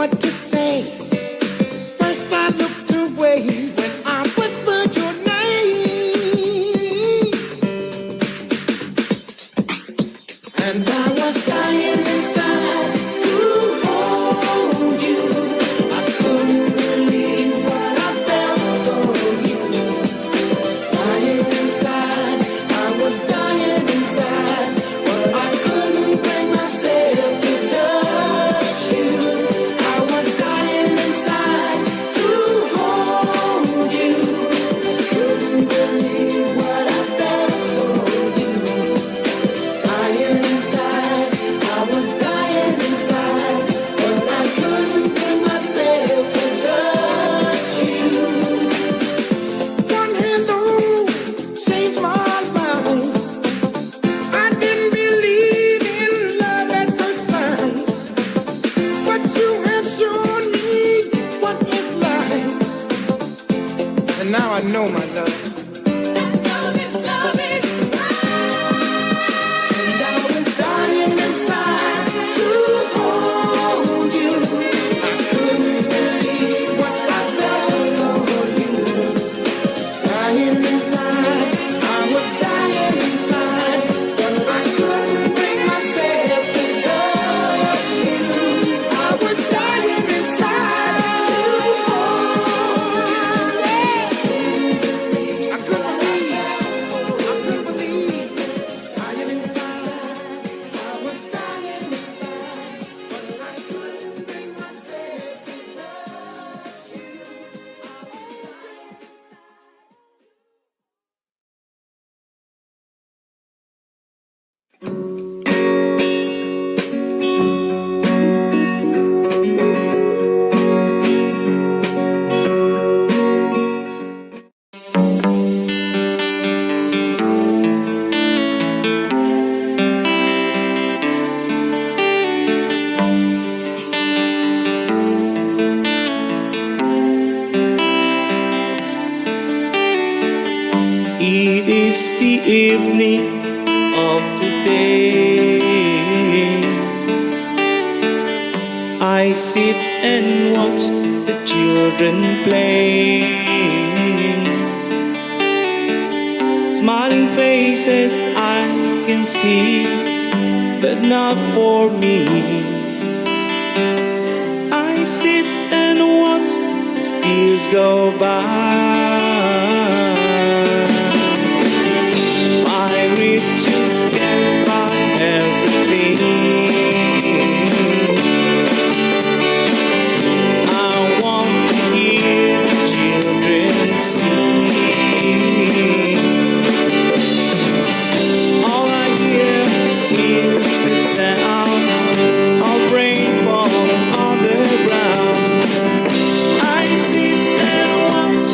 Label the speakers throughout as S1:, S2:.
S1: what to say. First I looked away when I whispered your name, and I was dying inside to hold you. I couldn't believe what I felt for you. Dying inside, I was dying inside, but I couldn't bring myself to touch you. I was dying inside to hold you. Couldn't believe what I felt for you. Dying inside, I was dying inside, but I couldn't bring myself to touch you. One hello changed my life. I didn't believe in love at first sight, but you have shown me what it's like, and now I know my love. Love is and I was dying inside to hold you. I couldn't believe what I felt for you. Dying inside, I was dying inside, but I couldn't bring myself to touch you. I was dying inside to hold you. I couldn't believe. Dying inside, I was dying inside, but I couldn't bring myself to touch you.
S2: It is the evening of the day. I sit and watch the children play. Smiling faces I can see, but not for me. I sit and watch as tears go by. My riches can't buy everything. I want to hear the children sing. All I hear is the sound of rain falling on the ground. I sit and watch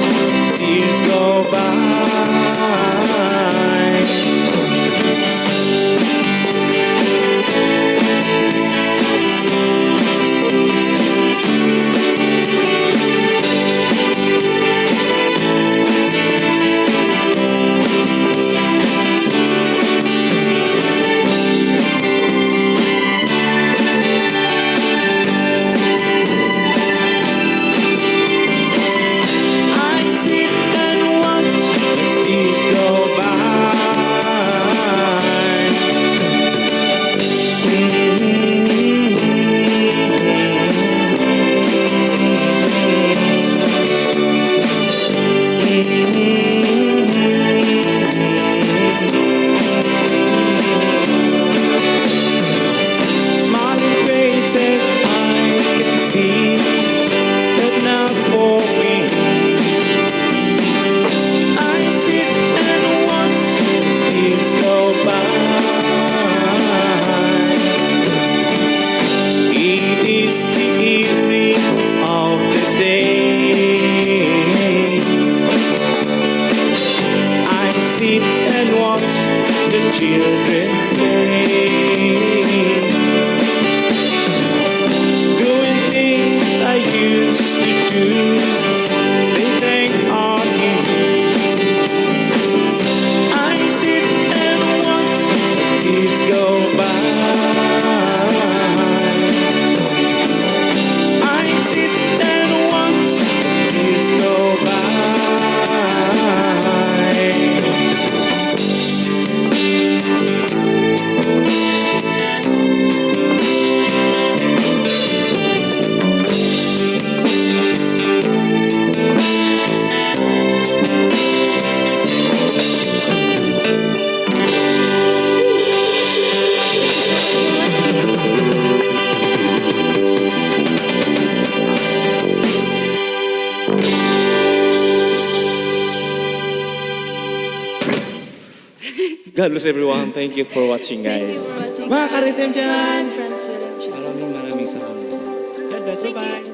S2: God bless everyone. Thank you for watching, guys. Mga karitem dyan.
S3: Friends with him.
S2: Maraming salamat. God bless. Bye-bye.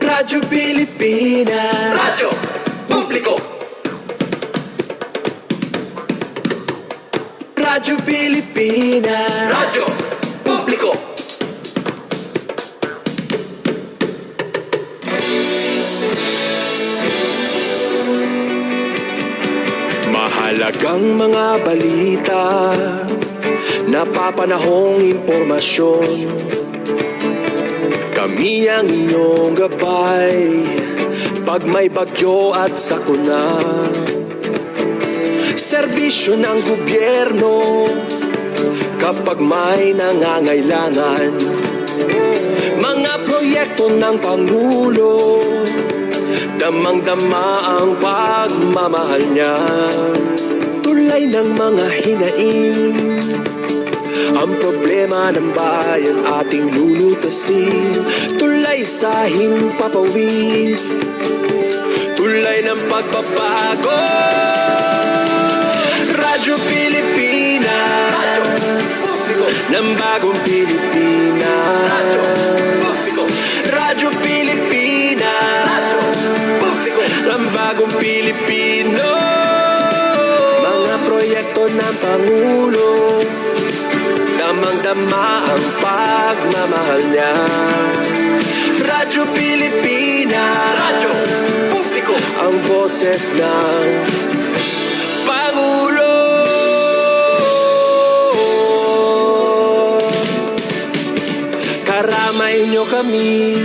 S4: Radyo Pilipinas. Radyo Publiko. Radyo Pilipinas. Radyo Publiko. Mahalagang mga balita, napapanahong impormasyon. Kami ang inyong gabay pag may bagyo at sakuna. Serbisyo ng gobyerno kapag may nangangailangan. Mga proyekto ng Pangulo, damang-dama ang pagmamahal niya. Tulay ng mga hinaing, ang problema ng bayan ating lulutasin. Tulay sa himpapawid, tulay ng pagbabago. Radyo Pilipinas, ng bagong Pilipinas. Radyo Pilipinas, ng bagong Pilipino. Mga proyekto ng Pangulo, damang-dama ang pagmamahal niya. Radyo Pilipinas, Radyo Publiko, ang boses ng Pangulo. Karamay niyo kami,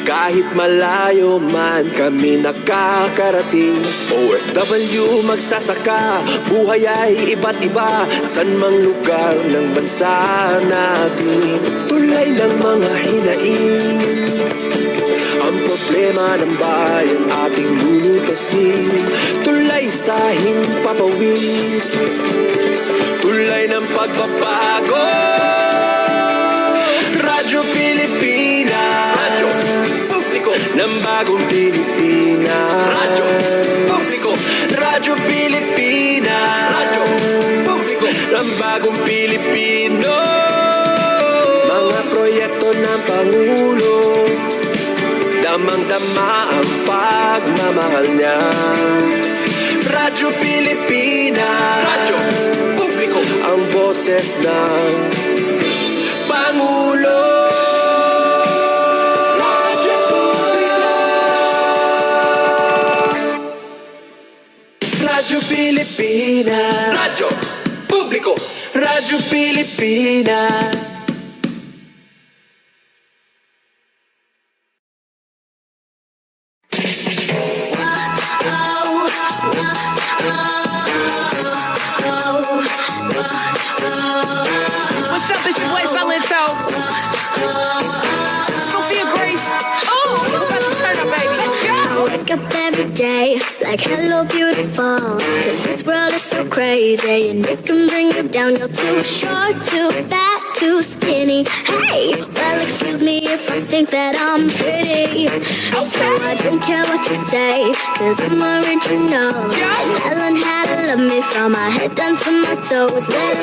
S4: kahit malayo man kami nakakarating. OFW magsasaka, buhay ay iba't iba, san mang lugar ng bansa natin. Tulay ng mga hinaing, ang problema ng bayan ating lulutasin. Tulay sa himpapawid, tulay ng pagbabago. Radyo Pilipinas, Radyo Publiko, ng bagong Pilipinas. Radyo Publiko, Radyo Pilipinas, Radyo Publiko, ng bagong Pilipino. Mga proyekto ng Pangulo, damang-dama ang pagmamahal niya. Radyo Pilipinas, Radyo Publiko, ang boses ng Pangulo. Radyo Publiko, Radyo Pilipinas, Radyo Publiko, Radyo Pilipinas.
S5: What's up, it's your boy Silento. Sophia Grace. Oh, we're about to turn up, baby. Let's go.
S6: Wake up every day like hello beautiful. 'Cause this world is so crazy and it can bring you down. You're too short, too fat, too skinny. Hey, well excuse me if I think that I'm pretty. So I don't care what you say, 'cause I'm original. And Ellen had to love me from my head down to my toes. Let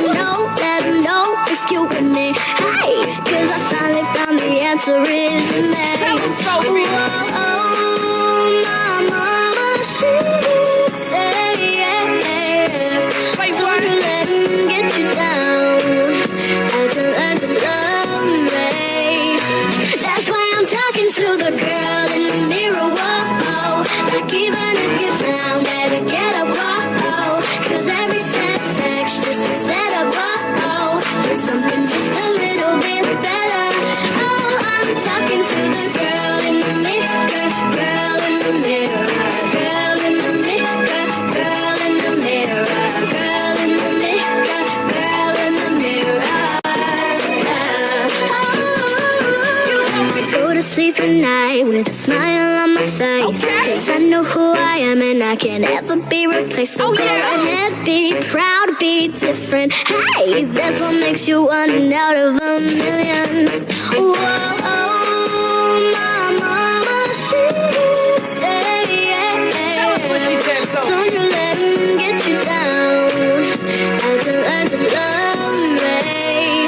S6: them know if you're with me. Hey, 'cause I finally found the answer is in me. My mama, she say, don't you let him get you down. I can learn to love me. That's why I'm talking to the girl in the mirror. Whoa, like even if you're down, better get up. Whoa, 'cause every setback's just a setup. Whoa, for something just a little bit better. Oh, I'm talking to the girl in the mirror. am, and I can't ever be replaced. So
S5: Oh,
S6: go
S5: yeah.
S6: ahead, be proud, be different. Hey, that's what makes you one out of a million. Whoa, my mama, she say,
S5: Tell us what she said, so.
S6: don't you let him get you down. I can learn to love me.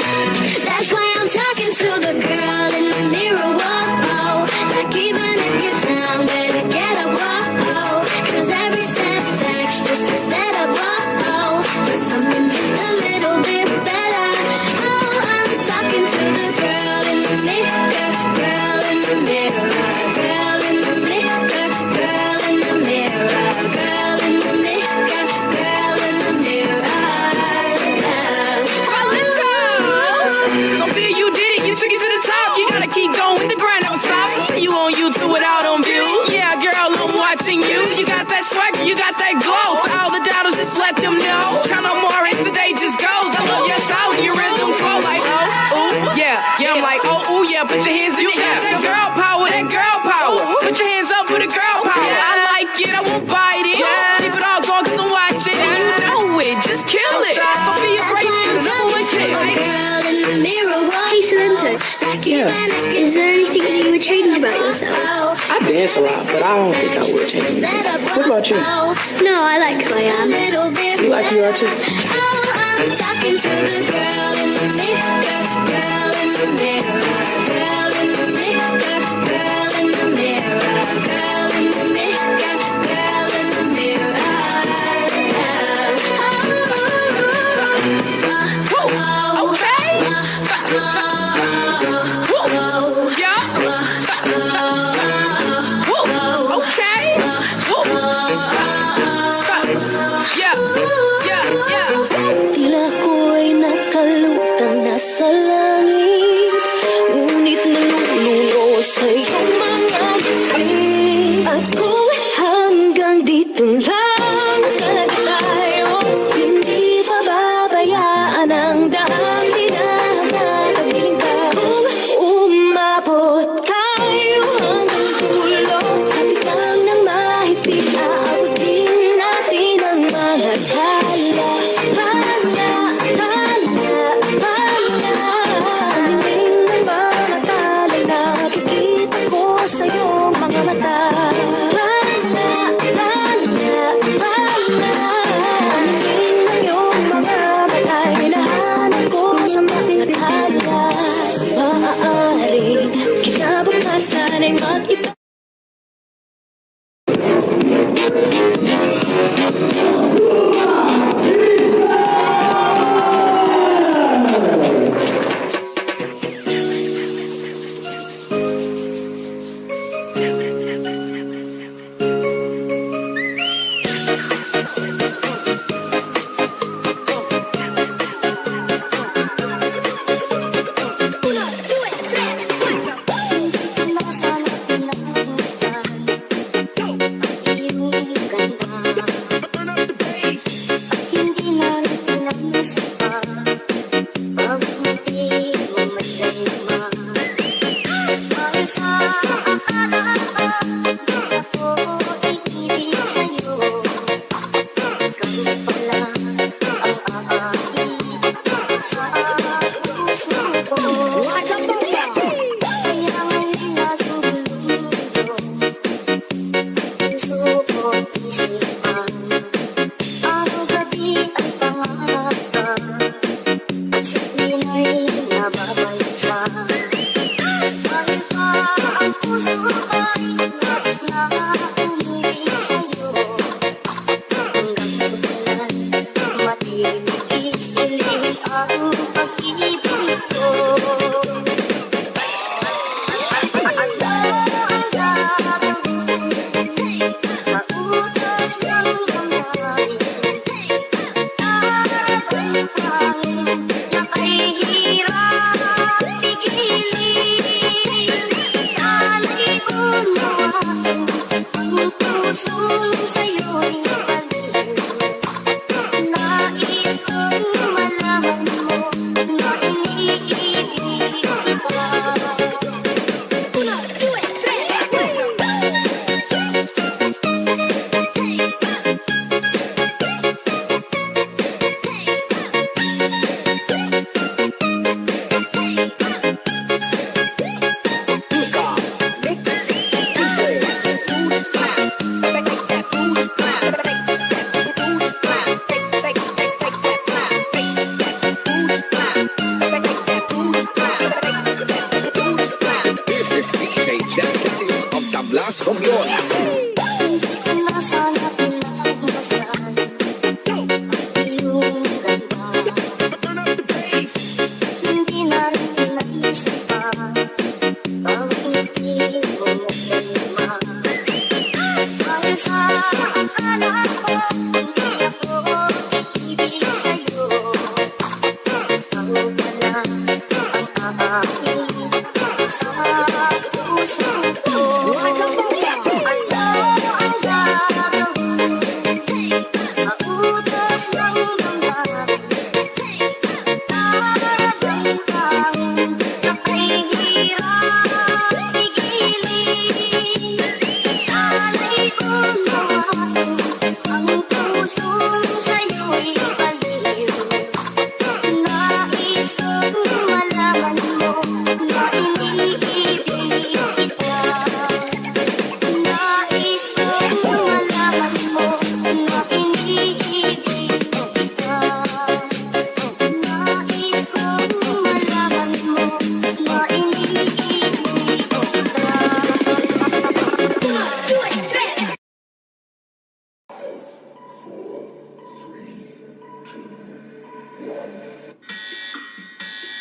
S6: That's why I'm talking to the girl in the mirror. Whoa, like even if you're down, better get up. Whoa, 'cause every setback's just a setup. Whoa, for something just a little bit better. Oh, I'm talking to the girl in the mirror, girl in the mirror, girl in the mirror, girl in the mirror, girl in the mirror, girl in the mirror.
S5: Sophia, you did it. You took it to the top. You gotta keep going with the grind. Never stop. I see you on YouTube without on views. Yeah, girl, I'm watching you. You got that swagger, you got that glow. To all the doubters, just let them know. Count on more as the day just goes. I love your style and your rhythm flow like oh, ooh, yeah, yeah. I'm like oh, ooh, yeah. Put your hands in the air. That girl power, that girl power. Put your hands up for the girl power. I like it, I won't bite it. Keep it all going 'cause I'm watching. And you know it, just kill it. Sophia
S6: That's why
S5: Racing,
S6: I'm
S5: number one
S6: talking to
S5: chick.
S6: the girl in the mirror. Hey, Samantha, is there anything that you would change about yourself?
S3: I dance a lot, but I don't think I would change anything. What about you?
S6: No, I like who I am.
S3: You like who you are too?
S6: I'm talking to the girl in the mirror, girl in the mirror, girl in the mirror, girl in the mirror, girl in the mirror, girl in the mirror.
S7: Tila ko'y nakalutang nasa langit, ngunit nalululo sa iyong mga ngiti. At kung hanggang dito lang talaga tayo, hindi pababayaan ang daang tinatagilin ka. Kung umabot tayo hanggang dulo, hatigang ng mahigpit, aabutin natin ang mga tala. Sa iyong mga mata, aminin ng iyong mga mata, hinahanap ko sa mga tala. Maaaring kinabukasan ay mag-iba.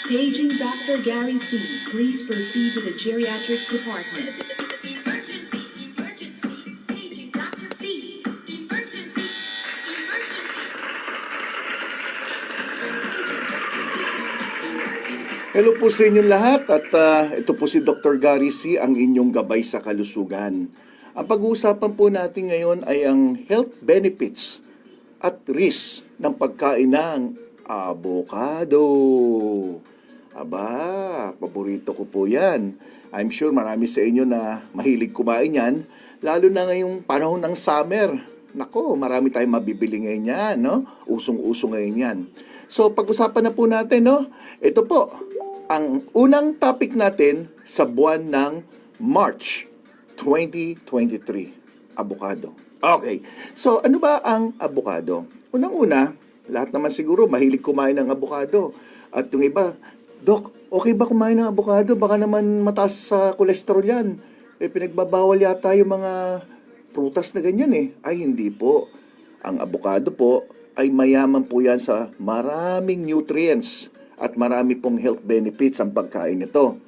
S8: Paging Dr. Gary C. Please proceed to the geriatrics department.
S1: Emergency, emergency, paging Dr. C. Emergency, emergency.
S9: Hello po sa inyong lahat at ito po si Dr. Gary C, ang inyong gabay sa kalusugan. Ang pag-uusapan po natin ngayon ay ang health benefits at risk ng pagkain ng avocado. Aba, paborito ko po yan. I'm sure marami sa inyo na mahilig kumain yan, lalo na ngayong panahon ng summer. Nako, marami tayong mabibili ngayon yan, no? Usong-usong ngayon yan. So, pag-usapan na po natin, no? Ito po, ang unang topic natin sa buwan ng March 2023, avocado. Okay, so ano ba ang avocado? Unang-una, lahat naman siguro mahilig kumain ng avocado. At yung iba, Dok, okay ba kumain ng avocado? Baka naman mataas sa kolesterol yan. Pinagbabawal yata yung mga prutas na ganyan eh. Ay, hindi po. Ang avocado po ay mayaman po yan sa maraming nutrients at marami pong health benefits ang pagkain nito.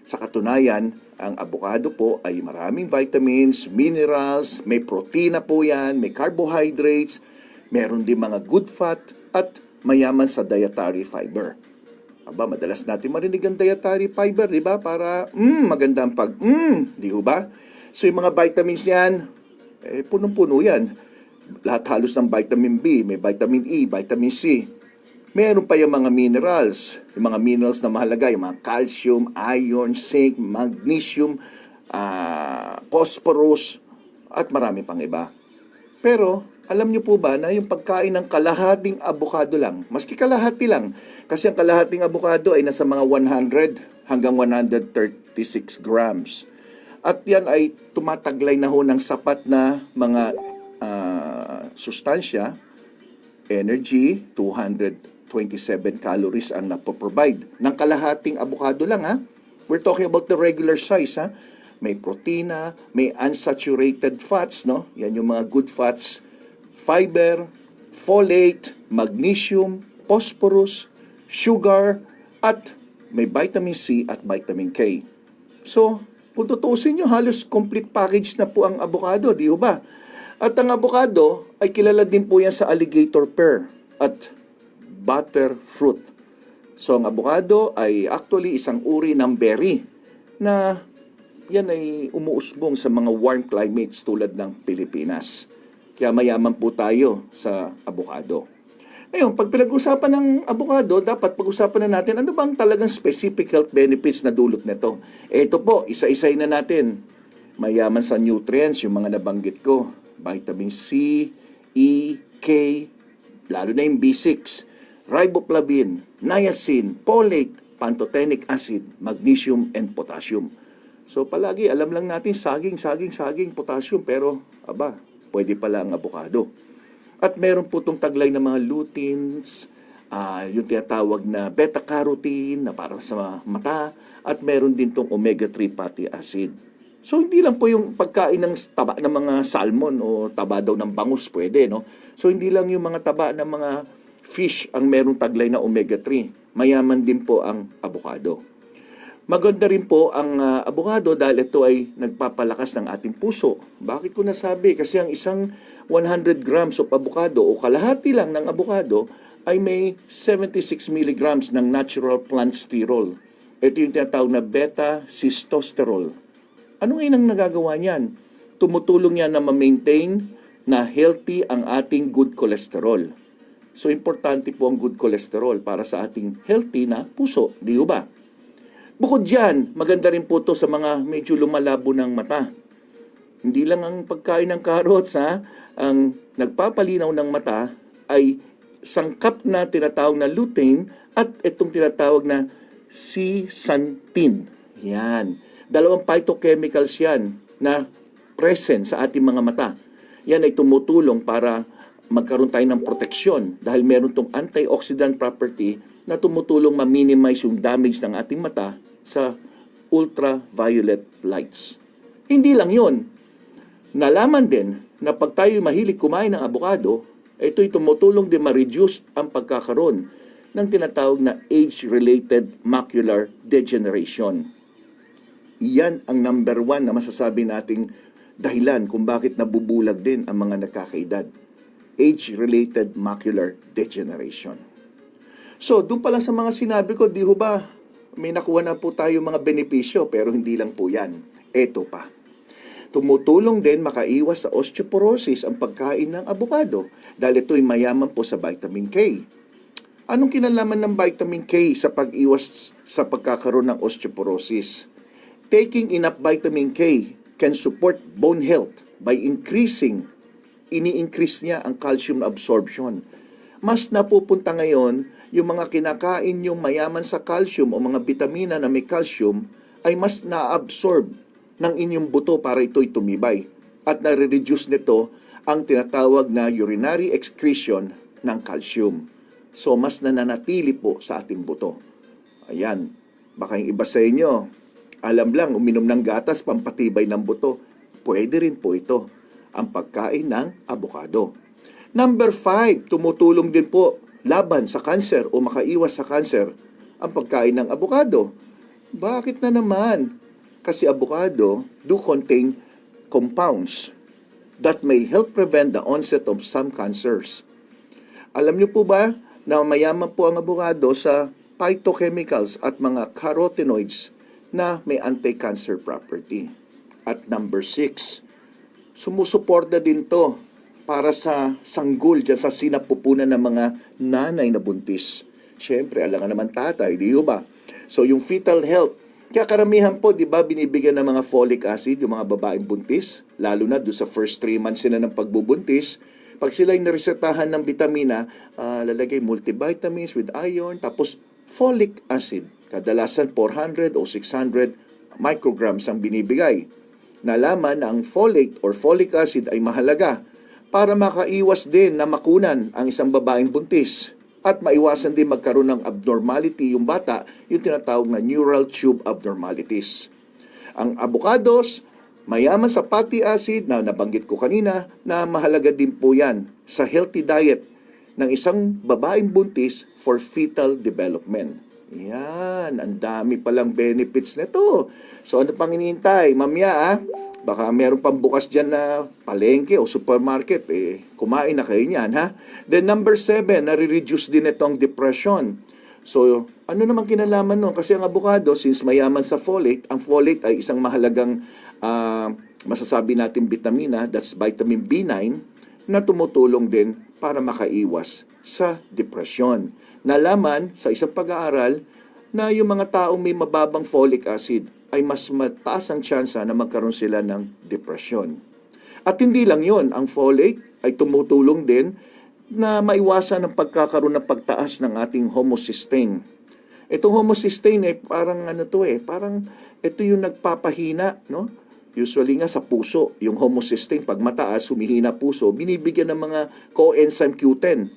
S9: Sa katunayan, ang avocado po ay maraming vitamins, minerals, may protina po yan, may carbohydrates, meron din mga good fat at mayaman sa dietary fiber. Aba, madalas natin marinig ang dietary fiber, di ba? Para, maganda ang di ba? So, yung mga vitamins yan, punong-puno yan. Lahat halos ng vitamin B, may vitamin E, vitamin C. Meron pa yung mga minerals. Yung mga minerals na mahalaga, yung mga calcium, iron, zinc, magnesium, phosphorus, at marami pang iba. Pero, alam niyo po ba na yung pagkain ng kalahating avocado lang, maski kalahati lang, kasi ang kalahating avocado ay nasa mga 100 hanggang 136 grams. At yan ay tumataglay na ho ng sapat na mga sustansya, energy, 227 calories ang napoprovide. Ng kalahating avocado lang, ha? We're talking about the regular size, ha? May protina, may unsaturated fats, no? Yan yung mga good fats, fiber, folate, magnesium, phosphorus, sugar, at may vitamin C at vitamin K. So, kung tutusin nyo, halos complete package na po ang avocado, di ba? At ang avocado ay kilala din po yan sa alligator pear at butter fruit. So, ang avocado ay actually isang uri ng berry na yan ay umuusbong sa mga warm climates tulad ng Pilipinas. Kaya mayaman po tayo sa avocado. Ngayon, pag pinag-usapan ng avocado, dapat pag-usapan na natin ano bang talagang specific health benefits na dulot nito. Ito po, isa-isay na natin. Mayaman sa nutrients, yung mga nabanggit ko. Vitamin C, E, K, lalo na yung B6, riboflavin, niacin, folate, pantothenic acid, magnesium, and potassium. So palagi, alam lang natin saging, potassium, pero aba, pwede pala ang avocado. At meron po itong taglay ng mga luteins, yung tinatawag na beta-carotene na para sa mata, at meron din itong omega-3 fatty acid. So hindi lang po yung pagkain ng taba ng mga salmon o taba daw ng bangus pwede, no? So hindi lang yung mga taba ng mga fish ang merong taglay na omega-3. Mayaman din po ang avocado. Maganda rin po ang avocado dahil ito ay nagpapalakas ng ating puso. Bakit ko nasabi? Kasi ang isang 100 grams of avocado o kalahati lang ng avocado ay may 76 milligrams ng natural plant sterol. Ito yung tinatawag na beta-sitosterol. Ano ngayon ang nagagawa niyan? Tumutulong yan na ma-maintain na healthy ang ating good cholesterol. So, importante po ang good cholesterol para sa ating healthy na puso. Di ba? Bukod dyan, maganda rin po ito sa mga medyo lumalabo ng mata. Hindi lang ang pagkain ng carrots, ha? Ang nagpapalinaw ng mata ay sangkap na tinatawag na lutein at itong tinatawag na zeaxanthin. Yan. Dalawang phytochemicals yan na present sa ating mga mata. Yan ay tumutulong para magkaroon tayo ng proteksyon dahil meron itong antioxidant property na tumutulong ma-minimize yung damage ng ating mata sa ultraviolet lights. Hindi lang yon. Nalaman din na pag tayo mahilig kumain ng avocado, ito'y tumutulong din ma-reduce ang pagkakaroon ng tinatawag na age-related macular degeneration. Yan ang number 1 na masasabi nating dahilan kung bakit nabubulag din ang mga nagkakaedad. Age-related macular degeneration. So, doon pala sa mga sinabi ko, di ho ba, may nakuha na po tayo mga benepisyo, pero hindi lang po yan. Eto pa. Tumutulong din makaiwas sa osteoporosis ang pagkain ng abukado dahil ito'y mayaman po sa vitamin K. Anong kinalaman ng vitamin K sa pag-iwas sa pagkakaroon ng osteoporosis? Taking enough vitamin K can support bone health by ini-increase niya ang calcium absorption. Mas napupunta ngayon yung mga kinakain yung mayaman sa calcium o mga vitamina na may calcium ay mas na-absorb ng inyong buto para ito'y tumibay at nare-reduce nito ang tinatawag na urinary excretion ng calcium. So mas nananatili po sa ating buto. Ayan, baka yung iba sa inyo, alam lang, uminom ng gatas, pampatibay ng buto. Pwede rin po ito, ang pagkain ng abukado. Number 5, tumutulong din po laban sa kanser o makaiwas sa kanser ang pagkain ng abukado. Bakit na naman? Kasi abukado do contain compounds that may help prevent the onset of some cancers. Alam niyo po ba na mayaman po ang abukado sa phytochemicals at mga carotenoids na may anti-cancer property. At number 6, sumusuporta din to para sa sanggol dyan sa sinapupunan ng mga nanay na buntis. Siyempre, alam nga naman tatay, di ba? So yung fetal health, kaya karamihan po, di ba, binibigyan ng mga folic acid yung mga babaeng buntis, lalo na doon sa first 3 months sila ng pagbubuntis. Pag sila'y naresetahan ng vitamina, lalagay multivitamins with iron, tapos folic acid. Kadalasan 400 o 600 micrograms ang binibigay. Nalaman na ang folate or folic acid ay mahalaga para makaiwas din na makunan ang isang babaeng buntis at maiwasan din magkaroon ng abnormality yung bata, yung tinatawag na neural tube abnormalities. Ang avocados, mayaman sa fatty acid na nabanggit ko kanina na mahalaga din po yan sa healthy diet ng isang babaeng buntis for fetal development. Yan, ang dami palang benefits nito. So ano pang hinihintay? Mamaya baka meron pang bukas dyan na palengke o supermarket, kumain na kayo niyan, ha? Then number 7, nare-reduce din itong depression. So ano naman kinalaman nun? Kasi ang avocado, since mayaman sa folate, ang folate ay isang mahalagang masasabi natin vitamina, that's vitamin B9, na tumutulong din para makaiwas sa depression. Nalaman sa isang pag-aaral na yung mga taong may mababang folic acid ay mas mataas ang tsansa na magkaroon sila ng depresyon. At hindi lang yon, ang folate ay tumutulong din na maiwasan ang pagkakaroon ng pagtaas ng ating homocysteine. Itong homocysteine parang parang ito yung nagpapahina, no? Usually nga sa puso, yung homocysteine pag mataas, humihina puso, binibigyan ng mga coenzyme Q10.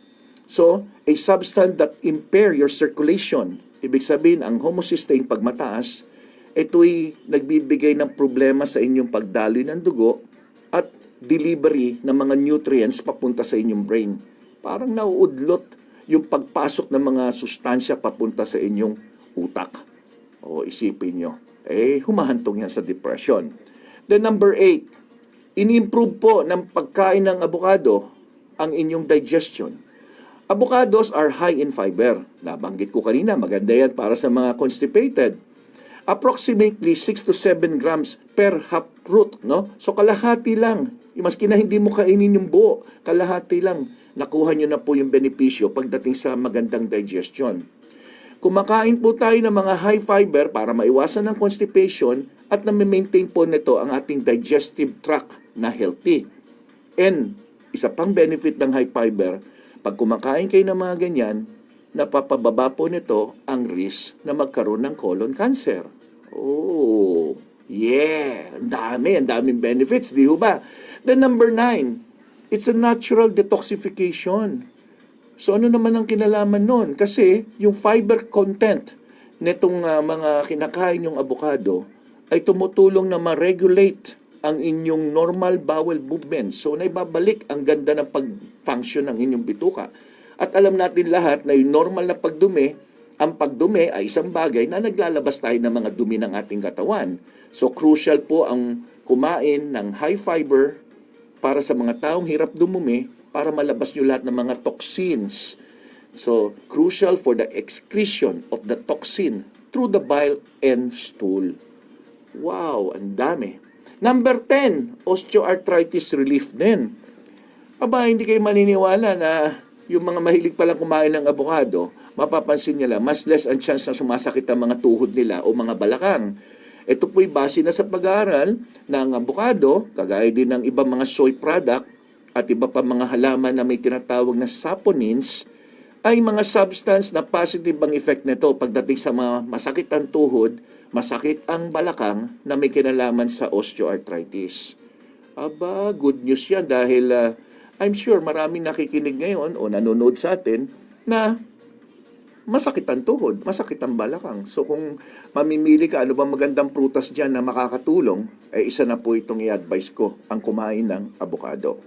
S9: So, a substance that impair your circulation. Ibig sabihin, ang homocysteine pag mataas, ito'y nagbibigay ng problema sa inyong pagdaloy ng dugo at delivery ng mga nutrients papunta sa inyong brain. Parang nauudlot yung pagpasok ng mga sustansya papunta sa inyong utak. O isipin nyo, humahantong yan sa depression. Then number 8, ini-improve po ng pagkain ng avocado ang inyong digestion. Avocados are high in fiber. Nabanggit ko kanina, maganda yan para sa mga constipated. Approximately 6 to 7 grams per half fruit, no? So kalahati lang. Maski na hindi mo kainin yung buo, kalahati lang. Nakuha nyo na po yung benepisyo pagdating sa magandang digestion. Kumakain po tayo ng mga high fiber para maiwasan ng constipation at na-maintain po nito ang ating digestive tract na healthy. And isa pang benefit ng high fiber, pag kumakain kayo ng mga ganyan, napapababa po nito ang risk na magkaroon ng colon cancer. Oh, yeah! Ang daming benefits, di ba? Then number 9, it's a natural detoxification. So ano naman ang kinalaman nun? Kasi yung fiber content nitong mga kinakain yung avocado ay tumutulong na ma-regulate ang inyong normal bowel movement. So naibabalik ang ganda ng pag-function ng inyong bituka. At alam natin lahat na yung normal na pagdumi, ang pagdumi ay isang bagay na naglalabas tayo ng mga dumi ng ating katawan. So crucial po ang kumain ng high fiber para sa mga taong hirap dumumi para malabas nyo lahat ng mga toxins. So crucial for the excretion of the toxin through the bile and stool. Wow, ang dami. Number 10, osteoarthritis relief din. Aba, hindi kayo maniniwala na yung mga mahilig palang kumain ng abukado, mapapansin nila, mas less ang chance na sumasakit ang mga tuhod nila o mga balakang. Ito po'y base na sa pag-aaral na ang abukado, kagaya din ng ibang mga soy product at iba pa mga halaman na may tinatawag na saponins, ay mga substance na positive ang effect nito pagdating sa mga masakit ang tuhod, masakit ang balakang na may kinalaman sa osteoarthritis. Aba, good news yan dahil I'm sure maraming nakikinig ngayon o nanonood sa atin na masakit ang tuhod, masakit ang balakang. So kung mamimili ka, ano ba magandang prutas dyan na makakatulong, isa na po itong i-advise ko, ang kumain ng avocado.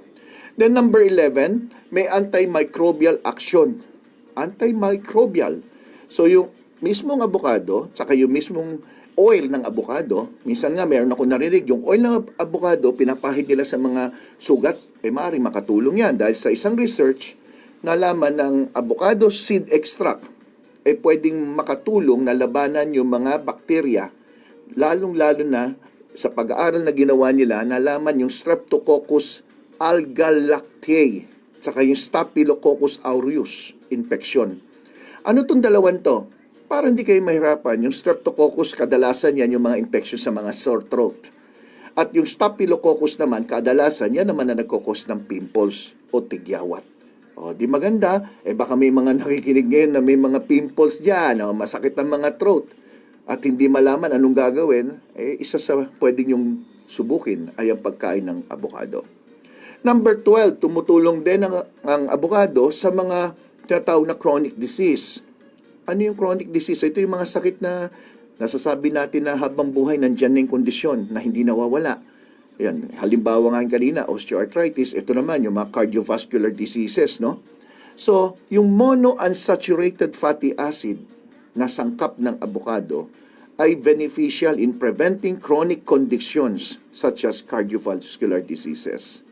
S9: Then number 11, may antimicrobial action. Antimicrobial. So yung mismong avocado, saka yung mismong oil ng avocado, minsan nga meron ako narinig, yung oil ng avocado, pinapahid nila sa mga sugat, maaaring makatulong yan. Dahil sa isang research, nalaman ng avocado seed extract, pwedeng makatulong na labanan yung mga bakterya, lalong-lalo na sa pag-aaral na ginawa nila, nalaman yung Streptococcus agalactiae, saka yung Staphylococcus aureus infection. Ano tong dalawan to? Para hindi kayo mahirapan, yung Streptococcus kadalasan yan yung mga infection sa mga sore throat. At yung Staphylococcus naman, kadalasan yan naman na nagkukos ng pimples o tigyawat. O, di maganda, baka may mga nakikinig ngayon na may mga pimples dyan, masakit ang mga throat, at hindi malaman anong gagawin, isa sa pwedeng yung subukin ay ang pagkain ng avocado. Number 12, tumutulong din ang avocado sa mga tinatawag na chronic disease. Ano yung chronic disease? Ito yung mga sakit na nasasabi natin na habang buhay nandyan na yung kondisyon na hindi nawawala. Yan, halimbawa nga kanina, osteoarthritis, ito naman yung mga cardiovascular diseases, no? So, yung monounsaturated fatty acid na sangkap ng avocado ay beneficial in preventing chronic conditions such as cardiovascular diseases.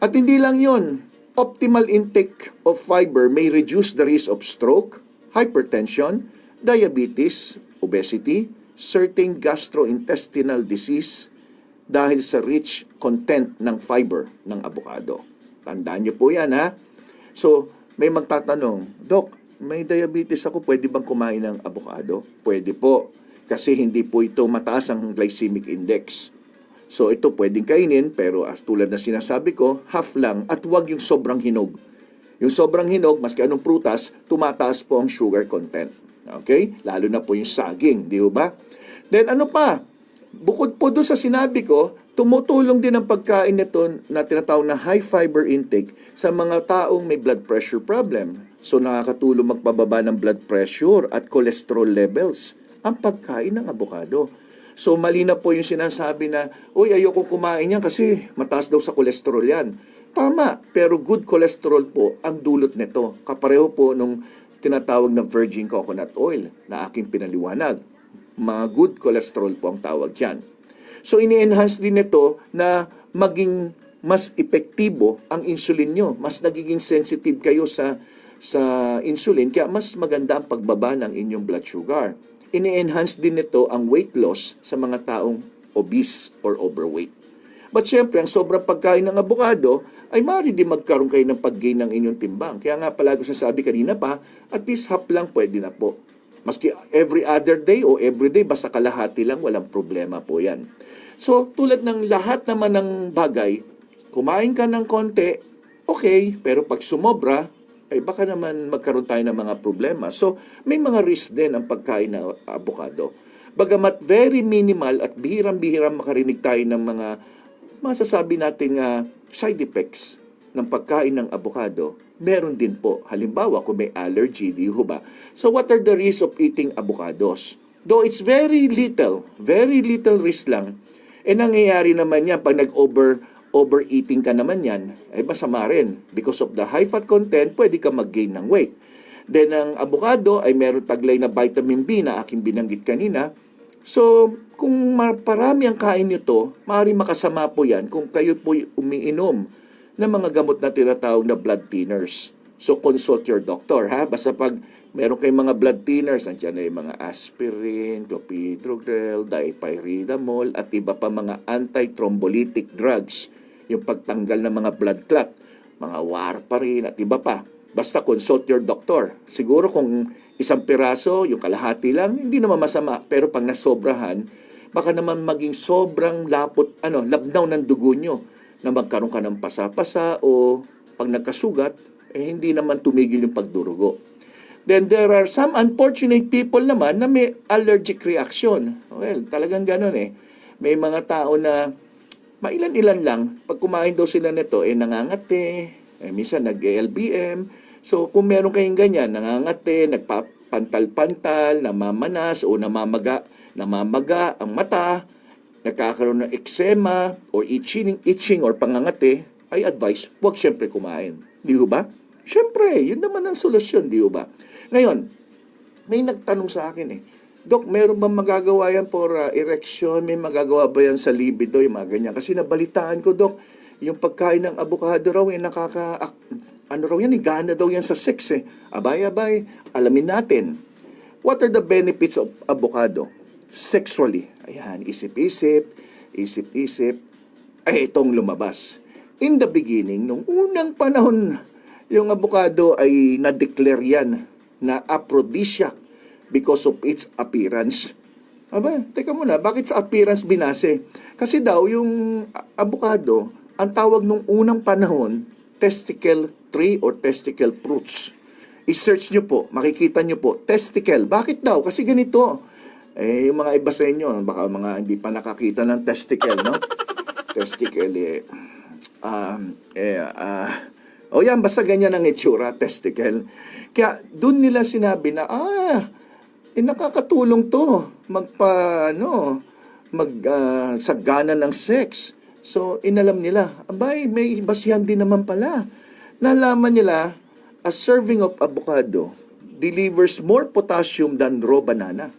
S9: At hindi lang yon, optimal intake of fiber may reduce the risk of stroke, hypertension, diabetes, obesity, certain gastrointestinal disease dahil sa rich content ng fiber ng avocado. Tandaan niyo po yan, ha? So, may magtatanong, Doc, may diabetes ako, pwede bang kumain ng avocado? Pwede po, kasi hindi po ito mataas ang glycemic index. So, ito pwedeng kainin, pero as tulad na sinasabi ko, half lang at huwag yung sobrang hinog. Yung sobrang hinog, maski anong prutas, tumataas po ang sugar content. Okay? Lalo na po yung saging, di ba? Then ano pa? Bukod po doon sa sinabi ko, tumutulong din ang pagkain nito na tinatawag na high fiber intake sa mga taong may blood pressure problem. So nakakatulong magpababa ng blood pressure at cholesterol levels ang pagkain ng avocado. So mali na po yung sinasabi na, uy, ayoko kumain yan kasi mataas daw sa cholesterol yan. Tama, pero good cholesterol po ang dulot nito. Kapareho po nung tinatawag na virgin coconut oil na aking pinaliwanag. Mga good cholesterol po ang tawag dyan. So ini-enhance din nito na maging mas epektibo ang insulin nyo. Mas nagiging sensitive kayo sa insulin, kaya mas maganda ang pagbaba ng inyong blood sugar. Ini-enhance din nito ang weight loss sa mga taong obese or overweight. But syempre, ang sobrang pagkain ng avocado ay maaari din magkaroon kayo ng pag-gain ng inyong timbang. Kaya nga palagi sasabi kanina pa, at least half lang pwede na po. Maski every other day o every day, basta kalahati lang, walang problema po yan. So, tulad ng lahat naman ng bagay, kumain ka ng konti, okay, pero pag sumobra, baka naman magkaroon tayo ng mga problema. So, may mga risk din ang pagkain ng avocado. Bagamat very minimal at bihirang-bihirang makarinig tayo ng mga masasabi nating side effects ng pagkain ng avocado, meron din po. Halimbawa, kung may allergy, di ba? So, what are the risks of eating avocados? Though it's very little risk lang, nangyayari naman yan pag overeating ka naman yan, ay masama rin. Because of the high fat content, pwede ka mag-gain ng weight. Then, ang avocado ay meron taglay na vitamin B na aking binanggit kanina. So, kung parami ang kain nyo to, maaaring makasama po yan kung kayo po umiinom ng mga gamot na tinatawag na blood thinners. So, consult your doctor, ha? Basta pag meron kayong mga blood thinners, nandiyan na yung mga aspirin, clopidogrel, dipyridamol, at iba pa mga anti-thrombolytic drugs. Yung pagtanggal ng mga blood clot, mga warfarin, at iba pa. Basta consult your doctor. Siguro kung isang piraso, yung kalahati lang, hindi naman masama. Pero pag nasobrahan, baka naman maging sobrang labnaw ng dugo nyo na magkaroon ka ng pasa-pasa o pag nagkasugat, hindi naman tumigil yung pagdurugo. Then there are some unfortunate people naman na may allergic reaction. Well, talagang ganun eh. May mga tao na mailan-ilan lang, pag kumain daw sila nito, nangangate, minsan nag-LBM. So kung meron kayong ganyan, nangangate, nagpapantal-pantal, namamanas o namamaga ang mata, nagkakaroon ng eczema or itching or pangangate, ay advice, huwag syempre kumain. Di ba? Syempre, yun naman ang solusyon, di ba? Ngayon, may nagtanong sa akin Dok, meron bang magagawa yan for erection? May magagawa ba yan sa libido? Yung mga ganyan. Kasi nabalitaan ko, Dok, yung pagkain ng avocado raw, gana daw yan sa sex Abay, alamin natin. What are the benefits of avocado? Sexually. Ayan, isip-isip, ay itong lumabas. In the beginning, nung unang panahon, yung avocado ay na-declare yan na aphrodisiac because of its appearance. Aba, teka muna, bakit sa appearance binase? Kasi daw yung avocado, ang tawag nung unang panahon, testicle tree or testicle fruits. I-search nyo po, makikita nyo po, testicle. Bakit daw? Kasi ganito. Yung mga iba sa inyo, baka mga hindi pa nakakita ng testicle, no? Testicle, yan, basta ganyan ang itsura, testicle. Kaya, doon nila sinabi na, nakakatulong to, saggana ng sex. So, inalam nila, abay, may basihan din naman pala. Nalaman nila, a serving of avocado delivers more potassium than raw banana.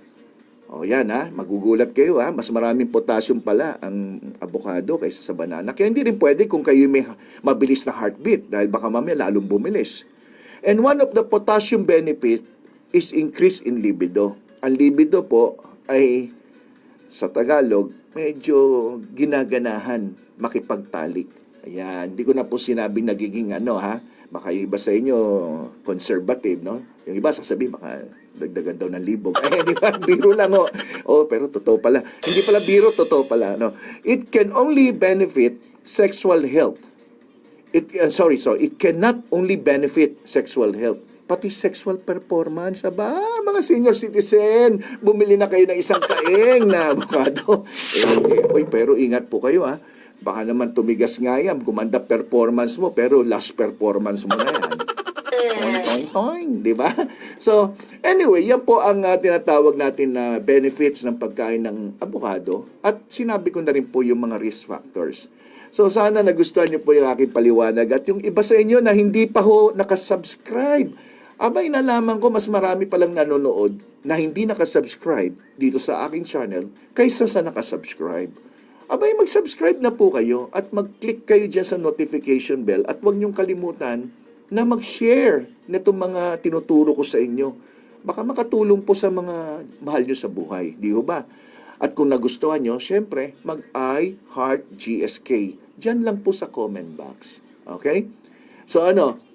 S9: O yan magugulat kayo mas maraming potassium pala ang avocado kaysa sa banana. Kaya hindi rin pwede kung kayo may mabilis na heartbeat dahil baka mamaya lalong bumilis. And one of the potassium benefit is increase in libido. Ang libido po ay sa Tagalog medyo ginaganahan makipagtalik. Ayan, hindi ko na po sinabing nagiging baka yung iba sa inyo conservative, no? Yung iba sasabihin baka dagdagan daw ng libog. Di ba? Biro lang, pero totoo pala. Hindi pala biro, totoo pala, no? It can only benefit sexual health. It cannot only benefit sexual health, pati sexual performance. Mga senior citizen, bumili na kayo ng isang kaeng na avocado. Pero ingat po kayo, Baka naman tumigas nga yan, gumanda performance mo, pero last performance mo na yan. Toing, di ba? So, anyway, yan po ang tinatawag natin na benefits ng pagkain ng avocado. At sinabi ko na rin po yung mga risk factors. So, sana nagustuhan niyo po yung aking paliwanag. At yung iba sa inyo na hindi pa nakasubscribe, nalaman ko mas marami palang nanonood na hindi nakasubscribe dito sa aking channel kaysa sa nakasubscribe. Mag-subscribe na po kayo at mag-click kayo dyan sa notification bell at huwag niyong kalimutan na mag-share nitong mga tinuturo ko sa inyo. Baka makatulong po sa mga mahal nyo sa buhay. Di ba? At kung nagustuhan nyo, syempre, mag-I Heart GSK. Diyan lang po sa comment box. Okay? So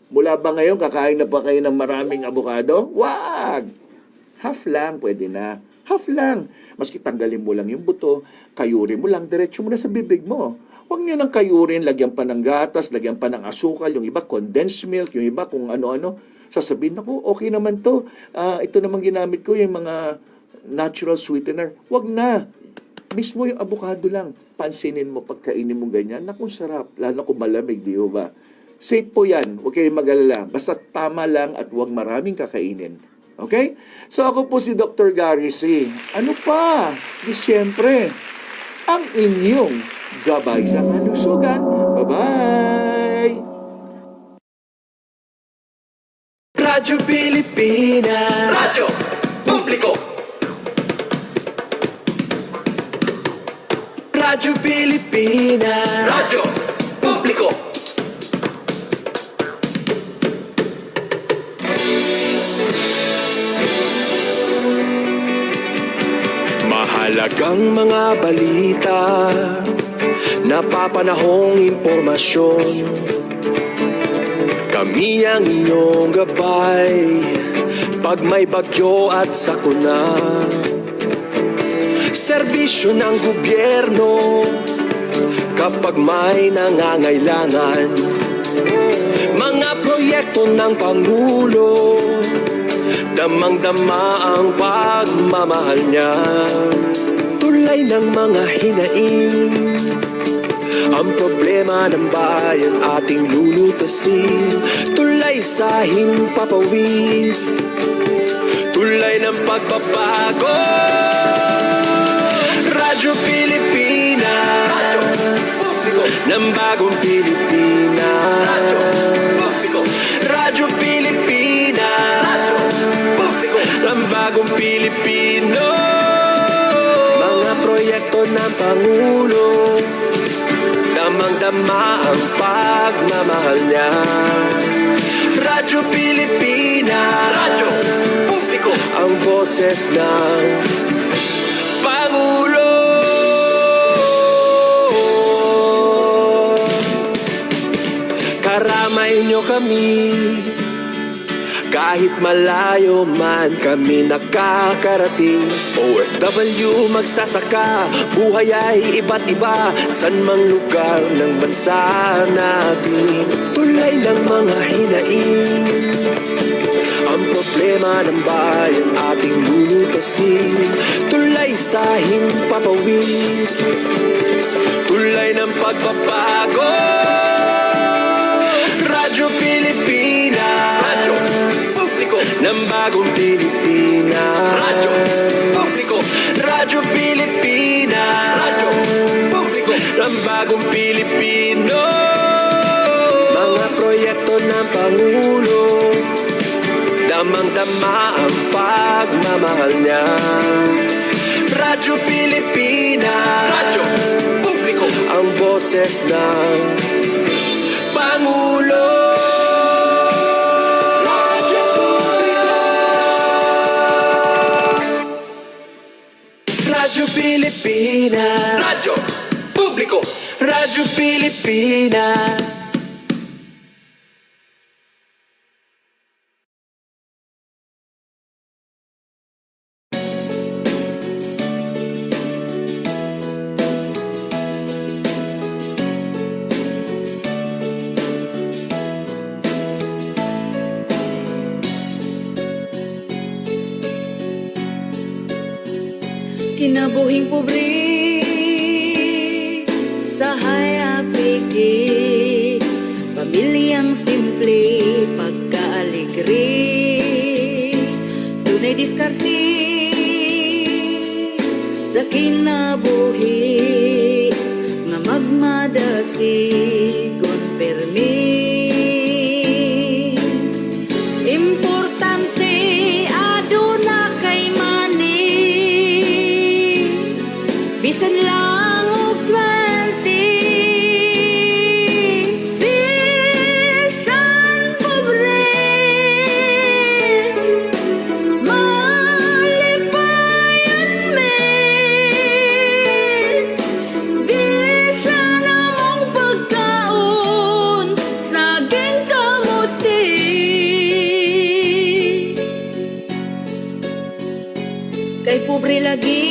S9: mula ba ngayon kakain na pa kayo ng maraming avocado? Wag! Half lang, pwede na. Half lang. Maski tanggalin mo lang yung buto, kayurin mo lang, diretso mo na sa bibig mo. Huwag nyo nang kayurin, lagyan pa ng gatas, lagyan pa ng asukal, yung iba condensed milk, yung iba kung ano-ano. Sasabihin ako, okay naman to. Ito naman ginamit ko, yung mga natural sweetener. Huwag na. Mismo yung avocado lang. Pansinin mo, pagkainin mo ganyan, naku sarap. Lalo kung malamig, di ba? Safe po yan. Huwag kayong mag-alala. Basta tama lang at huwag maraming kakainin. Okay? So ako po si Dr. Gary C. Ano pa? Di siyempre, ang inyong gabay sa kalusugan. Bye-bye!
S4: Radyo Pilipinas. Radyo Publiko. Radyo Pilipinas. Radyo Publiko. Mahalagang mga balita, napapanahong impormasyon. Kami ang inyong gabay pag may bagyo at sakuna. Serbisyo ng gobyerno kapag may nangangailangan. Mga proyekto ng Pangulo, damang-dama ang pagmamahal niya. Tulay ng mga hinaing, ang problema ng bayan ating lulutasin. Tulay sa himpapawid, tulay ng pagbabago. Radyo Pilipinas, Radyo Publiko ng bagong Pilipinas. Radyo Publiko, Radyo Pilipinas, Radyo Publiko ng bagong Pilipino. Mga proyekto ng Pangulo, damang-dama ang pagmamahal niya. Radyo Pilipinas, Radyo Publiko, ang boses ng Pangulo. Karamay nyo kami, kahit malayo man kami nakakarating. OFW magsasaka, buhay ay iba't iba, san mang lugar ng bansa natin. Tulay ng mga hinaing, ang problema ng bayan ating lulutasin. Tulay sa himpapawid, tulay ng pagbabago. Radyo Pilipinas, Radyo Publiko ng bagong Pilipinas. Radyo Publiko, Radyo Pilipinas, Radyo Publiko ng bagong Pilipino. Mga proyekto ng Pangulo, damang-dama ang pagmamahal niya. Radyo Pilipinas, Radyo Publiko, ang boses ng Pangulo. Radyo Publiko, Radyo Pilipinas, Radyo Publiko, Radyo Pilipinas.
S10: Kinabuhing pobre sa hayapigi, pamilyang simple pagkaaligre, tunay diskarte sa kinabuhi nga magmadasigon permi. Importante aduna kay money, bisan lang og 20, bisan pobre, malipayan me, bisan among pagkaon saging kamuti. Kay pobre lagi,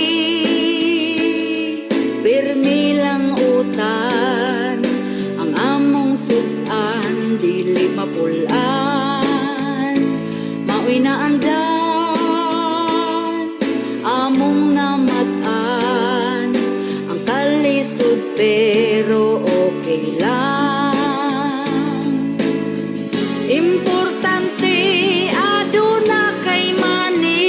S10: pirmi lang utan, ang among sudan dili mapulan. Maoy na andan, among namatan, ang kalisod pero okay lang. Importante aduna kay money,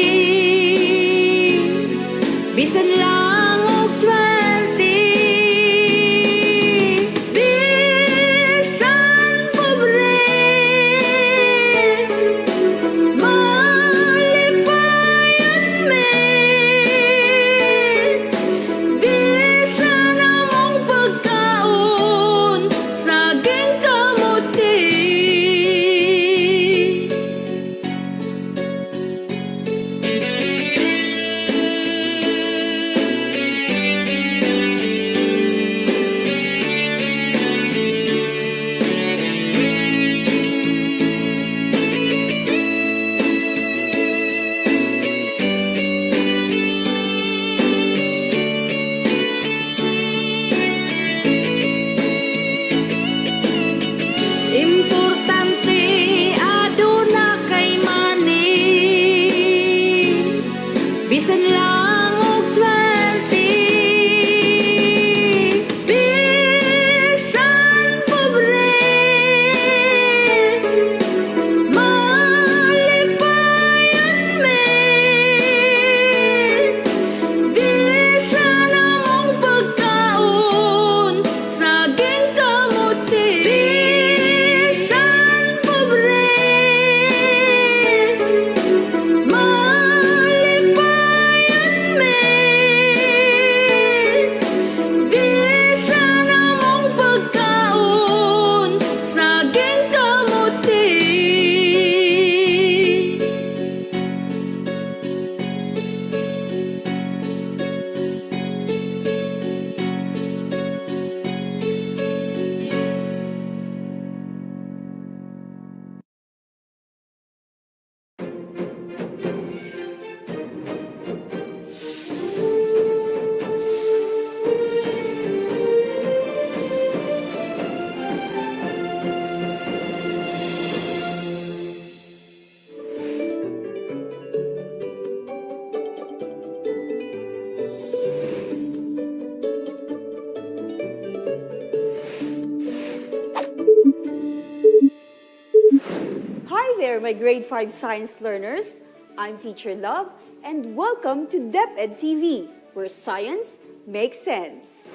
S11: there, my grade 5 science learners. I'm Teacher Love, and welcome to DepEd TV, where science makes sense.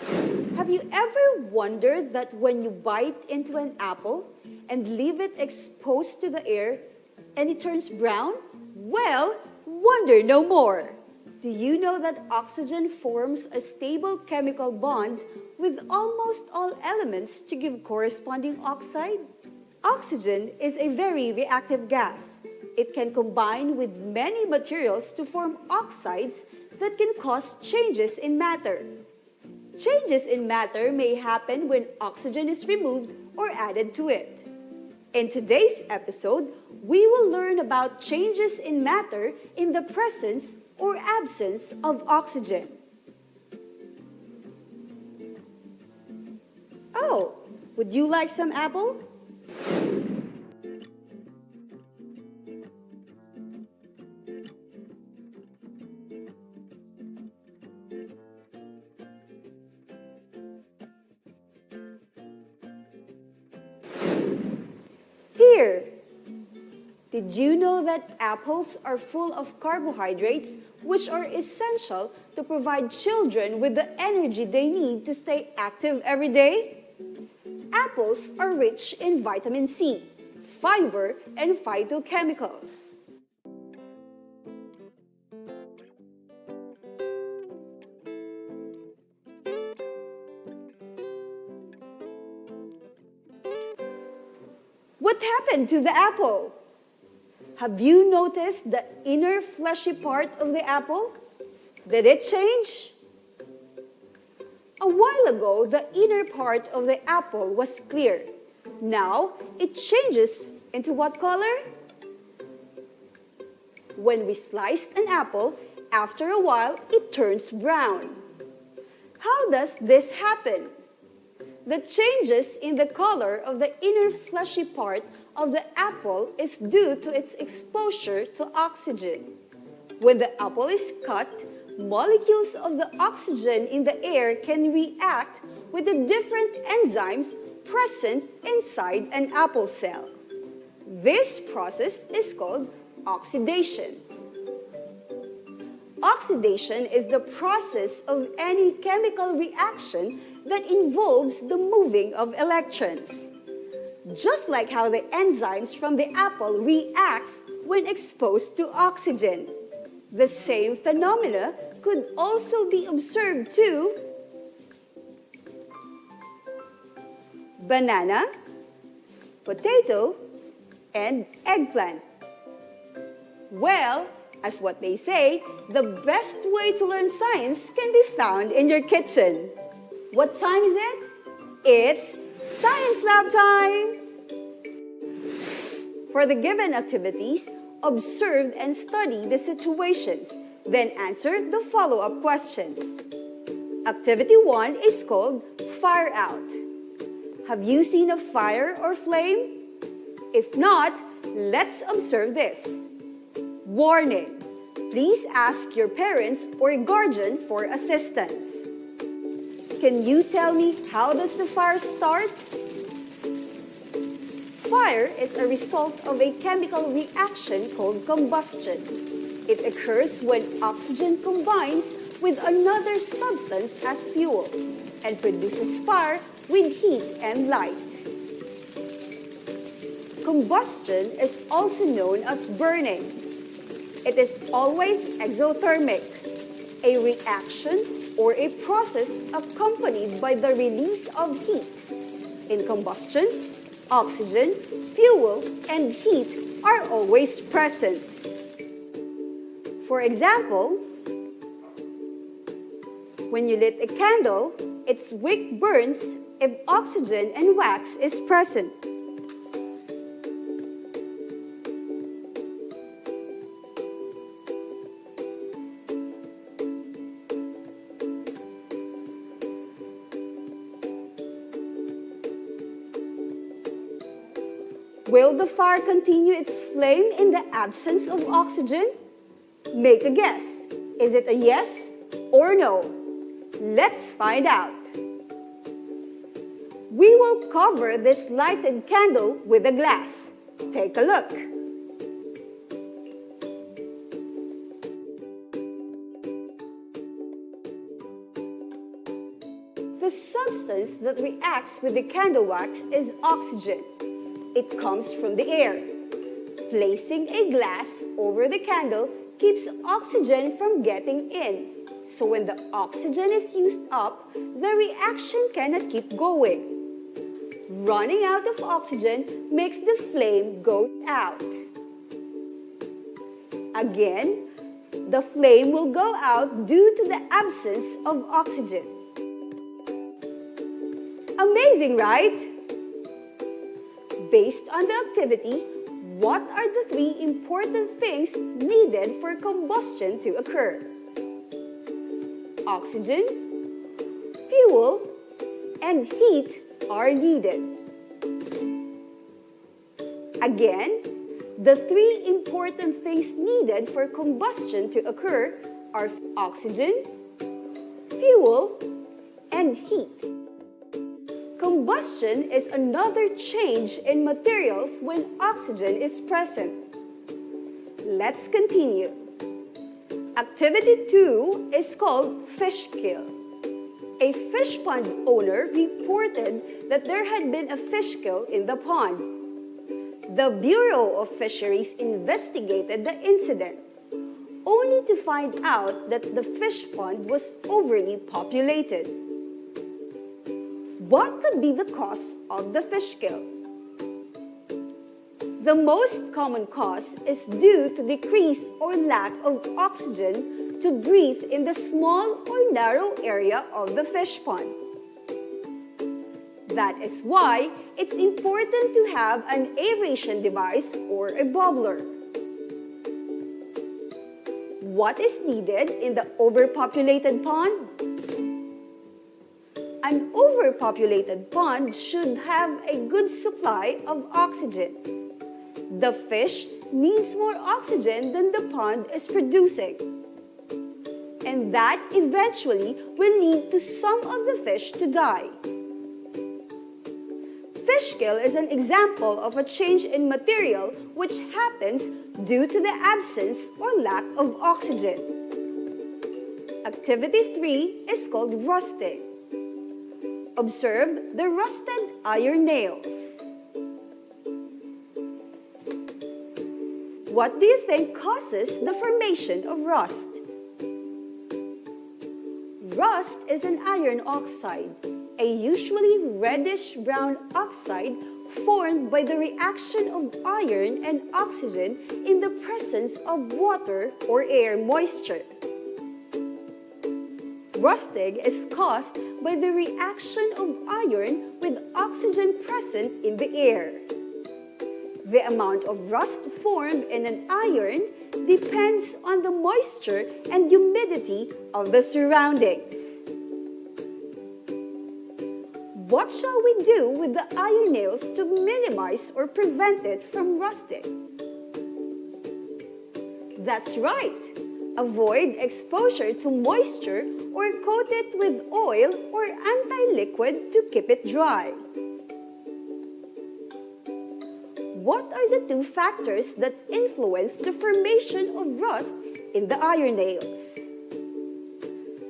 S11: Have you ever wondered that when you bite into an apple and leave it exposed to the air and it turns brown? Well, wonder no more. Do you know that oxygen forms a stable chemical bonds with almost all elements to give corresponding oxide? Oxygen is a very reactive gas. It can combine with many materials to form oxides that can cause changes in matter. Changes in matter may happen when oxygen is removed or added to it. In today's episode, we will learn about changes in matter in the presence or absence of oxygen. Oh, would you like some apple? Here. Did you know that apples are full of carbohydrates, which are essential to provide children with the energy they need to stay active every day? Apples are rich in vitamin C, fiber, and phytochemicals. What happened to the apple? Have you noticed the inner fleshy part of the apple? Did it change? A while ago, the inner part of the apple was clear. Now, it changes into what color? When we slice an apple, after a while, it turns brown. How does this happen? The changes in the color of the inner fleshy part of the apple is due to its exposure to oxygen. When the apple is cut, molecules of the oxygen in the air can react with the different enzymes present inside an apple cell. This process is called oxidation. Oxidation is the process of any chemical reaction that involves the moving of electrons. Just like how the enzymes from the apple reacts when exposed to oxygen. The same phenomena could also be observed to banana, potato, and eggplant. Well, as what they say, the best way to learn science can be found in your kitchen. What time is it? It's Science Lab time! For the given activities, observe and study the situations, then answer the follow-up questions. Activity 1 is called Fire Out. Have you seen a fire or flame? If not, let's observe this. Warning! Please ask your parents or guardian for assistance. Can you tell me how does the fire start? Fire is a result of a chemical reaction called combustion. It occurs when oxygen combines with another substance as fuel and produces fire with heat and light. Combustion is also known as burning. It is always exothermic, a reaction or a process accompanied by the release of heat. In combustion, oxygen, fuel, and heat are always present. For example, when you lit a candle, its wick burns if oxygen and wax is present. Will the fire continue its flame in the absence of oxygen? Make a guess. Is it a yes or no? Let's find out. We will cover this lighted candle with a glass. Take a look. substance that reacts with the candle wax is oxygen. It comes from the air. Placing a glass over the candle keeps oxygen from getting in. So when the oxygen is used up, the reaction cannot keep going. Running out of oxygen makes the flame go out. Again, the flame will go out due to the absence of oxygen. Amazing, right? Based on the activity, what are the three important things needed for combustion to occur? Oxygen, fuel, and heat are needed. Again, the three important things needed for combustion to occur are oxygen, fuel, and heat. Combustion is another change in materials when oxygen is present. Let's continue. Activity 2 is called fish kill. A fish pond owner reported that there had been a fish kill in the pond. The Bureau of Fisheries investigated the incident, only to find out that the fish pond was overly populated. What could be the cause of the fish kill? The most common cause is due to decrease or lack of oxygen to breathe in the small or narrow area of the fish pond. That is why it's important to have an aeration device or a bubbler. What is needed in the overpopulated pond? An overpopulated pond should have a good supply of oxygen. The fish needs more oxygen than the pond is producing. And that eventually will lead to some of the fish to die. Fish kill is an example of a change in material which happens due to the absence or lack of oxygen. Activity 3 is called rusting. Observe the rusted iron nails. What do you think causes the formation of rust? Rust is an iron oxide, a usually reddish-brown oxide formed by the reaction of iron and oxygen in the presence of water or air moisture. Rusting is caused by the reaction of iron with oxygen present in the air. The amount of rust formed in an iron depends on the moisture and humidity of the surroundings. What shall we do with the iron nails to minimize or prevent it from rusting? That's right. Avoid exposure to moisture or coat it with oil or anti-liquid to keep it dry. What are the two factors that influence the formation of rust in the iron nails?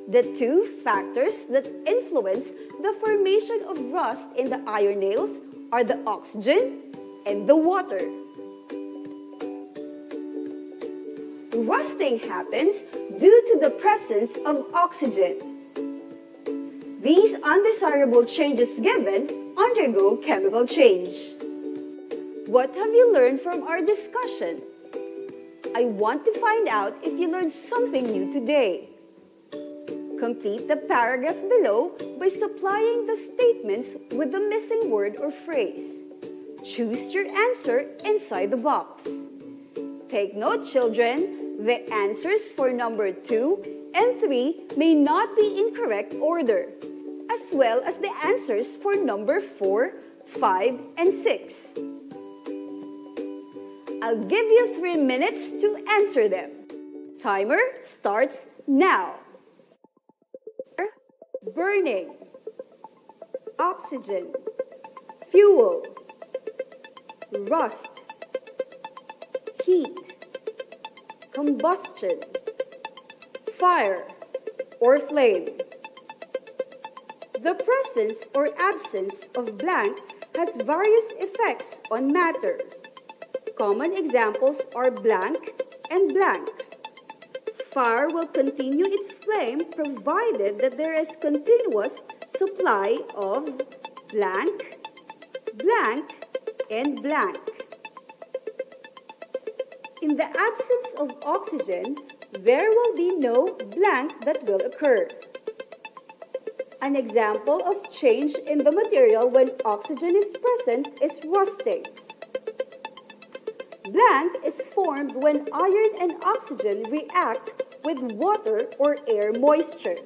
S11: The two factors that influence the formation of rust in the iron nails are the oxygen and the water. Rusting happens due to the presence of oxygen. These undesirable changes given undergo chemical change. What have you learned from our discussion? I want to find out if you learned something new today. Complete the paragraph below by supplying the statements with the missing word or phrase. Choose your answer inside the box. Take note, children, the answers for number 2 and 3 may not be in correct order, as well as the answers for number 4, 5, and 6. I'll give you 3 minutes to answer them. Timer starts now. Burning, oxygen, fuel, rust, heat, combustion, fire or flame. The presence or absence of blank has various effects on matter. Common examples are blank and blank. Fire will continue its flame provided that there is continuous supply of blank, blank, and blank. In the absence of oxygen, there will be no blank that will occur. An example of change in the material when oxygen is present is rusting. Blank is formed when iron and oxygen react with water or air moisture.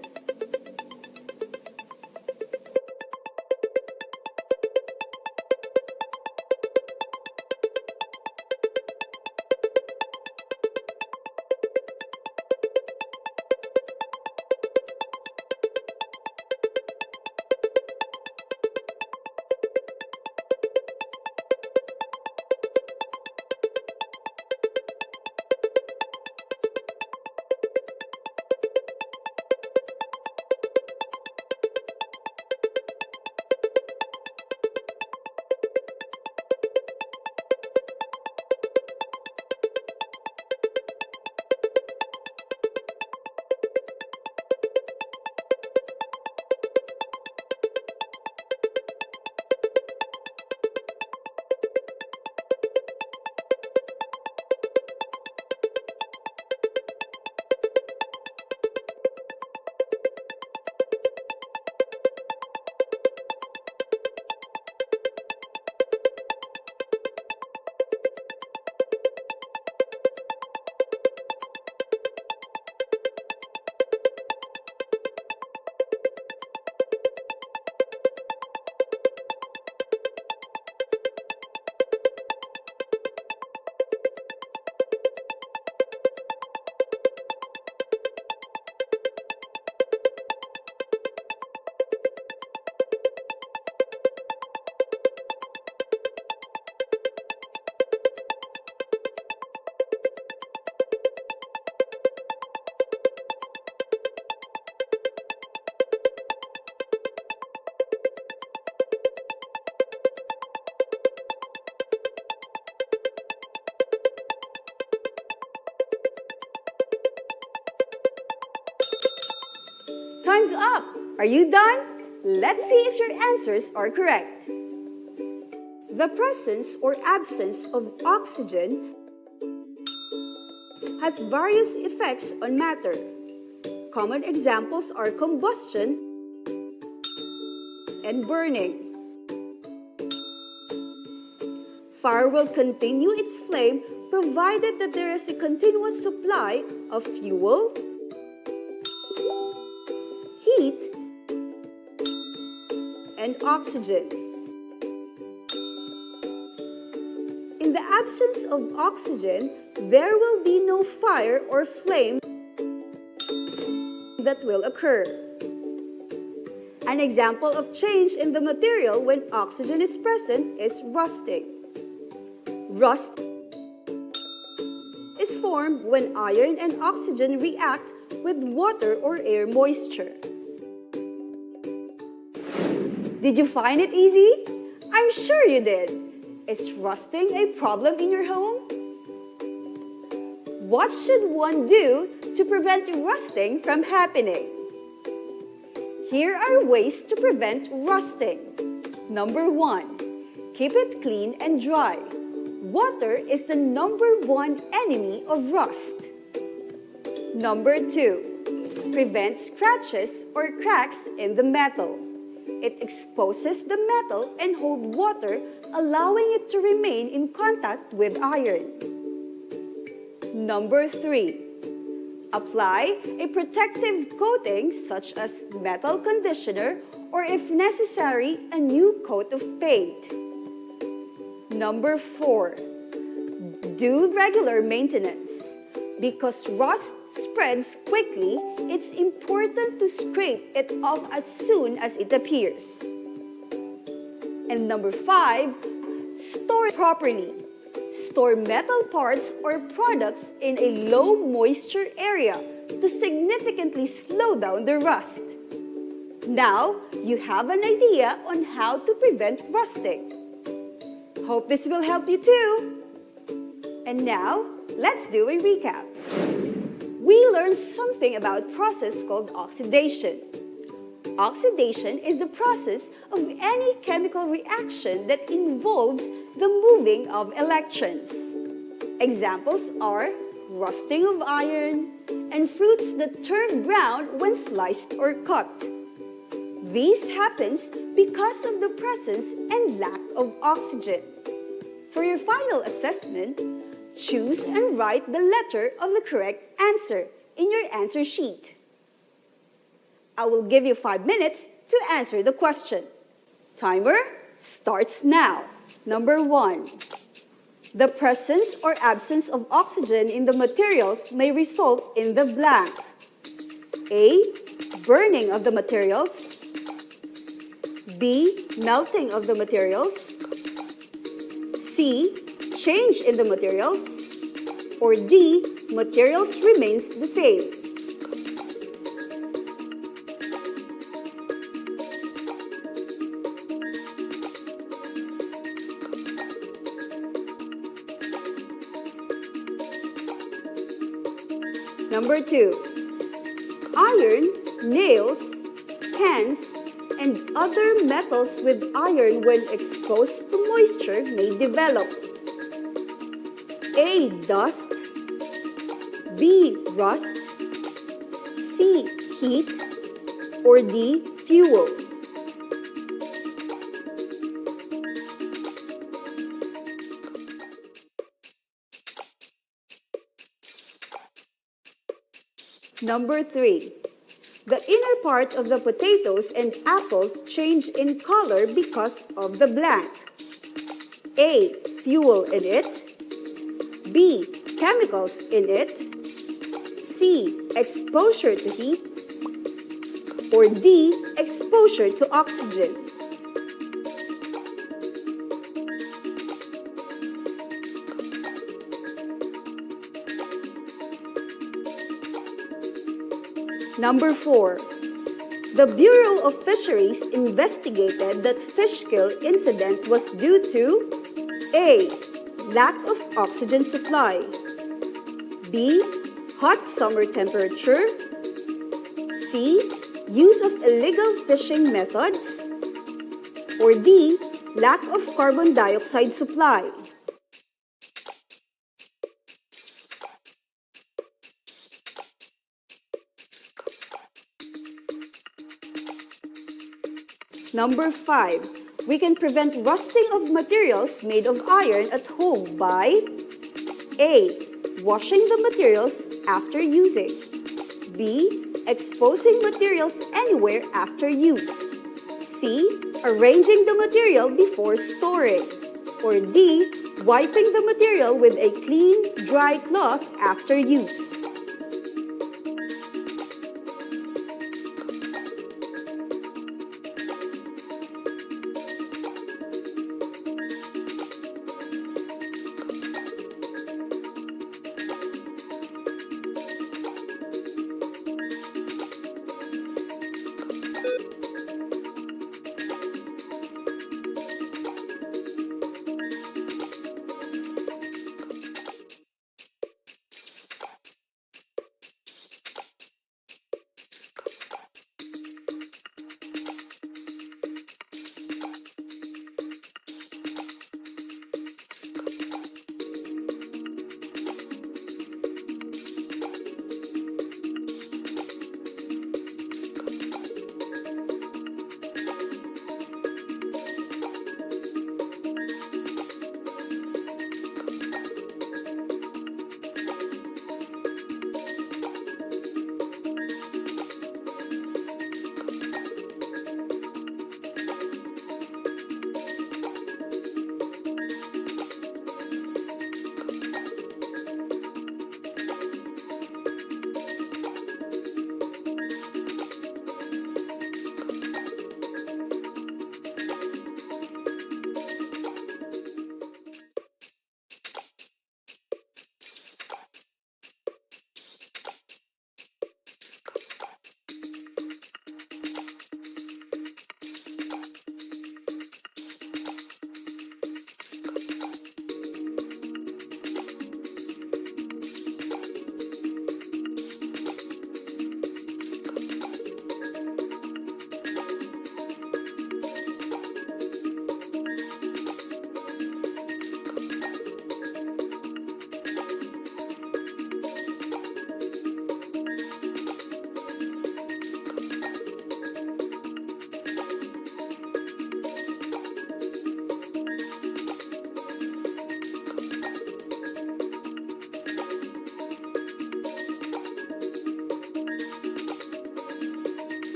S11: Time's up! Are you done? Let's see if your answers are correct. The presence or absence of oxygen has various effects on matter. Common examples are combustion and burning. Fire will continue its flame provided that there is a continuous supply of fuel, heat, and oxygen. In the absence of oxygen, there will be no fire or flame that will occur. An example of change in the material when oxygen is present is rusting. Rust is formed when iron and oxygen react with water or air moisture. Did you find it easy? I'm sure you did. Is rusting a problem in your home? What should one do to prevent rusting from happening? Here are ways to prevent rusting. Number 1, keep it clean and dry. Water is the #1 enemy of rust. Number 2, prevent scratches or cracks in the metal. It exposes the metal and hold water, allowing it to remain in contact with iron. Number 3, apply a protective coating such as metal conditioner or if necessary, a new coat of paint. Number 4, do regular maintenance. Because rust spreads quickly, it's important to scrape it off as soon as it appears. And number 5, store properly. Store metal parts or products in a low moisture area to significantly slow down the rust. Now, you have an idea on how to prevent rusting. Hope this will help you too. And now, let's do a recap. We learned something about a process called oxidation. Oxidation is the process of any chemical reaction that involves the moving of electrons. Examples are rusting of iron and fruits that turn brown when sliced or cut. This happens because of the presence and lack of oxygen. For your final assessment, choose and write the letter of the correct answer in your answer sheet. I will give you 5 minutes to answer the question. Timer starts now. Number 1. The presence or absence of oxygen in the materials may result in the blank. A. Burning of the materials. B. Melting of the materials. C. Change in the materials. Or D. Materials remains the same. Number 2. Iron, nails, cans, and other metals with iron when exposed to moisture may develop. A. Dust. B. Rust. C. Heat. Or D. Fuel. Number 3. The inner part of the potatoes and apples change in color because of the blank. A. Fuel in it. B. Chemicals in it. C. Exposure to heat. Or D. Exposure to oxygen. Number 4. The Bureau of Fisheries investigated that fish kill incident was due to A. Lack of oxygen supply. B. Hot summer temperature. C. Use of illegal fishing methods. Or D. Lack of carbon dioxide supply. Number 5. We can prevent rusting of materials made of iron at home by A. Washing the materials after using. B. Exposing materials anywhere after use. C. Arranging the material before storing. Or D. Wiping the material with a clean, dry cloth after use.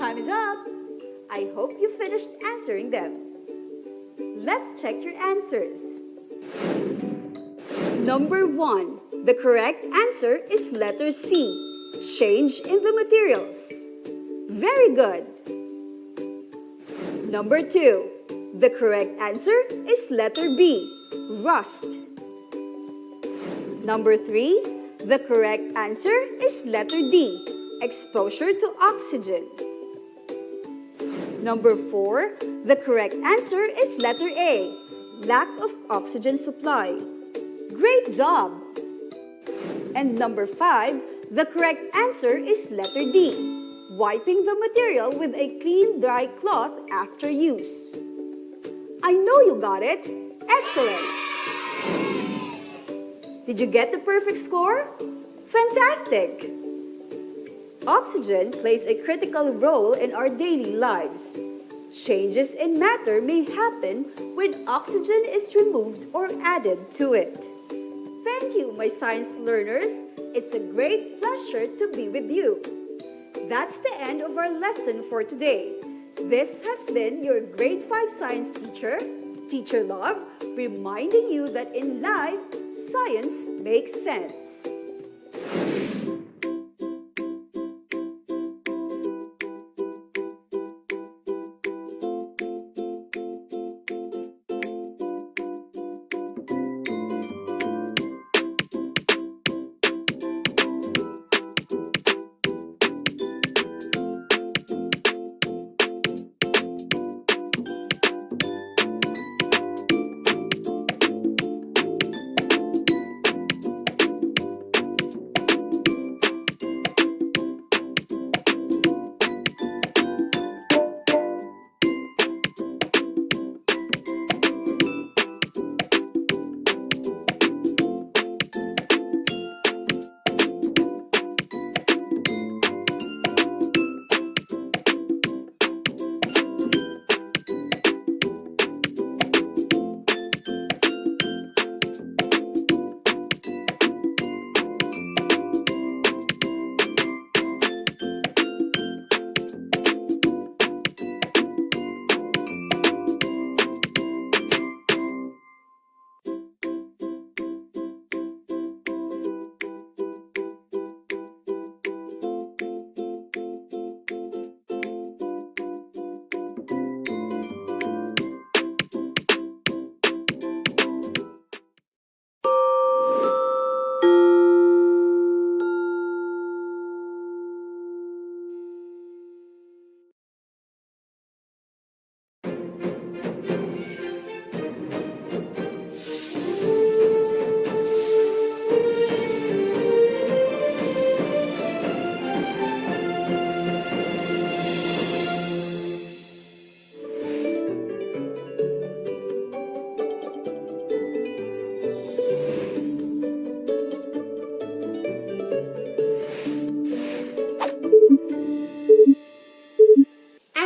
S11: time is up. I hope you finished answering them. Let's check your answers. Number 1. The correct answer is letter C. Change in the materials. Very good. Number 2. The correct answer is letter B. Rust. Number 3. The correct answer is letter D. Exposure to oxygen. Number 4. The correct answer is letter A. Lack of oxygen supply. Great job! And number 5. The correct answer is letter D. Wiping the material with a clean, dry cloth after use. I know you got it. Excellent! Did you get the perfect score? Fantastic! Oxygen plays a critical role in our daily lives. Changes in matter may happen when oxygen is removed or added to it. Thank you, my science learners. It's a great pleasure to be with you. That's the end of our lesson for today. This has been your grade 5 science teacher, Teacher Love, reminding you that in life, science makes sense.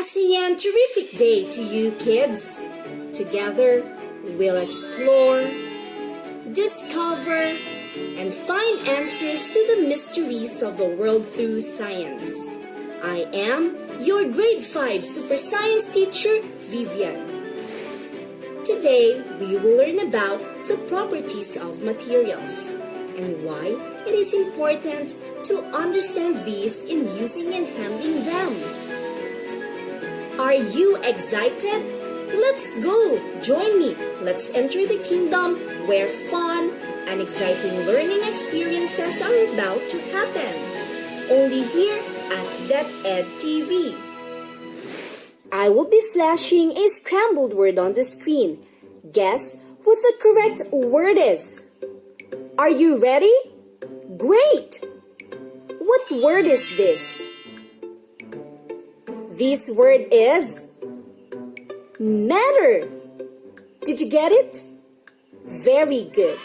S12: ASEAN terrific day to you kids. Together, we'll explore, discover, and find answers to the mysteries of the world through science. I am your grade 5 super science teacher, Vivian. Today, we will learn about the properties of materials and why it is important to understand these in using and handling them. Are you excited? Let's go! Join me! Let's enter the kingdom where fun and exciting learning experiences are about to happen. Only here at DepEd TV. I will be flashing a scrambled word on the screen. Guess what the correct word is. Are you ready? Great! What word is this? This word is matter. Did you get it? Very good.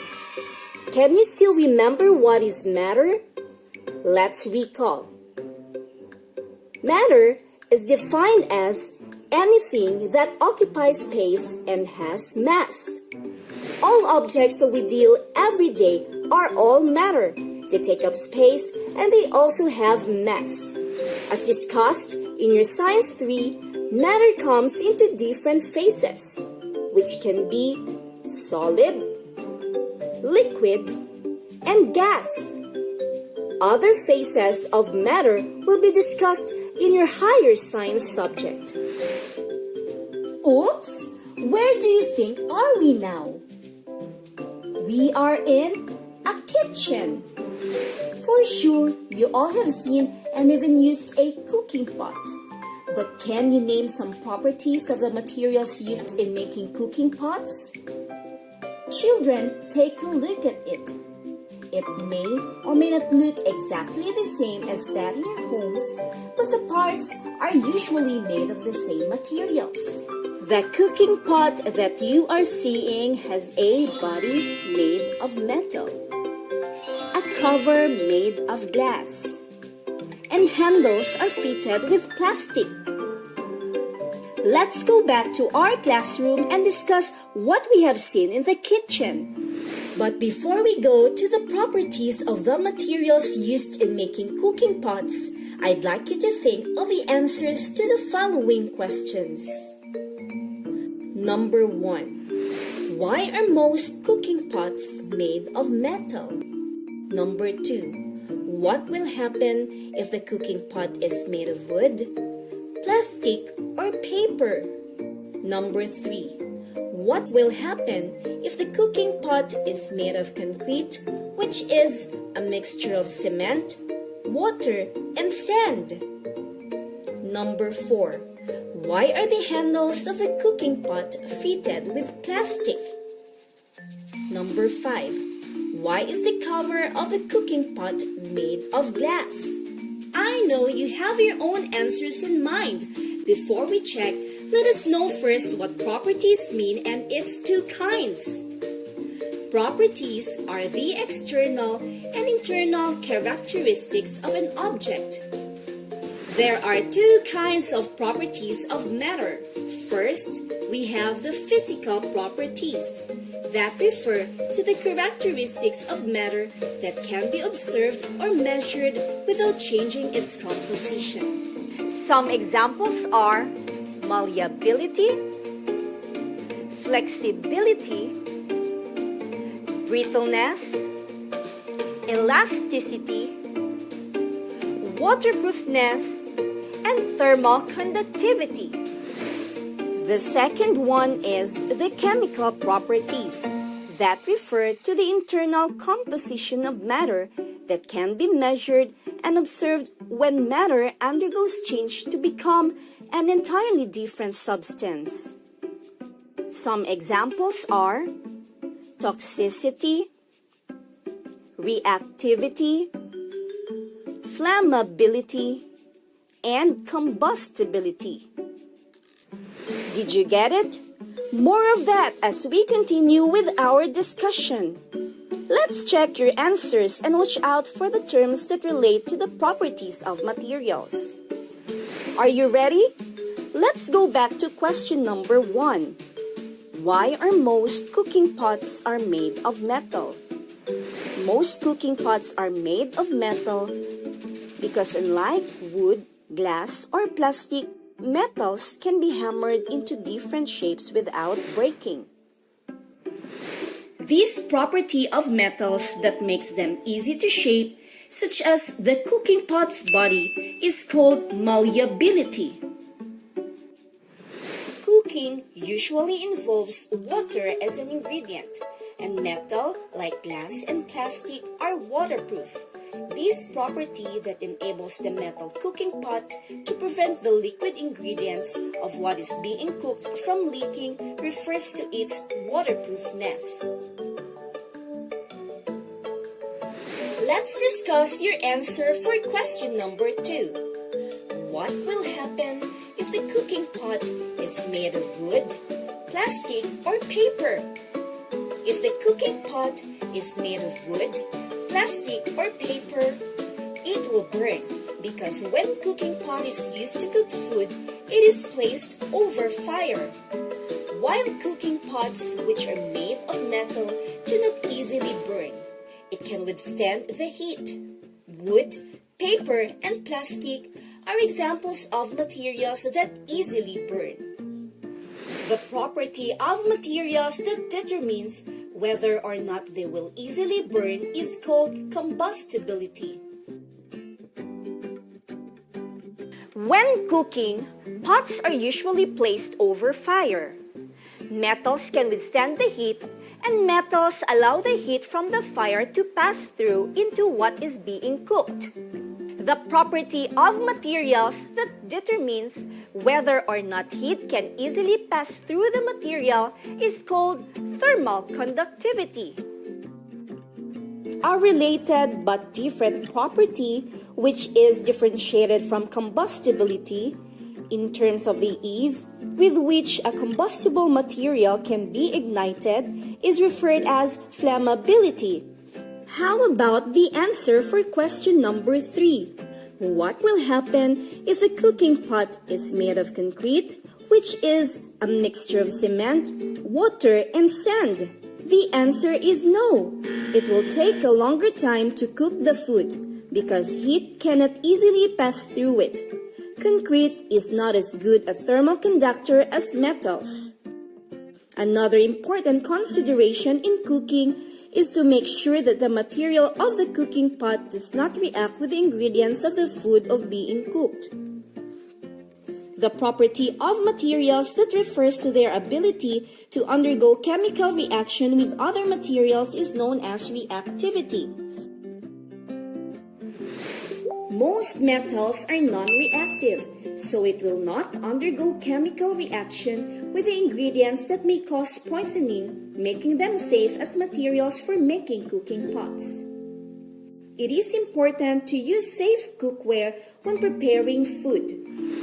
S12: Can you still remember what is matter? Let's recall. Matter is defined as anything that occupies space and has mass. All objects that we deal every day are all matter. They take up space and they also have mass. As discussed In your Science 3, matter comes into different phases, which can be solid, liquid, and gas. Other phases of matter will be discussed in your higher science subject. Oops! Where do you think are we now? We are in a kitchen. For sure, you all have seen and even used a cooking pot. But can you name some properties of the materials used in making cooking pots? Children, take a look at it. It may or may not look exactly the same as that in your homes, but the parts are usually made of the same materials. The cooking pot that you are seeing has a body made of metal, a cover made of glass, and handles are fitted with plastic. Let's go back to our classroom and discuss what we have seen in the kitchen. But before we go to the properties of the materials used in making cooking pots, I'd like you to think of the answers to the following questions. Number 1. Why are most cooking pots made of metal? Number 2. What will happen if the cooking pot is made of wood, plastic, or paper? Number 3. What will happen if the cooking pot is made of concrete, which is a mixture of cement, water, and sand? Number 4. Why are the handles of the cooking pot fitted with plastic? Number 5. Why is the cover of the cooking pot made of glass? I know you have your own answers in mind. Before we check, let us know first what properties mean and its two kinds. Properties are the external and internal characteristics of an object. There are two kinds of properties of matter. First, we have the physical properties that refer to the characteristics of matter that can be observed or measured without changing its composition.
S13: Some examples are malleability, flexibility, brittleness, elasticity, waterproofness, and thermal conductivity.
S12: The second one is the chemical properties that refer to the internal composition of matter that can be measured and observed when matter undergoes change to become an entirely different substance. Some examples are toxicity, reactivity, flammability, and combustibility. Did you get it? More of that as we continue with our discussion. Let's check your answers and watch out for the terms that relate to the properties of materials. Are you ready? Let's go back to question number 1. Why are most cooking pots are made of metal? Most cooking pots are made of metal because unlike wood, glass, or plastic, metals can be hammered into different shapes without breaking. This property of metals that makes them easy to shape, such as the cooking pot's body, is called malleability. Cooking usually involves water as an ingredient, and metal, like glass and plastic, are waterproof. This property that enables the metal cooking pot to prevent the liquid ingredients of what is being cooked from leaking refers to its waterproofness. Let's discuss your answer for question number 2. What will happen if the cooking pot is made of wood, plastic, or paper? If the cooking pot is made of wood, plastic, or paper, it will burn because when cooking pot is used to cook food, it is placed over fire. While cooking pots, which are made of metal, do not easily burn, it can withstand the heat. Wood, paper, and plastic are examples of materials that easily burn. The property of materials that determines whether or not they will easily burn is called combustibility.
S13: When cooking, pots are usually placed over fire. Metals can withstand the heat, and metals allow the heat from the fire to pass through into what is being cooked. The property of materials that determines whether or not heat can easily pass through the material is called thermal conductivity.
S12: A related but different property, which is differentiated from combustibility in terms of the ease with which a combustible material can be ignited, is referred as flammability. How about the answer for question number 3? What will happen if the cooking pot is made of concrete, which is a mixture of cement, water, and sand? The answer is no. It will take a longer time to cook the food because heat cannot easily pass through it. Concrete is not as good a thermal conductor as metals. Another important consideration in cooking is to make sure that the material of the cooking pot does not react with the ingredients of the food of being cooked. The property of materials that refers to their ability to undergo chemical reaction with other materials is known as reactivity. Most metals are non-reactive, so it will not undergo chemical reaction with the ingredients that may cause poisoning, making them safe as materials for making cooking pots. It is important to use safe cookware when preparing food.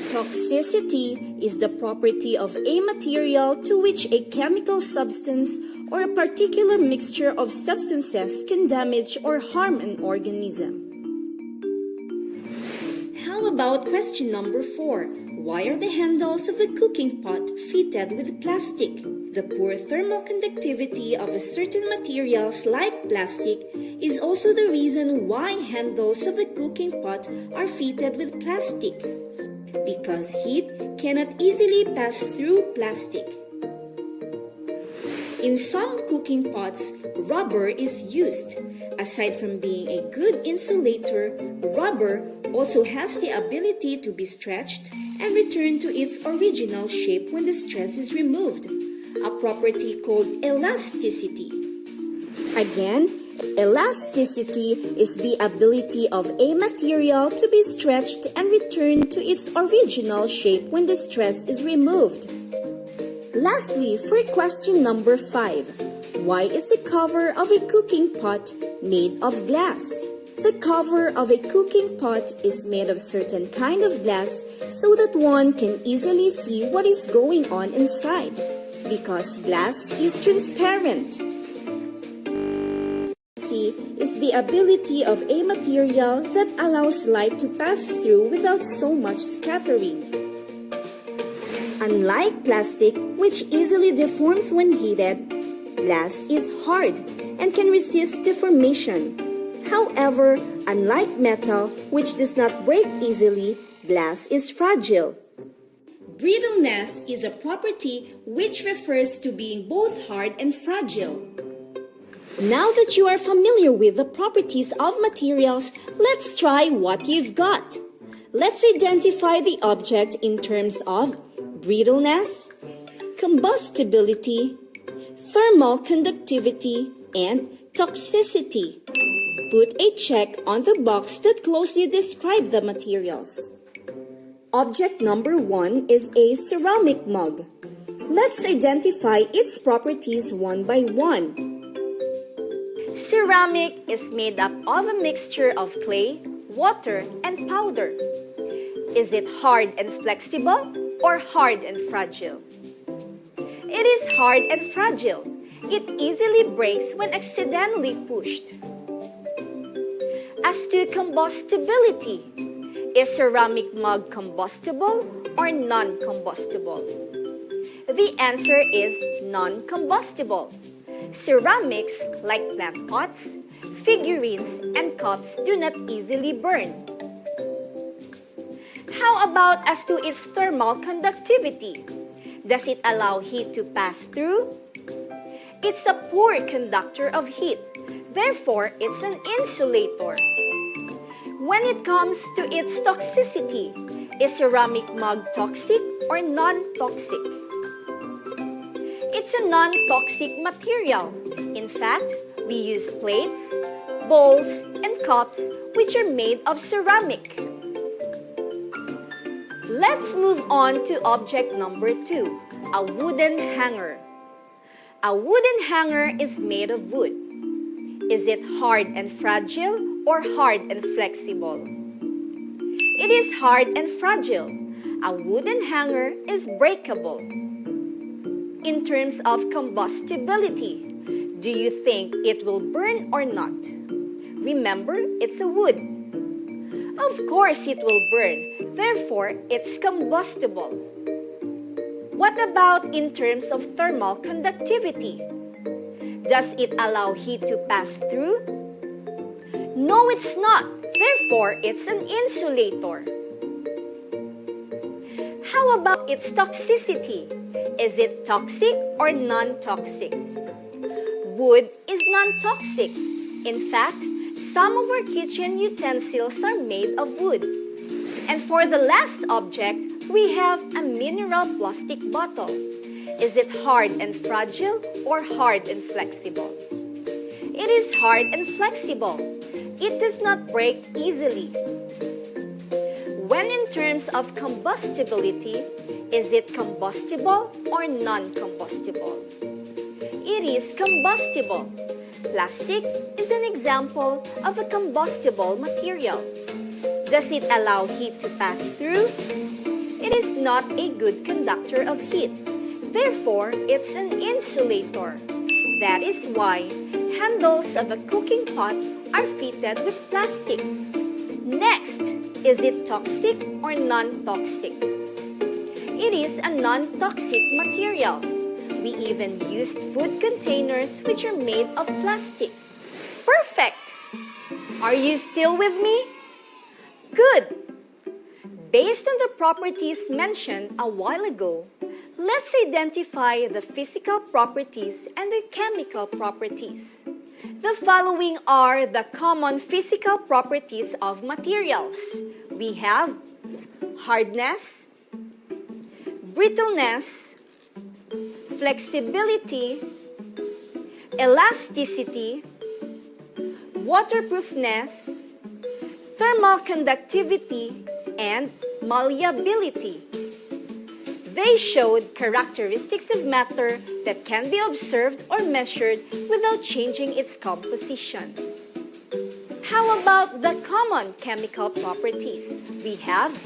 S12: Toxicity is the property of a material to which a chemical substance or a particular mixture of substances can damage or harm an organism. How about question number 4? Why are the handles of the cooking pot fitted with plastic? The poor thermal conductivity of certain materials like plastic is also the reason why handles of the cooking pot are fitted with plastic, because heat cannot easily pass through plastic. In some cooking pots, rubber is used. Aside from being a good insulator, rubber also has the ability to be stretched and return to its original shape when the stress is removed, a property called elasticity. Again, elasticity is the ability of a material to be stretched and return to its original shape when the stress is removed. Lastly, for question number 5, why is the cover of a cooking pot made of glass? The cover of a cooking pot is made of certain kind of glass so that one can easily see what is going on inside, because glass is transparent. Is the ability of a material that allows light to pass through without so much scattering. Unlike plastic, which easily deforms when heated, glass is hard and can resist deformation. However, unlike metal, which does not break easily, glass is fragile. Brittleness is a property which refers to being both hard and fragile. Now that you are familiar with the properties of materials, let's try what you've got. Let's identify the object in terms of brittleness, combustibility, thermal conductivity, and toxicity. Put a check on the box that closely describes the materials. Object number 1 is a ceramic mug. Let's identify its properties one by one.
S13: Ceramic is made up of a mixture of clay, water, and powder. Is it hard and flexible or hard and fragile? It is hard and fragile. It easily breaks when accidentally pushed. As to combustibility, is ceramic mug combustible or non-combustible? The answer is non-combustible. Ceramics, like plant pots, figurines, and cups do not easily burn. How about as to its thermal conductivity? Does it allow heat to pass through? It's a poor conductor of heat. Therefore, it's an insulator. When it comes to its toxicity, is ceramic mug toxic or non-toxic? It's a non-toxic material. In fact, we use plates, bowls, and cups which are made of ceramic. Let's move on to object number 2, a wooden hanger. A wooden hanger is made of wood. Is it hard and fragile or hard and flexible? It is hard and fragile. A wooden hanger is breakable. In terms of combustibility, do you think it will burn or not? Remember, it's a wood. Of course it will burn, therefore it's combustible. What about in terms of thermal conductivity? Does it allow heat to pass through? No, it's not. Therefore, it's an insulator. How about its toxicity? Is it toxic or non-toxic? Wood is non-toxic. In fact, some of our kitchen utensils are made of wood. And for the last object, we have a mineral plastic bottle. Is it hard and fragile or hard and flexible? It is hard and flexible. It does not break easily. When in terms of combustibility, is it combustible or non-combustible? It is combustible. Plastic is an example of a combustible material. Does it allow heat to pass through? It is not a good conductor of heat. Therefore, it's an insulator. That is why handles of a cooking pot are fitted with plastic. Next, is it toxic or non-toxic? It is a non-toxic material. We even used food containers which are made of plastic. Perfect! Are you still with me? Good! Based on the properties mentioned a while ago, let's identify the physical properties and the chemical properties. The following are the common physical properties of materials. We have hardness, brittleness, flexibility, elasticity, waterproofness, thermal conductivity, and malleability. They showed characteristics of matter that can be observed or measured without changing its composition. How about the common chemical properties? We have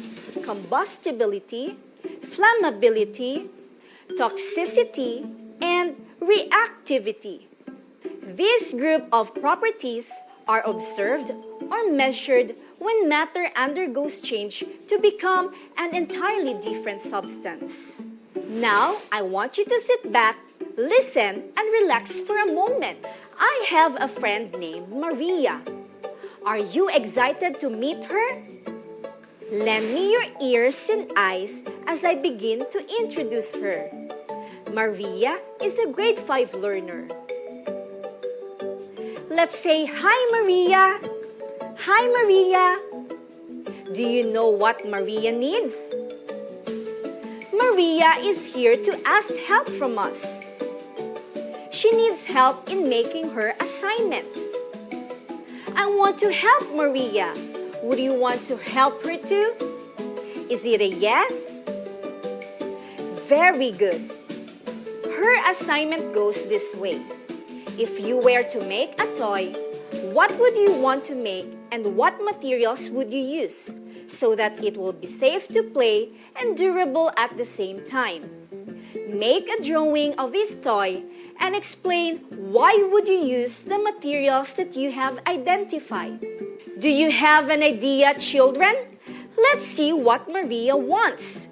S13: combustibility, flammability, toxicity, and reactivity. This group of properties are observed or measured when matter undergoes change to become an entirely different substance. Now, I want you to sit back, listen, and relax for a moment. I have a friend named Maria. Are you excited to meet her? Lend me your ears and eyes as I begin to introduce her. Maria is a grade 5 learner. Let's say hi, Maria. Hi, Maria. Do you know what Maria needs? Maria is here to ask help from us. She needs help in making her assignment. I want to help Maria. Would you want to help her too? Is it a yes? Very good. Her assignment goes this way. If you were to make a toy, what would you want to make and what materials would you use so that it will be safe to play and durable at the same time? Make a drawing of this toy and explain why would you use the materials that you have identified. Do you have an idea, children? Let's see what Maria wants.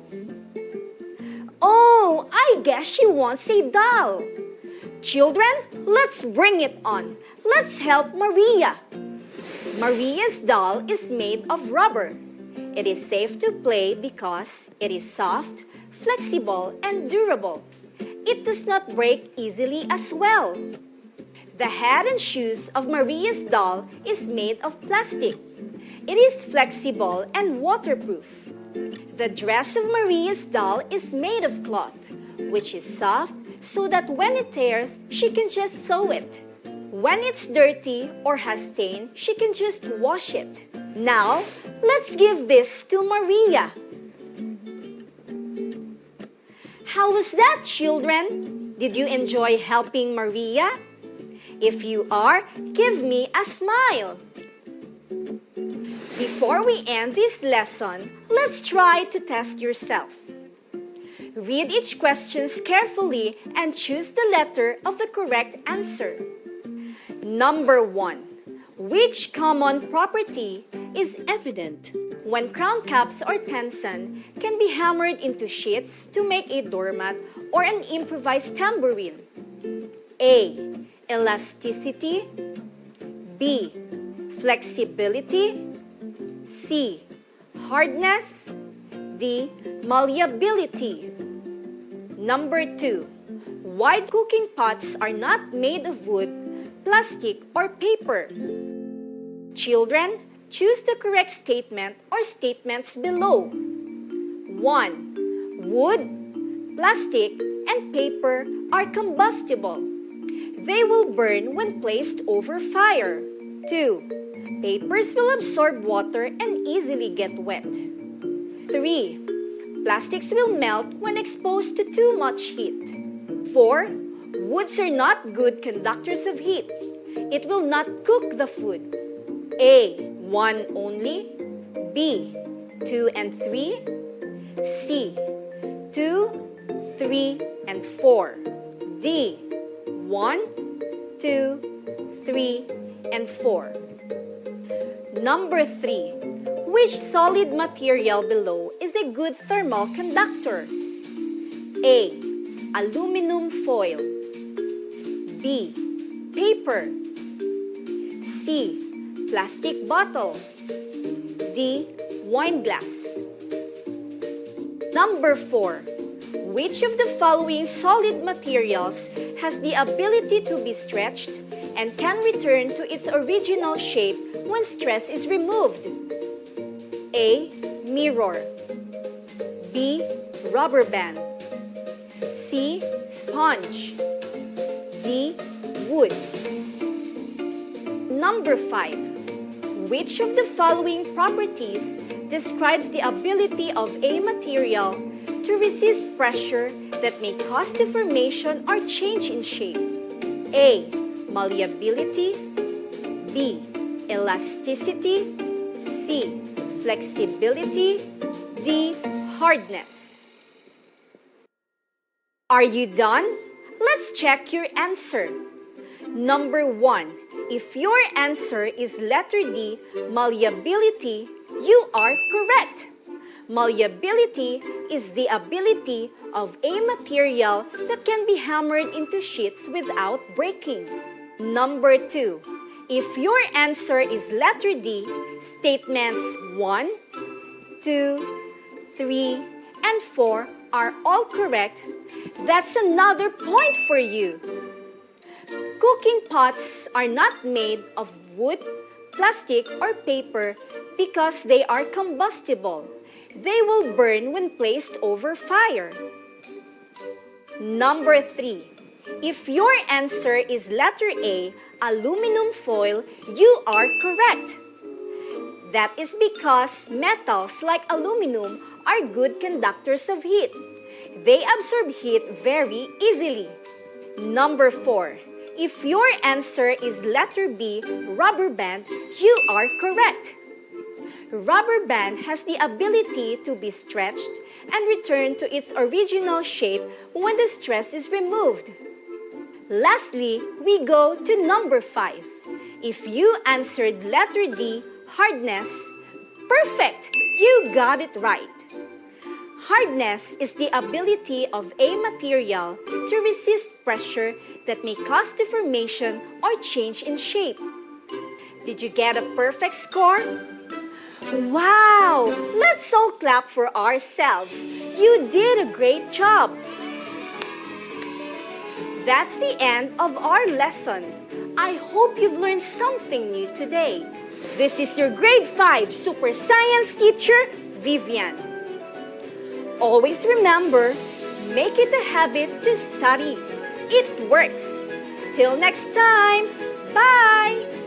S13: Oh, I guess she wants a doll. Children, let's bring it on. Let's help Maria. Maria's doll is made of rubber. It is safe to play because it is soft, flexible, and durable. It does not break easily as well. The head and shoes of Maria's doll is made of plastic. It is flexible and waterproof. The dress of Maria's doll is made of cloth, which is soft so that when it tears, she can just sew it. When it's dirty or has stain, she can just wash it. Now, let's give this to Maria. How was that, children? Did you enjoy helping Maria? If you are, give me a smile. Before we end this lesson, let's try to test yourself. Read each question carefully and choose the letter of the correct answer. Number 1. Which common property is evident when crown caps or tenson can be hammered into sheets to make a doormat or an improvised tambourine? A. Elasticity. B. Flexibility. C. Hardness. D. Malleability. Number 2. Wide cooking pots are not made of wood, plastic, or paper. Children, choose the correct statement or statements below. 1. Wood, plastic, and paper are combustible. They will burn when placed over fire. 2. Papers will absorb water and easily get wet. 3. Plastics will melt when exposed to too much heat. 4. Woods are not good conductors of heat. It will not cook the food. A. 1 only. B. 2 and 3. C. 2, 3, and 4. D. 1, 2, 3, and 4. Number 3. Which solid material below is a good thermal conductor? A. Aluminum foil. B. Paper. C. Plastic bottle. D. Wine glass. Number 4. Which of the following solid materials has the ability to be stretched and can return to its original shape when stress is removed? A. Mirror. B. Rubber band. C. Sponge. D. Wood. Number 5. Which of the following properties describes the ability of a material to resist pressure that may cause deformation or change in shape? A. Malleability. B. Elasticity. C. Flexibility. D. Hardness. Are you done? Let's check your answer. Number 1. If your answer is letter D, malleability, you are correct. Malleability is the ability of a material that can be hammered into sheets without breaking. Number 2. If your answer is letter D, statements 1, 2, 3, and 4 are all correct. That's another point for you. Cooking pots are not made of wood, plastic, or paper because they are combustible. They will burn when placed over fire. Number 3. If your answer is letter A, aluminum foil, you are correct. That is because metals like aluminum are good conductors of heat. They absorb heat very easily. Number 4. If your answer is letter B, rubber band, you are correct. Rubber band has the ability to be stretched and return to its original shape when the stress is removed. Lastly, we go to number 5. If you answered letter D, hardness, perfect! You got it right. Hardness is the ability of a material to resist pressure that may cause deformation or change in shape. Did you get a perfect score? Wow! Let's all clap for ourselves. You did a great job. That's the end of our lesson. I hope you've learned something new today. This is your grade 5 super science teacher, Vivian. Always remember, make it a habit to study. It works. Till next time, bye!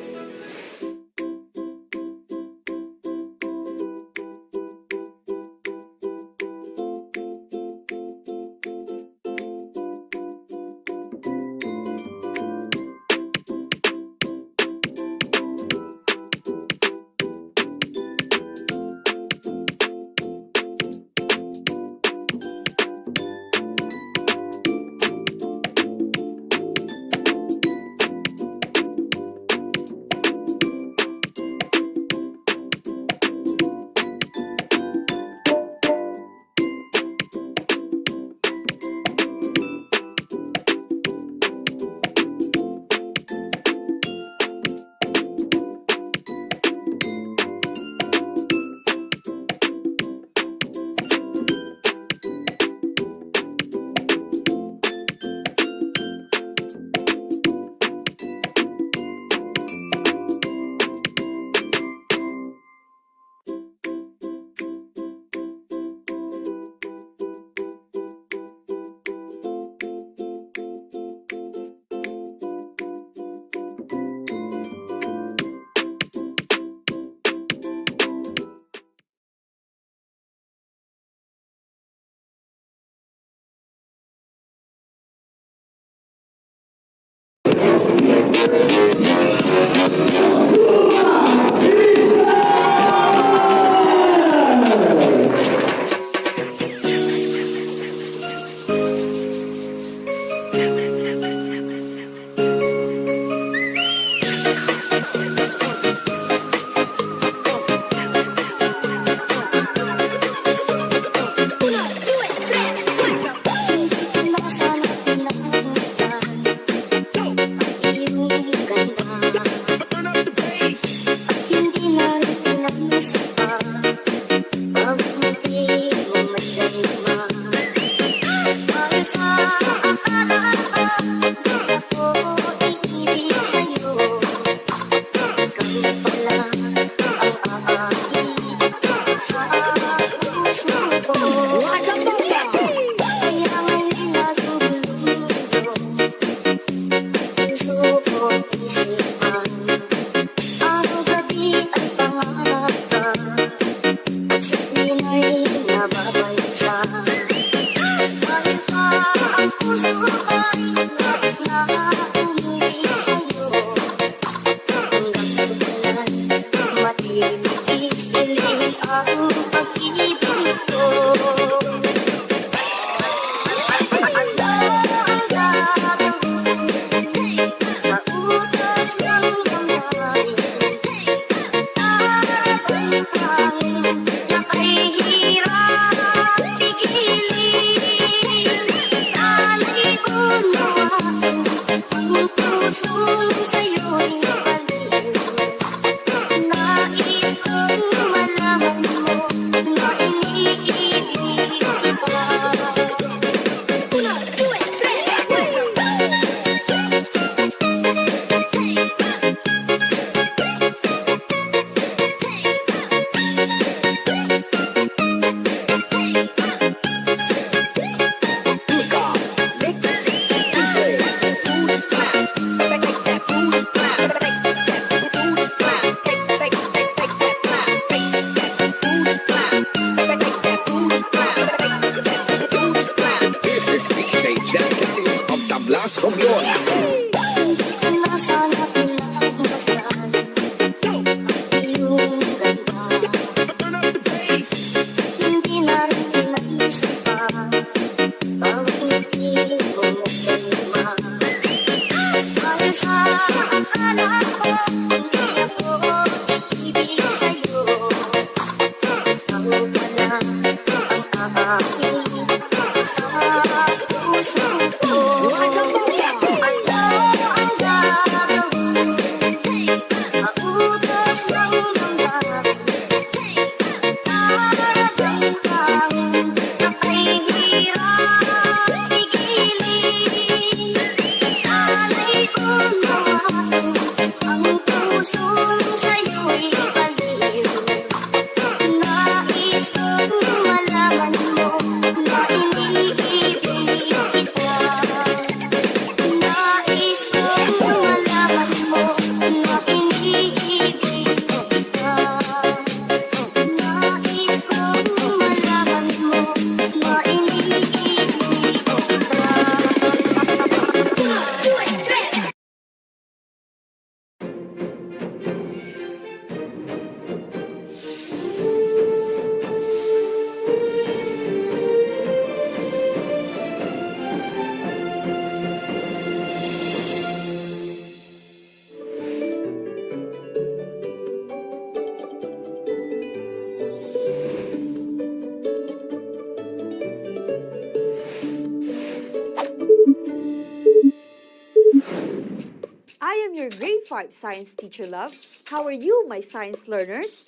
S11: I'm your grade 5 science teacher, Love. How are you, my science learners?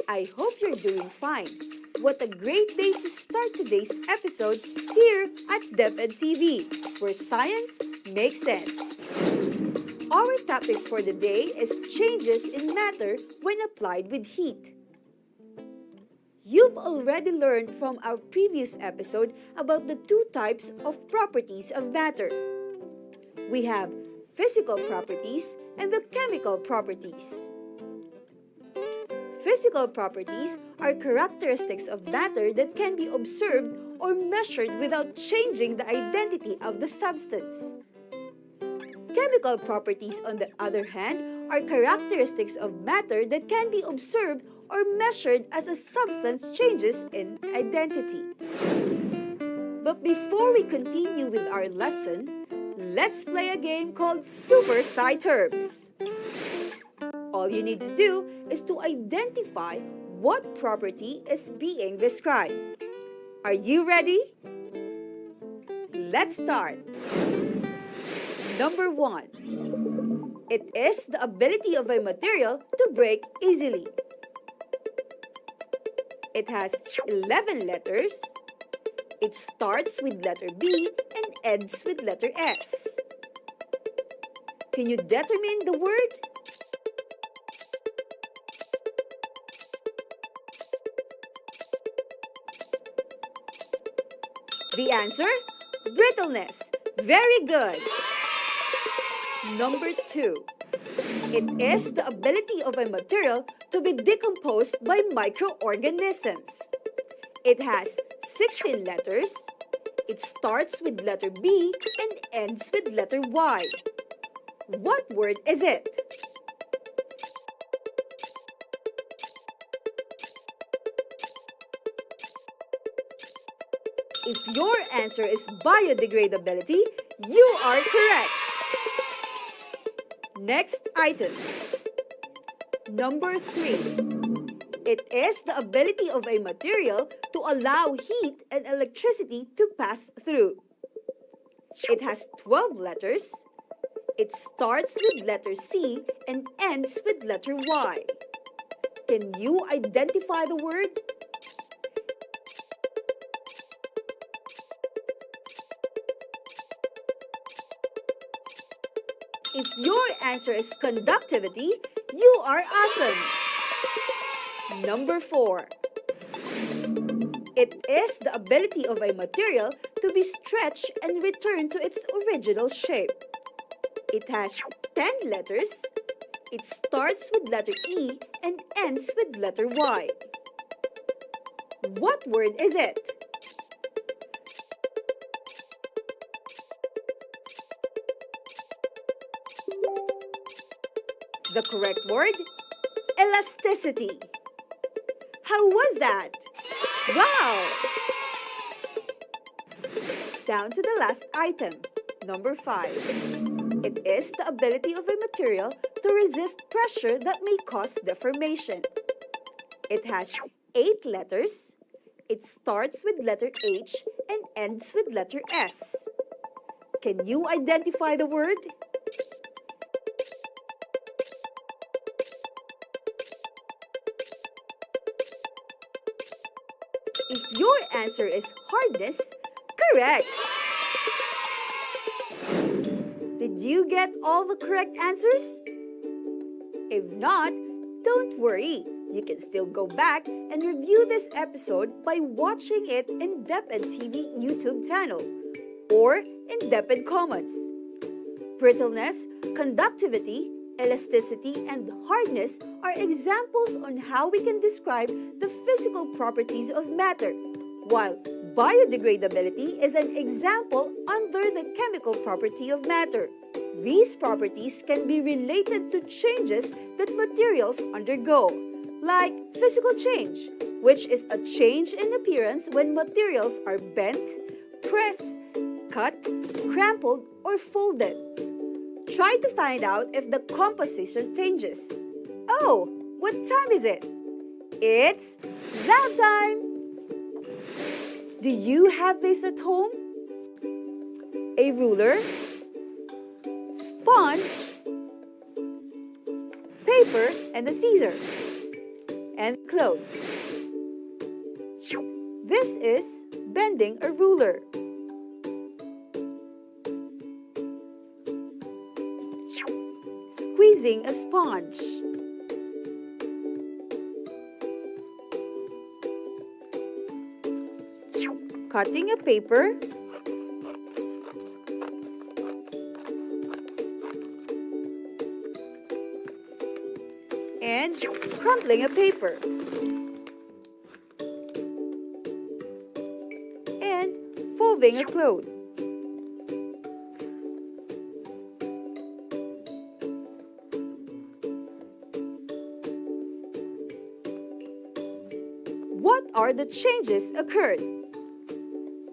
S11: I hope you're doing fine. What a great day to start today's episode here at DepEd TV, where science makes sense. Our topic for the day is changes in matter when applied with heat. You've already learned from our previous episode about the two types of properties of matter. We have physical properties and the chemical properties. Physical properties are characteristics of matter that can be observed or measured without changing the identity of the substance. Chemical properties, on the other hand, are characteristics of matter that can be observed or measured as a substance changes in identity. But before we continue with our lesson, let's play a game called Super Sci Terms. All you need to do is to identify what property is being described. Are you ready? Let's start. Number 1. It is the ability of a material to break easily. It has 11 letters. It starts with letter B and ends with letter S. Can you determine the word? The answer? Brittleness. Very good. Number 2. It is the ability of a material to be decomposed by microorganisms. It has 16 letters. It starts with letter B and ends with letter Y. What word is it? If your answer is biodegradability, you are correct. Next item. Number 3. It is the ability of a material to allow heat and electricity to pass through. It has 12 letters. It starts with letter C and ends with letter Y. Can you identify the word? If your answer is conductivity, you are awesome. Number 4. It is the ability of a material to be stretched and return to its original shape. It has 10 letters. It starts with letter E and ends with letter Y. What word is it? The correct word? Elasticity. How was that? Wow! Down to the last item, number 5. It is the ability of a material to resist pressure that may cause deformation. It has 8 letters. It starts with letter H and ends with letter S. Can you identify the word? If your answer is hardness, correct. Did you get all the correct answers? If not, don't worry. You can still go back and review this episode by watching it in DepEd TV YouTube channel or in DepEd Commons. Brittleness, conductivity, elasticity, and hardness are examples on how we can describe the physical properties of matter, while biodegradability is an example under the chemical property of matter. These properties can be related to changes that materials undergo, like physical change, which is a change in appearance when materials are bent, pressed, cut, crumpled, or folded. Try to find out if the composition changes. Oh, what time is it? It's lab time! Do you have this at home? A ruler, sponge, paper and a scissor. And clothes. This is bending a ruler. Squeezing a sponge. Cutting a paper. And crumpling a paper. And folding a cloth. What are the changes occurred?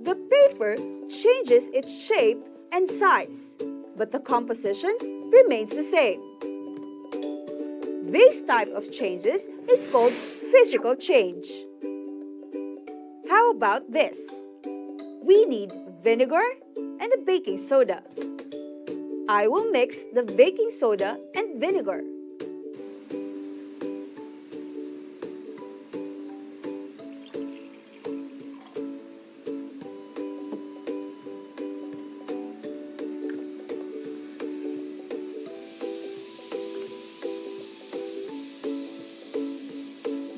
S11: The paper changes its shape and size, but the composition remains the same. This type of changes is called physical change. How about this? We need vinegar and a baking soda. I will mix the baking soda and vinegar.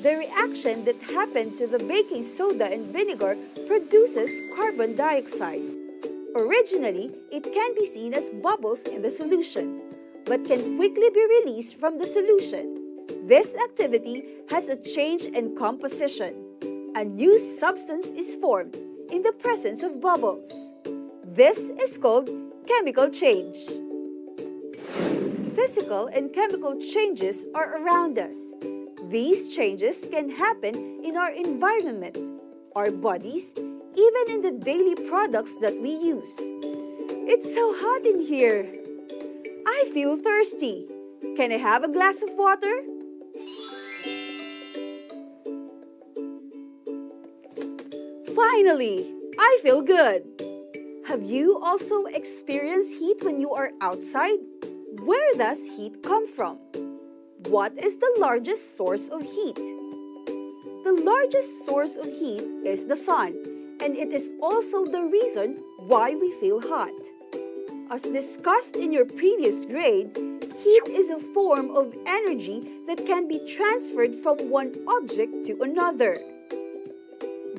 S11: The reaction that happened to the baking soda and vinegar produces carbon dioxide. Originally, it can be seen as bubbles in the solution, but can quickly be released from the solution. This activity has a change in composition. A new substance is formed in the presence of bubbles. This is called chemical change. Physical and chemical changes are around us. These changes can happen in our environment, our bodies, even in the daily products that we use. It's so hot in here. I feel thirsty. Can I have a glass of water? Finally, I feel good. Have you also experienced heat when you are outside? Where does heat come from? What is the largest source of heat? The largest source of heat is the sun, and it is also the reason why we feel hot. As discussed in your previous grade, heat is a form of energy that can be transferred from one object to another.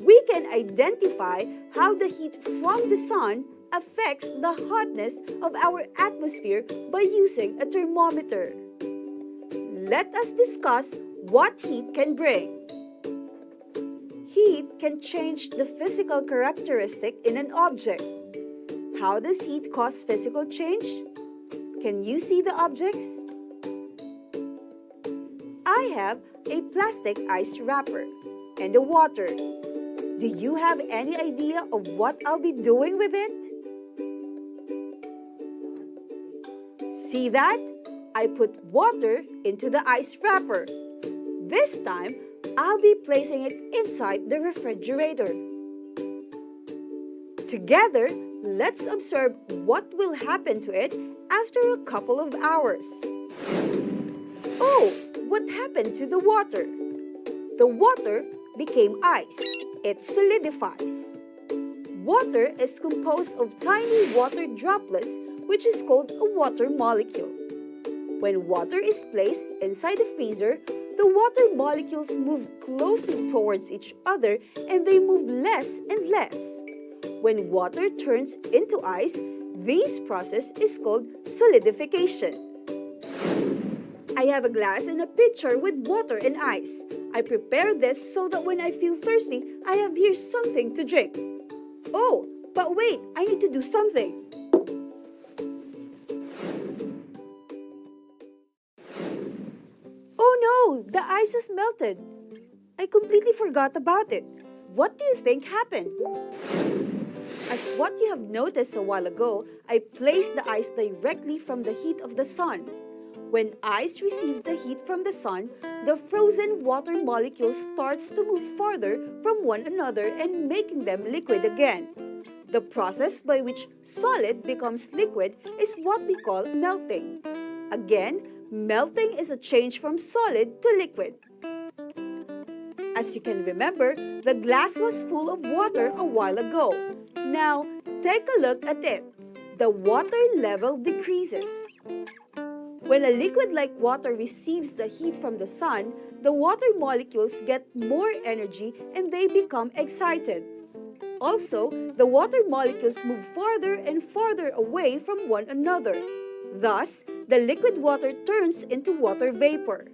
S11: We can identify how the heat from the sun affects the hotness of our atmosphere by using a thermometer. Let us discuss what heat can bring. Heat can change the physical characteristic in an object. How does heat cause physical change? Can you see the objects? I have a plastic ice wrapper and a water. Do you have any idea of what I'll be doing with it? See that? I put water into the ice wrapper. This time, I'll be placing it inside the refrigerator. Together, let's observe what will happen to it after a couple of hours. Oh, what happened to the water? The water became ice. It solidifies. Water is composed of tiny water droplets, which is called a water molecule. When water is placed inside the freezer, the water molecules move closely towards each other and they move less and less. When water turns into ice, this process is called solidification. I have a glass and a pitcher with water and ice. I prepare this so that when I feel thirsty, I have here something to drink. Oh, but wait, I need to do something. Oh no, the ice has melted. I completely forgot about it. What do you think happened? As what you have noticed a while ago, I placed the ice directly from the heat of the sun. When ice receives the heat from the sun, the frozen water molecule starts to move farther from one another and making them liquid again. The process by which solid becomes liquid is what we call melting. Again, Melting is a change from solid to liquid. As you can remember, the glass was full of water a while ago. Now, take a look at it. The water level decreases. When a liquid like water receives the heat from the sun, the water molecules get more energy and they become excited. Also, the water molecules move farther and farther away from one another. Thus, the liquid water turns into water vapor.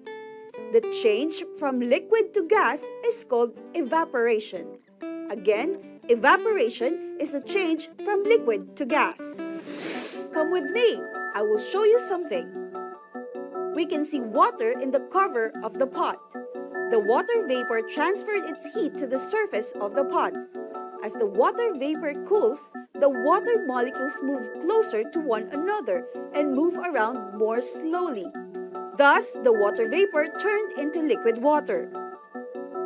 S11: The change from liquid to gas is called evaporation. Again, evaporation is a change from liquid to gas. Come with me, I will show you something. We can see water in the cover of the pot. The water vapor transferred its heat to the surface of the pot. As the water vapor cools, the water molecules move closer to one another and move around more slowly. Thus, the water vapor turned into liquid water.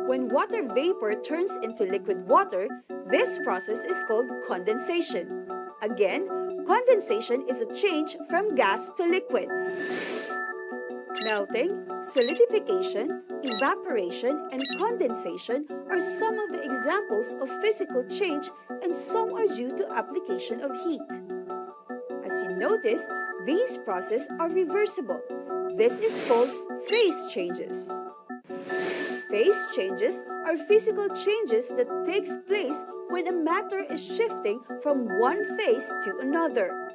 S11: When water vapor turns into liquid water, this process is called condensation. Again, condensation is a change from gas to liquid. Melting, solidification, evaporation, and condensation are some of the examples of physical change, and some are due to application of heat. As you notice, these processes are reversible. This is called phase changes. Phase changes are physical changes that takes place when a matter is shifting from one phase to another.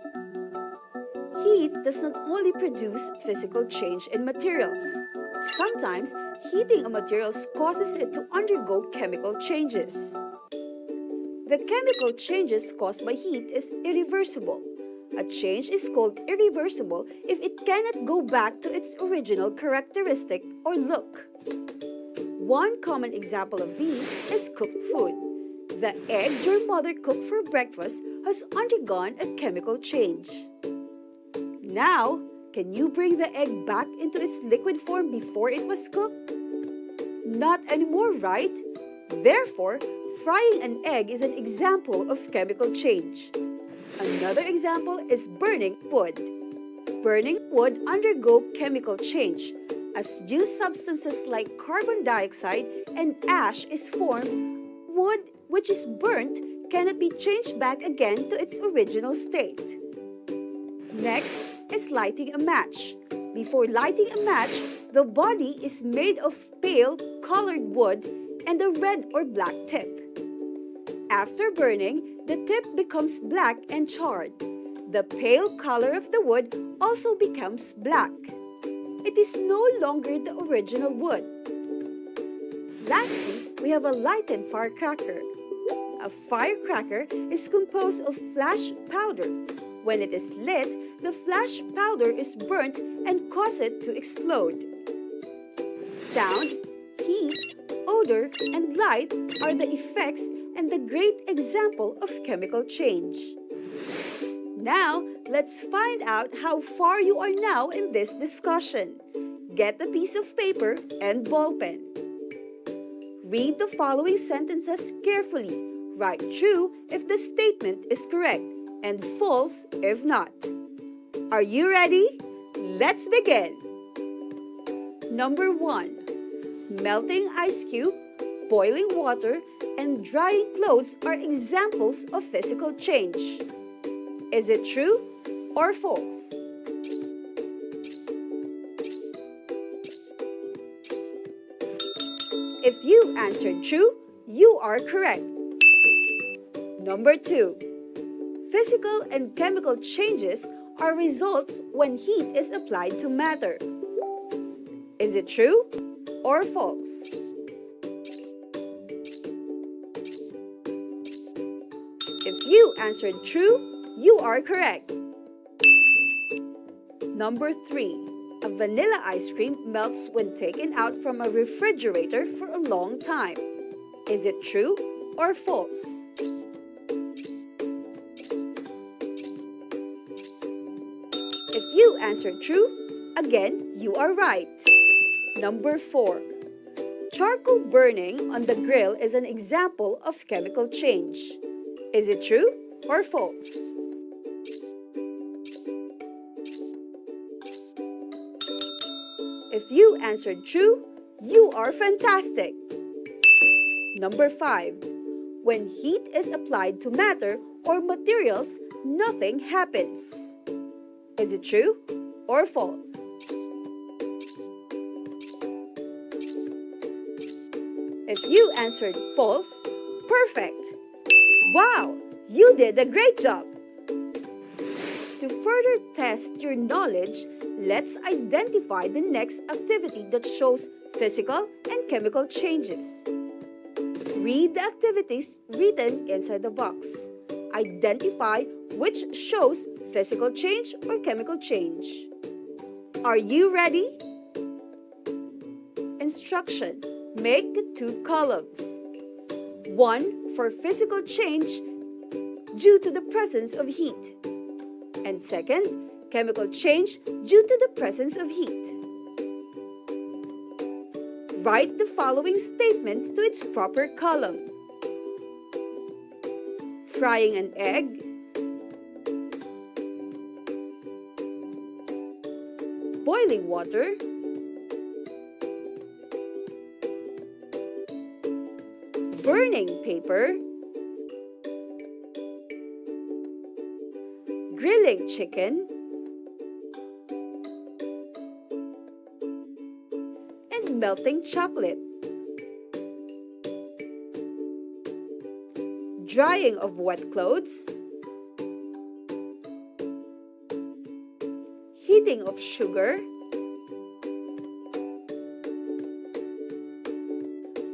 S11: Heat does not only produce physical change in materials. Sometimes, heating a material causes it to undergo chemical changes. The chemical changes caused by heat is irreversible. A change is called irreversible if it cannot go back to its original characteristic or look. One common example of these is cooked food. The egg your mother cooked for breakfast has undergone a chemical change. Now, can you bring the egg back into its liquid form before it was cooked? Not anymore, right? Therefore, frying an egg is an example of chemical change. Another example is burning wood. Burning wood undergo chemical change. As used substances like carbon dioxide and ash is formed, wood which is burnt cannot be changed back again to its original state. Next is lighting a match. Before lighting a match, the body is made of pale colored wood and a red or black tip. After burning, the tip becomes black and charred. The pale color of the wood also becomes black. It is no longer the original wood. Lastly, we have a lighted firecracker. A firecracker is composed of flash powder. When it is lit, the flash powder is burnt and causes it to explode. Sound, heat, odor, and light are the effects and the great example of chemical change. Now, let's find out how far you are now in this discussion. Get a piece of paper and ball pen. Read the following sentences carefully. Write true if the statement is correct and false if not. Are you ready? Let's begin. Number 1. Melting ice cube, boiling water, and drying clothes are examples of physical change. Is it true or false? If you answered true, you are correct. Number 2. Physical and chemical changes are results when heat is applied to matter. Is it true or false? If you answered true, you are correct. Number 3. A vanilla ice cream melts when taken out from a refrigerator for a long time. Is it true or false? If you answered true, again, you are right. Number 4. Charcoal burning on the grill is an example of chemical change. Is it true or false? If you answered true, you are fantastic. Number 5. When heat is applied to matter or materials, nothing happens. Is it true or false? If you answered false, perfect. Wow, you did a great job. To further test your knowledge, let's identify the next activity that shows physical and chemical changes. Read the activities written inside the box. Identify which shows physical change or chemical change. Are you ready? Instruction. Make 2 columns. 1 for physical change due to the presence of heat. And second, chemical change due to the presence of heat. Write the following statements to its proper column. Frying an egg, boiling water, burning paper, grilling chicken, and melting chocolate. Drying of wet clothes, heating of sugar,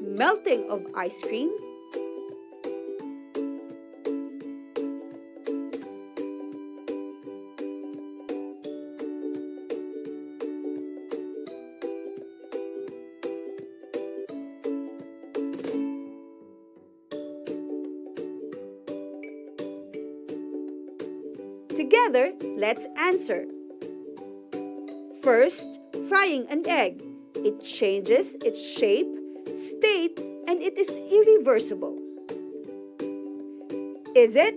S11: melting of ice cream, Together, let's answer. First, frying an egg. It changes its shape, state, and it is irreversible. Is it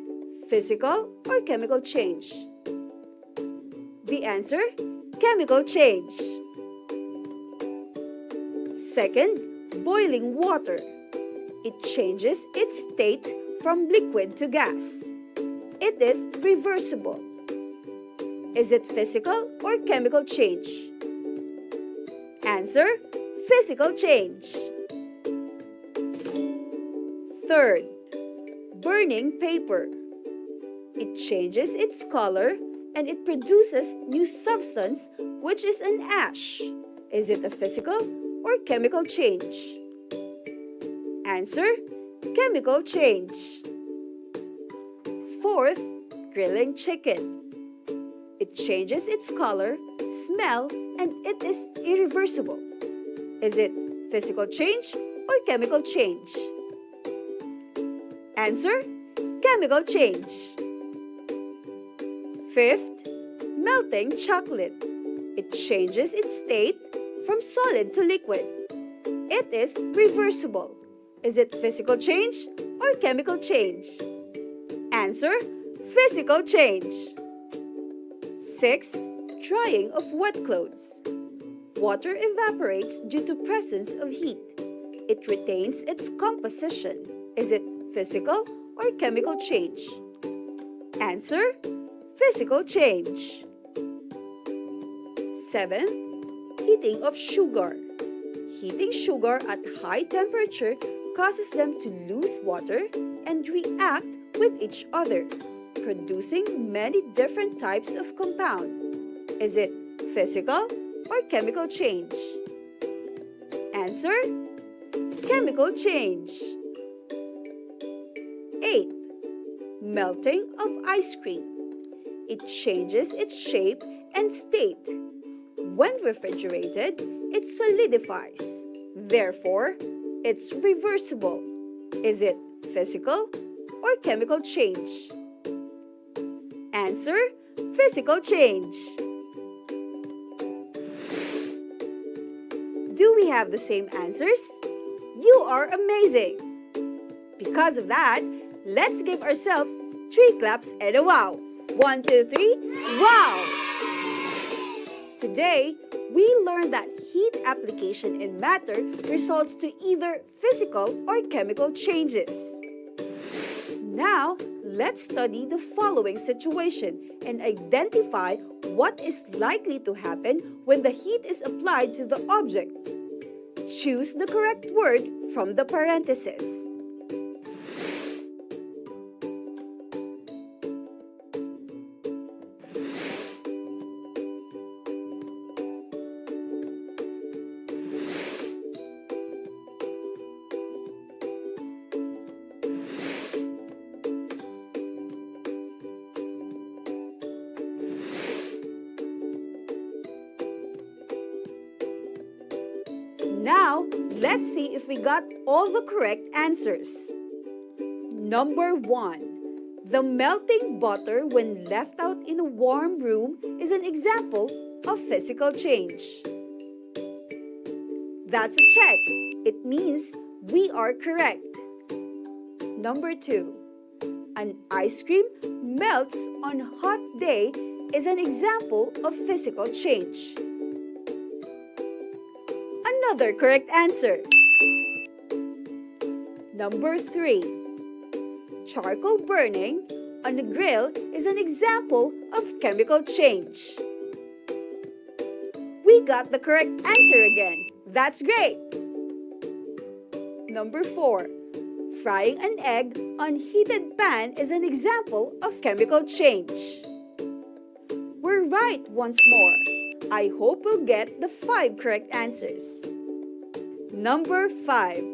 S11: physical or chemical change? The answer, chemical change. Second, boiling water. It changes its state from liquid to gas. It is reversible. Is it physical or chemical change? Answer, physical change. Third, burning paper. It changes its color and it produces new substance which is an ash. Is it a physical or chemical change? Answer, chemical change. Fourth, grilling chicken. It changes its color, smell, and it is irreversible. Is it physical change or chemical change? Answer, chemical change. Fifth, melting chocolate. It changes its state from solid to liquid. It is reversible. Is it physical change or chemical change? Answer, physical change. Sixth, drying of wet clothes. Water evaporates due to presence of heat. It retains its composition. Is it physical or chemical change? Answer, physical change. 7. Heating of sugar. Heating sugar at high temperature causes them to lose water and react with each other, producing many different types of compound. Is it physical or chemical change? Answer, chemical change. 8. Melting of ice cream. It changes its shape and state. When refrigerated, it solidifies. Therefore, it's reversible. Is it physical or chemical change? Answer, physical change. Do we have the same answers? You are amazing! Because of that, let's give ourselves 3 claps and a wow. 1, 2, 3, wow! Today, we learned that heat application in matter results to either physical or chemical changes. Now, let's study the following situation and identify what is likely to happen when the heat is applied to the object. Choose the correct word from the parentheses. Now, let's see if we got all the correct answers. Number 1. The melting butter when left out in a warm room is an example of physical change. That's a check. It means we are correct. Number 2. An ice cream melts on a hot day is an example of physical change. Another correct answer. Number 3. Charcoal burning on a grill is an example of chemical change. We got the correct answer again. That's great. Number 4. Frying an egg on heated pan is an example of chemical change. We're right once more. I hope we'll get the 5 correct answers. Number 5.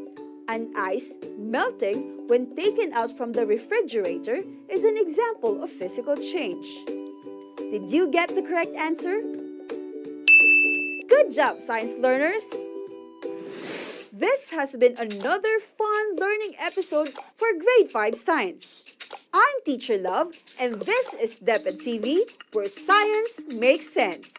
S11: An ice melting when taken out from the refrigerator is an example of physical change. Did you get the correct answer? Good job, science learners! This has been another fun learning episode for Grade 5 Science. I'm Teacher Love, and this is DepEd TV, where science makes sense.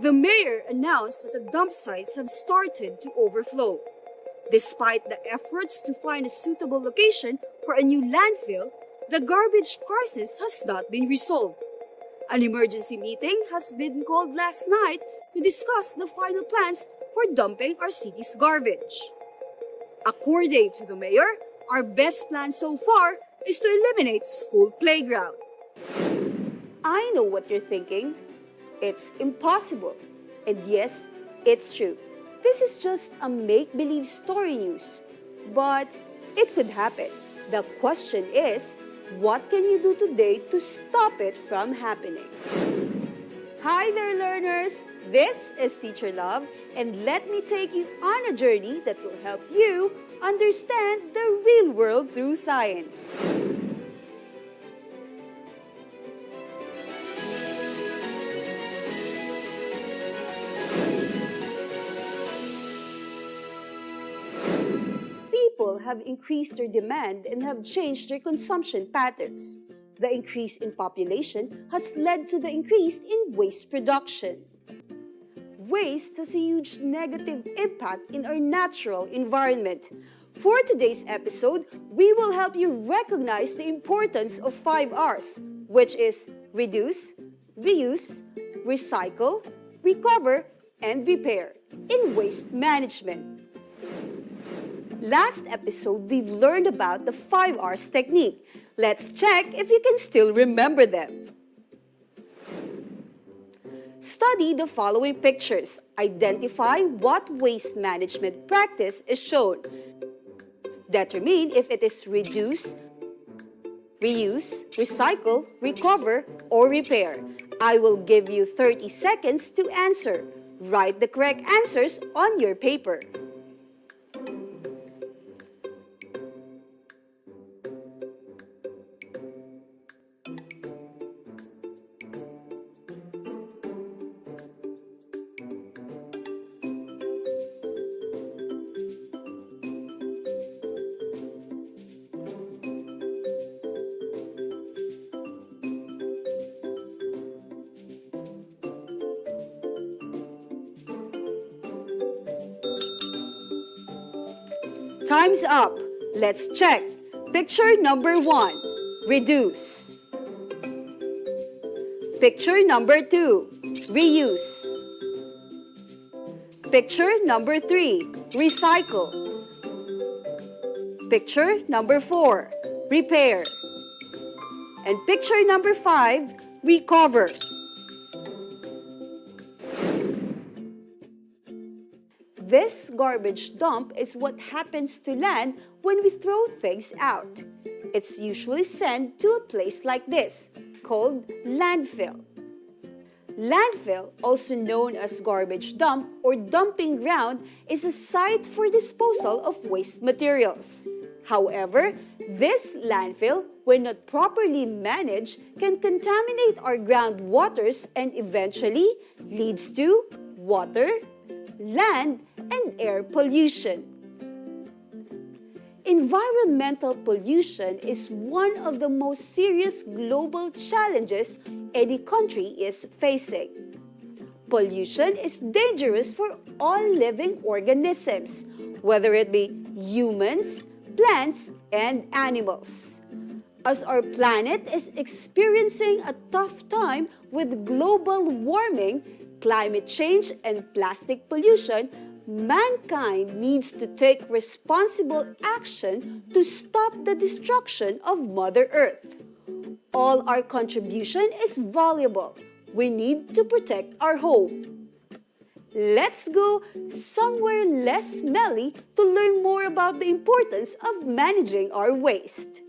S11: The mayor announced that the dump sites have started to overflow. Despite the efforts to find a suitable location for a new landfill, the garbage crisis has not been resolved. An emergency meeting has been called last night to discuss the final plans for dumping our city's garbage. According to the mayor, our best plan so far is to eliminate school playground. I know what you're thinking. It's impossible. And yes, it's true. This is just a make-believe story news. But it could happen. The question is, what can you do today to stop it from happening? Hi there, learners! This is Teacher Love, and let me take you on a journey that will help you understand the real world through science. People have increased their demand and have changed their consumption patterns. The increase in population has led to the increase in waste production. Waste has a huge negative impact in our natural environment. For today's episode, we will help you recognize the importance of 5 R's, which is reduce, reuse, recycle, recover, and repair in waste management. Last episode, we've learned about the 5 R's technique. Let's check if you can still remember them. Study the following pictures. Identify what waste management practice is shown. Determine if it is reduce, reuse, recycle, recover, or repair. I will give you 30 seconds to answer. Write the correct answers on your paper. Time's up. Let's check. Picture number 1, reduce. Picture number 2, reuse. Picture number 3, recycle. Picture number 4, repair. And picture number 5, recover. This garbage dump is what happens to land when we throw things out. It's usually sent to a place like this, called landfill. Landfill, also known as garbage dump or dumping ground, is a site for disposal of waste materials. However, this landfill, when not properly managed, can contaminate our groundwaters and eventually leads to water, land, and air pollution. Environmental pollution is one of the most serious global challenges any country is facing. Pollution is dangerous for all living organisms, whether it be humans, plants, and animals. As our planet is experiencing a tough time with global warming, climate change, and plastic pollution, mankind needs to take responsible action to stop the destruction of Mother Earth. All our contribution is valuable. We need to protect our home. Let's go somewhere less smelly to learn more about the importance of managing our waste.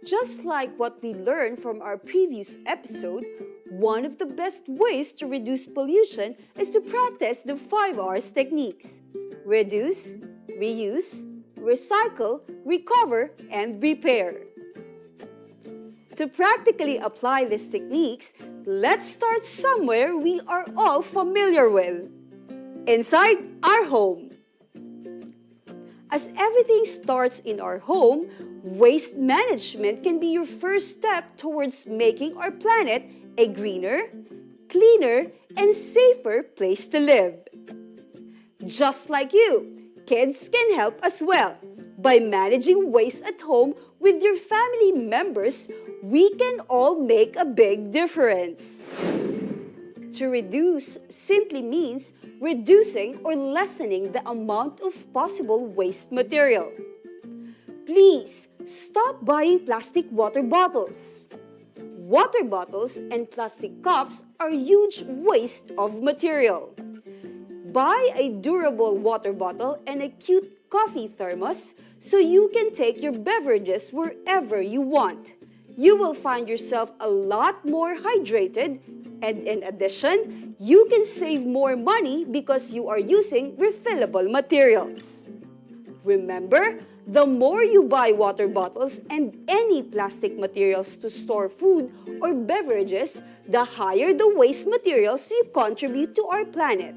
S11: Just like what we learned from our previous episode, one of the best ways to reduce pollution is to practice the 5 R's techniques. Reduce, reuse, recycle, recover, and repair. To practically apply these techniques, let's start somewhere we are all familiar with, inside our home. As everything starts in our home, waste management can be your first step towards making our planet a greener, cleaner, and safer place to live. Just like you, kids can help as well. By managing waste at home with your family members, we can all make a big difference. To reduce simply means reducing or lessening the amount of possible waste material. Please stop buying plastic water bottles. Water bottles and plastic cups are huge waste of material. Buy a durable water bottle and a cute coffee thermos so you can take your beverages wherever you want. You will find yourself a lot more hydrated And in addition, you can save more money because you are using refillable materials. Remember, the more you buy water bottles and any plastic materials to store food or beverages, the higher the waste materials you contribute to our planet.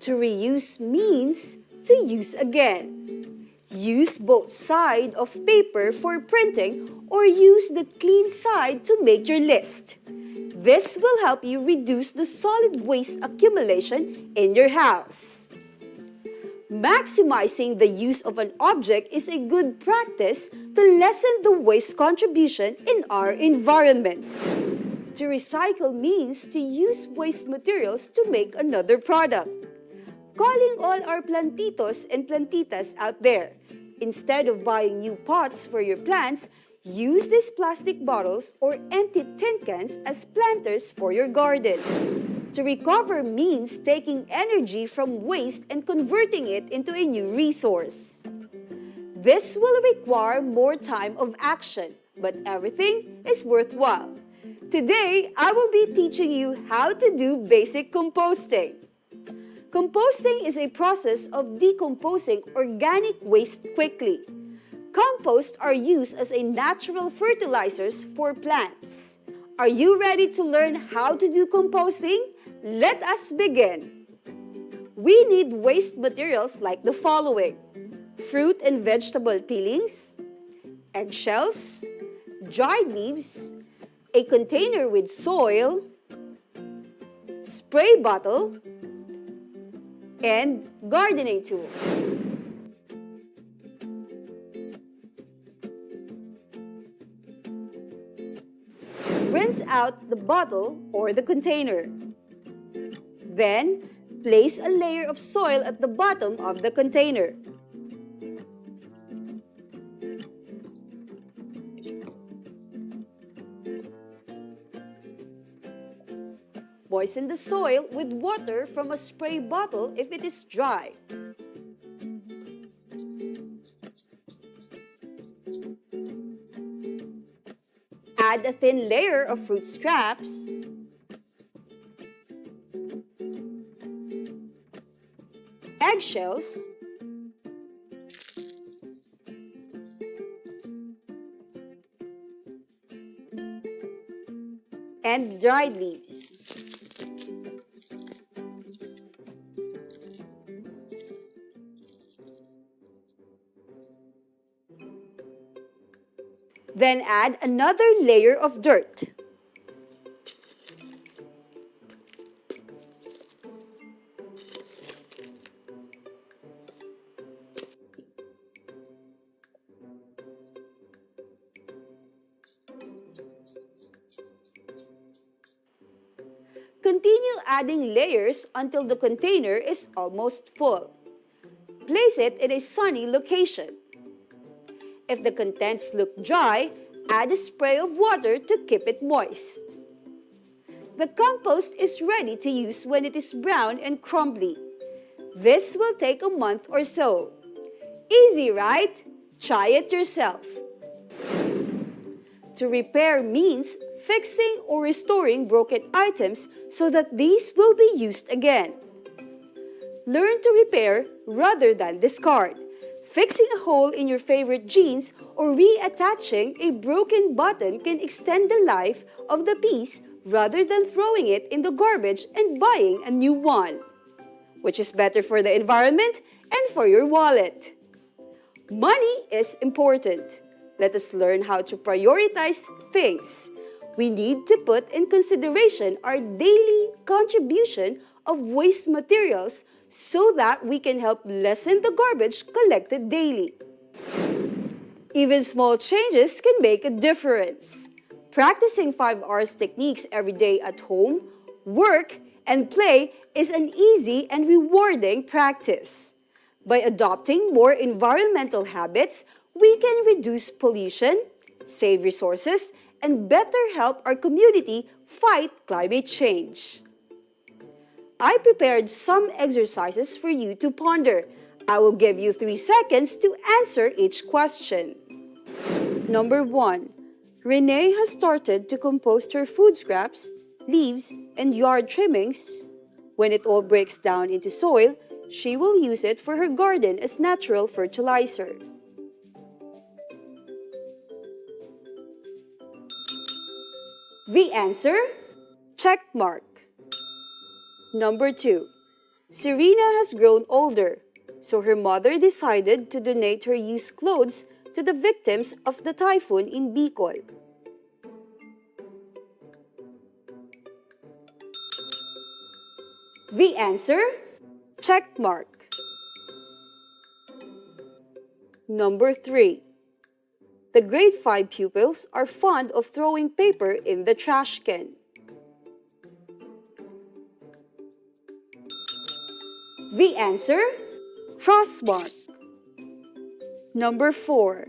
S11: To reuse means to use again. Use both sides of paper for printing or use the clean side to make your list. This will help you reduce the solid waste accumulation in your house. Maximizing the use of an object is a good practice to lessen the waste contribution in our environment. To recycle means to use waste materials to make another product. Calling all our plantitos and plantitas out there, instead of buying new pots for your plants, use these plastic bottles or empty tin cans as planters for your garden. To recover means taking energy from waste and converting it into a new resource. This will require more time of action, but everything is worthwhile. Today, I will be teaching you how to do basic composting. Composting is a process of decomposing organic waste quickly. Composts are used as a natural fertilizers for plants. Are you ready to learn how to do composting? Let us begin. We need waste materials like the following: fruit and vegetable peelings, eggshells, dried leaves, a container with soil, spray bottle, and gardening tools. Rinse out the bottle or the container. Then, place a layer of soil at the bottom of the container. Moisten the soil with water from a spray bottle if it is dry. Add a thin layer of fruit scraps, eggshells, and dried leaves. Then add another layer of dirt. Continue adding layers until the container is almost full. Place it in a sunny location. If the contents look dry, add a spray of water to keep it moist. The compost is ready to use when it is brown and crumbly. This will take a month or so. Easy, right? Try it yourself. To repair means fixing or restoring broken items so that these will be used again. Learn to repair rather than discard. Fixing a hole in your favorite jeans or reattaching a broken button can extend the life of the piece rather than throwing it in the garbage and buying a new one, which is better for the environment and for your wallet. Money is important. Let us learn how to prioritize things. We need to put in consideration our daily contribution of waste materials so that we can help lessen the garbage collected daily. Even small changes can make a difference. Practicing 5 R's techniques every day at home, work, and play is an easy and rewarding practice. By adopting more environmental habits, we can reduce pollution, save resources, and better help our community fight climate change. I prepared some exercises for you to ponder. I will give you 3 seconds to answer each question. Number 1. Renee has started to compost her food scraps leaves, and yard trimmings. When it all breaks down into soil, she will use it for her garden as natural fertilizer. The answer? Check mark. Number 2. Serena has grown older, so her mother decided to donate her used clothes to the victims of the typhoon in Bicol. The answer? Check mark. Number 3. The grade 5 pupils are fond of throwing paper in the trash can. The answer? Cross mark. Number 4.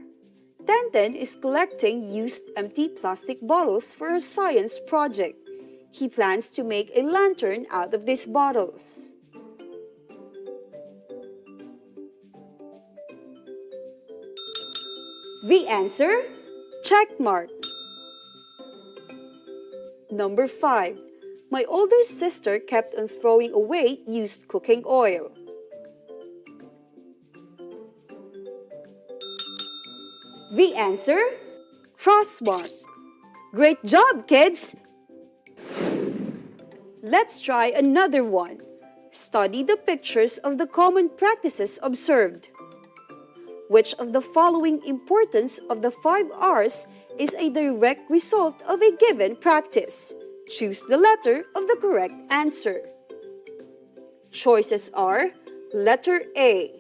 S11: Tenten is collecting used empty plastic bottles for her science project. He plans to make a lantern out of these bottles. The answer? Check mark. Number 5. My older sister kept on throwing away used cooking oil. The answer? Cross mark. Great job, kids! Let's try another one. Study the pictures of the common practices observed. Which of the following importance of the 5 R's is a direct result of a given practice? Choose the letter of the correct answer. Choices are: letter A,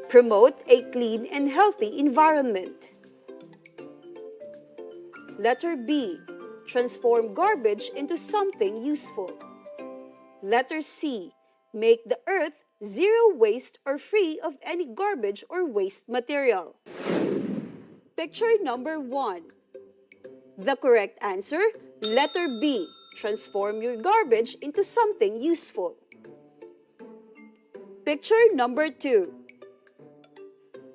S11: promote a clean and healthy environment. Letter B, transform garbage into something useful. Letter C, make the earth zero waste or free of any garbage or waste material. Picture number 1. The correct answer, letter B, transform your garbage into something useful. Picture number 2.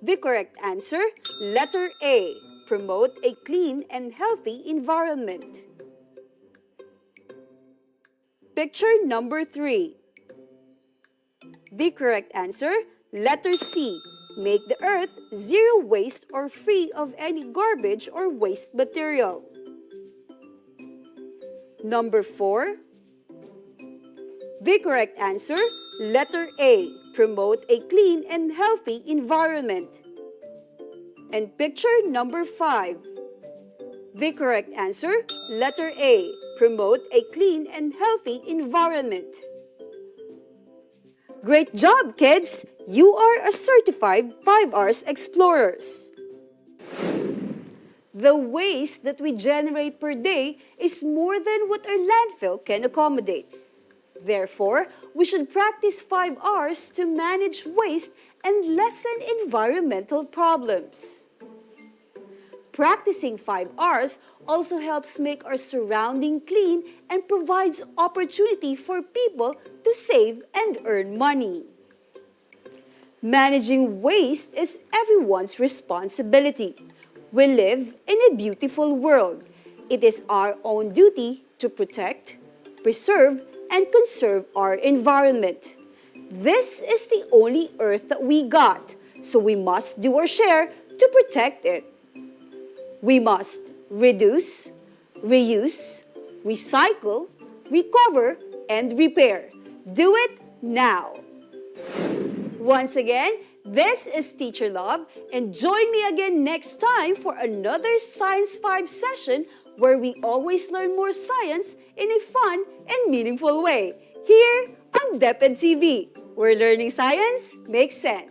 S11: The correct answer, letter A, promote a clean and healthy environment. Picture number 3. The correct answer, letter C, make the earth zero waste or free of any garbage or waste material. Number 4. The correct answer, letter A, promote a clean and healthy environment. And picture number 5. The correct answer, letter A, promote a clean and healthy environment. Great job, kids! You are a certified 5 R's explorers. The waste that we generate per day is more than what our landfill can accommodate. Therefore, we should practice 5 R's to manage waste and lessen environmental problems. Practicing 5 R's also helps make our surrounding clean and provides opportunity for people to save and earn money. Managing waste is everyone's responsibility. We live in a beautiful world. It is our own duty to protect, preserve, and conserve our environment. This is the only earth that we got, so we must do our share to protect it. We must reduce, reuse, recycle, recover, and repair. Do it now. Once again, this is Teacher Love, and join me again next time for another Science 5 session where we always learn more science in a fun and meaningful way. Here on DepEd TV, where learning science makes sense.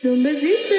S7: Un besito.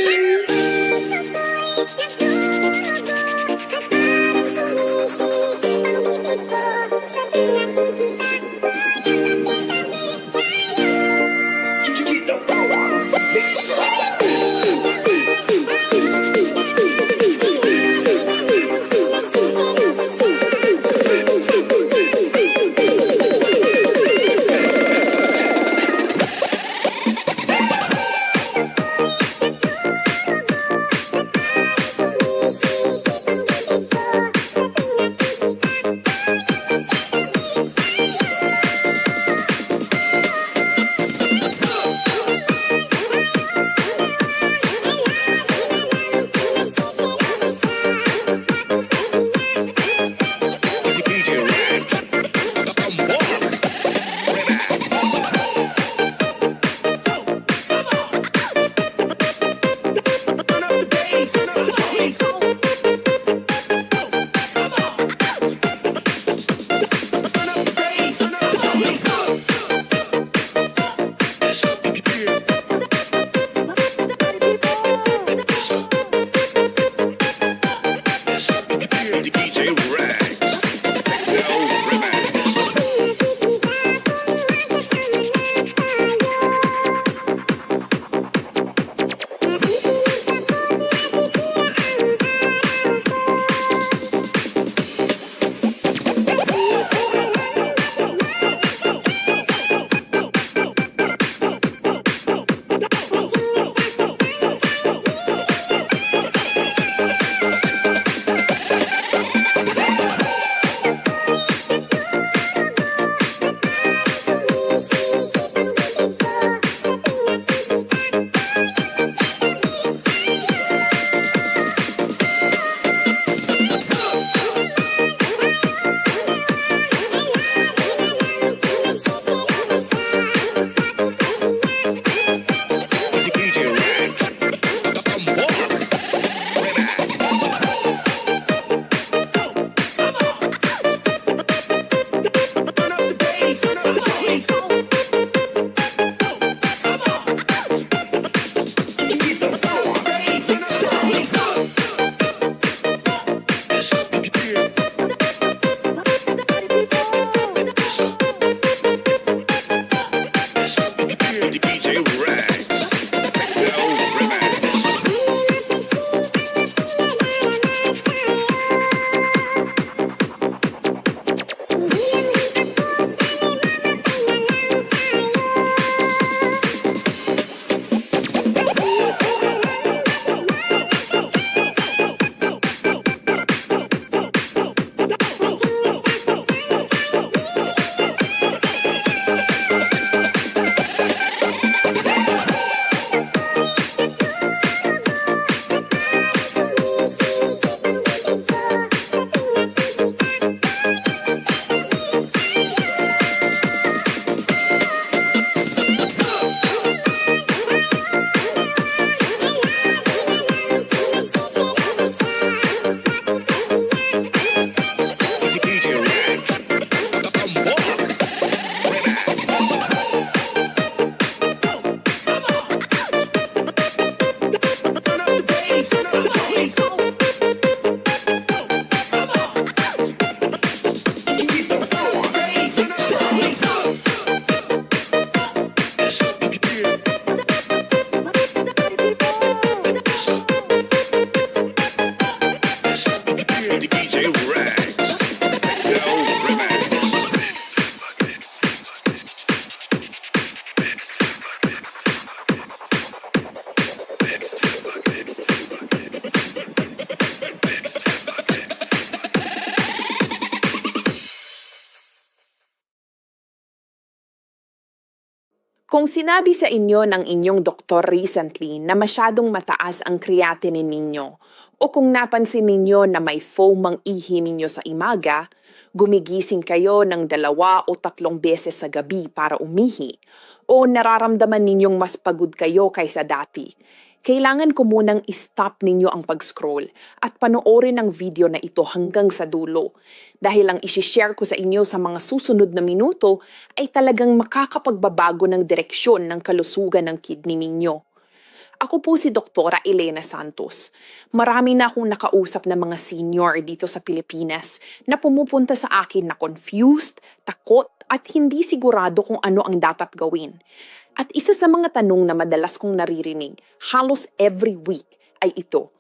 S14: Kung sinabi sa inyo ng inyong doktor recently na masyadong mataas ang creatinine ninyo, o kung napansin ninyo na may foam ang ihi ninyo sa imaga, gumigising kayo ng 2 o 3 beses sa gabi para umihi, o nararamdaman ninyong mas pagod kayo kaysa dati, kailangan ko munang i-stop ninyo ang pag-scroll at panoorin ang video na ito hanggang sa dulo. Dahil ang isi-share ko sa inyo sa mga susunod na minuto ay talagang makakapagbabago ng direksyon ng kalusugan ng kidney ninyo. Ako po si Doktora Elena Santos. Marami na akong nakausap na mga senior dito sa Pilipinas na pumupunta sa akin na confused, takot at hindi sigurado kung ano ang dapat gawin. At isa sa mga tanong na madalas kong naririnig halos every week ay ito,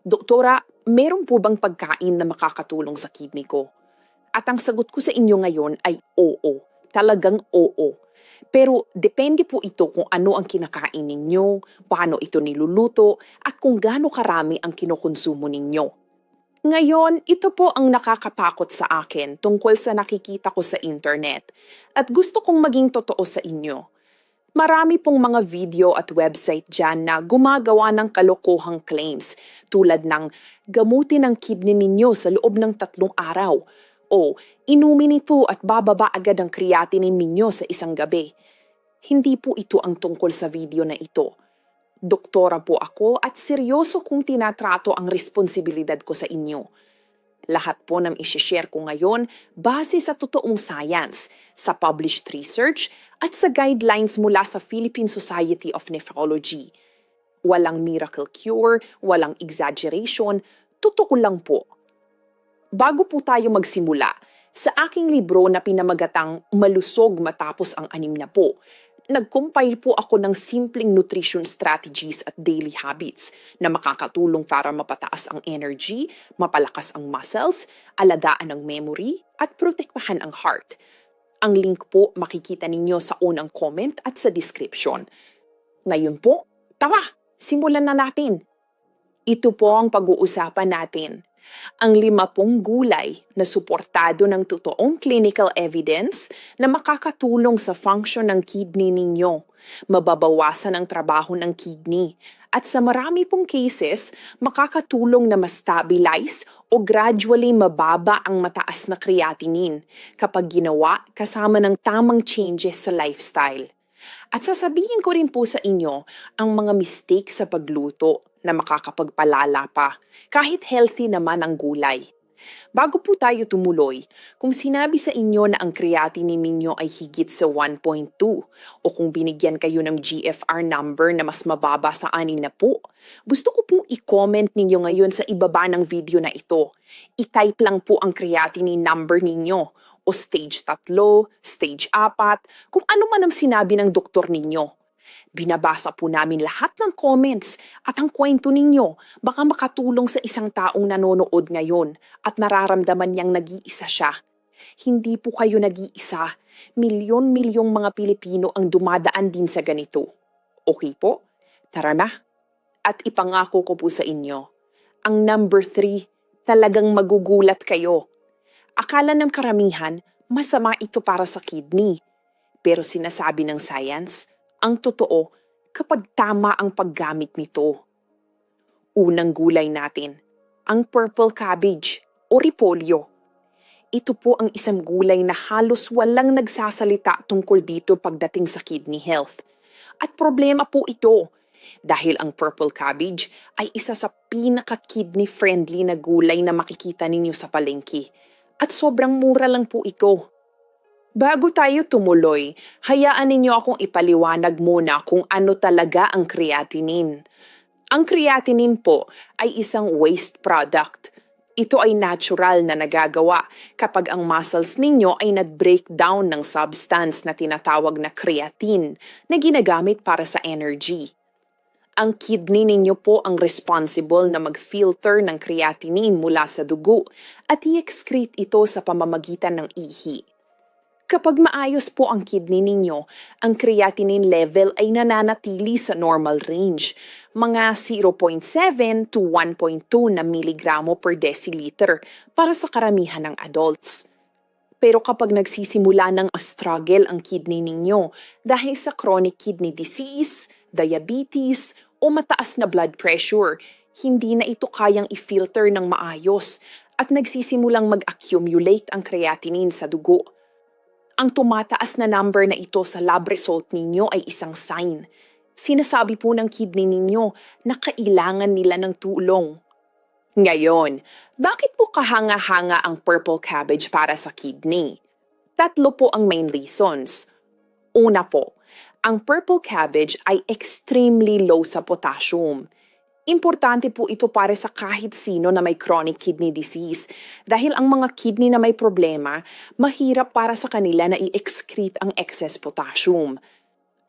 S14: Doktora, meron po bang pagkain na makakatulong sa kidney ko? At ang sagot ko sa inyo ngayon ay oo. Talagang oo. Pero depende po ito kung ano ang kinakain ninyo, paano ito niluluto, at kung gaano karami ang kinukonsumo ninyo. Ngayon, ito po ang nakakapakot sa akin tungkol sa nakikita ko sa internet at gusto kong maging totoo sa inyo. Marami pong mga video at website dyan na gumagawa ng kalokohang claims tulad ng gamutin ang kidney ninyo sa loob ng 3 araw o inumin ito at bababa agad ang creatinine ninyo sa isang gabi. Hindi po ito ang tungkol sa video na ito. Doktora po ako at seryoso kong tinatrato ang responsibilidad ko sa inyo. Lahat po ng isishare ko ngayon base sa totoong science, sa published research at sa guidelines mula sa Philippine Society of Nephrology. Walang miracle cure, walang exaggeration, totoo lang po. Bago po tayo magsimula, sa aking libro na pinamagatang Malusog Matapos ang 6 na po, nag-compile po ako ng simpleng nutrition strategies at daily habits na makakatulong para mapataas ang energy, mapalakas ang muscles, alagaan ang memory, at protektahan ang heart. Ang link po makikita ninyo sa unang comment at sa description. Ngayon po, tara, simulan na natin. Ito po ang pag-uusapan natin. Ang 50 gulay na suportado ng totoong clinical evidence na makakatulong sa function ng kidney ninyo, mababawasan ang trabaho ng kidney, at sa marami pong cases, makakatulong na ma-stabilize o gradually mababa ang mataas na creatinine kapag ginawa kasama ng tamang changes sa lifestyle. At sasabihin ko rin po sa inyo ang mga mistakes sa pagluto na makakapagpalala pa, kahit healthy naman ang gulay. Bago po tayo tumuloy, kung sinabi sa inyo na ang creatinine ninyo ay higit sa 1.2 o kung binigyan kayo ng GFR number na mas mababa sa 6 na po, gusto ko pong i-comment ninyo ngayon sa ibaba ng video na ito. I-type lang po ang creatinine number ninyo o stage 3, stage 4, kung ano man ang sinabi ng doktor ninyo. Binabasa po namin lahat ng comments at ang kwento ninyo baka makatulong sa isang taong nanonood ngayon at nararamdaman niyang nag-iisa siya. Hindi po kayo nag-iisa. Milyon-milyong mga Pilipino ang dumadaan din sa ganito. Okay po? Tara na. At ipangako ko po sa inyo, ang number 3, talagang magugulat kayo. Akala ng karamihan, masama ito para sa kidney. Pero sinasabi ng science, ang totoo kapag tama ang paggamit nito. Unang gulay natin, ang purple cabbage o repolyo. Ito po ang isang gulay na halos walang nagsasalita tungkol dito pagdating sa kidney health. At problema po ito dahil ang purple cabbage ay isa sa pinaka-kidney-friendly na gulay na makikita ninyo sa palengke. At sobrang mura lang po ito. Bago tayo tumuloy, hayaan ninyo akong ipaliwanag muna kung ano talaga ang creatinine. Ang creatinine po ay isang waste product. Ito ay natural na nagagawa kapag ang muscles ninyo ay nag-breakdown ng substance na tinatawag na creatine na ginagamit para sa energy. Ang kidney ninyo po ang responsible na mag-filter ng creatinine mula sa dugo at i-excrete ito sa pamamagitan ng ihi. Kapag maayos po ang kidney ninyo, ang creatinine level ay nananatili sa normal range, mga 0.7 to 1.2 na miligramo per deciliter para sa karamihan ng adults. Pero kapag nagsisimula ng struggle ang kidney ninyo dahil sa chronic kidney disease, diabetes, o mataas na blood pressure, hindi na ito kayang i-filter ng maayos at nagsisimulang mag-accumulate ang creatinine sa dugo. Ang tumataas na number na ito sa lab result ninyo ay isang sign. Sinasabi po ng kidney ninyo na kailangan nila ng tulong. Ngayon, bakit po kahanga-hanga ang purple cabbage para sa kidney? 3 po ang main reasons. Una po, Ang purple cabbage ay extremely low sa potassium. Importante po ito para sa kahit sino na may chronic kidney disease dahil ang mga kidney na may problema, mahirap para sa kanila na i-excrete ang excess potassium.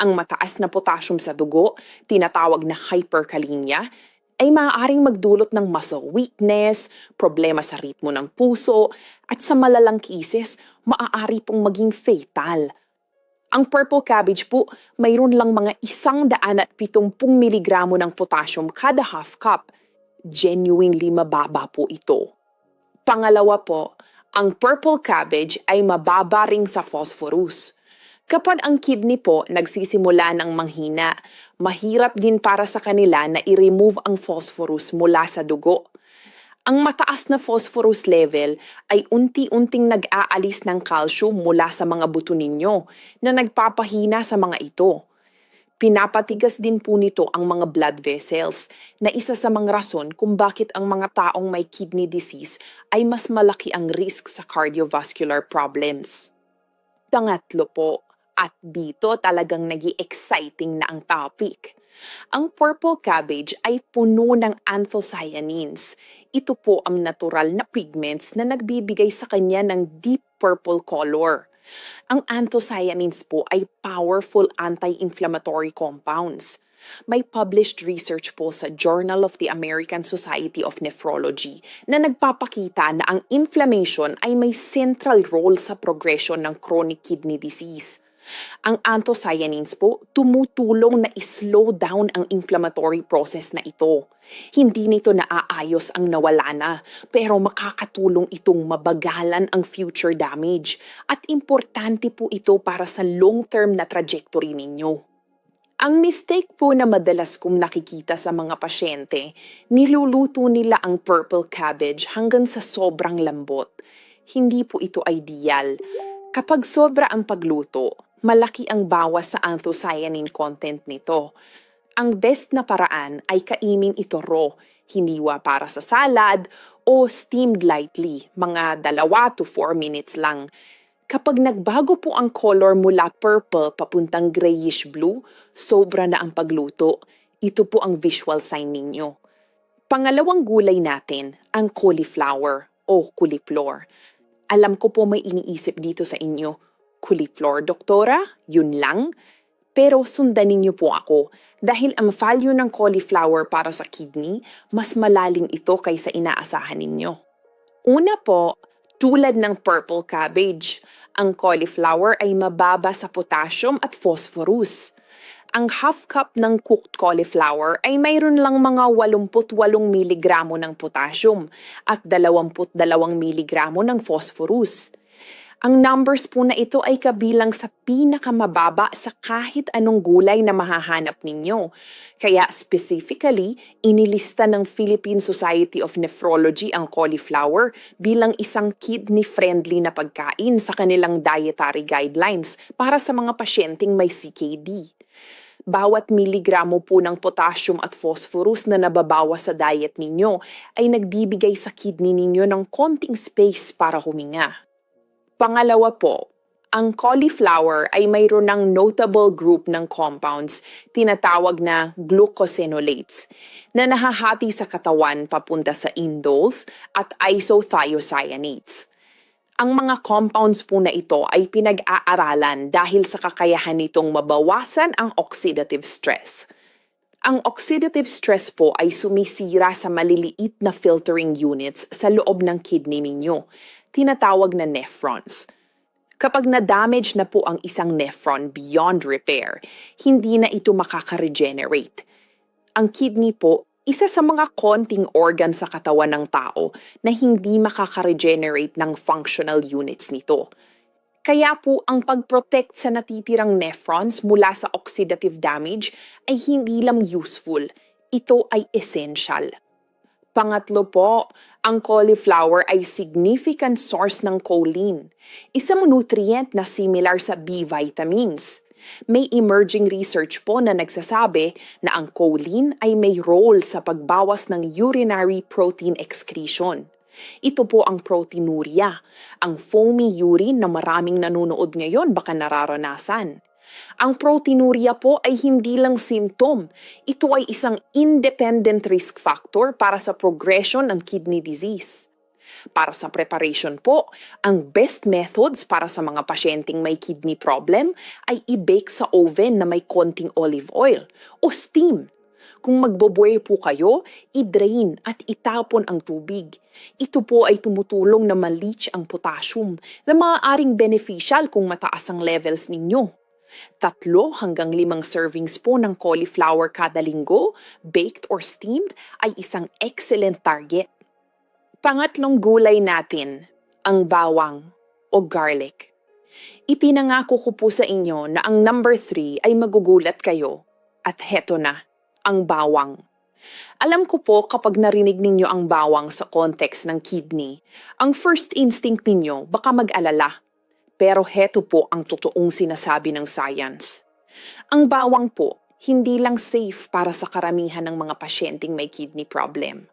S14: Ang mataas na potassium sa dugo, tinatawag na hyperkalemia, ay maaaring magdulot ng muscle weakness, problema sa ritmo ng puso, at sa malalang cases, maaari pong maging fatal. Ang purple cabbage po, mayroon lang mga 170 miligramo ng potassium kada half cup. Genuinely mababa po ito. Pangalawa po, ang purple cabbage ay mababa ring sa phosphorus. Kapag ang kidney po nagsisimula ng manghina, mahirap din para sa kanila na i-remove ang phosphorus mula sa dugo. Ang mataas na phosphorus level ay unti-unting nag-aalis ng calcium mula sa mga buto ninyo na nagpapahina sa mga ito. Pinapatigas din po nito ang mga blood vessels na isa sa mga rason kung bakit ang mga taong may kidney disease ay mas malaki ang risk sa cardiovascular problems. Pangatlo po, at dito talagang nagi-exciting na ang topic. Ang purple cabbage ay puno ng anthocyanins. Ito po ang natural na pigments na nagbibigay sa kanya ng deep purple color. Ang anthocyanins po ay powerful anti-inflammatory compounds. May published research po sa Journal of the American Society of Nephrology na nagpapakita na ang inflammation ay may central role sa progression ng chronic kidney disease. Ang anthocyanins po tumutulong na i-slow down ang inflammatory process na ito. Hindi nito naaayos ang nawala na, pero makakatulong itong mabagalan ang future damage at importante po ito para sa long-term na trajectory ninyo. Ang mistake po na madalas kong nakikita sa mga pasyente, niluluto nila ang purple cabbage hanggang sa sobrang lambot. Hindi po ito ideal. Kapag sobra ang pagluto, malaki ang bawas sa anthocyanin content nito. Ang best na paraan ay kainin ito raw, hiniwa para sa salad o steamed lightly, mga 2 to 4 minutes lang. Kapag nagbago po ang color mula purple papuntang grayish blue, sobra na ang pagluto. Ito po ang visual sign ninyo. Pangalawang gulay natin, ang cauliflower o cauliflower. Alam ko po may iniisip dito sa inyo, cauliflower, doktora? Yun lang? Pero sundan ninyo po ako dahil ang value ng cauliflower para sa kidney, mas malalim ito kaysa inaasahan ninyo. Una po, tulad ng purple cabbage, ang cauliflower ay mababa sa potassium at phosphorus. Ang half cup ng cooked cauliflower ay mayroon lang mga 88 miligramo ng potassium at 22 miligramo ng phosphorus. Ang numbers po na ito ay kabilang sa pinakamababa sa kahit anong gulay na mahahanap ninyo. Kaya specifically, inilista ng Philippine Society of Nephrology ang cauliflower bilang isang kidney-friendly na pagkain sa kanilang dietary guidelines para sa mga pasyenteng may CKD. Bawat miligramo po ng potassium at phosphorus na nababawas sa diet ninyo ay nagbibigay sa kidney ninyo ng konting space para huminga. Pangalawa po, ang cauliflower ay mayroon ng notable group ng compounds tinatawag na glucosinolates na nahahati sa katawan papunta sa indoles at isothiocyanates. Ang mga compounds po na ito ay pinag-aaralan dahil sa kakayahan nitong mabawasan ang oxidative stress. Ang oxidative stress po ay sumisira sa maliliit na filtering units sa loob ng kidney ninyo, tinatawag na nephrons. Kapag na-damage na po ang isang nephron beyond repair, hindi na ito makaka-regenerate. Ang kidney po, isa sa mga konting organ sa katawan ng tao na hindi makaka-regenerate ng functional units nito. Kaya po ang pag-protect sa natitirang nephrons mula sa oxidative damage ay hindi lang useful, ito ay essential. Pangatlo po, ang cauliflower ay significant source ng choline, isang nutrient na similar sa B vitamins. May emerging research po na nagsasabi na ang choline ay may role sa pagbawas ng urinary protein excretion. Ito po ang proteinuria, ang foamy urine na maraming nanonood ngayon baka nararanasan. Ang proteinuria po ay hindi lang symptom. Ito ay isang independent risk factor para sa progression ng kidney disease. Para sa preparation po, ang best methods para sa mga pasyenteng may kidney problem ay i-bake sa oven na may konting olive oil o steam. Kung magbo-boil po kayo, i-drain at itapon ang tubig. Ito po ay tumutulong na ma-leach ang potassium na maaaring beneficial kung mataas ang levels ninyo. 3 hanggang 5 servings po ng cauliflower kada linggo, baked or steamed, ay isang excellent target. Pangatlong gulay natin, ang bawang o garlic. Ipinangako ko po sa inyo na ang number 3 ay magugulat kayo. At heto na, ang bawang. Alam ko po kapag narinig ninyo ang bawang sa context ng kidney, ang first instinct ninyo baka mag-alala. Pero heto po ang totoong sinasabi ng science. Ang bawang po, hindi lang safe para sa karamihan ng mga pasyenteng may kidney problem.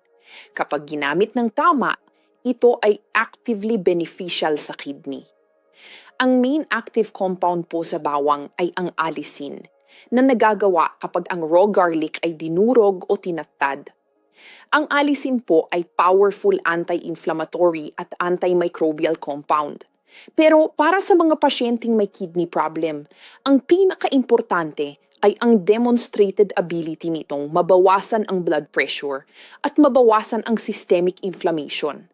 S14: Kapag ginamit ng tama, ito ay actively beneficial sa kidney. Ang main active compound po sa bawang ay ang allicin, na nagagawa kapag ang raw garlic ay dinurog o tinattad. Ang allicin po ay powerful anti-inflammatory at antimicrobial compound. Pero para sa mga pasyenteng may kidney problem, ang pinaka-importante ay ang demonstrated ability nitong mabawasan ang blood pressure at mabawasan ang systemic inflammation.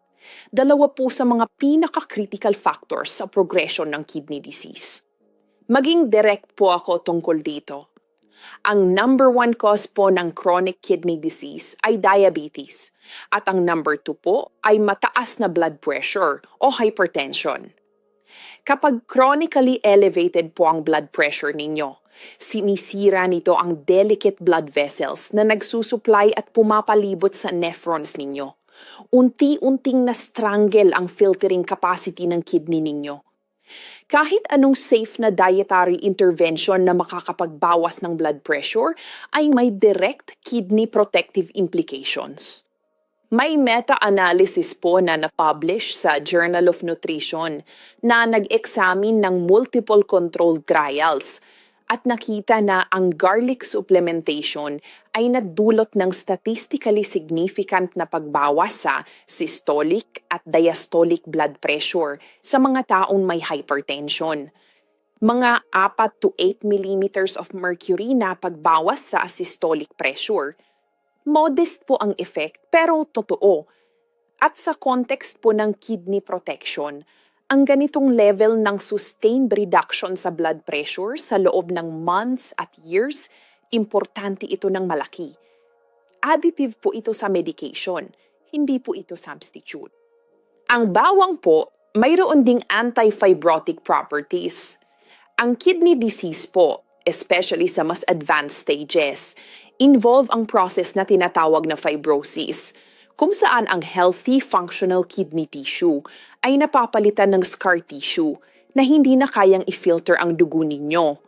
S14: 2 po sa mga pinaka-critical factors sa progression ng kidney disease. Maging direct po ako tungkol dito. Ang number 1 cause po ng chronic kidney disease ay diabetes at ang number 2 po ay mataas na blood pressure o hypertension. Kapag chronically elevated po ang blood pressure ninyo, sinisira nito ang delicate blood vessels na nagsusupply at pumapalibot sa nephrons ninyo. Unti-unting na-strangle ang filtering capacity ng kidney ninyo. Kahit anong safe na dietary intervention na makakapagbawas ng blood pressure ay may direct kidney protective implications. May meta-analysis po na na-publish sa Journal of Nutrition na nag-examine ng multiple controlled trials at nakita na ang garlic supplementation ay nadulot ng statistically significant na pagbawas sa systolic at diastolic blood pressure sa mga taong may hypertension. Mga 4 to 8 millimeters of mercury na pagbawas sa systolic pressure. Modest po ang effect pero totoo. At sa context po ng kidney protection, ang ganitong level ng sustained reduction sa blood pressure sa loob ng months at years, importante ito ng malaki. Additive po ito sa medication, hindi po ito substitute. Ang bawang po, mayroon ding anti-fibrotic properties. Ang kidney disease po, especially sa mas advanced stages, involve ang process na tinatawag na fibrosis, kung saan ang healthy functional kidney tissue ay napapalitan ng scar tissue na hindi na kayang i-filter ang dugo ninyo.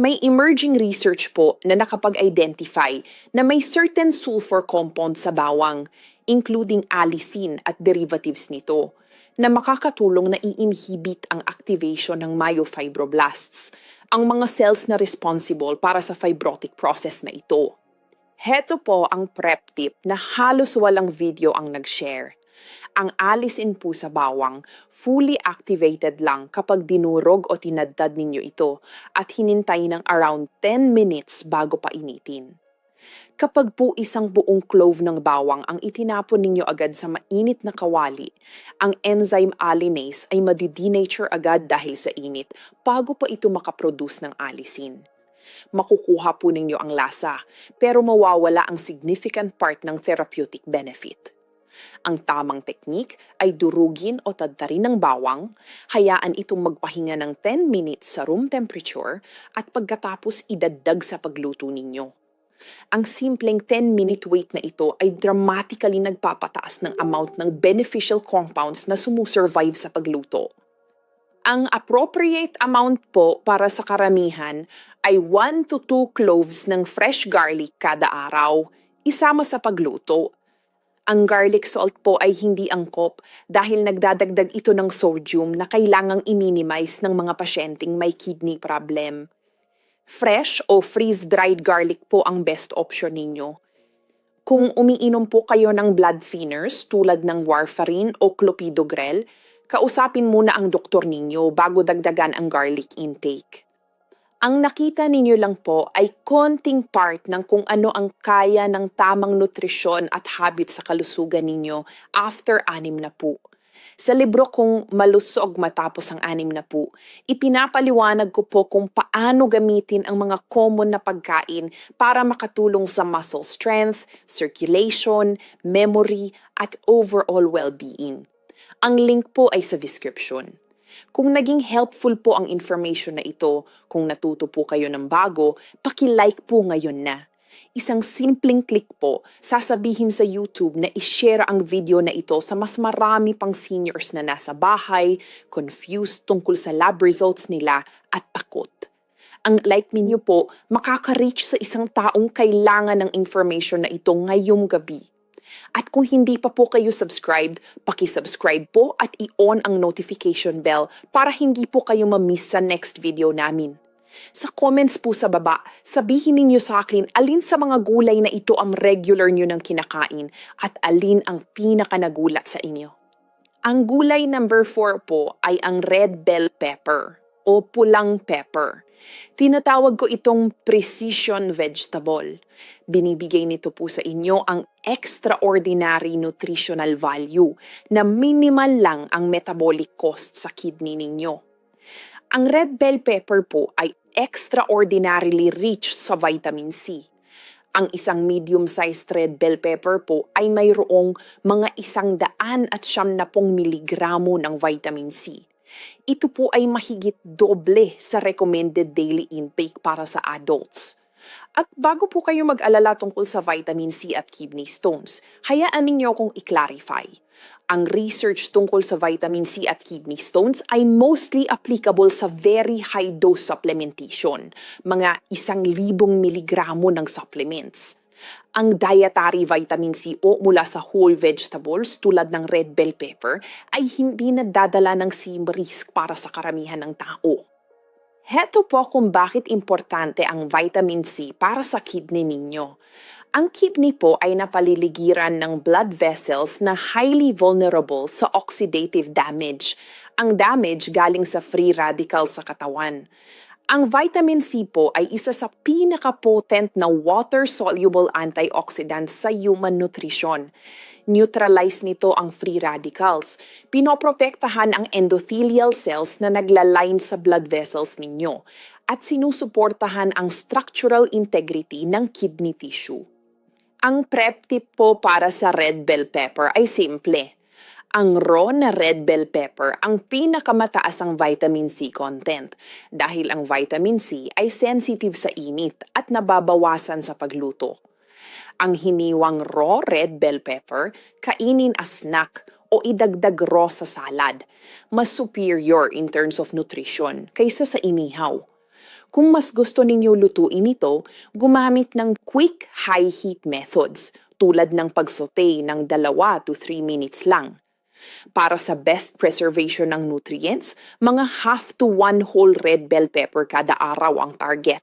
S14: May emerging research po na nakapag-identify na may certain sulfur compounds sa bawang, including allicin at derivatives nito, na makakatulong na i-inhibit ang activation ng myofibroblasts, ang mga cells na responsible para sa fibrotic process na ito. Heto po ang prep tip na halos walang video ang nag-share. Ang allicin po sa bawang, fully activated lang kapag dinurog o tinaddad ninyo ito at hinintay ng around 10 minutes bago painitin. Kapag po isang buong clove ng bawang ang itinapon ninyo agad sa mainit na kawali, ang enzyme allinase ay madidenature agad dahil sa init bago pa ito makaproduce ng allicin. Makukuha po ninyo ang lasa, pero mawawala ang significant part ng therapeutic benefit. Ang tamang teknik ay durugin o tadtarin ng bawang, hayaan itong magpahinga ng 10 minutes sa room temperature at pagkatapos idagdag sa pagluto ninyo. Ang simpleng 10-minute wait na ito ay dramatically nagpapataas ng amount ng beneficial compounds na sumusurvive sa pagluto. Ang appropriate amount po para sa karamihan ay 1 to 2 cloves ng fresh garlic kada araw, isama sa pagluto. Ang garlic salt po ay hindi angkop dahil nagdadagdag ito ng sodium na kailangang i-minimize ng mga pasyenteng may kidney problem. Fresh o freeze-dried garlic po ang best option ninyo. Kung umiinom po kayo ng blood thinners tulad ng warfarin o clopidogrel, kausapin muna ang doktor ninyo bago dagdagan ang garlic intake. Ang nakita ninyo lang po ay konting part ng kung ano ang kaya ng tamang nutrisyon at habit sa kalusugan ninyo after 6 na po. Sa libro kong Malusog Matapos ang 6 na po, ipinapaliwanag ko po kung paano gamitin ang mga common na pagkain para makatulong sa muscle strength, circulation, memory, at overall well-being. Ang link po ay sa description. Kung naging helpful po ang information na ito, kung natuto po kayo ng bago, paki-like po ngayon na. Isang simpleng click po, sasabihin sa YouTube na i-share ang video na ito sa mas marami pang seniors na nasa bahay, confused tungkol sa lab results nila at takot. Ang like ninyo po, makaka-reach sa isang taong kailangan ng information na ito ngayong gabi. At kung hindi pa po kayo subscribed, paki-subscribe po at i-on ang notification bell para hindi po kayo ma-miss sa next video namin. Sa comments po sa baba, sabihin ninyo sa akin alin sa mga gulay na ito ang regular nyo ng kinakain at alin ang pinaka-nagulat sa inyo. Ang gulay number 4 po ay ang red bell pepper o pulang pepper. Tinatawag ko itong precision vegetable. Binibigay nito po sa inyo ang extraordinary nutritional value na minimal lang ang metabolic cost sa kidney ninyo. Ang red bell pepper po ay extraordinarily rich sa vitamin C. Ang isang medium-sized red bell pepper po ay mayroong mga 190 miligramo ng vitamin C. Ito po ay mahigit doble sa recommended daily intake para sa adults. At bago po kayo mag-alala tungkol sa vitamin C at kidney stones, hayaan ninyo akong i-clarify. Ang research tungkol sa vitamin C at kidney stones ay mostly applicable sa very high dose supplementation, mga 1,000 miligramo ng supplements. Ang dietary vitamin C o mula sa whole vegetables tulad ng red bell pepper ay hindi nadadala ng same risk para sa karamihan ng tao. Heto po kung bakit importante ang vitamin C para sa kidney ninyo. Ang kidney po ay napaliligiran ng blood vessels na highly vulnerable sa oxidative damage. Ang damage galing sa free radicals sa katawan. Ang vitamin C po ay isa sa pinaka-potent na water-soluble antioxidants sa human nutrition. Neutralize nito ang free radicals. Pinoprotektahan ang endothelial cells na naglaline sa blood vessels ninyo at sinusuportahan ang structural integrity ng kidney tissue. Ang prep tip po para sa red bell pepper ay simple. Ang raw na red bell pepper ang pinakamataas ang vitamin C content dahil ang vitamin C ay sensitive sa init at nababawasan sa pagluto. Ang hiniwang raw red bell pepper, kainin as snack o idagdag raw sa salad. Mas superior in terms of nutrition kaysa sa inihaw. Kung mas gusto ninyo lutuin ito, gumamit ng quick high heat methods tulad ng pagsaute ng 2 to 3 minutes lang. Para sa best preservation ng nutrients, mga half to 1 whole red bell pepper kada araw ang target.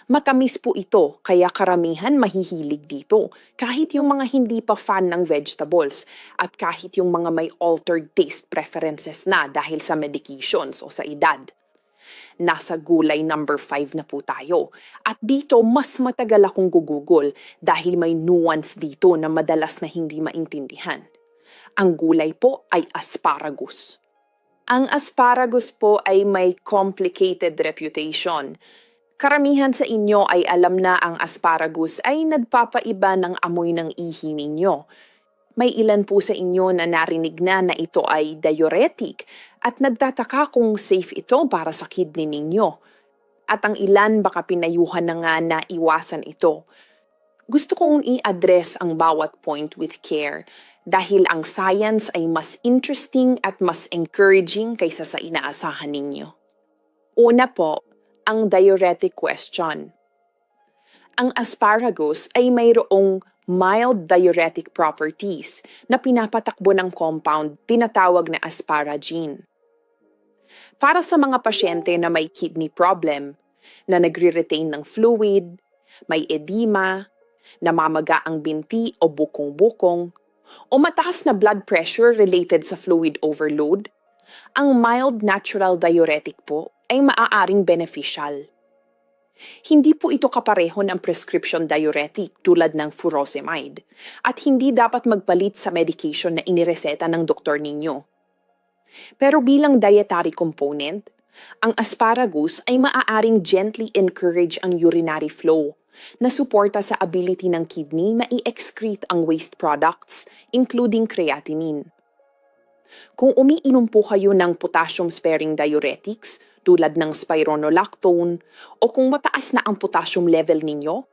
S14: Matamis po ito, kaya karamihan mahihilig dito, kahit yung mga hindi pa fan ng vegetables at kahit yung mga may altered taste preferences na dahil sa medications o sa edad. Nasa gulay number 5 na po tayo. At dito, mas matagal akong gugugol dahil may nuance dito na madalas na hindi maintindihan. Ang gulay po ay asparagus. Ang asparagus po ay may complicated reputation. Karamihan sa inyo ay alam na ang asparagus ay nagpapaiba ng amoy ng ihi ninyo. May ilan po sa inyo na narinig na ito ay diuretic at nagtataka kung safe ito para sa kidney ninyo. At ang ilan baka pinayuhan na nga na iwasan ito. Gusto kong i-address ang bawat point with care dahil ang science ay mas interesting at mas encouraging kaysa sa inaasahan ninyo. Una po, ang diuretic question. Ang asparagus ay mayroong mild diuretic properties na pinapatakbo ng compound tinatawag na asparagine. Para sa mga pasyente na may kidney problem, na nagre-retain ng fluid, may edema, namamaga ang binti o bukong-bukong, o mataas na blood pressure related sa fluid overload, ang mild natural diuretic po ay maaaring beneficial. Hindi po ito kapareho ng prescription diuretic tulad ng furosemide at hindi dapat magpalit sa medication na inireseta ng doktor ninyo. Pero bilang dietary component, ang asparagus ay maaaring gently encourage ang urinary flow na suporta sa ability ng kidney na i-excrete ang waste products including creatinine. Kung umiinom po kayo ng potassium-sparing diuretics tulad ng spironolactone o kung mataas na ang potassium level ninyo,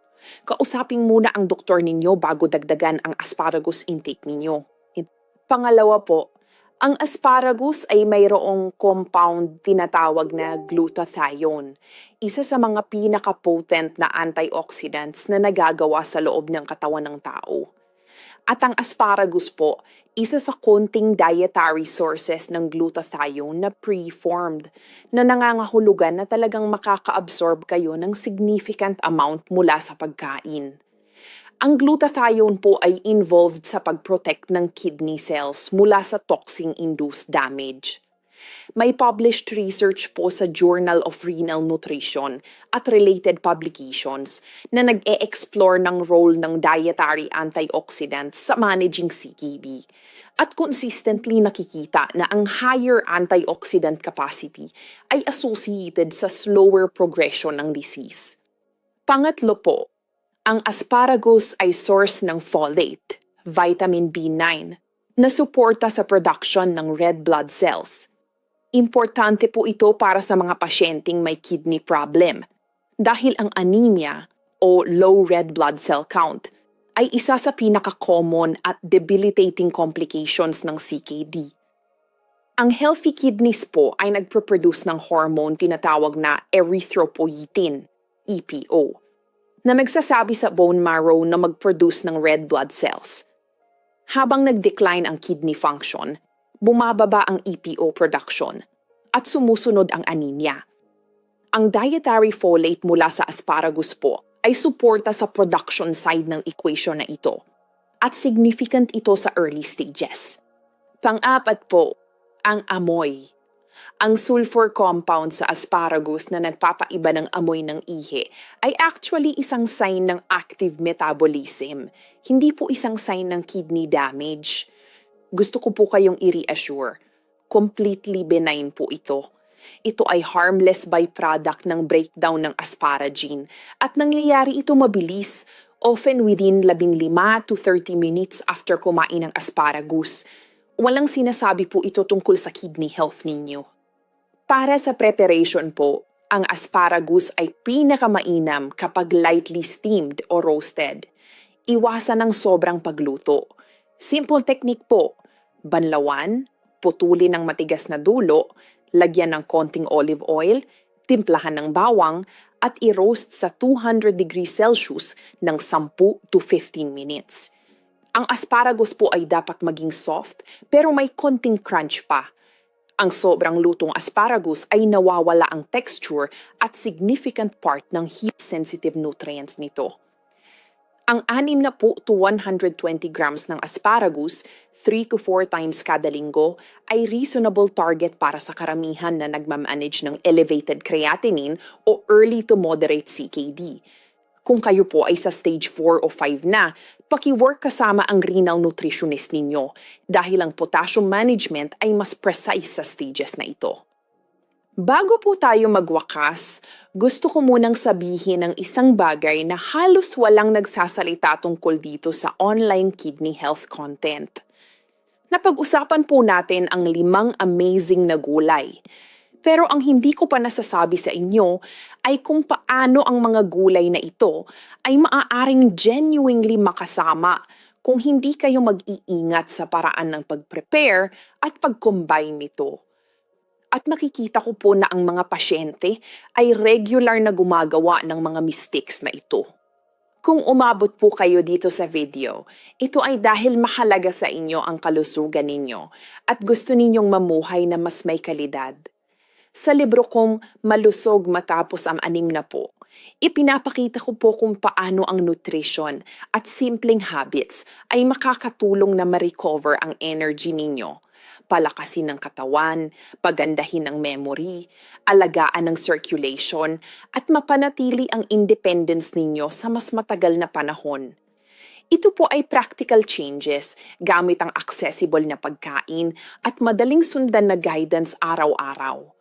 S14: kausapin muna ang doktor ninyo bago dagdagan ang asparagus intake ninyo. Pangalawa po, ang asparagus ay mayroong compound tinatawag na glutathione, isa sa mga pinaka-potent na antioxidants na nagagawa sa loob ng katawan ng tao. At ang asparagus po, isa sa konting dietary sources ng glutathione na preformed na nangangahulugan na talagang makaka-absorb kayo ng significant amount mula sa pagkain. Ang glutathione po ay involved sa pag-protect ng kidney cells mula sa toxin-induced damage. May published research po sa Journal of Renal Nutrition at related publications na nag-e-explore ng role ng dietary antioxidants sa managing CKD. At consistently nakikita na ang higher antioxidant capacity ay associated sa slower progression ng disease. Pangatlo po, ang asparagus ay source ng folate, vitamin B9, na suporta sa production ng red blood cells. Importante po ito para sa mga pasyenteng may kidney problem dahil ang anemia o low red blood cell count ay isa sa pinaka-common at debilitating complications ng CKD. Ang healthy kidneys po ay nagproproduce ng hormone tinatawag na erythropoietin, EPO, na nagsasabi sa bone marrow na mag-produce ng red blood cells. Habang nag-decline ang kidney function, bumababa ang EPO production at sumusunod ang anemia. Ang dietary folate mula sa asparagus po ay suporta sa production side ng equation na ito at significant ito sa early stages. Pang-apat po, ang amoy. Ang sulfur compound sa asparagus na nagpapaiba ng amoy ng ihi ay actually isang sign ng active metabolism, hindi po isang sign ng kidney damage. Gusto ko po kayong i-reassure, completely benign po ito. Ito ay harmless byproduct ng breakdown ng asparagine at nangyayari ito mabilis, often within 15 to 30 minutes after kumain ng asparagus. Walang sinasabi po ito tungkol sa kidney health ninyo. Para sa preparation po, ang asparagus ay pinakamainam kapag lightly steamed o roasted. Iwasan ng sobrang pagluto. Simple technique po, banlawan, putulin ng matigas na dulo, lagyan ng konting olive oil, timplahan ng bawang, at i-roast sa 200 degrees Celsius ng 10 to 15 minutes. Ang asparagus po ay dapat maging soft pero may konting crunch pa. Ang sobrang lutong asparagus ay nawawala ang texture at significant part ng heat-sensitive nutrients nito. Ang 60 to 120 grams ng asparagus, 3 to 4 times kada linggo, ay reasonable target para sa karamihan na nagmamanage ng elevated creatinine o early to moderate CKD. Kung kayo po ay sa stage 4 o 5 na, paki-work kasama ang renal nutritionist ninyo dahil ang potassium management ay mas precise sa stages na ito. Bago po tayo magwakas, gusto ko munang sabihin ng isang bagay na halos walang nagsasalita tungkol dito sa online kidney health content. Napag-usapan po natin ang 5 amazing na gulay. Pero ang hindi ko pa nasasabi sa inyo ay kung paano ang mga gulay na ito ay maaaring genuinely makasama kung hindi kayo mag-iingat sa paraan ng pag-prepare at pag-combine nito. At makikita ko po na ang mga pasyente ay regular na gumagawa ng mga mistakes na ito. Kung umabot po kayo dito sa video, ito ay dahil mahalaga sa inyo ang kalusugan ninyo at gusto ninyong mamuhay na mas may kalidad. Sa libro kong Malusog Matapos ang 60, ipinapakita ko po kung paano ang nutrition at simpleng habits ay makakatulong na ma-recover ang energy ninyo, palakasin ng katawan, pagandahin ang memory, alagaan ng circulation, at mapanatili ang independence ninyo sa mas matagal na panahon. Ito po ay practical changes gamit ang accessible na pagkain at madaling sundan na guidance araw-araw.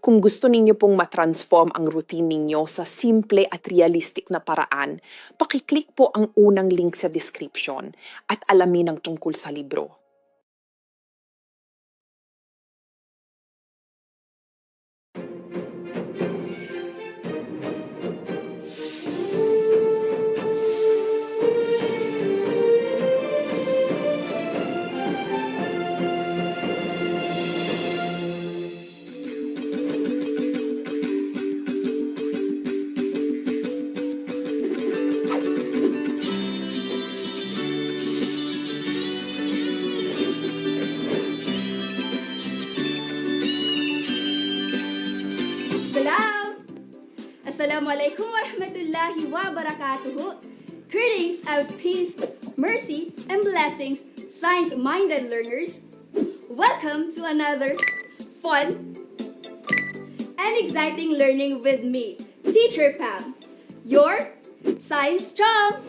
S14: Kung gusto ninyo pong matransform ang routine ninyo sa simple at realistic na paraan, pakiclick po ang unang link sa description at alamin ang tungkol sa libro.
S15: Salam! Assalamualaikum warahmatullahi wabarakatuh. Greetings of peace, mercy, and blessings, science-minded learners. Welcome to another fun and exciting learning with me, Teacher Pam, your science chum.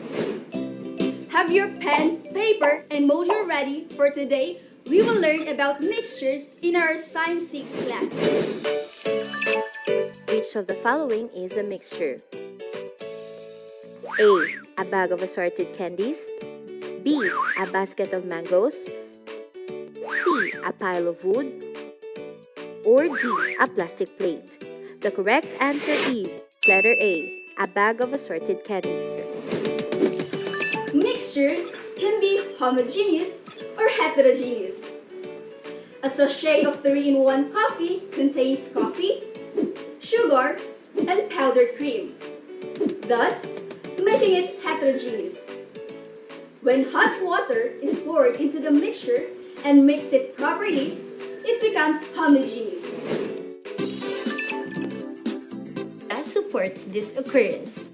S15: Have your pen, paper, and module ready for today. We will learn about mixtures in our Science 6 class.
S16: Which of the following is a mixture? A bag of assorted candies. B, a basket of mangoes. C, a pile of wood. Or D, a plastic plate. The correct answer is letter A, a bag of assorted candies.
S15: Mixtures can be homogeneous or heterogeneous. A sachet of 3-in-1 coffee contains coffee, sugar, and powdered cream, thus making it heterogeneous. When hot water is poured into the mixture and mixed it properly, it becomes homogeneous.
S17: That supports this occurrence.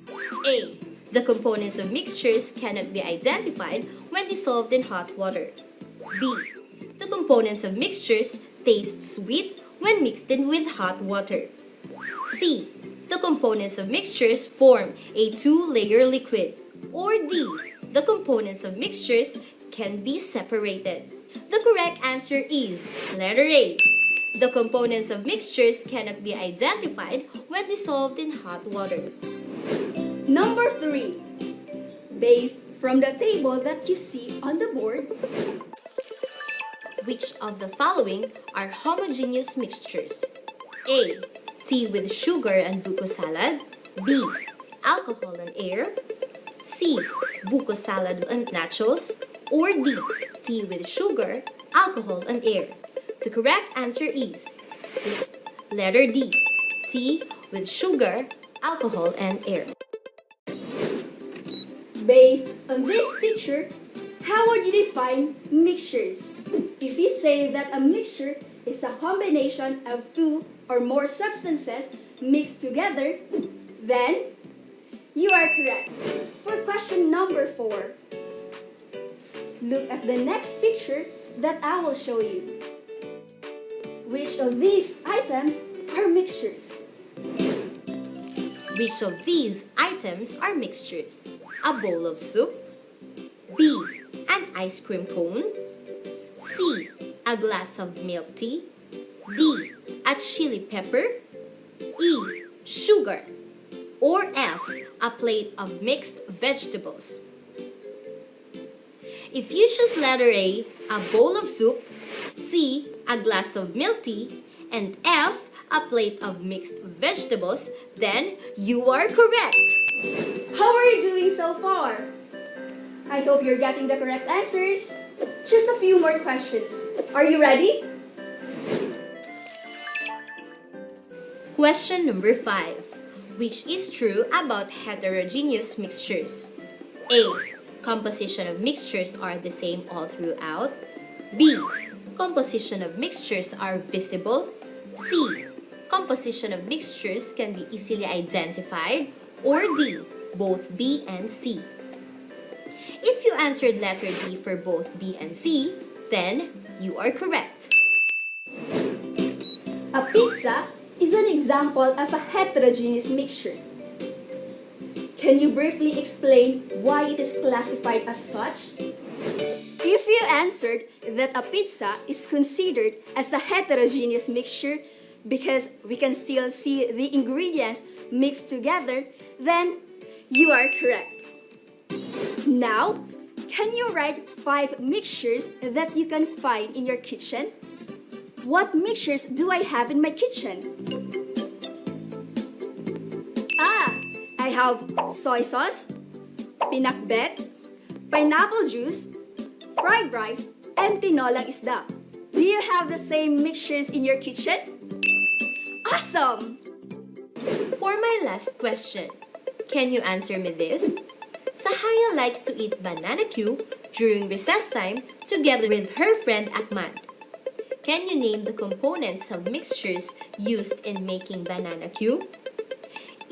S17: A. The components of mixtures cannot be identified when dissolved in hot water. B. The components of mixtures taste sweet when mixed in with hot water. C. The components of mixtures form a two-layer liquid. Or D. The components of mixtures can be separated. The correct answer is letter A. The components of mixtures cannot be identified when dissolved in hot water.
S15: Number 3. Based from the table that you see on the board,
S17: which of the following are homogeneous mixtures? A. Tea with sugar and buko salad. B. Alcohol and air. C. Buko salad and nachos. Or D. Tea with sugar, alcohol, and air. The correct answer is letter D. Tea with sugar, alcohol, and air.
S15: based on this picture, how would you define mixtures? If you say that a mixture is a combination of two or more substances mixed together, then you are correct. For question number 4, look at the next picture that I will show you. Which of these items are mixtures?
S17: Which of these items are mixtures? A bowl of soup. B. An ice cream cone. C. A glass of milk tea. D. A chili pepper. E. Sugar. Or F. A plate of mixed vegetables. If you choose letter A, a bowl of soup, C. A glass of milk tea, and F. A plate of mixed vegetables, then you are correct.
S15: How are you doing so far? I hope you're getting the correct answers. Just a few more questions. Are you ready?
S17: Question number 5. Which is true about heterogeneous mixtures? A. Composition of mixtures are the same all throughout. B. Composition of mixtures are visible. C. composition of mixtures can be easily identified, or D, both B and C? If you answered letter D for both B and C, then you are correct.
S15: A pizza is an example of a heterogeneous mixture. Can you briefly explain why it is classified as such? If you answered that a pizza is considered as a heterogeneous mixture because we can still see the ingredients mixed together, then you are correct. Now, can you write 5 mixtures that you can find in your kitchen? What mixtures do I have in my kitchen? I have soy sauce, pinakbet, pineapple juice, fried rice, and tinolang isda. Do you have the same mixtures in your kitchen? Awesome!
S17: For my last question, can you answer me this? Sahaya likes to eat banana Q during recess time together with her friend Akman. Can you name the components of mixtures used in making banana Q?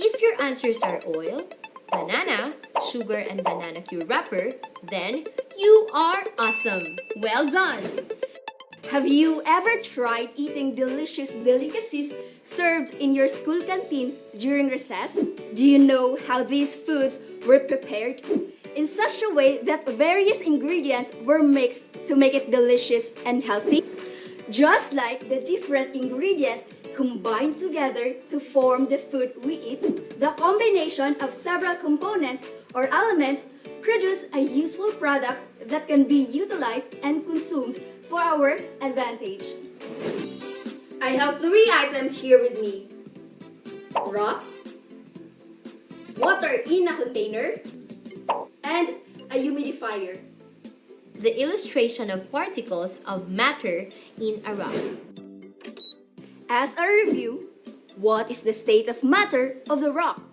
S17: If your answers are oil, banana, sugar, and banana Q wrapper, then you are awesome! Well done!
S15: Have you ever tried eating delicious delicacies served in your school canteen during recess? Do you know how these foods were prepared? In such a way that various ingredients were mixed to make it delicious and healthy? Just like the different ingredients combine together to form the food we eat, the combination of several components or elements produce a useful product that can be utilized and consumed for our advantage. I have 3 items here with me: rock, water in a container, and a humidifier.
S17: The illustration of particles of matter in a rock.
S15: As a review, what is the state of matter of the rock?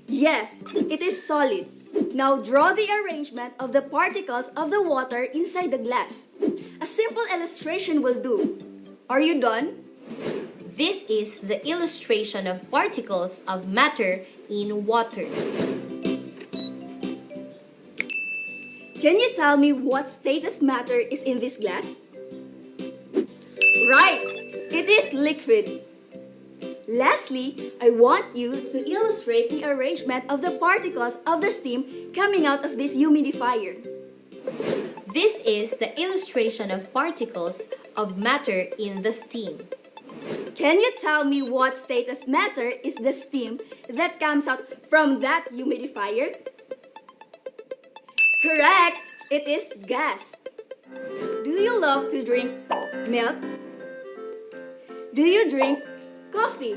S15: Yes, it is solid. Now draw the arrangement of the particles of the water inside the glass. A simple illustration will do. Are you done?
S17: This is the illustration of particles of matter in water.
S15: Can you tell me what state of matter is in this glass? Right! It is liquid. Lastly, I want you to illustrate the arrangement of the particles of the steam coming out of this humidifier.
S17: This is the illustration of particles of matter in the steam.
S15: Can you tell me what state of matter is the steam that comes out from that humidifier? Correct! It is gas. Do you love to drink milk? Do you drink coffee?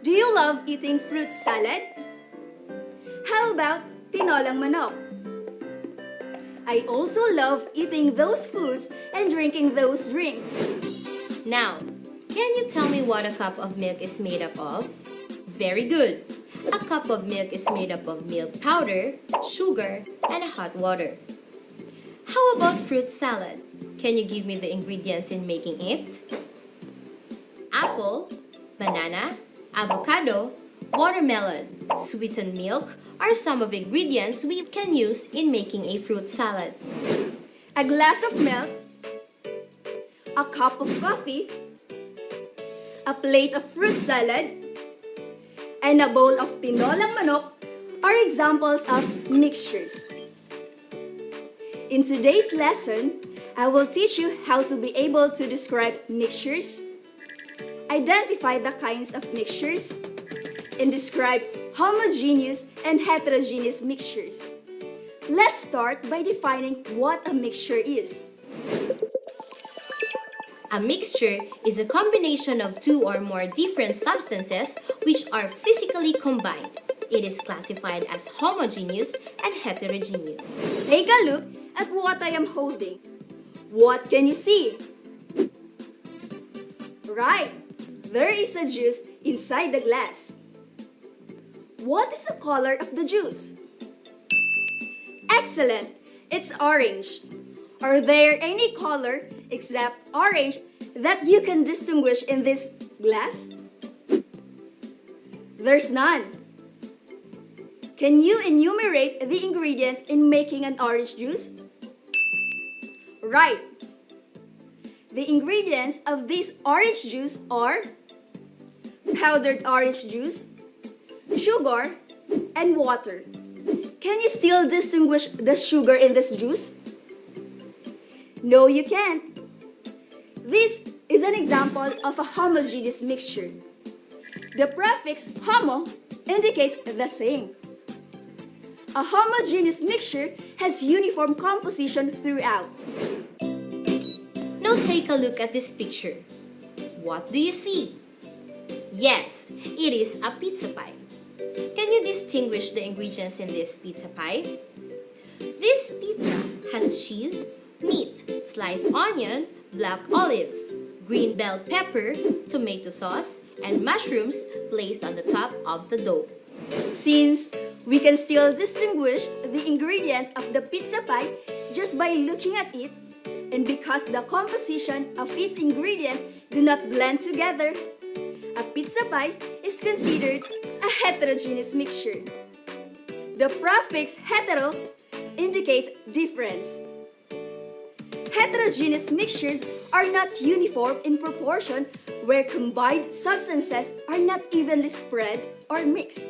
S15: Do you love eating fruit salad? How about tinolang manok? I also love eating those foods and drinking those drinks.
S17: Now, can you tell me what a cup of milk is made up of? Very good. A cup of milk is made up of milk powder, sugar, and hot water. How about fruit salad? Can you give me the ingredients in making it? Apple, banana, avocado, watermelon, sweetened milk are some of the ingredients we can use in making a fruit salad.
S15: A glass of milk, a cup of coffee, a plate of fruit salad, and a bowl of tinolang manok are examples of mixtures. In today's lesson, I will teach you how to be able to describe mixtures, identify the kinds of mixtures, and describe homogeneous and heterogeneous mixtures. Let's start by defining what a mixture is.
S17: A mixture is a combination of 2 or more different substances which are physically combined. It is classified as homogeneous and heterogeneous.
S15: Take a look at what I am holding. What can you see? Right, there is a juice inside the glass. What is the color of the juice? Excellent, it's orange. Are there any color except orange that you can distinguish in this glass? There's none. Can you enumerate the ingredients in making an orange juice? Right. The ingredients of this orange juice are powdered orange juice, sugar, and water. Can you still distinguish the sugar in this juice? No, you can't. This is an example of a homogeneous mixture. The prefix homo indicates the same. A homogeneous mixture has uniform composition throughout.
S17: Now take a look at this picture. What do you see? Yes, it is a pizza pie. Can you distinguish the ingredients in this pizza pie? This pizza has cheese, meat, sliced onion, black olives, green bell pepper, tomato sauce, and mushrooms placed on the top of the dough.
S15: Since we can still distinguish the ingredients of the pizza pie just by looking at it, and because the composition of its ingredients do not blend together, a pizza pie is considered a heterogeneous mixture. The prefix hetero indicates difference. Heterogeneous mixtures are not uniform in proportion where combined substances are not evenly spread or mixed.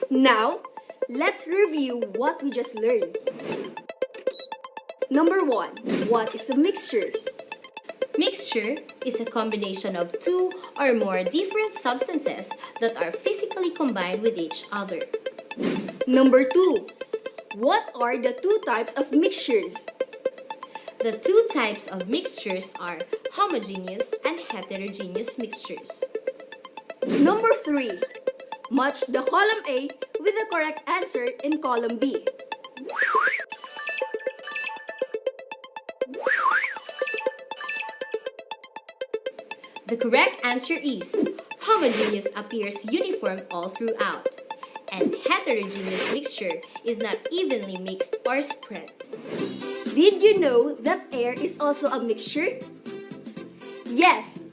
S15: Now, let's review what we just learned. Number 1. What is a mixture?
S17: Mixture is a combination of two or more different substances that are physically combined with each other.
S15: Number 2. What are the two types of mixtures?
S17: The two types of mixtures are homogeneous and heterogeneous mixtures.
S15: Number 3. Match the column A with the correct answer in column B.
S17: The correct answer is homogeneous appears uniform all throughout, and heterogeneous mixture is not evenly mixed or spread.
S15: Did you know that air is also a mixture? Yes,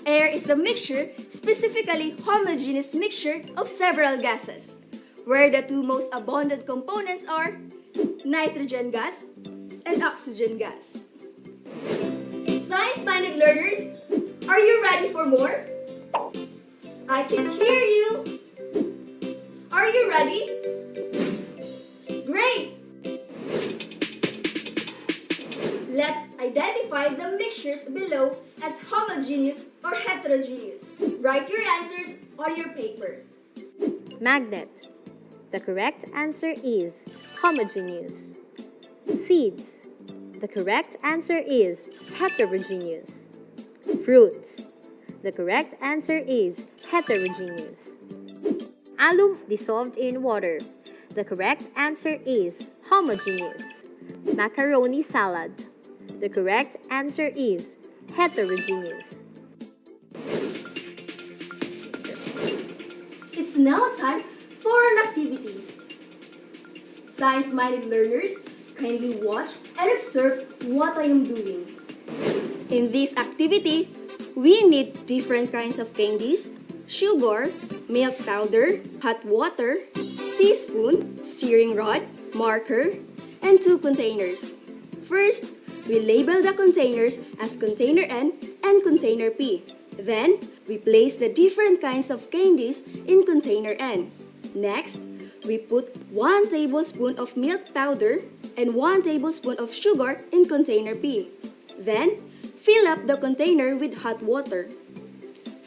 S15: air is a mixture, specifically homogeneous mixture of several gases, where the two most abundant components are nitrogen gas and oxygen gas. Science-minded learners, are you ready for more? I can hear you. Are you ready? Great! Let's identify the mixtures below as homogeneous or heterogeneous. Write your answers on your paper.
S16: Magnet. The correct answer is homogeneous. Seeds. The correct answer is heterogeneous. Fruits. The correct answer is heterogeneous. Alum dissolved in water. The correct answer is homogeneous. Macaroni salad. The correct answer is heterogeneous.
S15: It's now time for an activity. Science-minded learners, kindly watch and observe what I am doing. In this activity, we need different kinds of candies, sugar, milk powder, hot water, teaspoon, stirring rod, marker, and 2 containers. First, we label the containers as container N and container P. Then, we place the different kinds of candies in container N. Next, we put 1 tablespoon of milk powder and 1 tablespoon of sugar in container P. Then, fill up the container with hot water.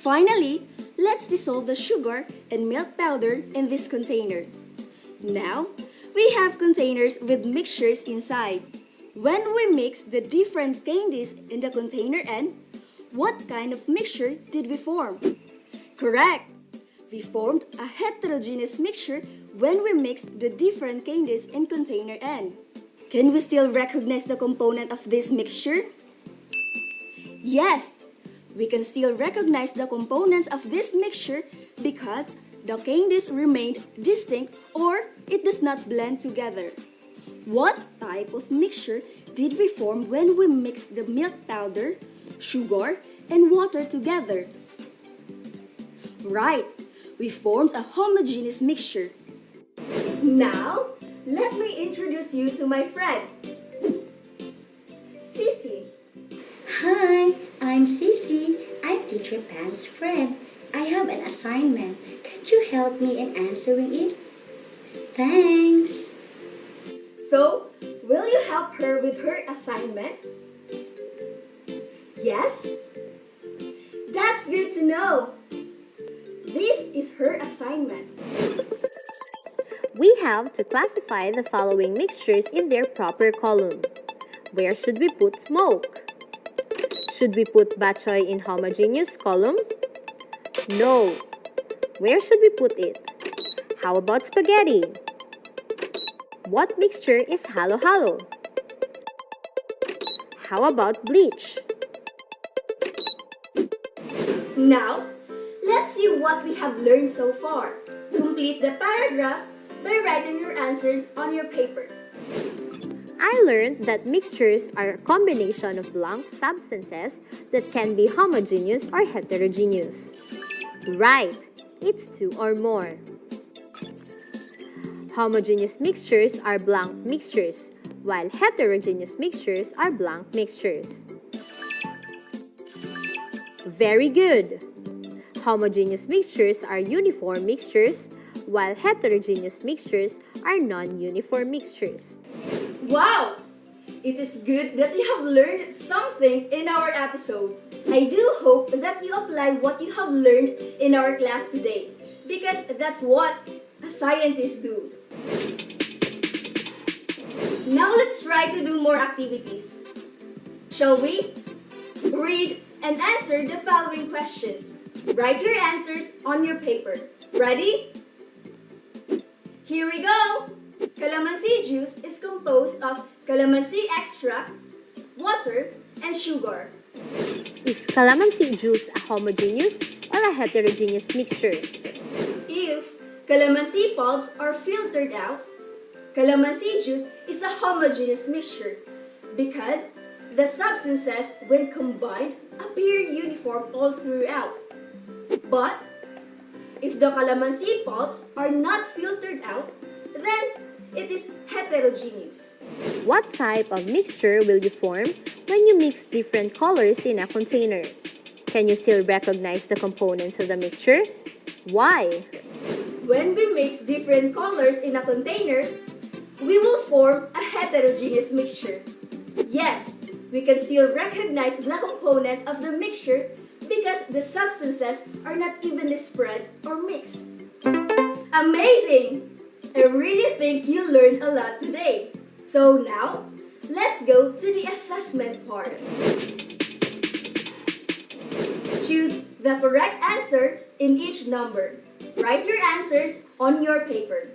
S15: Finally, let's dissolve the sugar and milk powder in this container. Now, we have containers with mixtures inside. When we mix the different candies in the container N, what kind of mixture did we form? Correct! We formed a heterogeneous mixture when we mixed the different candies in container N. Can we still recognize the component of this mixture? Yes, we can still recognize the components of this mixture because the candies remained distinct or it does not blend together. What type of mixture did we form when we mixed the milk powder, sugar, and water together? Right, we formed a homogeneous mixture.
S18: Now, let me introduce you to my friend, Sissy.
S19: Hi, I'm Sissy. I'm Teacher Pan's friend. I have an assignment. Can you help me in answering it? Thanks.
S18: So, will you help her with her assignment? Yes? That's good to know. This is her assignment.
S16: We have to classify the following mixtures in their proper column. Where should we put smoke? Should we put bok choy in homogeneous column? No. Where should we put it? How about spaghetti? What mixture is halo-halo? How about bleach?
S18: Now, let's see what we have learned so far. Complete the paragraph by writing your answers on your paper.
S16: I learned that mixtures are a combination of blank substances that can be homogeneous or heterogeneous. Right, it's two or more. Homogeneous mixtures are blank mixtures, while heterogeneous mixtures are blank mixtures. Very good! Homogeneous mixtures are uniform mixtures, while heterogeneous mixtures are non-uniform mixtures.
S18: Wow! It is good that you have learned something in our episode. I do hope that you apply what you have learned in our class today, because that's what a scientist do. Now let's try to do more activities. Shall we? Read and answer the following questions. Write your answers on your paper. Ready? Here we go! Calamansi juice is composed of calamansi extract, water, and sugar.
S16: Is calamansi juice a homogeneous or a heterogeneous mixture?
S18: If calamansi pulps are filtered out, calamansi juice is a homogeneous mixture because the substances, when combined, appear uniform all throughout. But if the calamansi pulps are not filtered out, then it is heterogeneous.
S16: What type of mixture will you form when you mix different colors in a container? Can you still recognize the components of the mixture? Why?
S18: When we mix different colors in a container, we will form a heterogeneous mixture. Yes, we can still recognize the components of the mixture because the substances are not evenly spread or mixed. Amazing! I really think you learned a lot today. So now, let's go to the assessment part. Choose the correct answer in each number. Write your answers on your paper.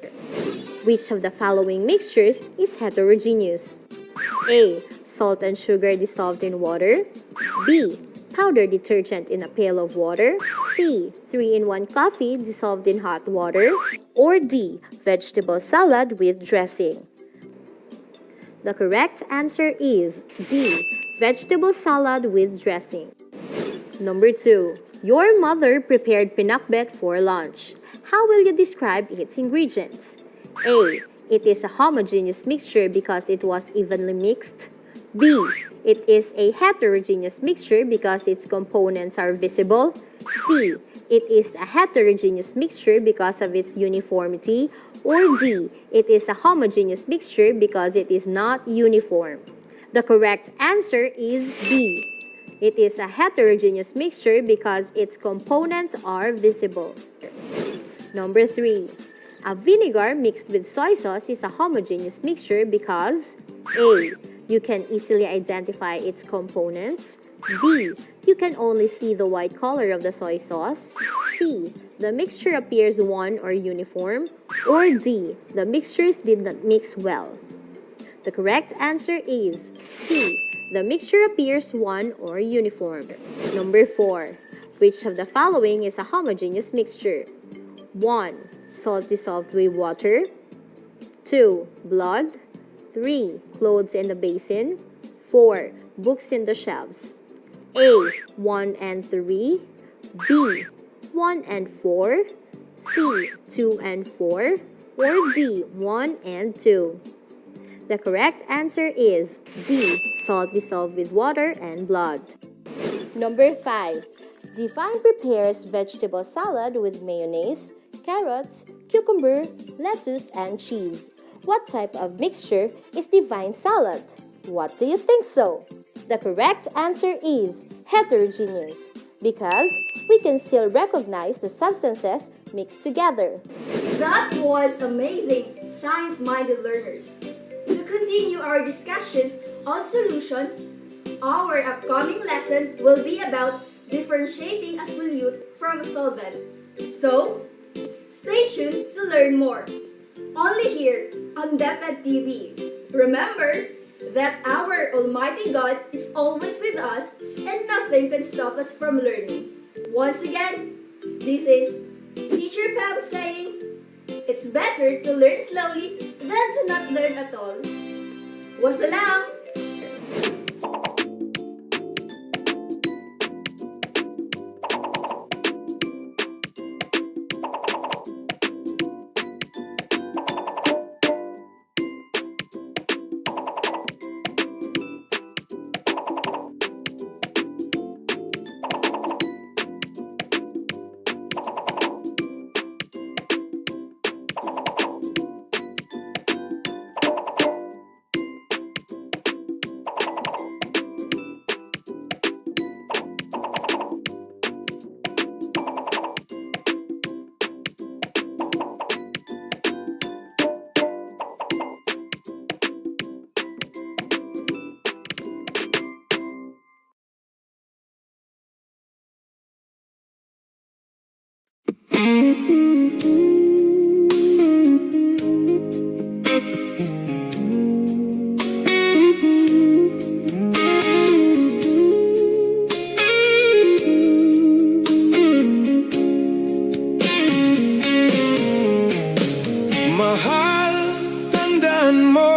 S16: Which of the following mixtures is heterogeneous? A. Salt and sugar dissolved in water. B. Powder detergent in a pail of water. C. 3-in-1 coffee dissolved in hot water. Or D. Vegetable salad with dressing. The correct answer is D. Vegetable salad with dressing. Number 2. Your mother prepared pinakbet for lunch. How will you describe its ingredients? A. It is a homogeneous mixture because it was evenly mixed. B. It is a heterogeneous mixture because its components are visible. C. It is a heterogeneous mixture because of its uniformity. Or D. It is a homogeneous mixture because it is not uniform. The correct answer is B. It is a heterogeneous mixture because its components are visible. Number 3. A vinegar mixed with soy sauce is a homogeneous mixture because A. You can easily identify its components. B. You can only see the white color of the soy sauce. C. The mixture appears one or uniform. Or D. The mixtures did not mix well. The correct answer is C. The mixture appears one or uniform. Number 4. Which of the following is a homogeneous mixture? 1. Salt dissolved with water. 2. Blood. 3. Clothes in the basin. 4. Books in the shelves. A. 1 and 3. B. 1 and 4. C. 2 and 4. Or D. 1 and 2. The correct answer is D. Salt dissolved with water and blood. Number 5. Define prepares vegetable salad with mayonnaise, carrots, cucumber, lettuce, and cheese. What type of mixture is divine salad? What do you think so? The correct answer is heterogeneous because we can still recognize the substances mixed together.
S18: That was amazing, science-minded learners. To continue our discussions on solutions, our upcoming lesson will be about differentiating a solute from a solvent. So, stay tuned to learn more. Only here on DepEd TV. Remember that our Almighty God is always with us and nothing can stop us from learning. Once again, this is Teacher Pam saying, it's better to learn slowly than to not learn at all. Wassalam!
S4: Mahal, tandaan mo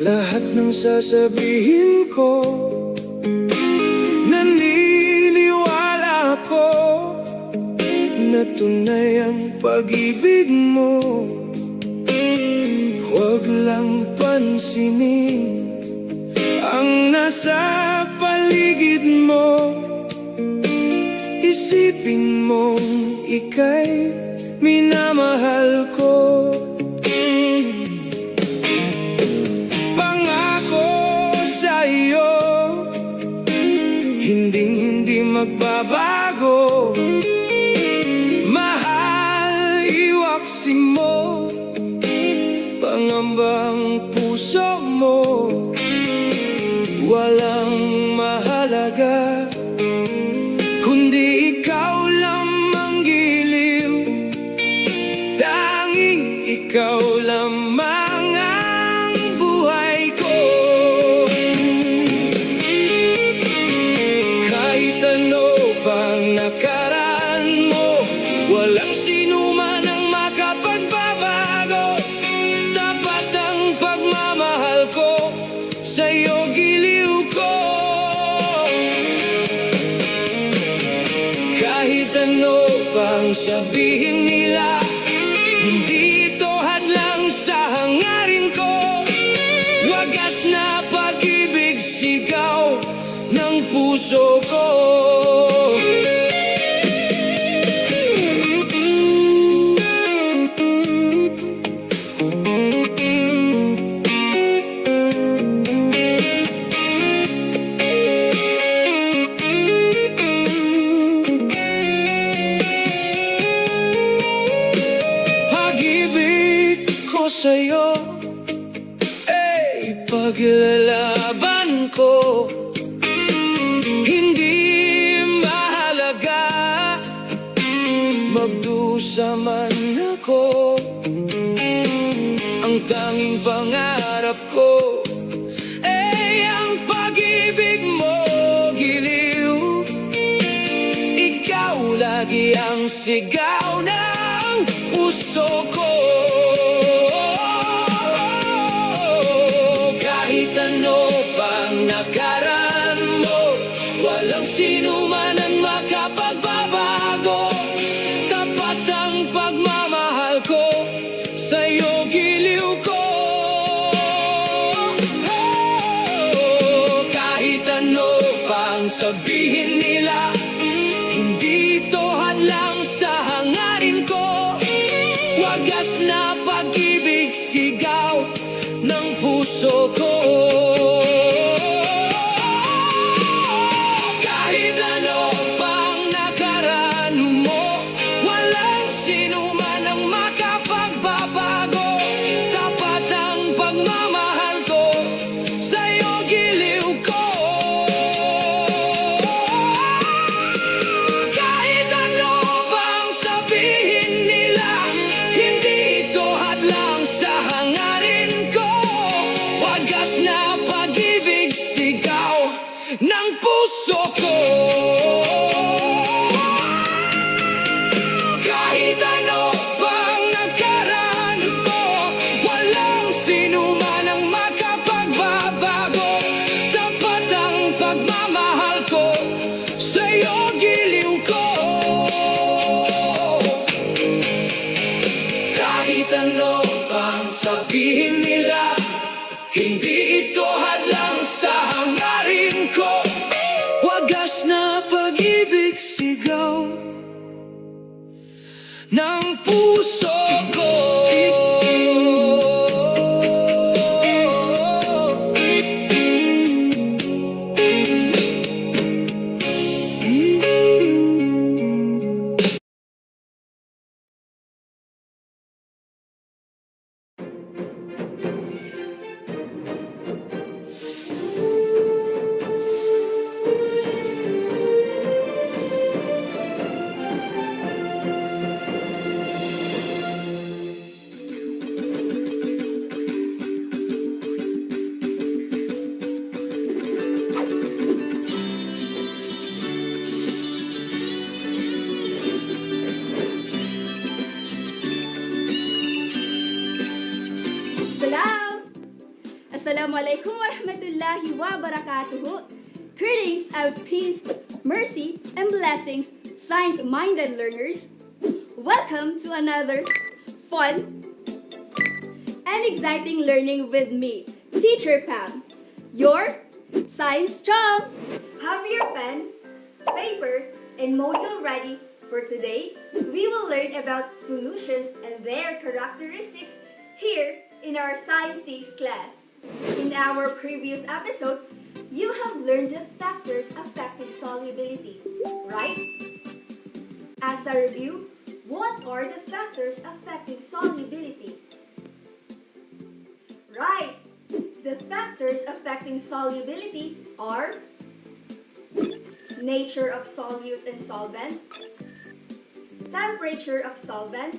S4: lahat ng sasabihin ko. Naniniwala ko na tunay ang pag-ibig mo. Huwag lang pansinin ang nasa paligid mo. Isipin mong ika'y minamahal ko. Pangako sa iyo, hinding-hindi magbabago. Mahal, iwaksi mo, pangambang puso mo. Walang mahalaga kundi ikaw lamang giliw. Tanging ikaw lamang ang buhay ko. Kahit ano pang nakaraan mo, walang sinuman ang makapagbabago. Tapat ang pagmamahal ko, sa'yo giliw ko. Kahit ano pang sabihin nila, hindi ito hadlang sa hangarin ko. Wagas na pag-ibig, sigaw ng puso ko. Sa'yo, paglalaban ko. Hindi mahalaga magdusa man ako. Ang tanging pangarap ko ang pag-ibig mo giliw. Ikaw lagi ang sigaw ng puso ko. Kahit ano
S1: sino man ang makapagbabago. Tapat ang pagmamahal ko, sa'yo giliw ko. Kahit ano pang sabihin nila, hindi ito hadlang sa hangarin ko. Wagas na pag-ibig, sigaw ng puso ko. Kahit ano pang nakaraan mo, walang sino man ang makapagbabago. Tapat ang pagmamahal ko, sa'yo giliw ko. Kahit ano pang sabihin nila, hindi ito hadlang sa hangarin ko. Wagas na pag-ibig, sigaw ng puso ko. Kahit ano pang nakaraan mo, walang sino man ang makapagbabago. Tapat ang pagmamahal ko, sa'yo giliw ko. Kahit ano pang sabihin nila, hindi ito hadlang sa hangarin ko. Wagas na pag-ibig, sigaw ng puso ko.
S15: Salam! Assalamualaikum warahmatullahi wabarakatuh. Greetings of peace, mercy, and blessings, science-minded learners. Welcome to another fun and exciting learning with me, Teacher Pam, your science chum.
S18: Have your pen, paper, and module ready for today. We will learn about solutions and their characteristics here in our Science 6 class. In our previous episode, you have learned the factors affecting solubility, right? As a review, what are the factors affecting solubility? Right! The factors affecting solubility are nature of solute and solvent, temperature of solvent,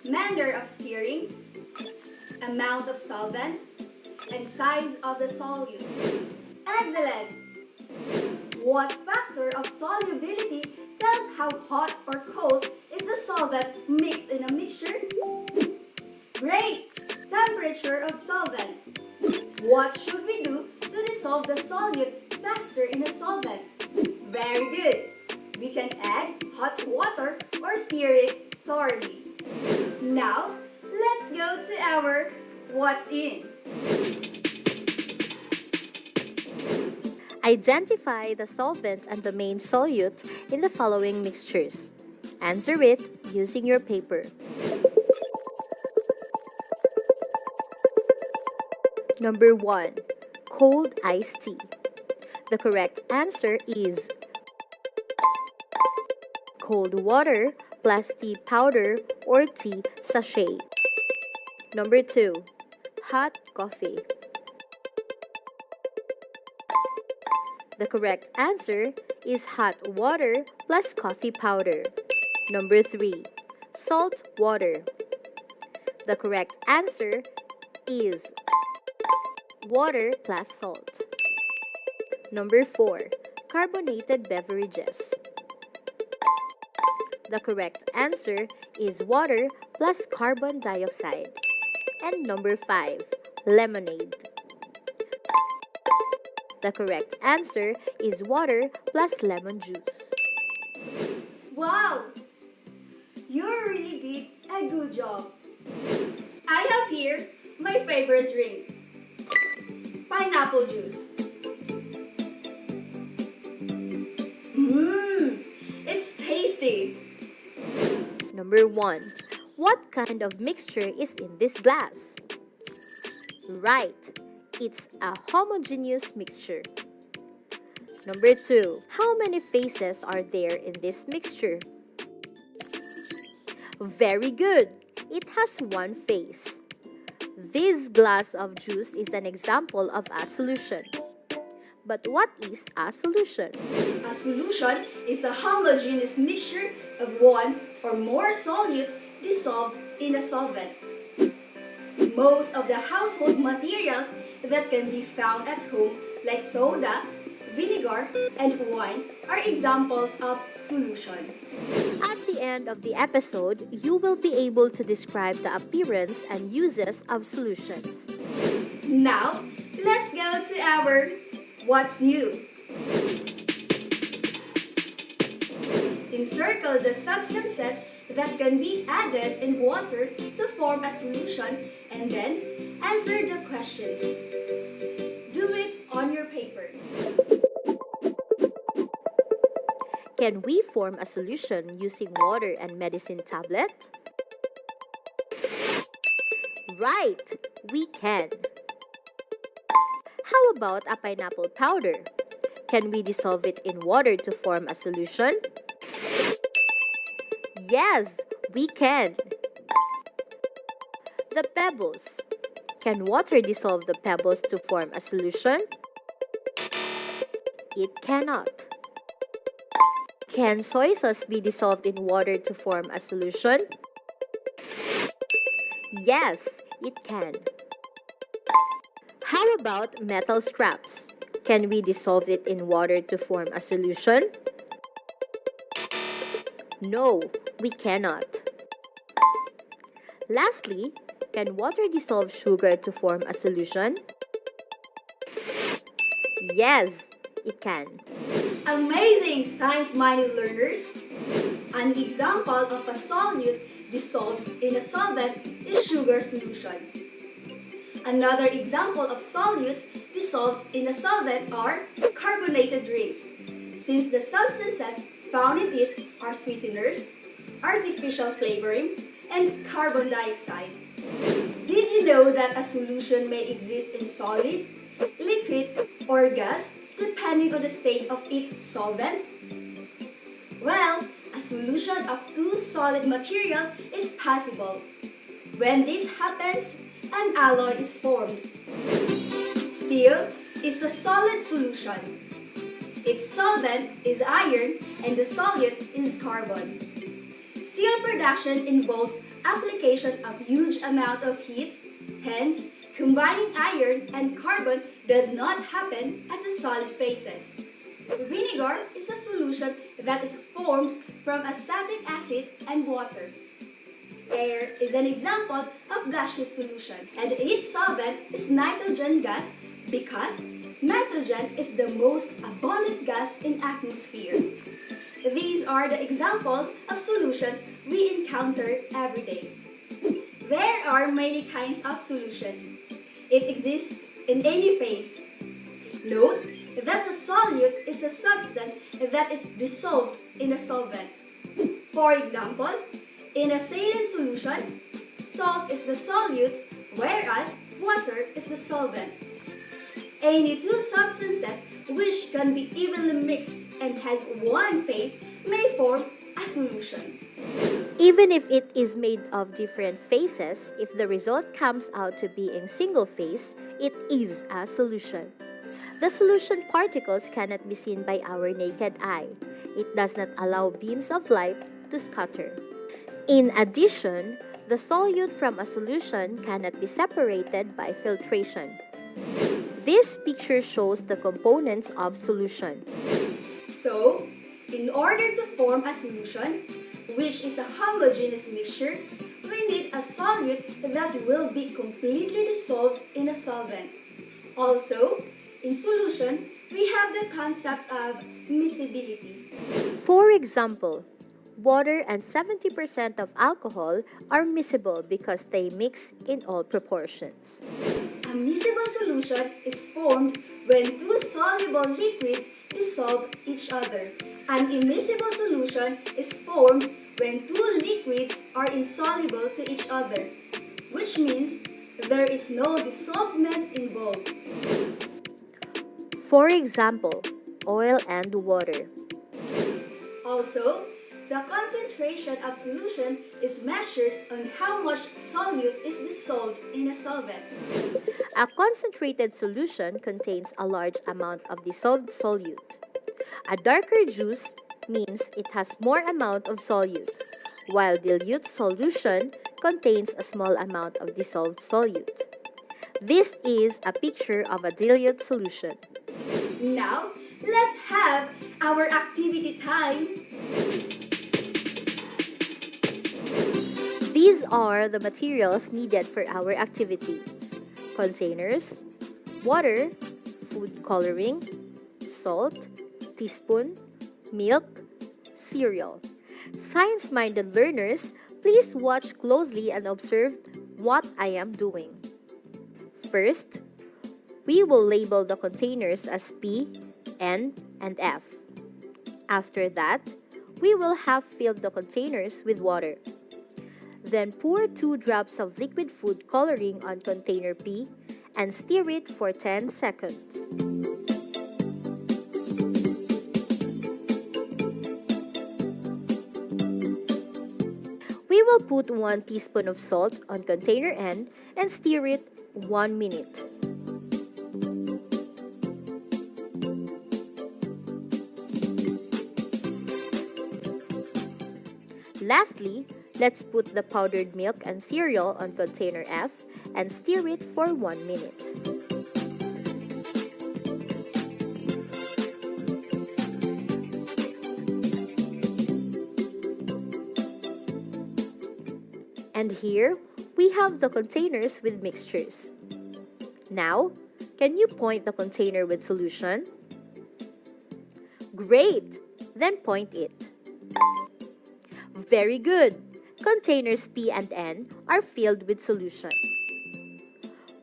S18: manner of stirring, amount of solvent, and size of the solute. Excellent! What factor of solubility tells how hot or cold is the solvent mixed in a mixture? Great! Temperature of solvent. What should we do to dissolve the solute faster in a solvent? Very good! We can add hot water or stir it thoroughly. Now, let's go to our What's In.
S16: Identify the solvent and the main solute in the following mixtures. Answer it using your paper. Number 1. Cold iced tea. The correct answer is cold water plus tea powder or tea sachet. Number 2. Hot coffee. The correct answer is hot water plus coffee powder. Number 3. Salt water. The correct answer is water plus salt. Number 4. Carbonated beverages. The correct answer is water plus carbon dioxide. And number 5. Lemonade. The correct answer is water plus lemon juice.
S18: Wow! You really did a good job. I have here my favorite drink, pineapple juice. It's tasty.
S16: Number 1. What kind of mixture is in this glass? Right, it's a homogeneous mixture. Number 2. How many phases are there in this mixture? Very good! It has one phase. This glass of juice is an example of a solution. But what is a solution?
S18: A solution is a homogeneous mixture of one or more solutes dissolved in a solvent. Most of the household materials that can be found at home, like soda, vinegar, and wine, are examples of solution.
S16: At the end of the episode, you will be able to describe the appearance and uses of solutions.
S18: Now, let's go to our What's New? Encircle the substances that can be added in water to form a solution and then answer the questions. Do it on your paper.
S16: Can we form a solution using water and medicine tablet? Right, we can. How about a pineapple powder? Can we dissolve it in water to form a solution? Yes, we can. The pebbles. Can water dissolve the pebbles to form a solution? It cannot. Can soy sauce be dissolved in water to form a solution? Yes, it can. How about metal scraps? Can we dissolve it in water to form a solution? No, we cannot. Lastly, can water dissolve sugar to form a solution? Yes, it can.
S18: Amazing science-minded learners! An example of a solute dissolved in a solvent is sugar solution. Another example of solutes dissolved in a solvent are carbonated drinks, since the substances found in it are sweeteners, artificial flavoring, and carbon dioxide. Did you know that a solution may exist in solid, liquid, or gas depending on the state of its solvent? Well, a solution of two solid materials is possible. When this happens, an alloy is formed. Steel is a solid solution. Its solvent is iron and the solute is carbon. Steel production involves application of huge amount of heat, hence, combining iron and carbon does not happen at the solid phases. Vinegar is a solution that is formed from acetic acid and water. Air is an example of gaseous solution, and its solvent is nitrogen gas because nitrogen is the most abundant gas in atmosphere. These are the examples of solutions we encounter every day. There are many kinds of solutions. It exists in any phase. Note that the solute is a substance that is dissolved in a solvent. For example, in a saline solution, salt is the solute, whereas water is the solvent. Any two substances which can be evenly mixed and has one phase may form a solution.
S16: Even if it is made of different phases, if the result comes out to be in single phase, it is a solution. The solution particles cannot be seen by our naked eye. It does not allow beams of light to scatter. In addition, the solute from a solution cannot be separated by filtration. This picture shows the components of solution.
S18: So, in order to form a solution, which is a homogeneous mixture, we need a solute that will be completely dissolved in a solvent. Also, In solution, we have the concept of miscibility.
S16: For example, water and 70% of alcohol are miscible because they mix in all proportions.
S18: A miscible solution is formed when two soluble liquids dissolve each other. An immiscible solution is formed when two liquids are insoluble to each other, which means there is no dissolvement involved.
S16: For example, oil and water.
S18: Also, the concentration of solution is measured on how much solute is dissolved in a solvent.
S16: A concentrated solution contains a large amount of dissolved solute. A darker juice means it has more amount of solute, while dilute solution contains a small amount of dissolved solute. This is a picture of a dilute solution.
S18: Now, let's have our activity time.
S16: These are the materials needed for our activity: containers, water, food coloring, salt, teaspoon, milk, cereal. Science-minded learners, please watch closely and observe what I am doing. First, we will label the containers as P, N, and F. After that, we will have filled the containers with water. Then pour 2 drops of liquid food coloring on container P and stir it for 10 seconds. We will put 1 teaspoon of salt on container N and stir it 1 minute. Lastly, let's put the powdered milk and cereal on container F and stir it for 1 minute. And here, we have the containers with mixtures. Now, can you point the container with solution? Great! Then point it. Very good! Containers P and N are filled with solution.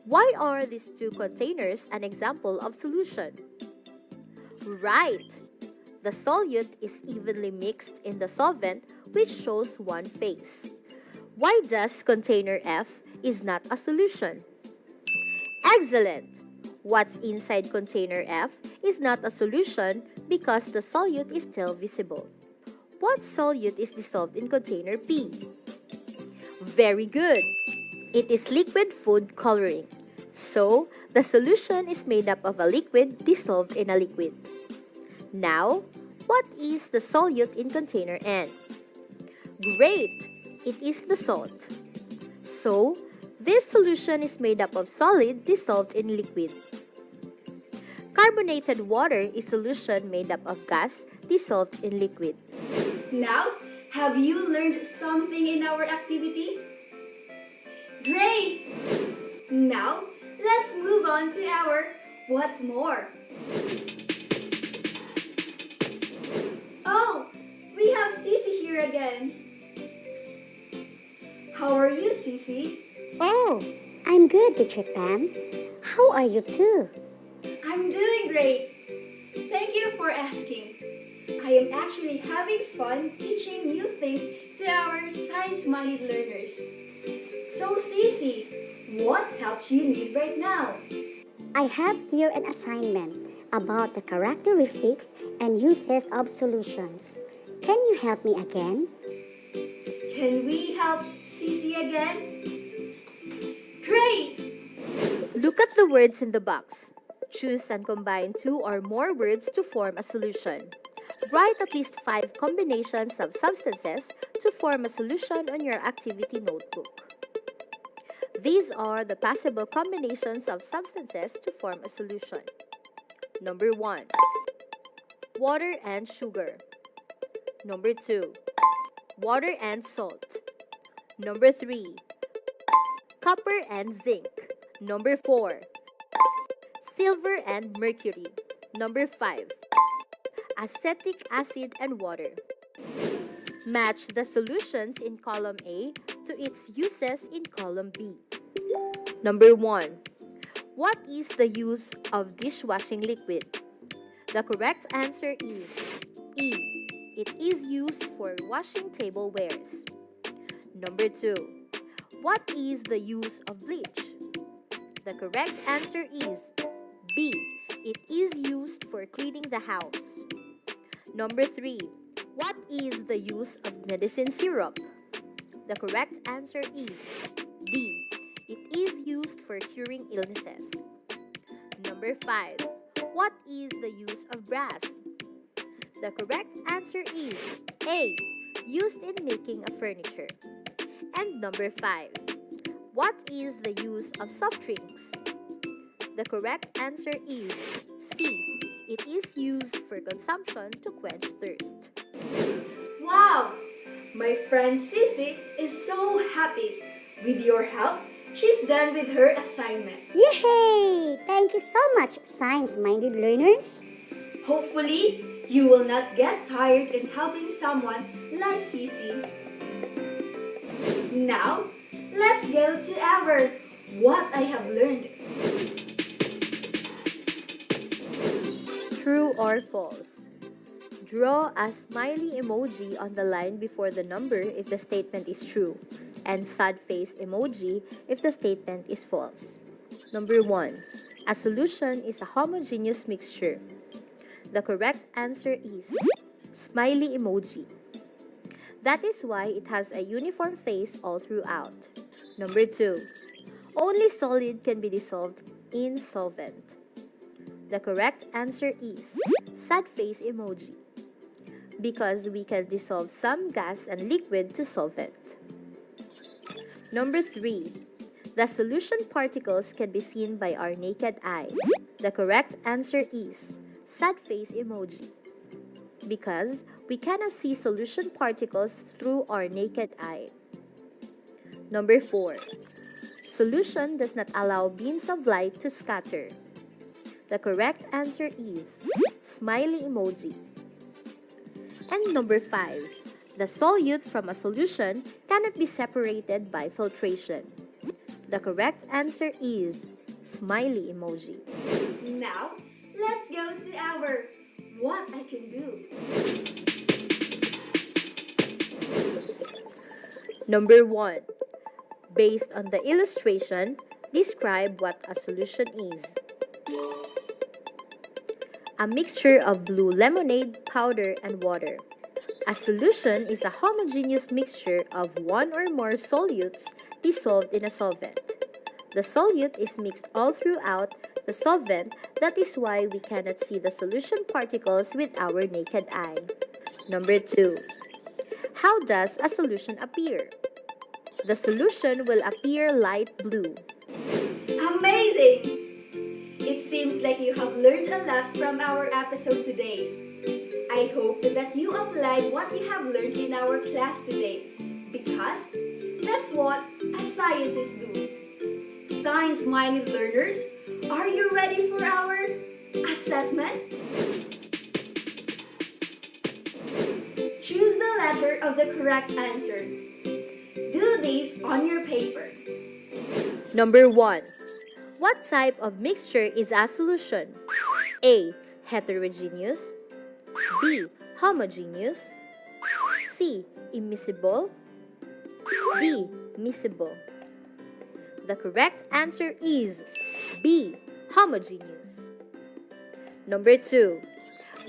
S16: Why are these 2 containers an example of solution? Right! The solute is evenly mixed in the solvent, which shows one phase. Why does container F is not a solution? Excellent! What's inside container F is not a solution because the solute is still visible. What solute is dissolved in container P? Very good! It is liquid food coloring. So, the solution is made up of a liquid dissolved in a liquid. Now, what is the solute in container N? Great! It is the salt. So, this solution is made up of solid dissolved in liquid. Carbonated water is solution made up of gas dissolved in liquid.
S18: Now, have you learned something in our activity? Great! Now, let's move on to our What's More. Oh, we have Sisi here again. How are you, Sisi?
S19: Oh, I'm good, Teacher Pam. How are you too?
S18: I'm doing great. Thank you for asking. I am actually having fun teaching new things to our science-minded learners. So, Sisi, what help you need right now?
S19: I have here an assignment about the characteristics and uses of solutions. Can you help me again?
S18: Can we help Sisi again? Great!
S16: Look at the words in the box. Choose and combine 2 or more words to form a solution. Write at least 5 combinations of substances to form a solution on your activity notebook. These are the possible combinations of substances to form a solution. Number 1, water and sugar. Number 2, water and salt. Number 3, copper and zinc. Number 4, silver and mercury. Number 5, acetic acid and water. Match the solutions in column A to its uses in column B. Number 1, what is the use of dishwashing liquid? The correct answer is E. It is used for washing tablewares. Number 2, what is the use of bleach? The correct answer is B. It is used for cleaning the house. Number 3, what is the use of medicine syrup? The correct answer is D. It is used for curing illnesses. Number 5, what is the use of brass? The correct answer is A. Used in making a furniture. And number 5, what is the use of soft drinks? The correct answer is C. It is used for consumption to quench thirst.
S18: Wow! My friend Sissy is so happy. With your help, she's done with her assignment.
S20: Yay! Thank you so much, science-minded learners.
S18: Hopefully, you will not get tired in helping someone like Sissy. Now, let's go to our What I Have Learned.
S16: True or false? Draw a smiley emoji on the line before the number if the statement is true, and sad face emoji if the statement is false. Number 1. A solution is a homogeneous mixture. The correct answer is smiley emoji. That is why it has a uniform face all throughout. Number 2. Only solid can be dissolved in solvent. The correct answer is sad face emoji, because we can dissolve some gas and liquid to solvent. Number 3. The solution particles can be seen by our naked eye. The correct answer is sad face emoji, because we cannot see solution particles through our naked eye. Number 4. Solution does not allow beams of light to scatter. The correct answer is smiley emoji. And number 5. The solute from a solution cannot be separated by filtration. The correct answer is smiley emoji.
S18: Now, let's go to our What I Can Do.
S16: Number 1. Based on the illustration, describe what a solution is. A mixture of blue lemonade powder and water. A solution is a homogeneous mixture of one or more solutes dissolved in a solvent. The solute is mixed all throughout the solvent. That is why we cannot see the solution particles with our naked eye. Number 2. How does a solution appear? The solution will appear light blue.
S18: Amazing! It seems like you have learned a lot from our episode today. I hope that you applied what you have learned in our class today, because that's what a scientist do. Science-minded learners, are you ready for our assessment? Choose the letter of the correct answer. Do this on your paper.
S16: Number 1. What type of mixture is a solution? A. Heterogeneous. B. Homogeneous. C. Immiscible. D. Miscible. The correct answer is B. Homogeneous. Number 2.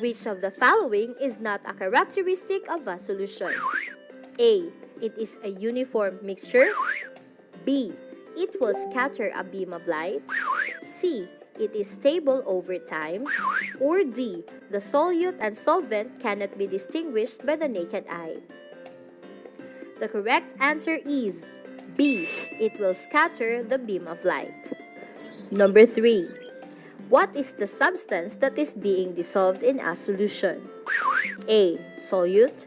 S16: Which of the following is not a characteristic of a solution? A. It is a uniform mixture. B. It will scatter a beam of light. C. It is stable over time. Or D. The solute and solvent cannot be distinguished by the naked eye. The correct answer is B. It will scatter the beam of light. Number 3. What is the substance that is being dissolved in a solution? A. Solute.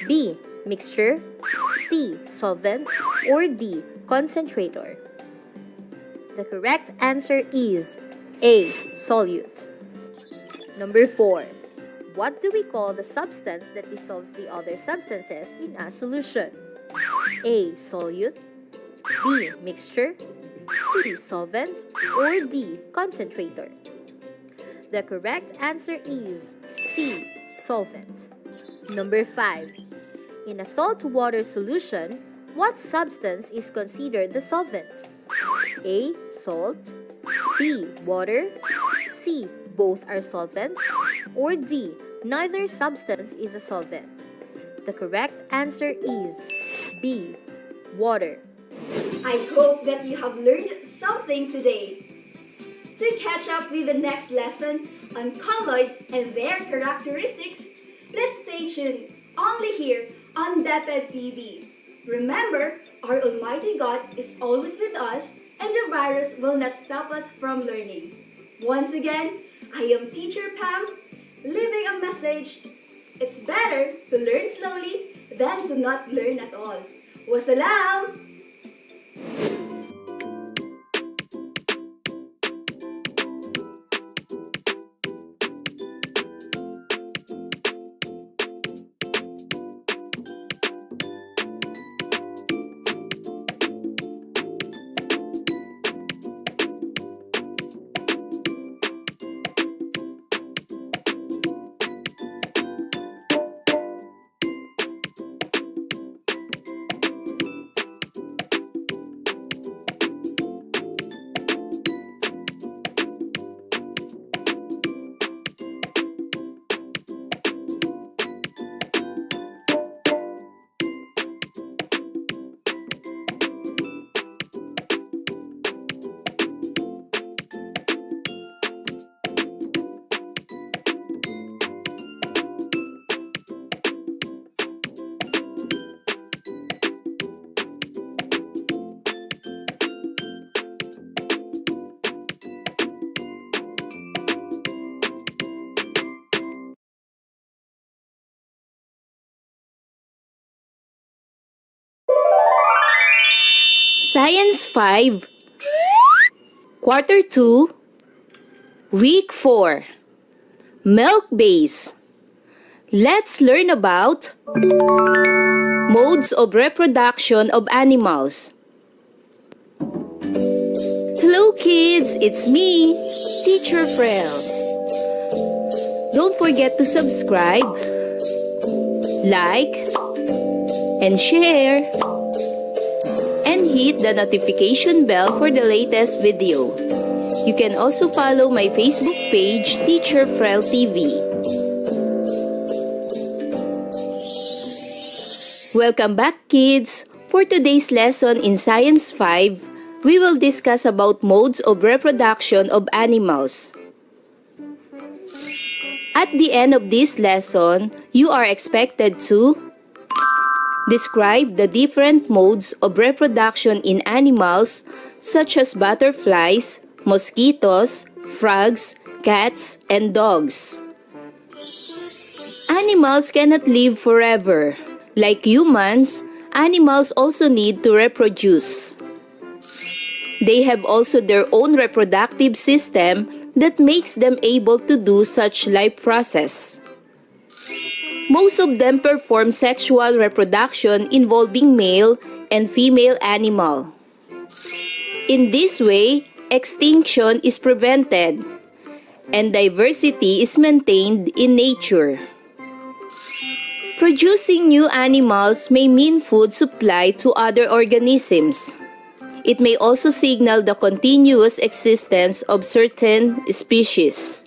S16: B. Mixture. C. Solvent. Or D. Concentrator. The correct answer is A. Solute. Number 4. What do we call the substance that dissolves the other substances in a solution? A. Solute. B. Mixture. C. Solvent. Or D. Concentrator. The correct answer is C. Solvent. Number 5. In a salt water solution, what substance is considered the solvent? A. Salt. B. Water. C. Both are solvents. Or D. Neither substance is a solvent. The correct answer is B. Water.
S18: I hope that you have learned something today. To catch up with the next lesson on colloids and their characteristics, let's stay tuned only here on DepEd TV. Remember, our Almighty God is always with us and the virus will not stop us from learning. Once again, I am Teacher Pam, leaving a message. It's better to learn slowly than to not learn at all. Wassalam!
S17: Science 5, Quarter 2, Week 4, Milk Base. Let's learn about modes of reproduction of animals. Hello kids, it's me, Teacher Frel. Don't forget to subscribe, like, and share, and hit the notification bell for the latest video. You can also follow my Facebook page, Teacher Frel TV. Welcome back, kids! For today's lesson in Science 5, we will discuss about modes of reproduction of animals. At the end of this lesson, you are expected to describe the different modes of reproduction in animals such as butterflies, mosquitoes, frogs, cats, and dogs. Animals cannot live forever. Like humans, animals also need to reproduce. They have also their own reproductive system that makes them able to do such life process. Most of them perform sexual reproduction involving male and female animal. In this way, extinction is prevented and diversity is maintained in nature. Producing new animals may mean food supply to other organisms. It may also signal the continuous existence of certain species.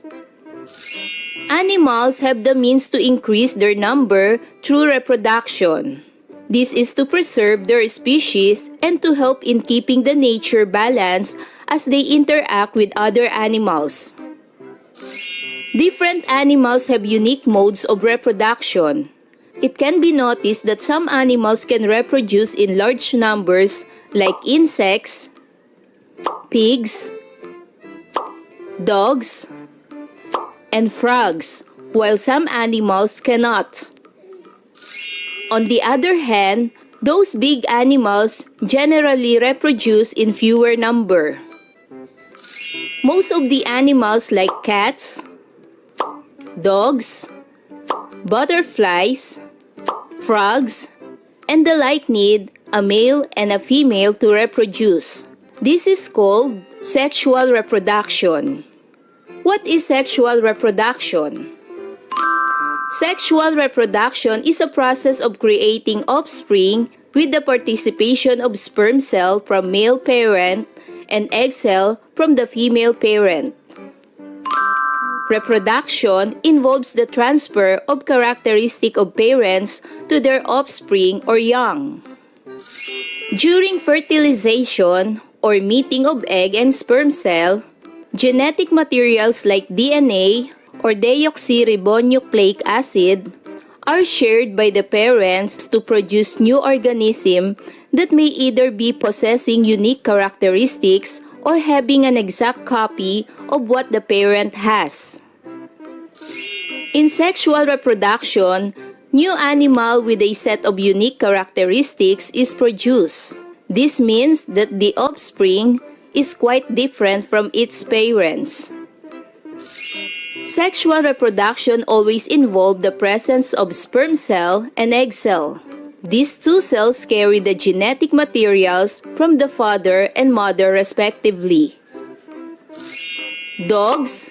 S17: Animals have the means to increase their number through reproduction. This is to preserve their species and to help in keeping the nature balanced as they interact with other animals. Different animals have unique modes of reproduction. It can be noticed that some animals can reproduce in large numbers like insects, pigs, dogs, and frogs, while some animals cannot. On the other hand, those big animals generally reproduce in fewer number. Most of the animals like cats, dogs, butterflies, frogs, and the like need a male and a female to reproduce. This is called sexual reproduction. What is sexual reproduction? Sexual reproduction is a process of creating offspring with the participation of sperm cell from male parent and egg cell from the female parent. Reproduction involves the transfer of characteristic of parents to their offspring or young. During fertilization or meeting of egg and sperm cell, genetic materials like DNA or deoxyribonucleic acid are shared by the parents to produce new organisms that may either be possessing unique characteristics or having an exact copy of what the parent has. In sexual reproduction, new animal with a set of unique characteristics is produced. This means that the offspring is quite different from its parents. Sexual reproduction always involves the presence of sperm cell and egg cell. These two cells carry the genetic materials from the father and mother respectively. Dogs,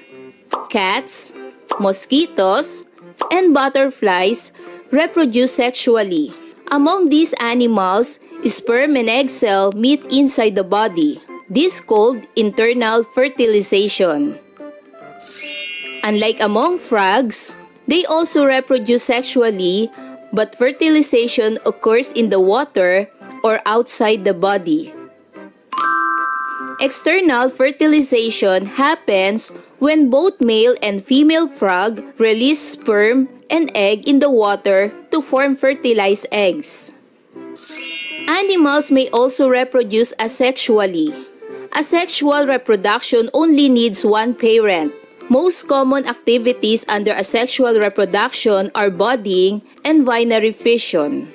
S17: cats, mosquitoes, and butterflies reproduce sexually. Among these animals, sperm and egg cell meet inside the body. This is called internal fertilization. Unlike among frogs, they also reproduce sexually, but fertilization occurs in the water or outside the body. External fertilization happens when both male and female frog release sperm and egg in the water to form fertilized eggs. Animals may also reproduce asexually. Asexual reproduction only needs one parent. Most common activities under asexual reproduction are budding and binary fission.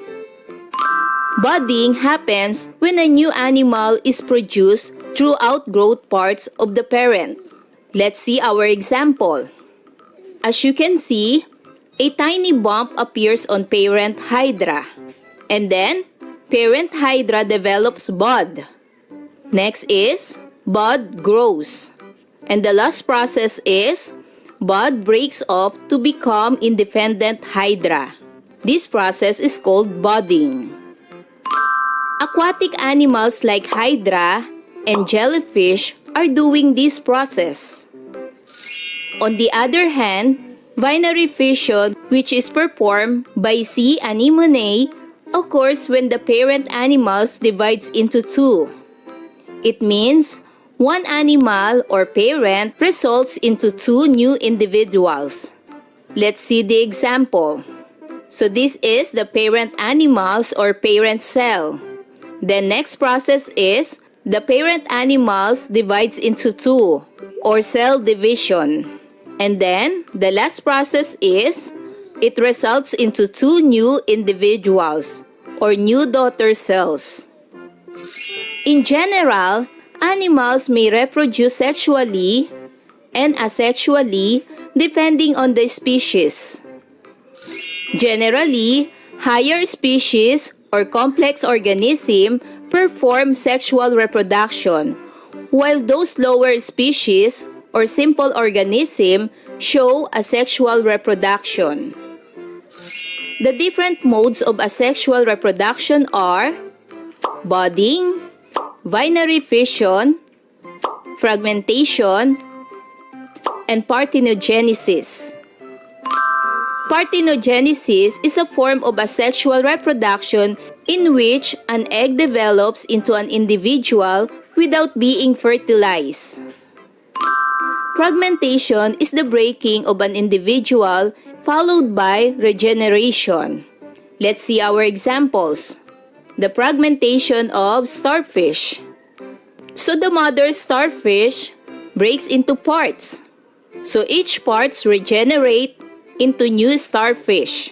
S17: Budding happens when a new animal is produced through outgrowth parts of the parent. Let's see our example. As you can see, a tiny bump appears on parent hydra, and then parent hydra develops bud. Next is bud grows. And the last process is bud breaks off to become independent hydra. This process is called budding. Aquatic animals like hydra and jellyfish are doing this process. On the other hand, binary fission, which is performed by sea anemone, occurs when the parent animals divides into two. It means one animal or parent results into two new individuals. Let's see the example. So this is the parent animals or parent cell. The next process is the parent animals divides into two or cell division. And then the last process is it results into two new individuals or new daughter cells. In general, animals may reproduce sexually and asexually depending on the species. Generally, higher species or complex organisms perform sexual reproduction, while those lower species or simple organisms show asexual reproduction. The different modes of asexual reproduction are budding, binary fission, fragmentation, and parthenogenesis. Parthenogenesis is a form of asexual reproduction in which an egg develops into an individual without being fertilized. Fragmentation is the breaking of an individual followed by regeneration. Let's see our examples. The fragmentation of starfish. So the mother starfish breaks into parts. So each parts regenerate into new starfish.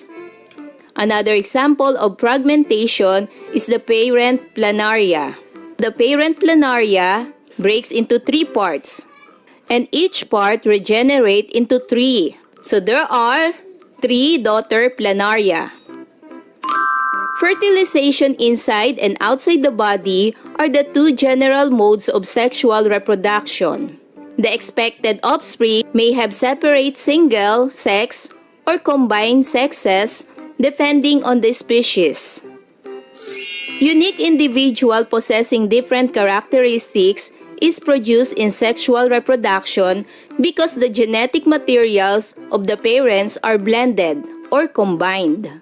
S17: Another example of fragmentation is the parent planaria. The parent planaria breaks into three parts. and each part regenerate into 3. So there are 3 daughter planaria. Fertilization inside and outside the body are the 2 general modes of sexual reproduction. The expected offspring may have separate single sex or combined sexes depending on the species. Unique individual possessing different characteristics is produced in sexual reproduction because the genetic materials of the parents are blended or combined.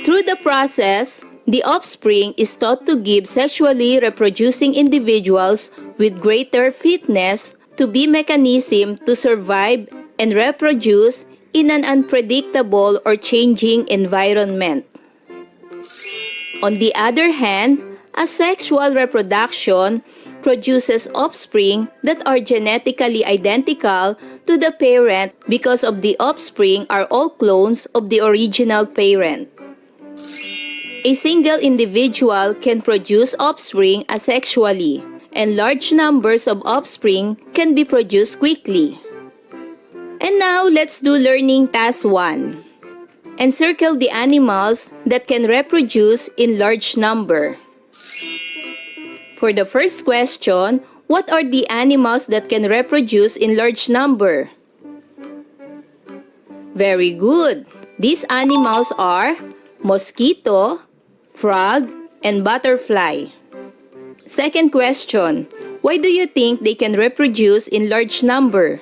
S17: Through the process, the offspring is thought to give sexually reproducing individuals with greater fitness to be mechanism to survive and reproduce in an unpredictable or changing environment. On the other hand, asexual reproduction produces offspring that are genetically identical to the parent because of the offspring are all clones of the original parent. A single individual can produce offspring asexually, and large numbers of offspring can be produced quickly. And now, let's do learning task 1. Encircle the animals that can reproduce in large number. For the first question, what are the animals that can reproduce in large number? Very good. These animals are mosquito, frog, and butterfly. Second question, why do you think they can reproduce in large number?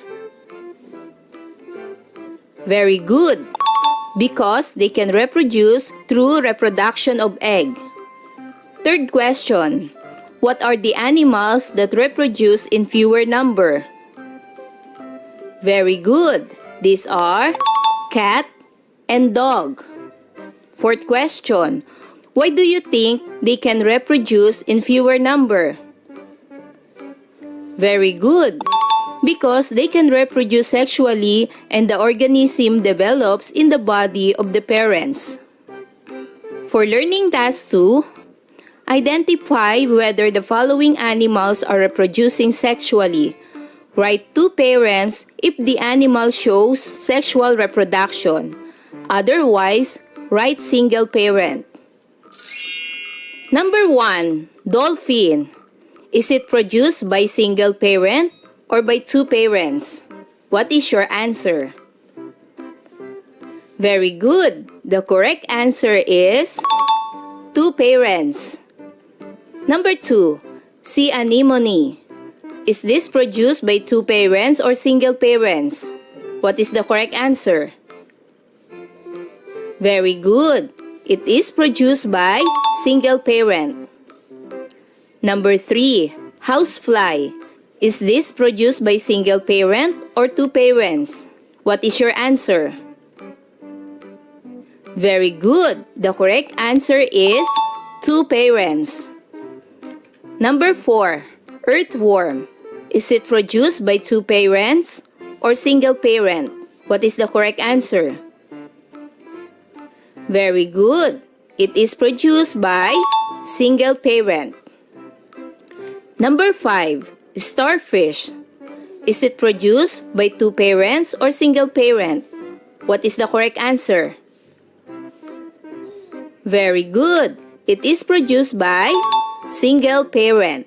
S17: Very good. Because they can reproduce through reproduction of egg. Third question, what are the animals that reproduce in fewer number? Very good. These are cat and dog. Fourth question, why do you think they can reproduce in fewer number? Very good. Because they can reproduce sexually and the organism develops in the body of the parents. For learning task 2, identify whether the following animals are reproducing sexually. Write 2 parents if the animal shows sexual reproduction. Otherwise, write single parent. Number 1, dolphin. Is it produced by single parent or by 2 parents? What is your answer? Very good. The correct answer is 2 parents. Number 2, sea anemone. Is this produced by 2 parents or single parents? What is the correct answer? Very good. It is produced by single parent. Number 3, housefly. Is this produced by single parent or 2 parents? What is your answer? Very good. The correct answer is 2 parents. Number 4, earthworm. Is it produced by 2 parents or single parent? What is the correct answer? Very good. It is produced by single parent. Number 5, starfish. Is it produced by 2 parents or single parent? What is the correct answer? Very good. It is produced by single parent.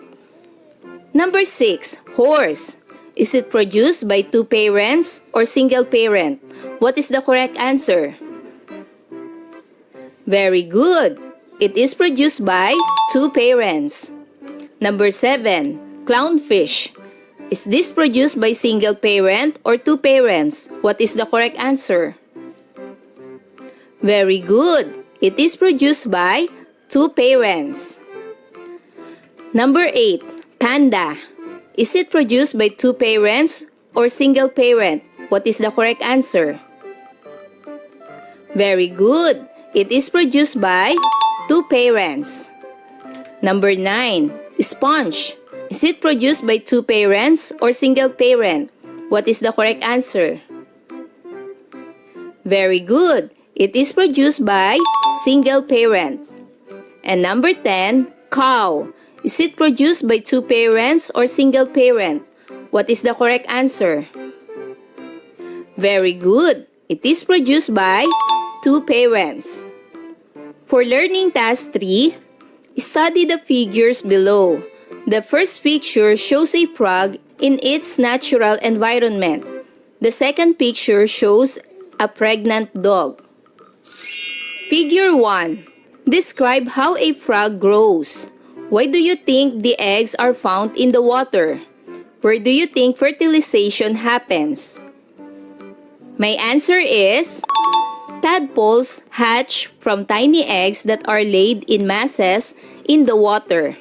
S17: Number 6, horse. Is it produced by 2 parents or single parent? What is the correct answer? Very good. It is produced by 2 parents. Number 7, clownfish. Is this produced by single parent or 2 parents? What is the correct answer? Very good. It is produced by 2 parents. Number 8, panda. Is it produced by 2 parents or single parent? What is the correct answer? Very good. It is produced by 2 parents. Number 9, sponge. Is it produced by 2 parents or single parent? What is the correct answer? Very good. It is produced by single parent. And number 10, cow. Is it produced by 2 parents or single parent? What is the correct answer? Very good. It is produced by two parents. For learning task 3, study the figures below. The first picture shows a frog in its natural environment. The second picture shows a pregnant dog. Figure 1. Describe how a frog grows. Why do you think the eggs are found in the water? Where do you think fertilization happens? My answer is tadpoles hatch from tiny eggs that are laid in masses in the water.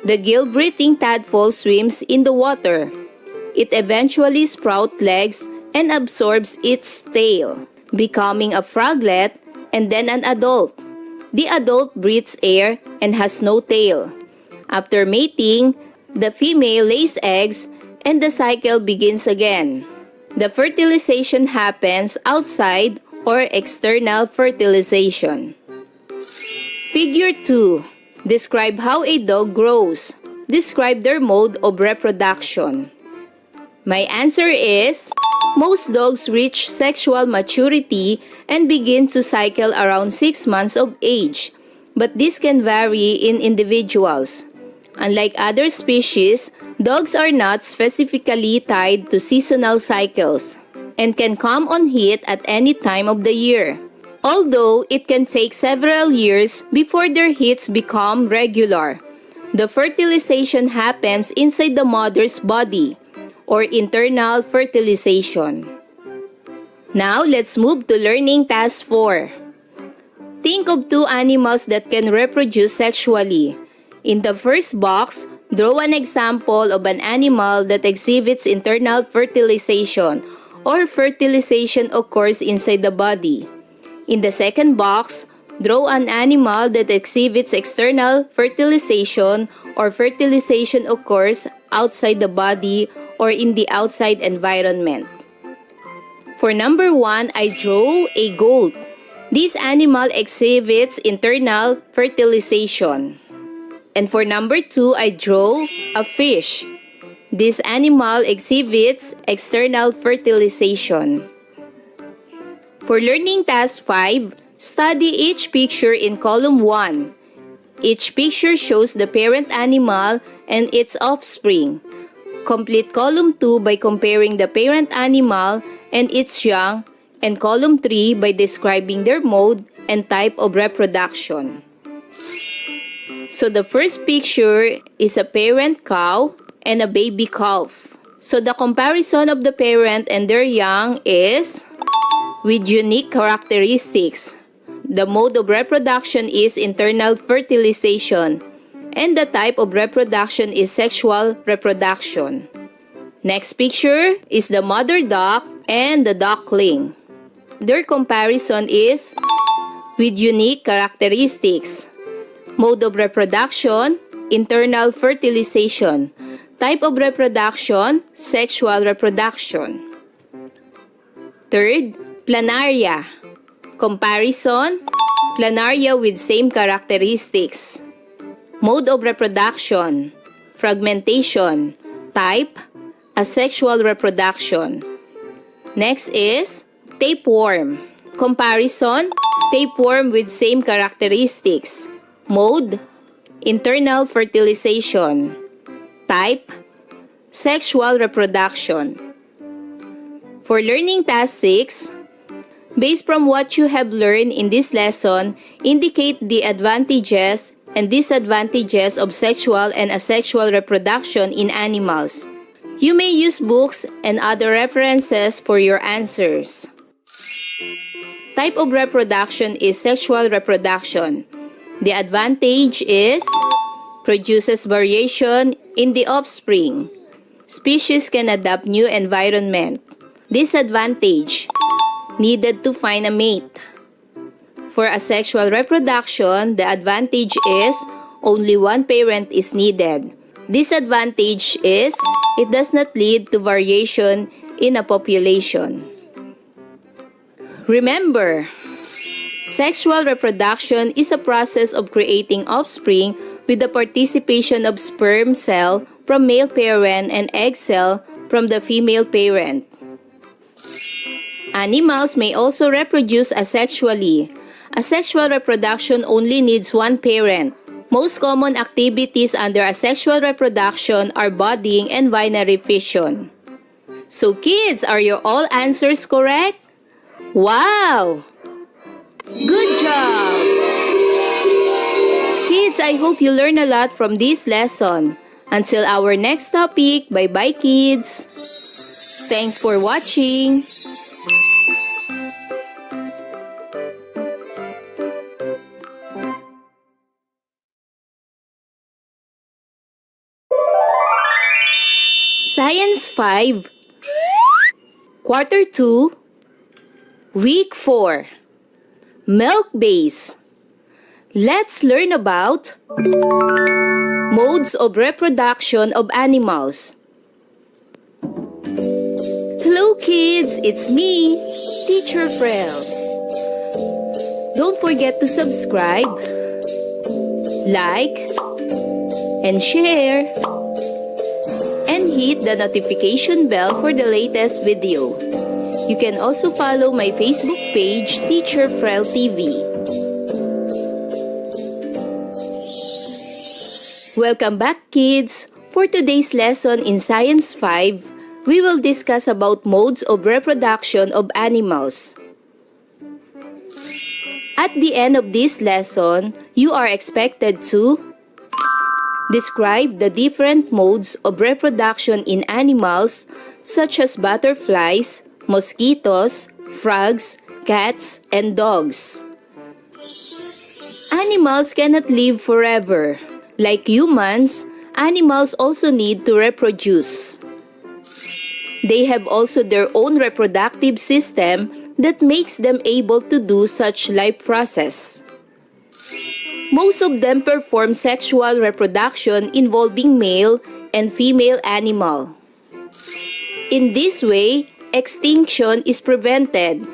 S17: The gill-breathing tadpole swims in the water. It eventually sprouts legs and absorbs its tail, becoming a froglet and then an adult. The adult breathes air and has no tail. After mating, the female lays eggs and the cycle begins again. The fertilization happens outside or external fertilization. Figure 2. Describe how a dog grows. Describe their mode of reproduction. My answer is, most dogs reach sexual maturity and begin to cycle around 6 months of age, but this can vary in individuals. Unlike other species, dogs are not specifically tied to seasonal cycles and can come on heat at any time of the year, although it can take several years before their heats become regular. The fertilization happens inside the mother's body, or internal fertilization. Now, let's move to learning task 4. Think of 2 animals that can reproduce sexually. In the first box, draw an example of an animal that exhibits internal fertilization, or fertilization occurs inside the body. In the second box, draw an animal that exhibits external fertilization, or fertilization occurs outside the body or in the outside environment. For number 1, I draw a goat. This animal exhibits internal fertilization. And for number 2, I draw a fish. This animal exhibits external fertilization. For learning task 5, study each picture in column 1. Each picture shows the parent animal and its offspring. Complete column 2 by comparing the parent animal and its young, and column 3 by describing their mode and type of reproduction. So the first picture is a parent cow and a baby calf. So the comparison of the parent and their young is with unique characteristics. The mode of reproduction is internal fertilization, and the type of reproduction is sexual reproduction. Next picture is the mother duck and the duckling. Their comparison is with unique characteristics. Mode of reproduction, internal fertilization. Type of reproduction, sexual reproduction. Third, planaria. Comparison, planaria with same characteristics. Mode of reproduction, fragmentation. Type, asexual reproduction. Next is tapeworm. Comparison, tapeworm with same characteristics. Mode, internal fertilization. Type, sexual reproduction. For learning task 6, based from what you have learned in this lesson, indicate the advantages and disadvantages of sexual and asexual reproduction in animals. You may use books and other references for your answers. Type of reproduction is sexual reproduction. The advantage is produces variation in the offspring. Species can adapt new environment. Disadvantage, needed to find a mate. For asexual reproduction, the advantage is only one parent is needed. Disadvantage is it does not lead to variation in a population. Remember, sexual reproduction is a process of creating offspring with the participation of sperm cell from male parent and egg cell from the female parent. Animals may also reproduce asexually. Asexual reproduction only needs one parent. Most common activities under asexual reproduction are budding and binary fission. So kids, are your all answers correct? Wow! Good job! Kids, I hope you learn a lot from this lesson. Until our next topic, bye-bye kids! Thanks for watching! Science 5, Quarter 2, Week 4, Milk Base. Let's learn about modes of reproduction of animals. Hello kids, it's me, Teacher Frel. Don't forget to subscribe, like, and share. And hit the notification bell for the latest video. You can also follow my Facebook page, Teacher Frel TV. Welcome back, kids! For today's lesson in Science 5, we will discuss about modes of reproduction of animals. At the end of this lesson, you are expected to describe the different modes of reproduction in animals such as butterflies, mosquitoes, frogs, cats, and dogs. Animals cannot live forever. Like humans, animals also need to reproduce. They have also their own reproductive system that makes them able to do such life process. Most of them perform sexual reproduction involving male and female animal. In this way, extinction is prevented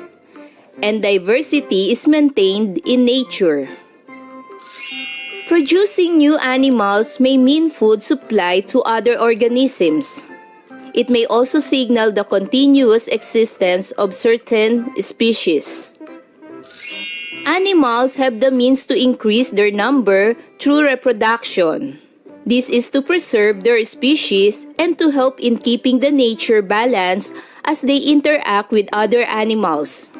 S17: and diversity is maintained in nature. Producing new animals may mean food supply to other organisms. It may also signal the continuous existence of certain species. Animals have the means to increase their number through reproduction. This is to preserve their species and to help in keeping the nature balanced as they interact with other animals.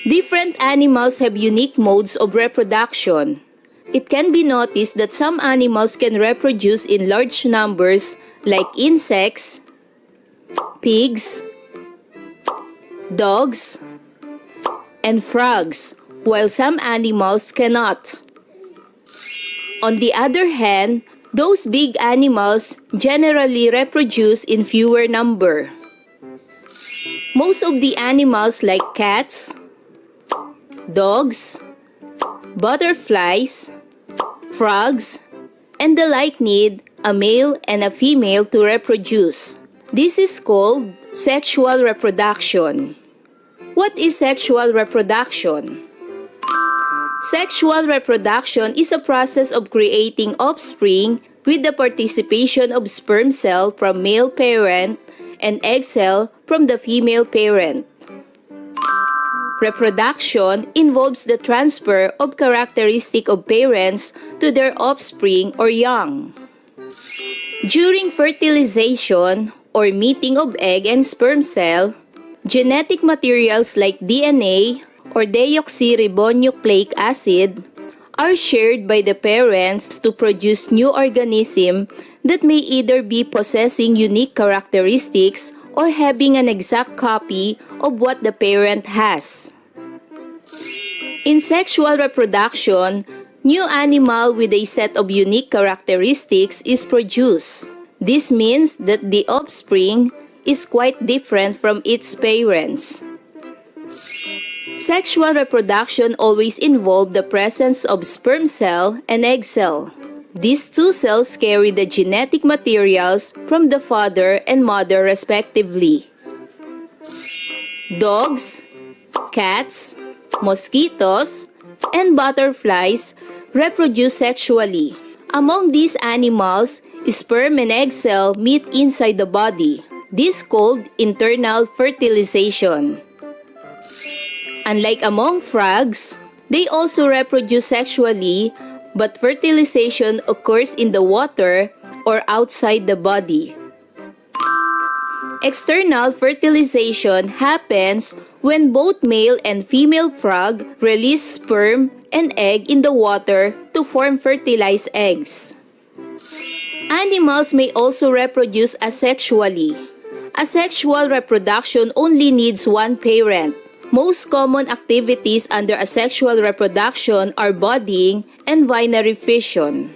S17: Different animals have unique modes of reproduction. It can be noticed that some animals can reproduce in large numbers like insects, pigs, dogs, and frogs, while some animals cannot. On the other hand, those big animals generally reproduce in fewer number. Most of the animals like cats, dogs, butterflies, frogs, and the like need a male and a female to reproduce. This is called sexual reproduction. What is sexual reproduction? Sexual reproduction is a process of creating offspring with the participation of sperm cell from male parent and egg cell from the female parent. Reproduction involves the transfer of characteristic of parents to their offspring or young. During fertilization or meeting of egg and sperm cell, genetic materials like DNA or deoxyribonucleic acid are shared by the parents to produce new organisms that may either be possessing unique characteristics or having an exact copy of what the parent has. In sexual reproduction, new animal with a set of unique characteristics is produced. This means that the offspring is quite different from its parents. Sexual reproduction always involves the presence of sperm cell and egg cell. These two cells carry the genetic materials from the father and mother respectively. Dogs, cats, mosquitoes, and butterflies reproduce sexually. Among these animals, sperm and egg cell meet inside the body. This called internal fertilization. Unlike among frogs, they also reproduce sexually, but fertilization occurs in the water or outside the body. External fertilization happens when both male and female frog release sperm and egg in the water to form fertilized eggs. Animals may also reproduce asexually. Asexual reproduction only needs one parent. Most common activities under asexual reproduction are budding and binary fission.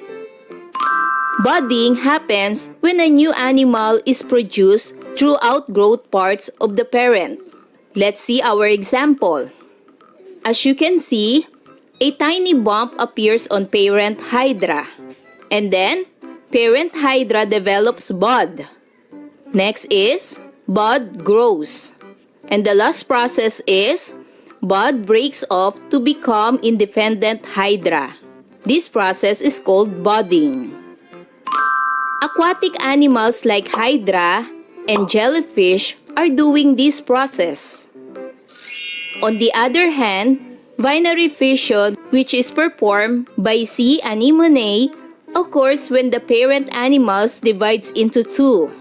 S17: Budding happens when a new animal is produced through outgrowth parts of the parent. Let's see our example. As you can see, a tiny bump appears on parent hydra, and then parent hydra develops bud. Next is bud grows, and the last process is bud breaks off to become independent hydra. This process is called budding. Aquatic animals like hydra and jellyfish are doing this process. On the other hand, binary fission, which is performed by sea anemone, occurs when the parent animals divides into two.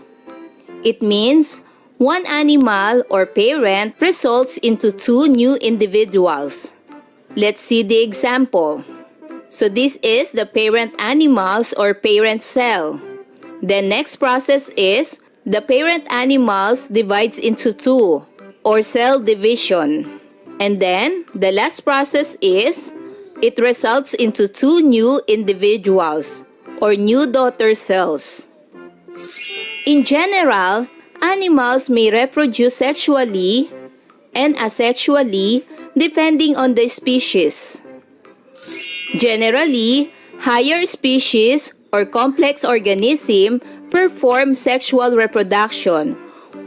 S17: It means one animal or parent results into two new individuals. Let's see the example. So this is the parent animals or parent cell. The next process is the parent animals divides into two or cell division. And then the last process is it results into two new individuals or new daughter cells. In general, animals may reproduce sexually and asexually depending on the species. Generally, higher species or complex organisms perform sexual reproduction,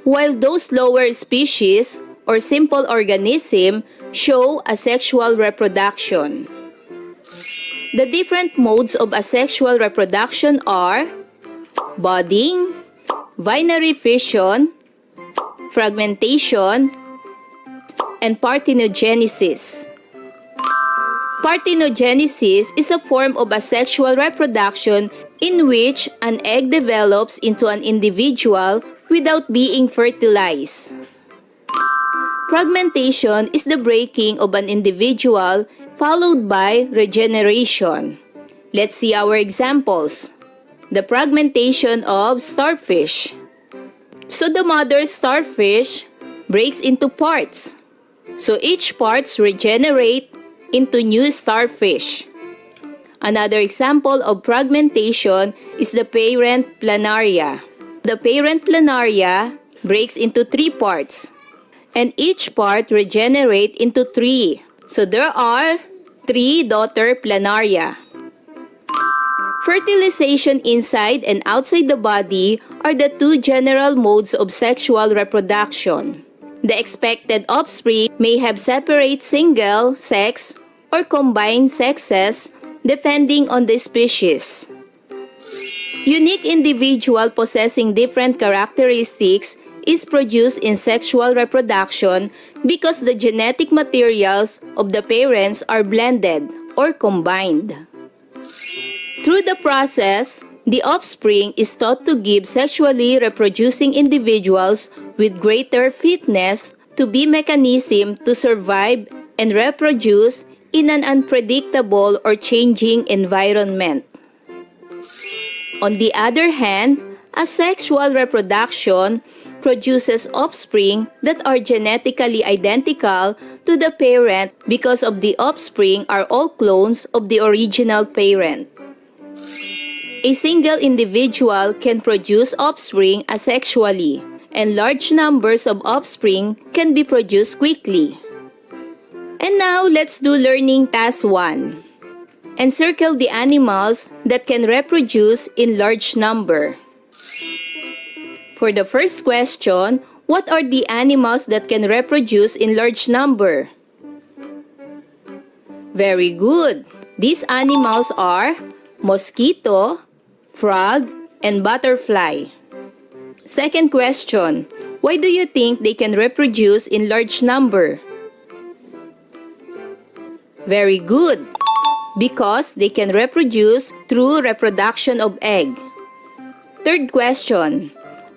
S17: while those lower species or simple organisms show asexual reproduction. The different modes of asexual reproduction are budding, binary fission, fragmentation, and parthenogenesis. Parthenogenesis is a form of asexual reproduction in which an egg develops into an individual without being fertilized. Fragmentation is the breaking of an individual followed by regeneration. Let's see our examples. The fragmentation of starfish. So the mother starfish breaks into parts. So each parts regenerate into new starfish. Another example of fragmentation is the parent planaria. The parent planaria breaks into three parts, and each part regenerate into three. So there are three daughter planaria. Fertilization inside and outside the body are the two general modes of sexual reproduction. The expected offspring may have separate single sex or combined sexes depending on the species. Unique individual possessing different characteristics is produced in sexual reproduction because the genetic materials of the parents are blended or combined. Through the process, the offspring is thought to give sexually reproducing individuals with greater fitness to be mechanism to survive and reproduce in an unpredictable or changing environment. On the other hand, asexual reproduction produces offspring that are genetically identical to the parent because of the offspring are all clones of the original parent. A single individual can produce offspring asexually, and large numbers of offspring can be produced quickly. And now, let's do learning task 1. Encircle the animals that can reproduce in large number. For the first question, what are the animals that can reproduce in large number? Very good. These animals are mosquito, frog, and butterfly. Second question, why do you think they can reproduce in large number? Very good. Because they can reproduce through reproduction of egg. Third question,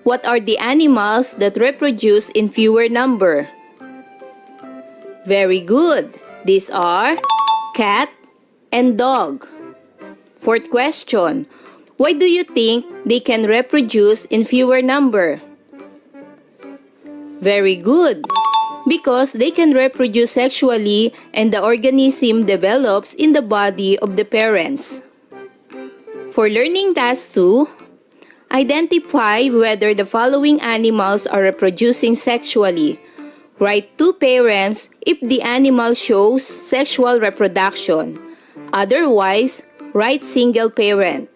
S17: what are the animals that reproduce in fewer number? Very good. These are cat and dog. Fourth question, why do you think they can reproduce in fewer number? Very good. Because they can reproduce sexually and the organism develops in the body of the parents. For learning task 2, identify whether the following animals are reproducing sexually. Write 2 parents if the animal shows sexual reproduction. Otherwise, write single parent.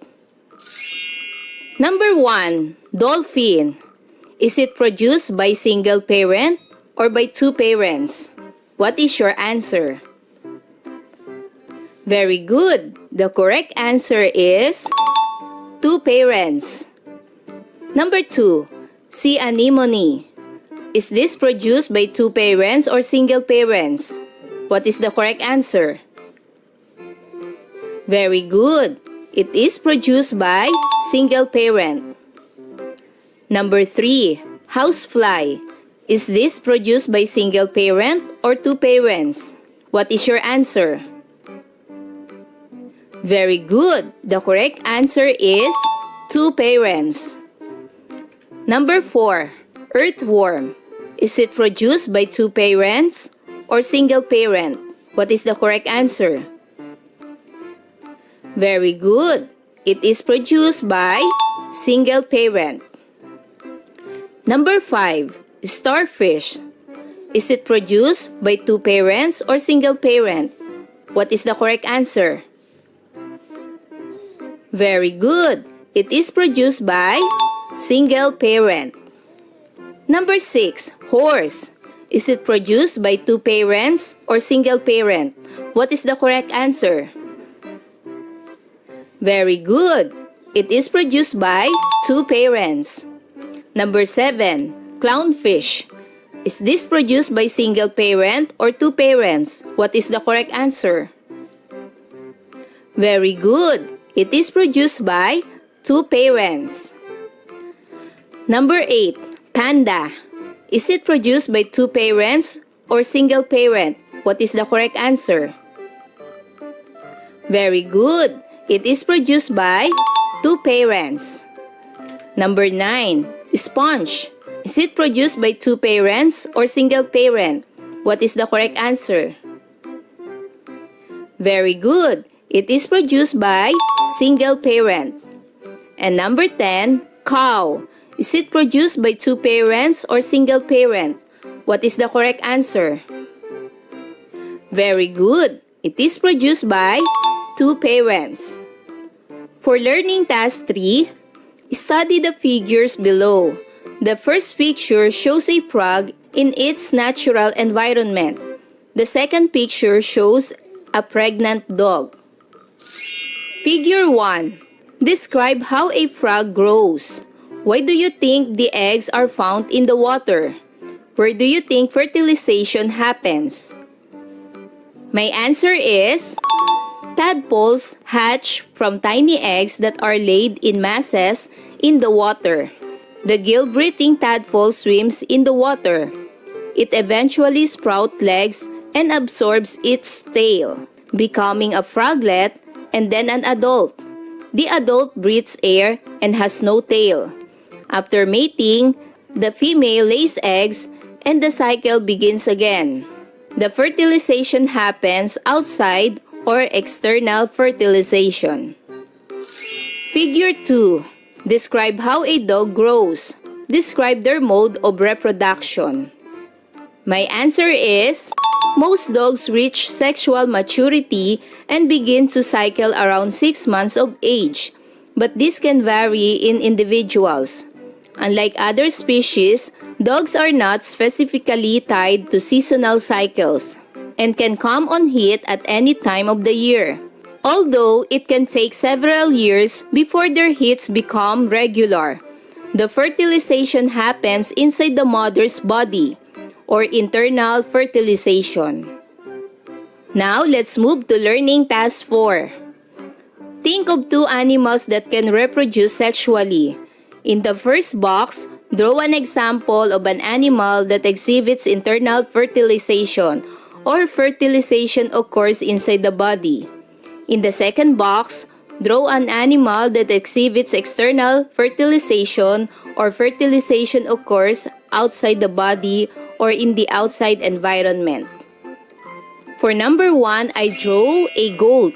S17: Number 1, dolphin. Is it produced by single parent or by 2 parents? What is your answer? Very good. The correct answer is 2 parents. Number 2, sea anemone. Is this produced by 2 parents or single parents? What is the correct answer? Very good. It is produced by single parent. Number 3, housefly. Is this produced by single parent or 2 parents? What is your answer? Very good. The correct answer is 2 parents. Number 4, earthworm. Is it produced by 2 parents or single parent? What is the correct answer? Very good. It is produced by single parent. Number 5, starfish. Is it produced by 2 parents or single parent? What is the correct answer? Very good. It is produced by single parent. Number 6, horse. Is it produced by 2 parents or single parent? What is the correct answer? Very good. It is produced by 2 parents. Number 7, clownfish. Is this produced by single parent or 2 parents? What is the correct answer? Very good. It is produced by 2 parents. Number 8, panda. Is it produced by 2 parents or single parent? What is the correct answer? Very good. It is produced by 2 parents. Number 9, sponge. Is it produced by 2 parents or single parent? What is the correct answer? Very good. It is produced by single parent. And number 10, cow. Is it produced by 2 parents or single parent? What is the correct answer? Very good. It is produced by 2 parents. For learning task 3, study the figures below. The first picture shows a frog in its natural environment. The second picture shows a pregnant dog. Figure 1. Describe how a frog grows. Why do you think the eggs are found in the water? Where do you think fertilization happens? My answer is tadpoles hatch from tiny eggs that are laid in masses in the water. The gill-breathing tadpole swims in the water. It eventually sprouts legs and absorbs its tail, becoming a froglet and then an adult. The adult breathes air and has no tail. After mating, the female lays eggs and the cycle begins again. The fertilization happens outside or external fertilization. Figure 2. Describe how a dog grows. Describe their mode of reproduction. My answer is, most dogs reach sexual maturity and begin to cycle around 6 months of age, but this can vary in individuals. Unlike other species, dogs are not specifically tied to seasonal cycles and can come on heat at any time of the year. although it can take several years before their heats become regular. The fertilization happens inside the mother's body, or internal fertilization. Now, let's move to learning task 4. Think of 2 animals that can reproduce sexually. In the first box, draw an example of an animal that exhibits internal fertilization, or fertilization occurs inside the body. In the second box, draw an animal that exhibits external fertilization, or fertilization occurs outside the body or in the outside environment. For number 1, I draw a goat.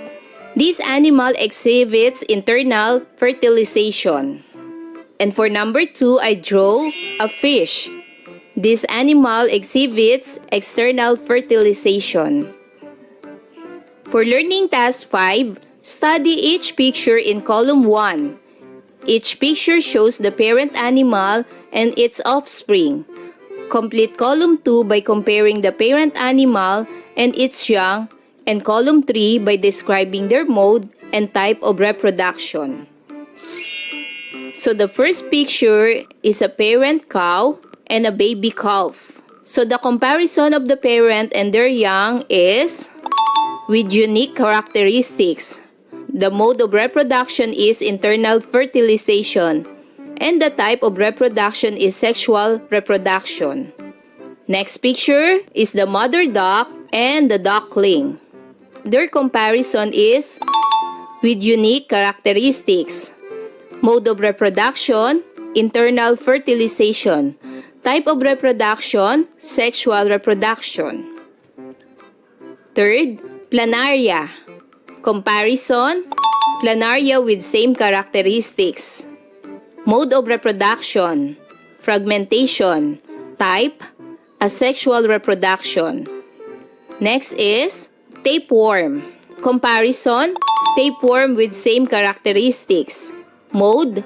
S17: This animal exhibits internal fertilization. And for number 2, I draw a fish. This animal exhibits external fertilization. For learning task 5, study each picture in column 1. Each picture shows the parent animal and its offspring. Complete column 2 by comparing the parent animal and its young, and column 3 by describing their mode and type of reproduction. So the first picture is a parent cow and a baby calf. So the comparison of the parent and their young is with unique characteristics. The mode of reproduction is internal fertilization, and the type of reproduction is sexual reproduction. Next picture is the mother duck and the duckling. Their comparison is with unique characteristics. Mode of reproduction, internal fertilization. Type of reproduction, sexual reproduction. Third, planaria. Comparison, planaria with same characteristics. Mode of reproduction, fragmentation. Type, asexual reproduction. Next is tapeworm. Comparison, tapeworm with same characteristics. Mode,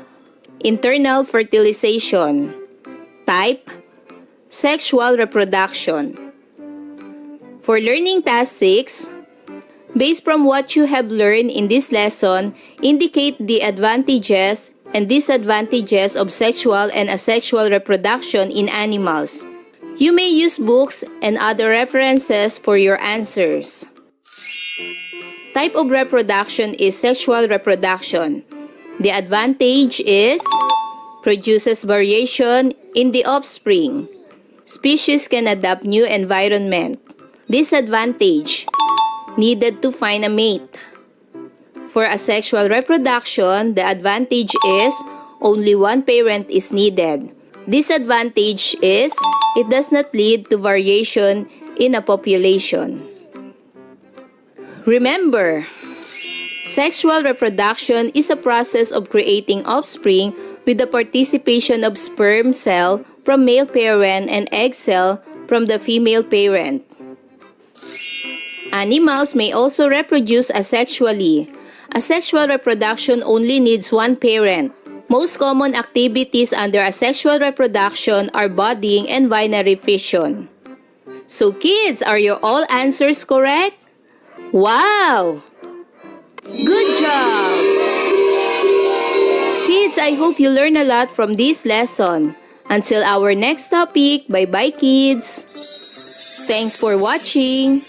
S17: internal fertilization. Type, sexual reproduction. For learning task 6, based from what you have learned in this lesson, indicate the advantages and disadvantages of sexual and asexual reproduction in animals. You may use books and other references for your answers. Type of reproduction is sexual reproduction. The advantage is produces variation in the offspring. Species can adapt new environment. Disadvantage, needed to find a mate. For asexual reproduction, the advantage is only one parent is needed. Disadvantage is it does not lead to variation in a population. Remember, sexual reproduction is a process of creating offspring with the participation of sperm cell from male parent and egg cell from the female parent. Animals may also reproduce asexually. Asexual reproduction only needs one parent. Most common activities under asexual reproduction are budding and binary fission. So kids, are your all answers correct? Wow! Good job! Kids, I hope you learn a lot from this lesson. Until our next topic, bye-bye kids! Thanks for watching!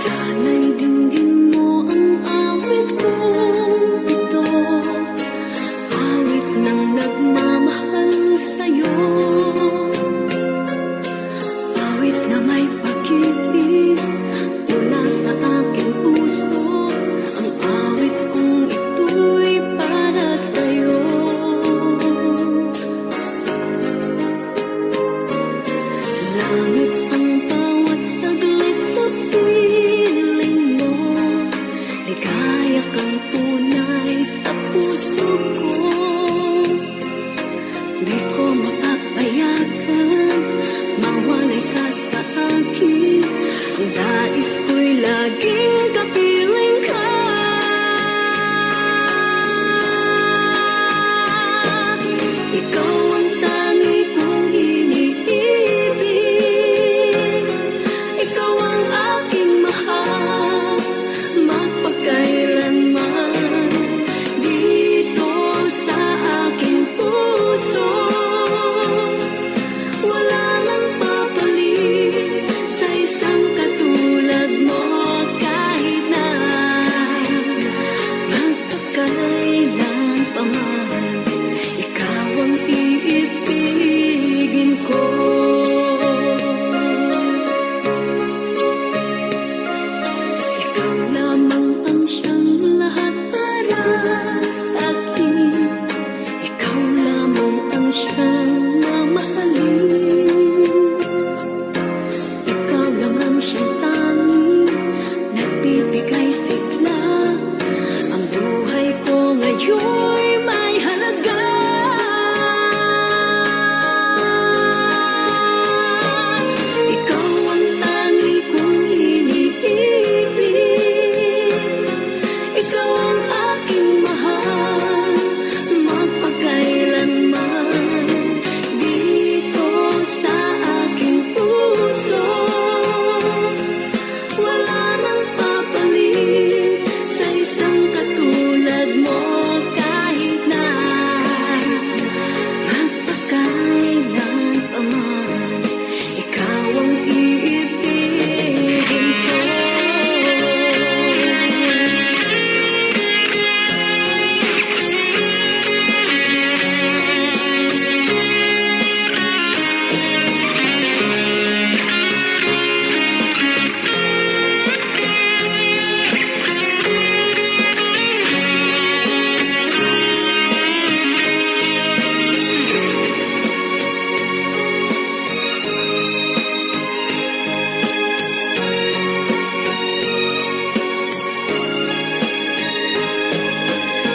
S1: Sana'y dinggin Tiyak ang tunay sa puso ko. Di ko mapapayagan mawalay ka sa akin. Ang nais ko'y laging kapiling ka. Ikaw ang tangi kong iniibig. Ikaw ang aking mahal, magpakailanman. Dito sa aking puso, wala nang papalit sa isang katulad mo. Kahit na magpakailan pa man, ikaw ang iibigin ko. Ikaw lamang ang siyang lahat para sa akin. Ikaw lamang ang siyang mamahalin. Ikaw lang ang siyang tanging nagbibigay sigla. Ang buhay ko ngayon'y may halaga. Ikaw ang tangi kong iniibig. Ikaw ang aking mahal, magpakailanman. Dito sa aking puso, wala nang papalit sa isang katulad mo. Kahit na magpakailan pa man, ikaw ang iibigin ko.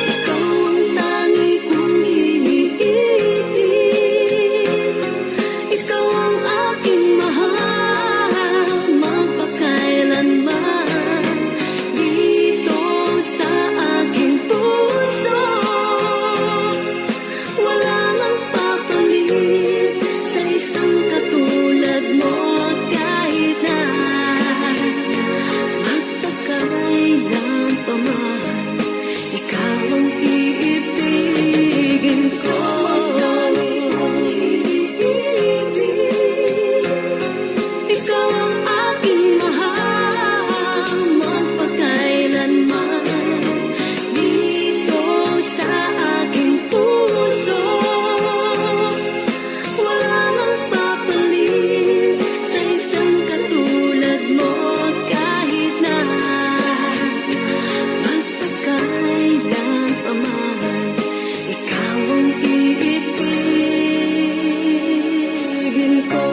S1: Ikaw ang tangi kong iniibig. Ikaw ang aking mahal, magpakailanman. Dito sa aking puso, wala nang papalit sa isang katulad mo. Kahit na magpakailan pa man, ikaw ang iibigin ko. Ikaw ang aking mahal, magpakailanman. Dito sa aking puso, wala nang papalit sa isang katulad mo. Kahit na magpakailan pa man, ikaw ang iibigin ko.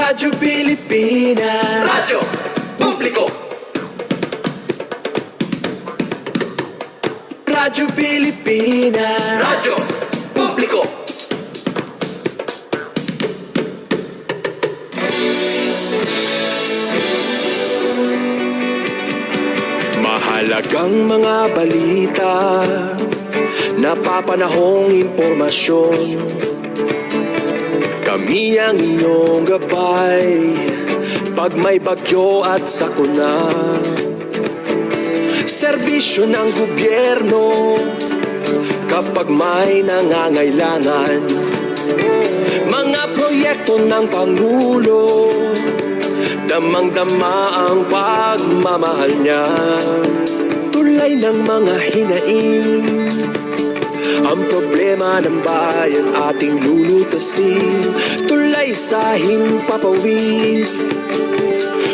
S4: Radyo Pilipinas. Radyo Publiko. Radyo Pilipinas. Radyo Publiko. Mahalagang mga balita, napapanahong impormasyon. Kami ang inyong gabay pag may bagyo at sakuna. Serbisyo ng gobyerno kapag may nangangailangan. Mga proyekto ng Pangulo, damang-dama ang pagmamahal niya. Tulay ng mga hinaing, ang problema ng bayan ating lulutasin. Tulay sa himpapawid,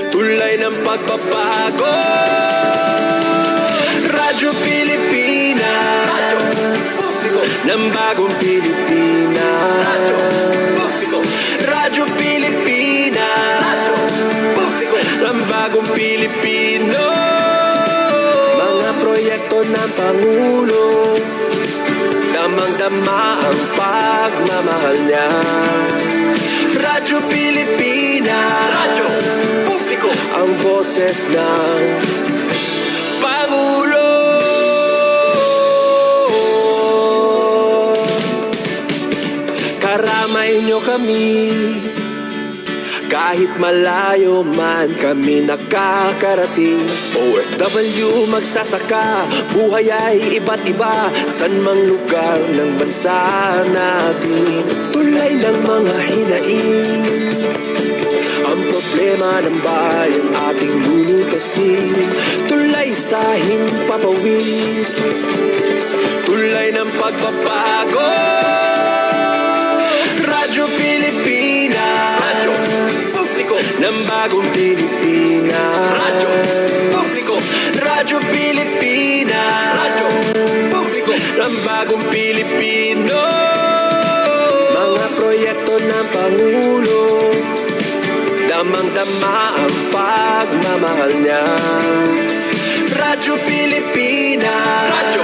S4: tulay ng pagbabago. Radyo Pilipinas, ng bagong Pilipinas. Radyo Pilipinas, ng bagong Pilipino. Mga proyekto ng Pangulo, damang-dama ang pagmamahal niya. Radyo Pilipinas, radyo publiko, ang boses ng Pangulo. Karamay nyo kami, kahit malayo man kami nakakarating. OFW magsasaka, buhay ay iba't iba, san mang lugar ng bansa natin. Tulay ng mga hinaing, ang problema ng bayan ating lulutasin. Tulay sa himpapawid, tulay ng pagbabago. Radyo Pilipinas, radyo publiko, ng bagong Pilipinas. Radyo publiko, Radyo Pilipinas, radyo publiko, ng bagong Pilipino. Mga proyekto ng Pangulo, damang-dama ang pagmamahal niya. Radyo Pilipinas, radyo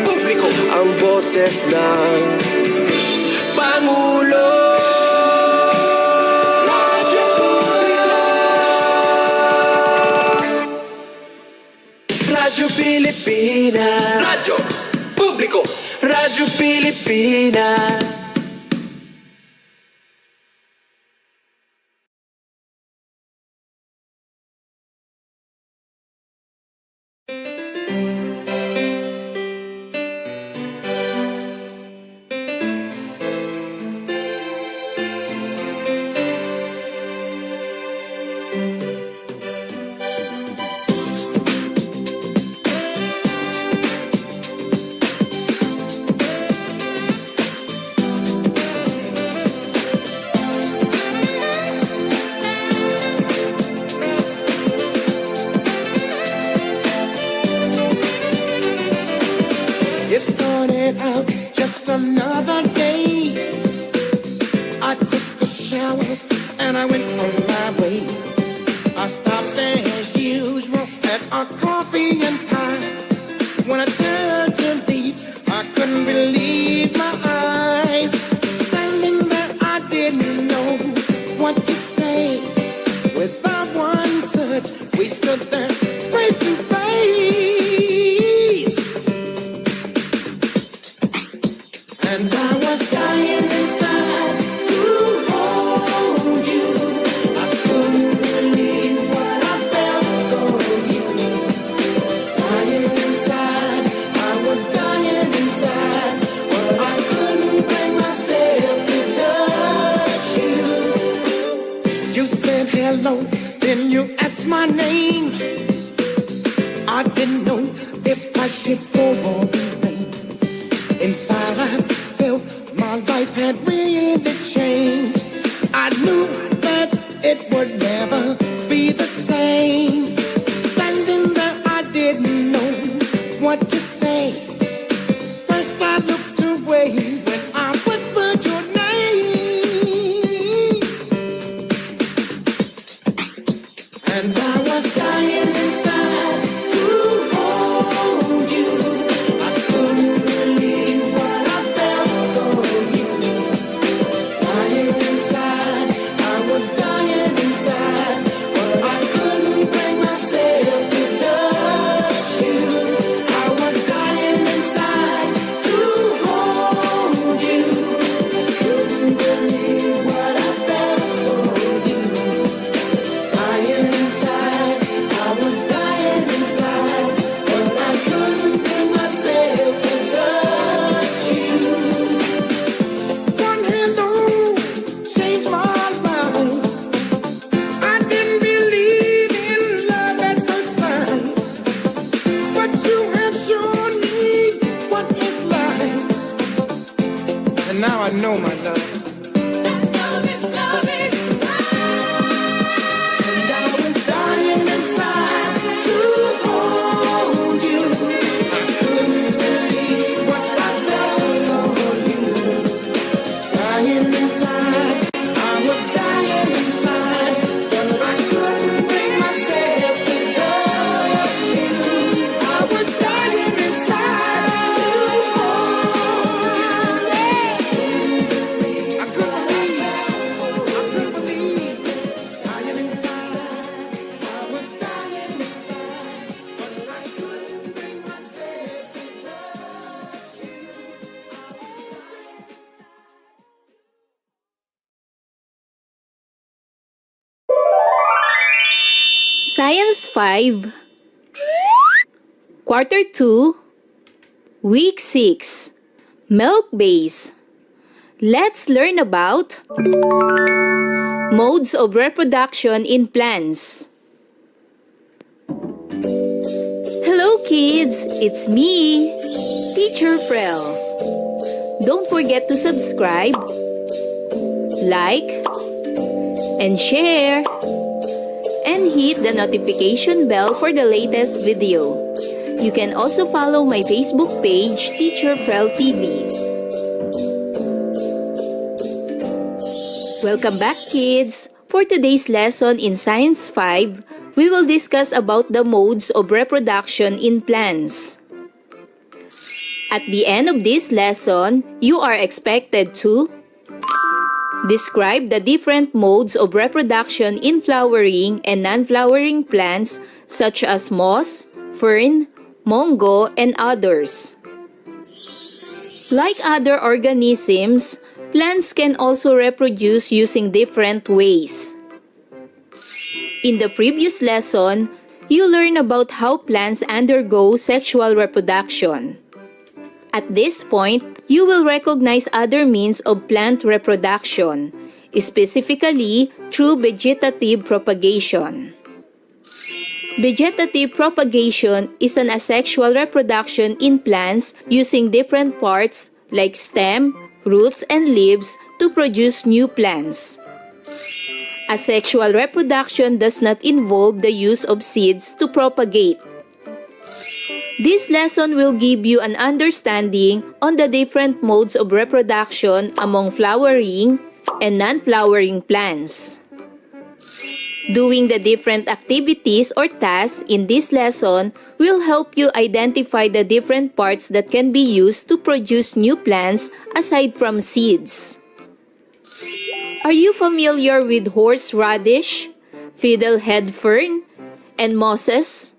S4: publiko, ang boses ng Pangulo. Radyo Pilipinas, radyo publiko, Radyo Pilipinas.
S1: It started out just another day. I took a shower and I went on my way. I stopped as usual at a coffee and pie. When I turned to leave, I couldn't believe my eyes. Standing there, I didn't know what to say. Without one touch, we stood there face to face. And I was dying inside to hold you. I couldn't believe what I felt for you. Dying inside, I was dying inside, but I couldn't bring myself to touch you. You said hello, then you asked my name. I didn't know if I should go or remain. Inside I felt my life had really changed. I knew that it would never be the same. Standing there, I didn't know what to say. First I looked away when I whispered your name. And I was dying inside to hold you. I couldn't believe what I felt for you. Dying inside, I was dying inside, but I couldn't bring myself to touch you. I was dying inside to hold you. Couldn't believe what I felt for you. Dying inside, I was dying inside, but I couldn't bring myself to touch you. One hello changed my life. I didn't believe in love at first sight, but you have shown me what it's like, and now I know my love. Love is and I was dying inside to hold you. I
S17: Science 5, Quarter 2, Week 6, Milk Base. Let's learn about modes of reproduction in plants. Hello kids, it's me, Teacher Frel. Don't forget to subscribe, like, and share, and hit the notification bell for the latest video. You can also follow my Facebook page, Teacher Frel TV. Welcome back kids! For today's lesson in Science 5, we will discuss about the modes of reproduction in plants. At the end of this lesson, you are expected to describe the different modes of reproduction in flowering and non-flowering plants such as moss, fern, mongo, and others. Like other organisms, plants can also reproduce using different ways. In the previous lesson, you learned about how plants undergo sexual reproduction. At this point, you will recognize other means of plant reproduction, specifically through vegetative propagation. Vegetative propagation is an asexual reproduction in plants using different parts like stem, roots, and leaves to produce new plants. Asexual reproduction does not involve the use of seeds to propagate. This lesson will give you an understanding on the different modes of reproduction among flowering and non-flowering plants. Doing the different activities or tasks in this lesson will help you identify the different parts that can be used to produce new plants aside from seeds. Are you familiar with horseradish, fiddlehead fern, and mosses?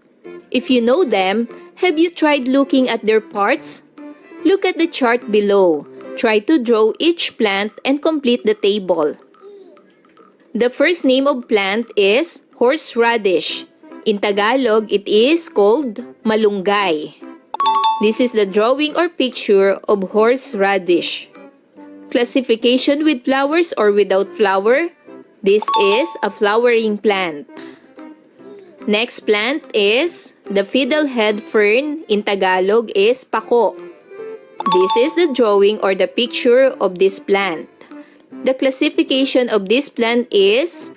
S17: If you know them, have you tried looking at their parts? Look at the chart below. Try to draw each plant and complete the table. The first name of plant is horseradish. In Tagalog, it is called malunggay. This is the drawing or picture of horseradish. Classification with flowers or without flower. This is a flowering plant. Next plant is the fiddlehead fern. In Tagalog is pako. This is the drawing or the picture of this plant. The classification of this plant is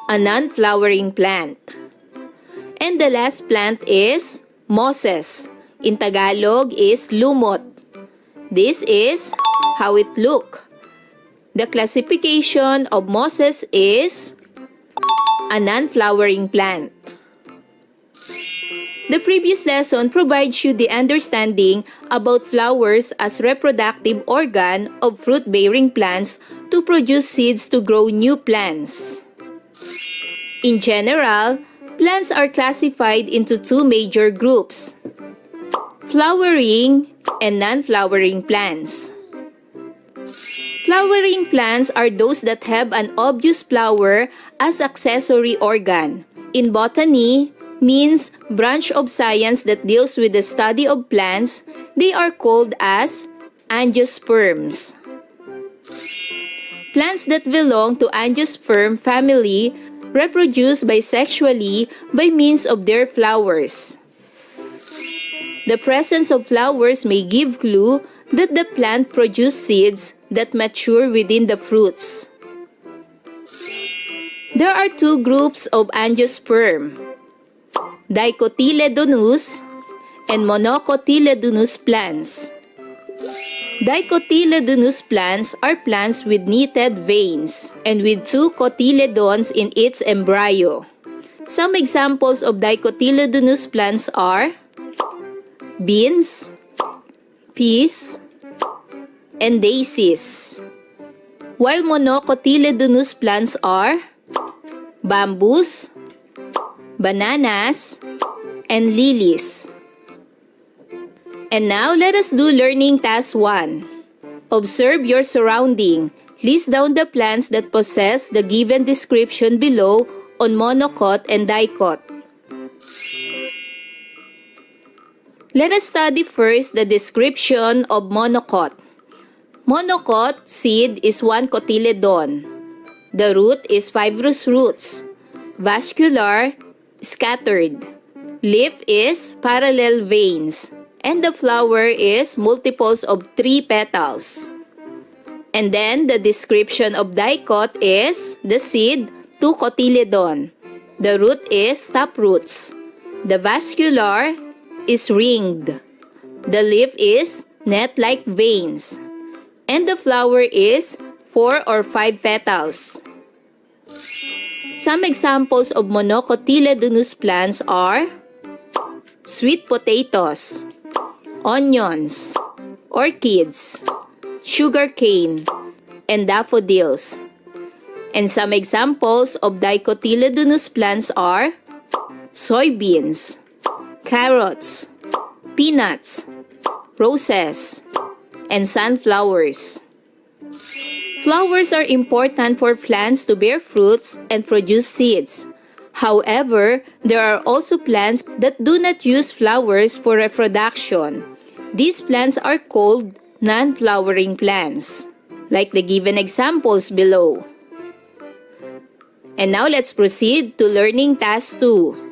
S17: a non-flowering plant. And the last plant is mosses. In Tagalog is lumot. This is how it look. The classification of mosses is a non-flowering plant. The previous lesson provides you the understanding about flowers as reproductive organ of fruit-bearing plants to produce seeds to grow new plants. In general, plants are classified into two major groups: flowering and non-flowering plants. Flowering plants are those that have an obvious flower as accessory organ. In botany, means branch of science that deals with the study of plants, they are called as angiosperms. Plants that belong to angiosperm family reproduce bisexually by means of their flowers. The presence of flowers may give clue that the plant produces seeds that mature within the fruits. There are two groups of angiosperm: dicotyledonous and monocotyledonous plants. Dicotyledonous plants are plants with knitted veins and with two cotyledons in its embryo. Some examples of dicotyledonous plants are beans, peas, and daisies. While monocotyledonous plants are bamboos, bananas, and lilies. And now, let us do learning task 1. Observe your surrounding. List down the plants that possess the given description below on monocot and dicot. Let us study first the description of monocot. Monocot seed is 1 cotyledon. The root is fibrous roots. Vascular, scattered. Leaf is parallel veins. And the flower is multiples of 3 petals. And then the description of dicot is the seed, 2 cotyledon. The root is taproots. The vascular is ringed. The leaf is net-like veins. And the flower is 4 or 5 petals. Some examples of monocotyledonous plants are sweet potatoes, onions, orchids, sugarcane, and daffodils. And some examples of dicotyledonous plants are soybeans, carrots, peanuts, roses, and sunflowers. Flowers are important for plants to bear fruits and produce seeds. However, there are also plants that do not use flowers for reproduction. These plants are called non-flowering plants, like the given examples below. And now let's proceed to learning task 2.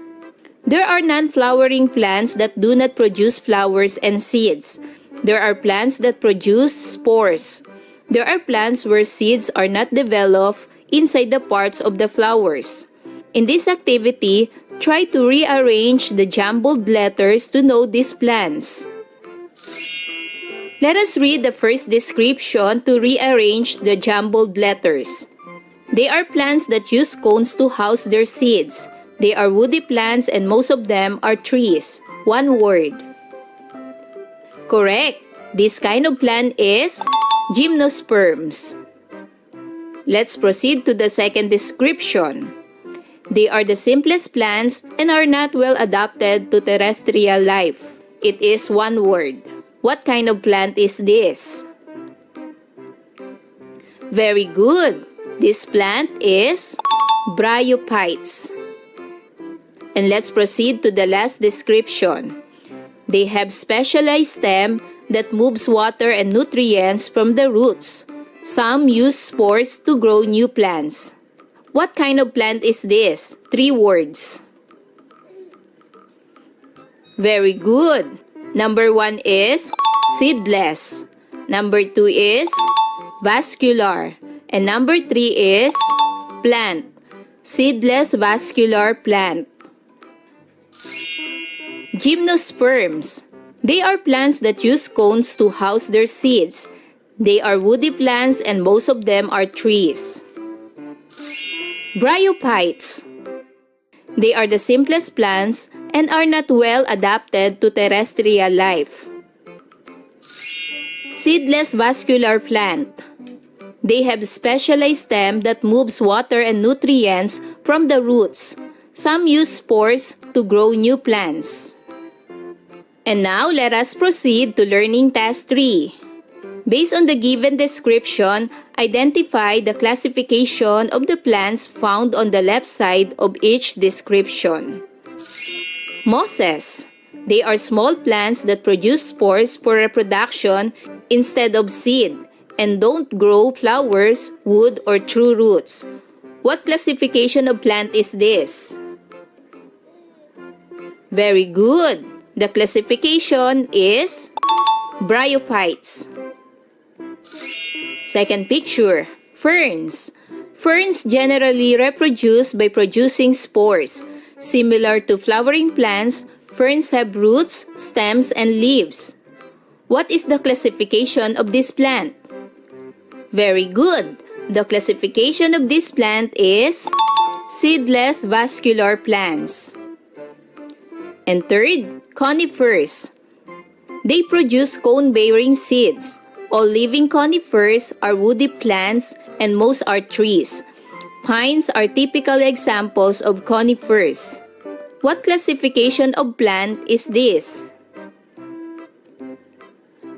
S17: There are non-flowering plants that do not produce flowers and seeds. There are plants that produce spores. There are plants where seeds are not developed inside the parts of the flowers. In this activity, try to rearrange the jumbled letters to know these plants. Let us read the first description to rearrange the jumbled letters. They are plants that use cones to house their seeds. They are woody plants and most of them are trees. One word. Correct. This kind of plant is gymnosperms. Let's proceed to the second description. They are the simplest plants and are not well adapted to terrestrial life. It is one word. What kind of plant is this? Very good. This plant is bryophytes. And let's proceed to the last description. They have specialized stem that moves water and nutrients from the roots. Some use spores to grow new plants. What kind of plant is this? 3 words. Very good. Number 1 is seedless. Number 2 is vascular. And number 3 is plant. Seedless vascular plant. Gymnosperms. They are plants that use cones to house their seeds. They are woody plants and most of them are trees. Bryophytes. They are the simplest plants and are not well adapted to terrestrial life. Seedless vascular plant. They have specialized stem that moves water and nutrients from the roots. Some use spores to grow new plants. And now let us proceed to learning task 3. Based on the given description, identify the classification of the plants found on the left side of each description. Mosses. They are small plants that produce spores for reproduction instead of seed and don't grow flowers, wood, or true roots. What classification of plant is this? Very good. The classification is bryophytes. Second picture, ferns. Ferns generally reproduce by producing spores. Similar to flowering plants, ferns have roots, stems, and leaves. What is the classification of this plant? Very good. The classification of this plant is seedless vascular plants. And third, conifers. They produce cone-bearing seeds. All living conifers are woody plants and most are trees. Pines are typical examples of conifers. What classification of plant is this?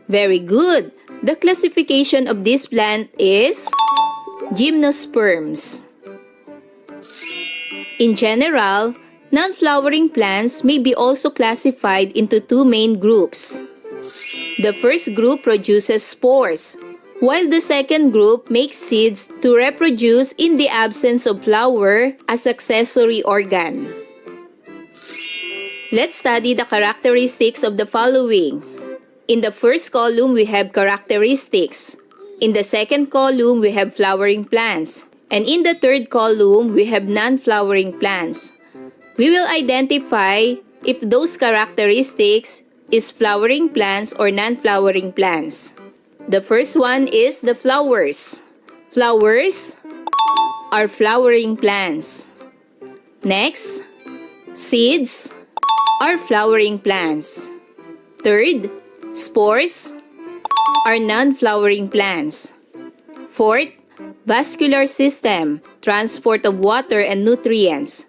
S17: Very good. The classification of this plant is gymnosperms. In general, Non-flowering plants may be also classified into two main groups. The first group produces spores, while the second group makes seeds to reproduce in the absence of flower as accessory organ. Let's study the characteristics of the following. In the first column, we have characteristics. In the second column, we have flowering plants. And in the third column, we have non-flowering plants. We will identify if those characteristics is flowering plants or non-flowering plants. The first one is the flowers. Flowers are flowering plants. Next, seeds are flowering plants. Third, spores are non-flowering plants. Fourth, vascular system, transport of water and nutrients,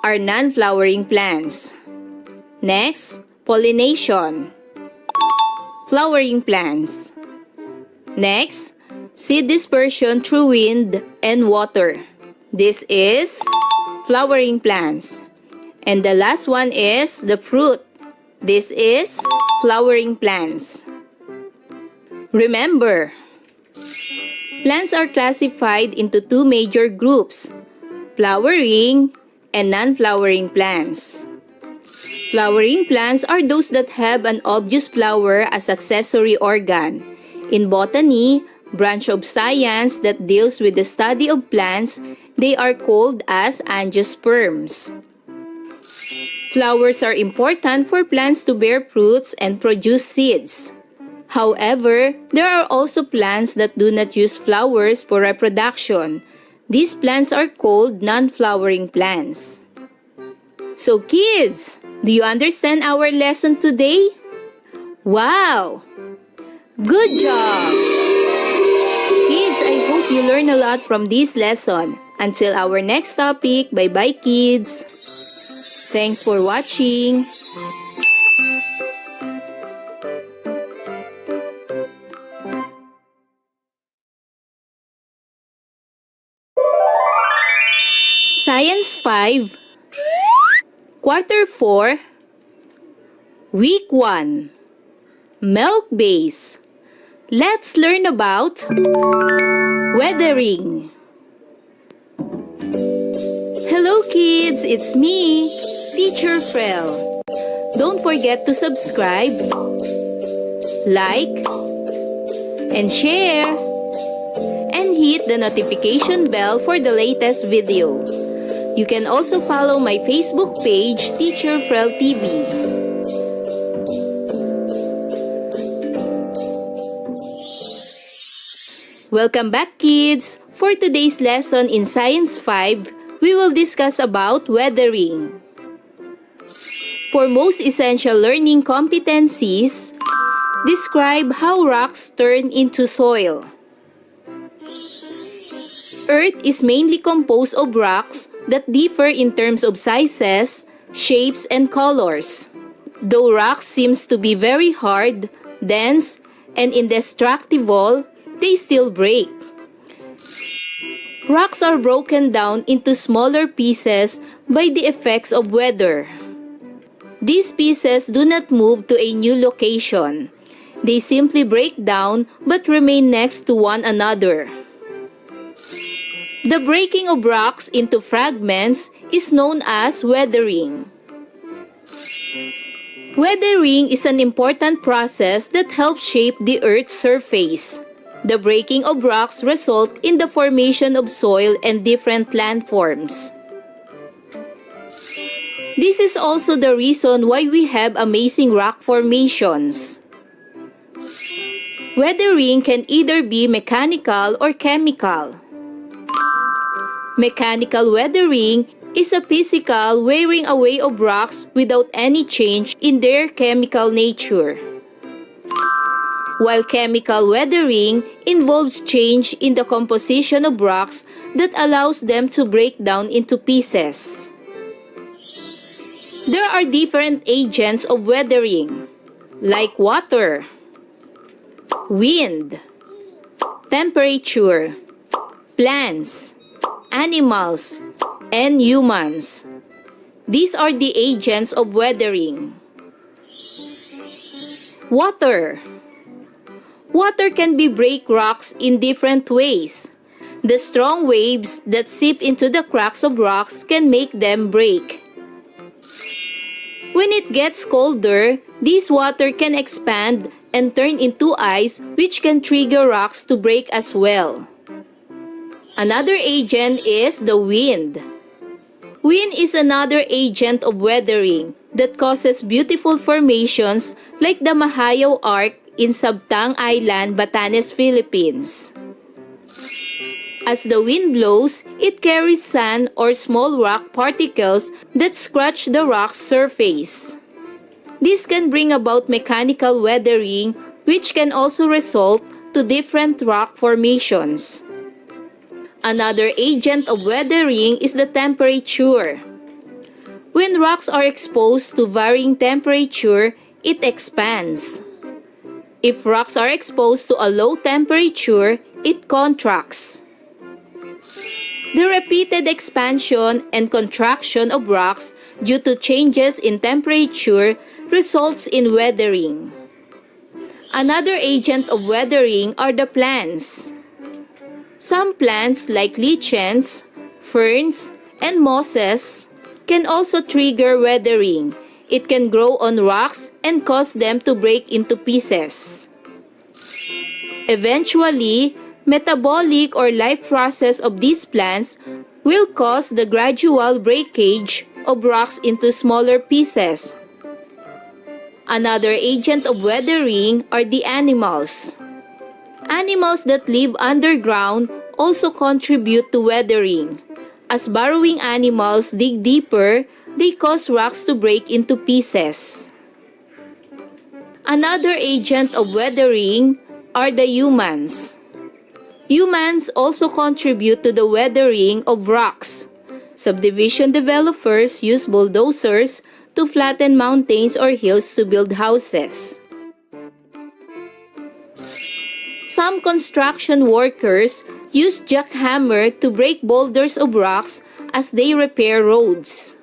S17: are non-flowering plants. Next, pollination, flowering plants. Next, seed dispersion through wind and water. This is flowering plants. And the last one is the fruit. This is flowering plants. Remember, plants are classified into two major groups, flowering and non-flowering plants. Flowering plants are those that have an obvious flower as accessory organ. In botany, branch of science that deals with the study of plants, they are called as angiosperms. Flowers are important for plants to bear fruits and produce seeds. However, there are also plants that do not use flowers for reproduction. These plants are called non-flowering plants. So kids, do you understand our lesson today? Wow! Good job! Kids, I hope you learn a lot from this lesson. Until our next topic, bye-bye kids! Thanks for watching! Science 5, Quarter 4, Week 1, Milk Base. Let's learn about weathering. Hello kids, it's me, Teacher Frel. Don't forget to subscribe, like, and share, and hit the notification bell for the latest video. You can also follow my Facebook page, Teacher Frel TV. Welcome back kids! For today's lesson in Science 5, we will discuss about weathering. For most essential learning competencies, describe how rocks turn into soil. Earth is mainly composed of rocks that differ in terms of sizes, shapes, and colors. Though rock seems to be very hard, dense, and indestructible, they still break. Rocks are broken down into smaller pieces by the effects of weather. These pieces do not move to a new location. They simply break down but remain next to one another. The breaking of rocks into fragments is known as weathering. Weathering is an important process that helps shape the Earth's surface. The breaking of rocks results in the formation of soil and different landforms. This is also the reason why we have amazing rock formations. Weathering can either be mechanical or chemical. Mechanical weathering is a physical wearing away of rocks without any change in their chemical nature. While chemical weathering involves change in the composition of rocks that allows them to break down into pieces. There are different agents of weathering, like water, wind, temperature, plants, animals, and humans. These are the agents of weathering. Water. Water can break rocks in different ways. The strong waves that seep into the cracks of rocks can make them break. When it gets colder, this water can expand and turn into ice, which can trigger rocks to break as well. Another agent is the wind. Wind is another agent of weathering that causes beautiful formations like the Mahayaw Arc in Sabtang Island, Batanes, Philippines. As the wind blows, it carries sand or small rock particles that scratch the rock's surface. This can bring about mechanical weathering, which can also result to different rock formations. Another agent of weathering is the temperature. When rocks are exposed to varying temperature, it expands. If rocks are exposed to a low temperature, it contracts. The repeated expansion and contraction of rocks due to changes in temperature results in weathering. Another agent of weathering are the plants. Some plants like lichens, ferns, and mosses can also trigger weathering. It can grow on rocks and cause them to break into pieces. Eventually, metabolic or life process of these plants will cause the gradual breakage of rocks into smaller pieces. Another agent of weathering are the animals. Animals that live underground also contribute to weathering. As burrowing animals dig deeper, they cause rocks to break into pieces. Another agent of weathering are the humans. Humans also contribute to the weathering of rocks. Subdivision developers use bulldozers to flatten mountains or hills to build houses. Some construction workers use jackhammer to break boulders of rocks as they repair roads.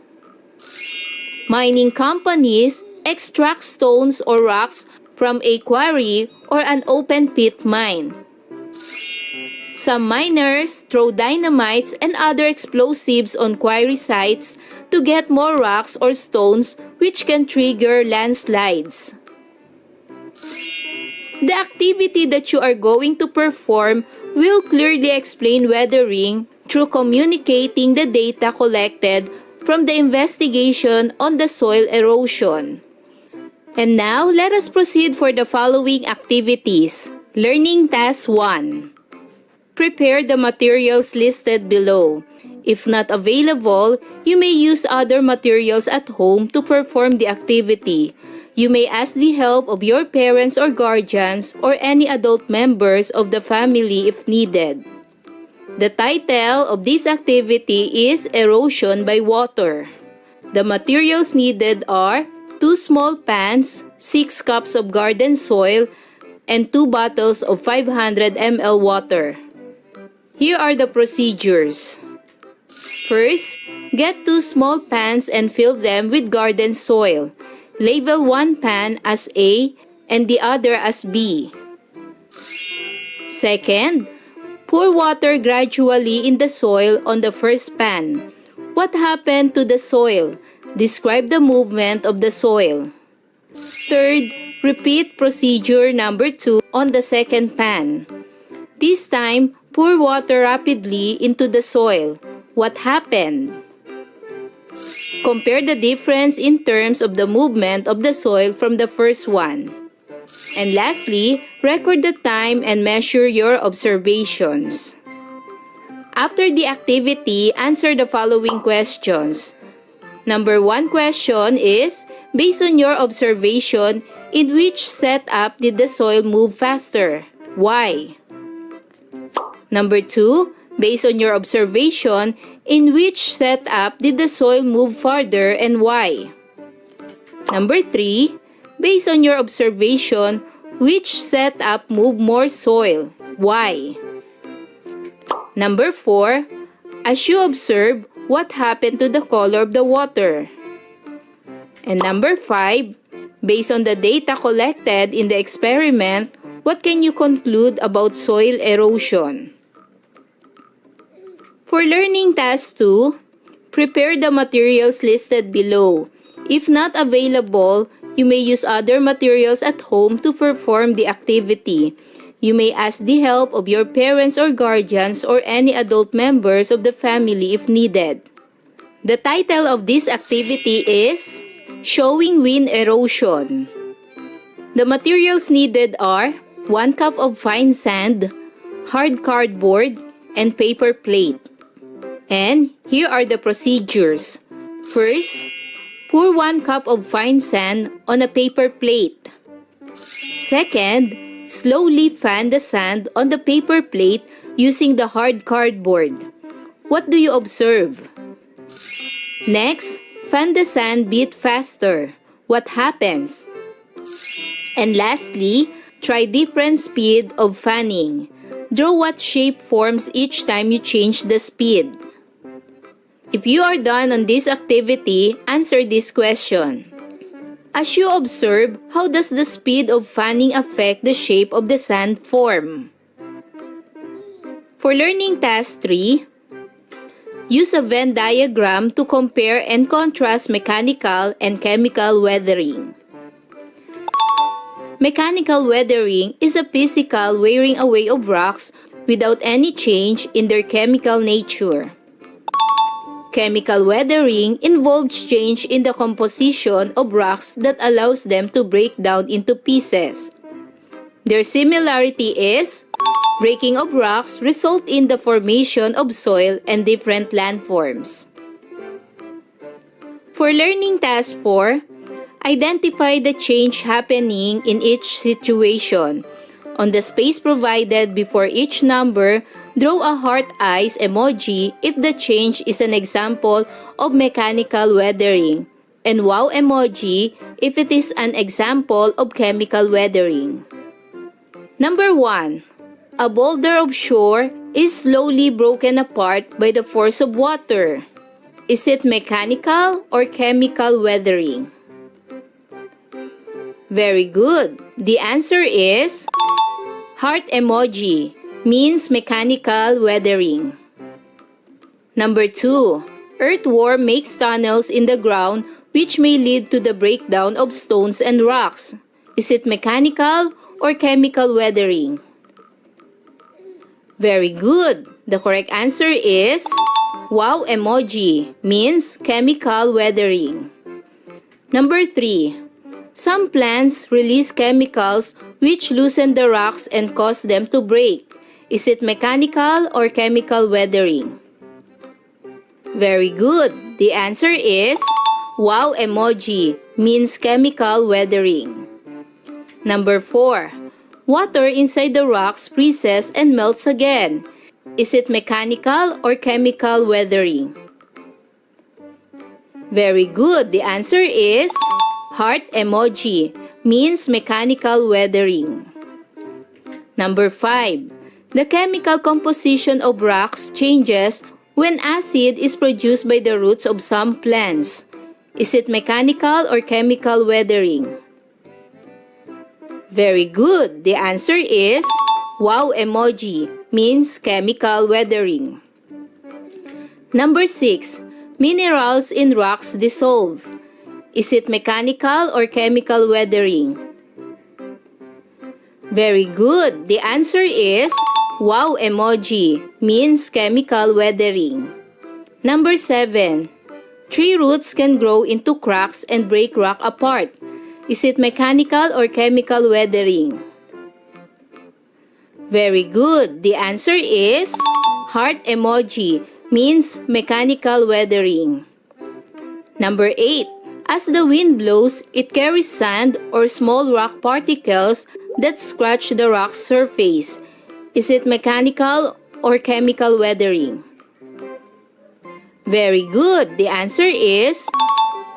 S17: Mining companies extract stones or rocks from a quarry or an open pit mine. Some miners throw dynamites and other explosives on quarry sites to get more rocks or stones, which can trigger landslides. The activity that you are going to perform will clearly explain weathering through communicating the data collected from the investigation on the soil erosion. And now, let us proceed for the following activities. Learning Task 1. Prepare the materials listed below. If not available, you may use other materials at home to perform the activity. You may ask the help of your parents or guardians or any adult members of the family if needed. The title of this activity is Erosion by Water. The materials needed are 2 small pans, 6 cups of garden soil, and 2 bottles of 500 ml water. Here are the procedures. First, get 2 small pans and fill them with garden soil. Label one pan as A and the other as B. Second, pour water gradually in the soil on the first pan. What happened to the soil? Describe the movement of the soil. Third, repeat procedure number 2 on the second pan. This time, pour water rapidly into the soil. What happened? Compare the difference in terms of the movement of the soil from the first one. And lastly, record the time and measure your observations. After the activity, answer the following questions. Number 1 question is, based on your observation, in which setup did the soil move faster? Why? Number 2, based on your observation, in which setup did the soil move farther and why? Number 3, based on your observation, which setup moved more soil? Why? Number 4, as you observe,
S21: what happened to the color of the water? And number 5, based on the data collected in the experiment, what can you conclude about soil erosion? For learning task 2, prepare the materials listed below. If not available, you may use other materials at home to perform the activity. You may ask the help of your parents or guardians or any adult members of the family if needed. The title of this activity is Showing Wind Erosion. The materials needed are 1 cup of fine sand, hard cardboard, and paper plate. And here are the procedures. First, pour 1 cup of fine sand on a paper plate. Second, slowly fan the sand on the paper plate using the hard cardboard. What do you observe? Next, fan the sand bit faster. What happens? And lastly, try different speed of fanning. Draw what shape forms each time you change the speed. If you are done on this activity, answer this question. As you observe, how does the speed of fanning affect the shape of the sand form? For learning task 3, use a Venn diagram to compare and contrast mechanical and chemical weathering. Mechanical weathering is a physical wearing away of rocks without any change in their chemical nature. Chemical weathering involves change in the composition of rocks that allows them to break down into pieces. Their similarity is, breaking of rocks result in the formation of soil and different landforms. For learning task 4, identify the change happening in each situation. On the space provided before each number, draw a heart eyes emoji if the change is an example of mechanical weathering, and wow emoji if it is an example of chemical weathering. Number 1. A boulder of shore is slowly broken apart by the force of water. Is it mechanical or chemical weathering? Very good. The answer is heart emoji, means mechanical weathering. Number 2. Earthworm makes tunnels in the ground which may lead to the breakdown of stones and rocks. Is it mechanical or chemical weathering? Very good. The correct answer is wow emoji, means chemical weathering. Number 3. Some plants release chemicals which loosen the rocks and cause them to break. Is it mechanical or chemical weathering? Very good. The answer is wow emoji, means chemical weathering. Number 4. Water inside the rocks freezes and melts again. Is it mechanical or chemical weathering? Very good. The answer is heart emoji, means mechanical weathering. Number 5. The chemical composition of rocks changes when acid is produced by the roots of some plants. Is it mechanical or chemical weathering? Very good. The answer is wow emoji, means chemical weathering. Number 6. Minerals in rocks dissolve. Is it mechanical or chemical weathering? Very good. The answer is wow emoji, means chemical weathering. Number 7. Tree roots can grow into cracks and break rock apart. Is it mechanical or chemical weathering? Very good. The answer is heart emoji, means mechanical weathering. Number 8. As the wind blows, it carries sand or small rock particles that scratch the rock's surface. Is it mechanical or chemical weathering? Very good. The answer is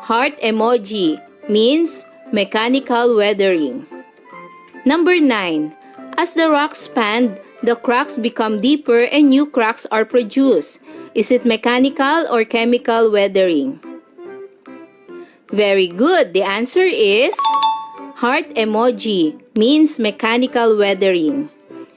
S21: heart emoji, means mechanical weathering. Number 9. As the rocks expand, the cracks become deeper and new cracks are produced. Is it mechanical or chemical weathering? Very good. The answer is heart emoji, means mechanical weathering.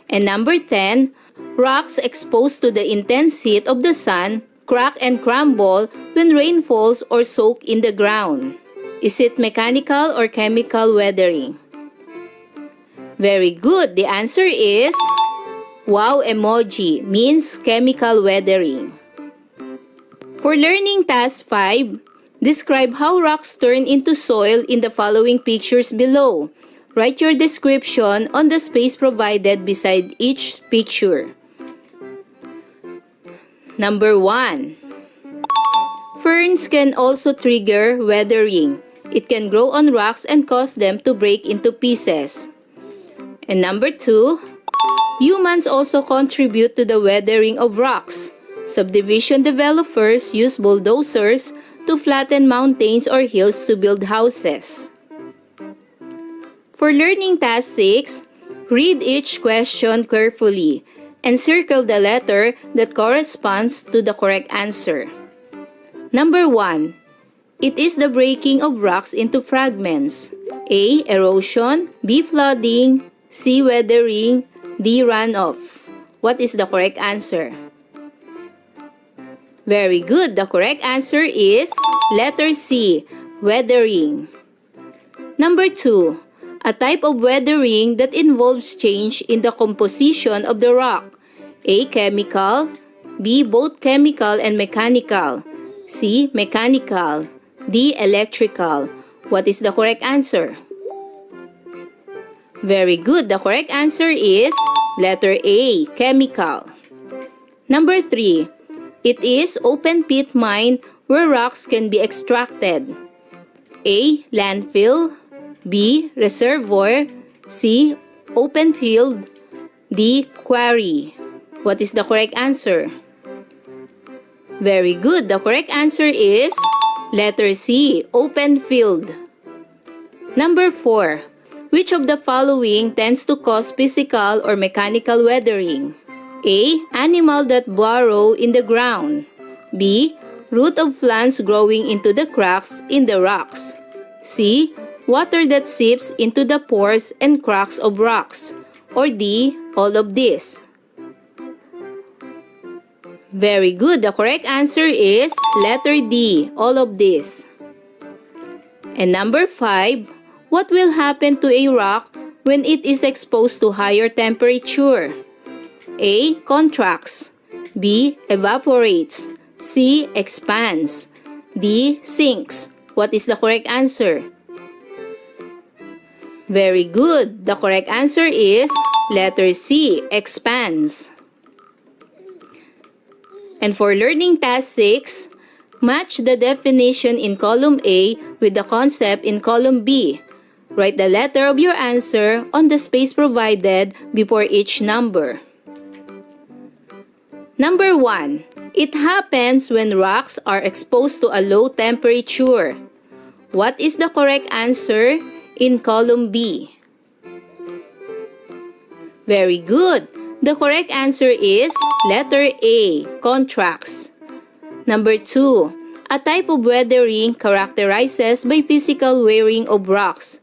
S21: And number 10, rocks exposed to the intense heat of the sun crack and crumble when rain falls or soak in the ground. Is it mechanical or chemical weathering? Very good. The answer is wow emoji, means chemical weathering. For learning task 5, describe how rocks turn into soil in the following pictures below. Write your description on the space provided beside each picture. Number 1. Ferns can also trigger weathering. It can grow on rocks and cause them to break into pieces. And number 2, humans also contribute to the weathering of rocks. Subdivision developers use bulldozers to flatten mountains or hills to build houses. For learning task 6, read each question carefully and circle the letter that corresponds to the correct answer. Number 1. It is the breaking of rocks into fragments. A. Erosion. B. Flooding. C. Weathering. D. Runoff. What is the correct answer? Very good. The correct answer is letter C, weathering. Number 2. A type of weathering that involves change in the composition of the rock. A. Chemical. B. Both chemical and mechanical. C. Mechanical. D. Electrical. What is the correct answer? Very good. The correct answer is letter A, chemical. Number 3. It is open pit mine where rocks can be extracted. A. Landfill. B. Reservoir. C. Open field. D. Quarry. What is the correct answer? Very good. The correct answer is letter C, open field. Number 4. Which of the following tends to cause physical or mechanical weathering? A. Animal that burrow in the ground. B. Root of plants growing into the cracks in the rocks. C. Water that seeps into the pores and cracks of rocks. Or D. All of this. Very good. The correct answer is letter D, all of this. And number 5. What will happen to a rock when it is exposed to higher temperature? A. Contracts. B. Evaporates. C. Expands. D. Sinks. What is the correct answer? Very good. The correct answer is letter C. Expands. And for learning task 6, match the definition in column A with the concept in column B. Write the letter of your answer on the space provided before each number. Number 1. It happens when rocks are exposed to a low temperature. What is the correct answer in column B? Very good. The correct answer is letter A, contracts. Number 2. A type of weathering characterizes by physical wearing of rocks.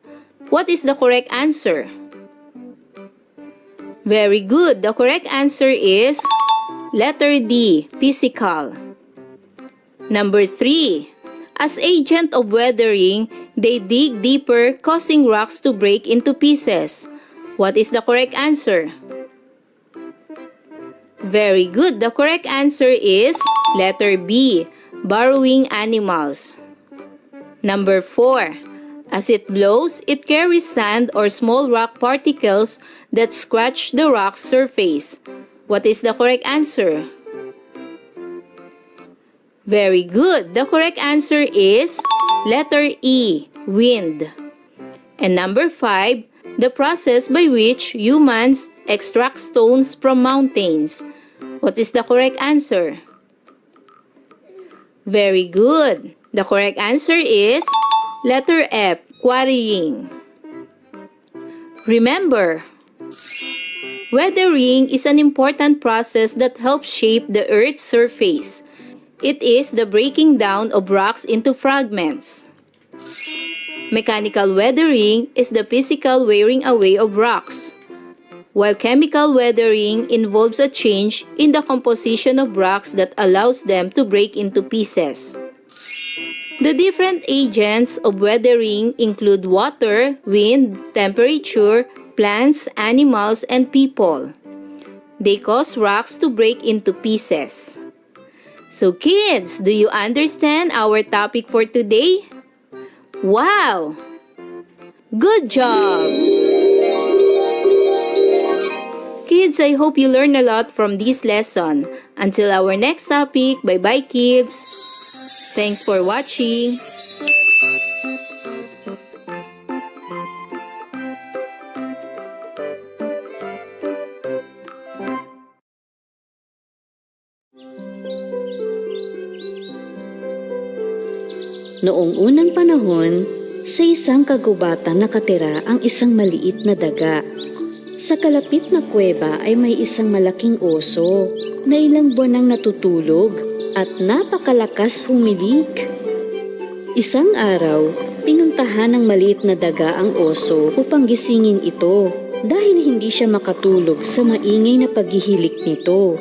S21: What is the correct answer? Very good. The correct answer is letter D, physical. Number 3. As agent of weathering, they dig deeper, causing rocks to break into pieces. What is the correct answer? Very good. The correct answer is letter B, burrowing animals. Number 4. As it blows, it carries sand or small rock particles that scratch the rock's surface. What is the correct answer? Very good. The correct answer is letter E, wind. And number 5, the process by which humans extract stones from mountains. What is the correct answer? Very good. The correct answer is letter F, quarrying. Remember, weathering is an important process that helps shape the Earth's surface. It is the breaking down of rocks into fragments. Mechanical weathering is the physical wearing away of rocks, while chemical weathering involves a change in the composition of rocks that allows them to break into pieces. The different agents of weathering include water, wind, temperature, plants, animals, and people. They cause rocks to break into pieces. So kids, do you understand our topic for today? Wow! Good job! Kids, I hope you learned a lot from this lesson. Until our next topic, bye-bye kids! Thanks for watching!
S2: Noong unang panahon, sa isang kagubatan nakatira ang isang maliit na daga. Sa kalapit na kuweba ay may isang malaking oso na ilang buwan nang natutulog at napakalakas humilik. Isang araw, pinuntahan ng maliit na daga ang oso upang gisingin ito dahil hindi siya makatulog sa maingay na paghihilik nito.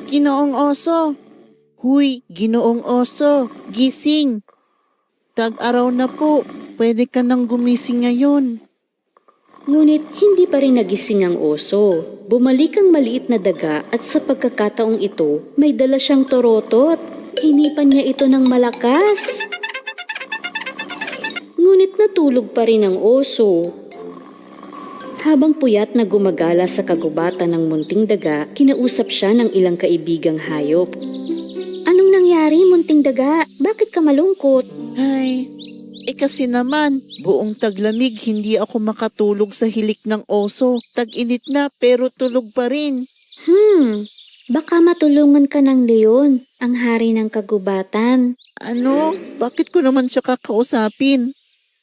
S22: Ginoong oso! Huy, ginoong oso! Gising! Tag-araw na po. Pwede ka nang gumising ngayon.
S2: Ngunit hindi pa rin nagising ang oso. Bumalik ang maliit na daga at sa pagkakataong ito, may dala siyang torotot. Hinipan niya ito ng malakas. Ngunit natulog pa rin ang oso. Habang puyat na gumagala sa kagubatan ng munting daga, kinausap siya ng ilang kaibigang hayop. Anong nangyari, munting daga? Bakit ka malungkot?
S22: Ay, kasi naman, buong taglamig hindi ako makatulog sa hilik ng oso. Tag-init na pero tulog pa rin.
S2: Baka matulungan ka ng leon, ang hari ng kagubatan.
S22: Ano? Bakit ko naman siya kakausapin?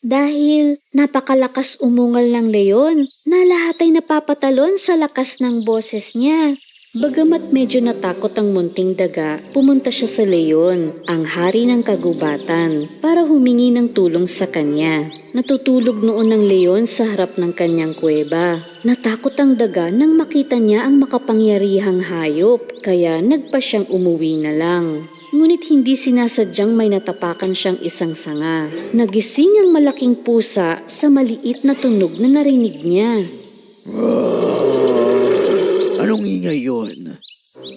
S2: Dahil napakalakas umungal ng leon na lahat ay napapatalon sa lakas ng boses niya. Bagamat medyo natakot ang munting daga, pumunta siya sa leon, ang hari ng kagubatan, para humingi ng tulong sa kanya. Natutulog noon ang leon sa harap ng kanyang kuweba. Natakot ang daga nang makita niya ang makapangyarihang hayop, kaya nagpa siyang umuwi na lang. Ngunit hindi sinasadyang may natapakan siyang isang sanga. Nagising ang malaking pusa sa maliit na tunog na narinig niya.
S23: Anong ingay yun?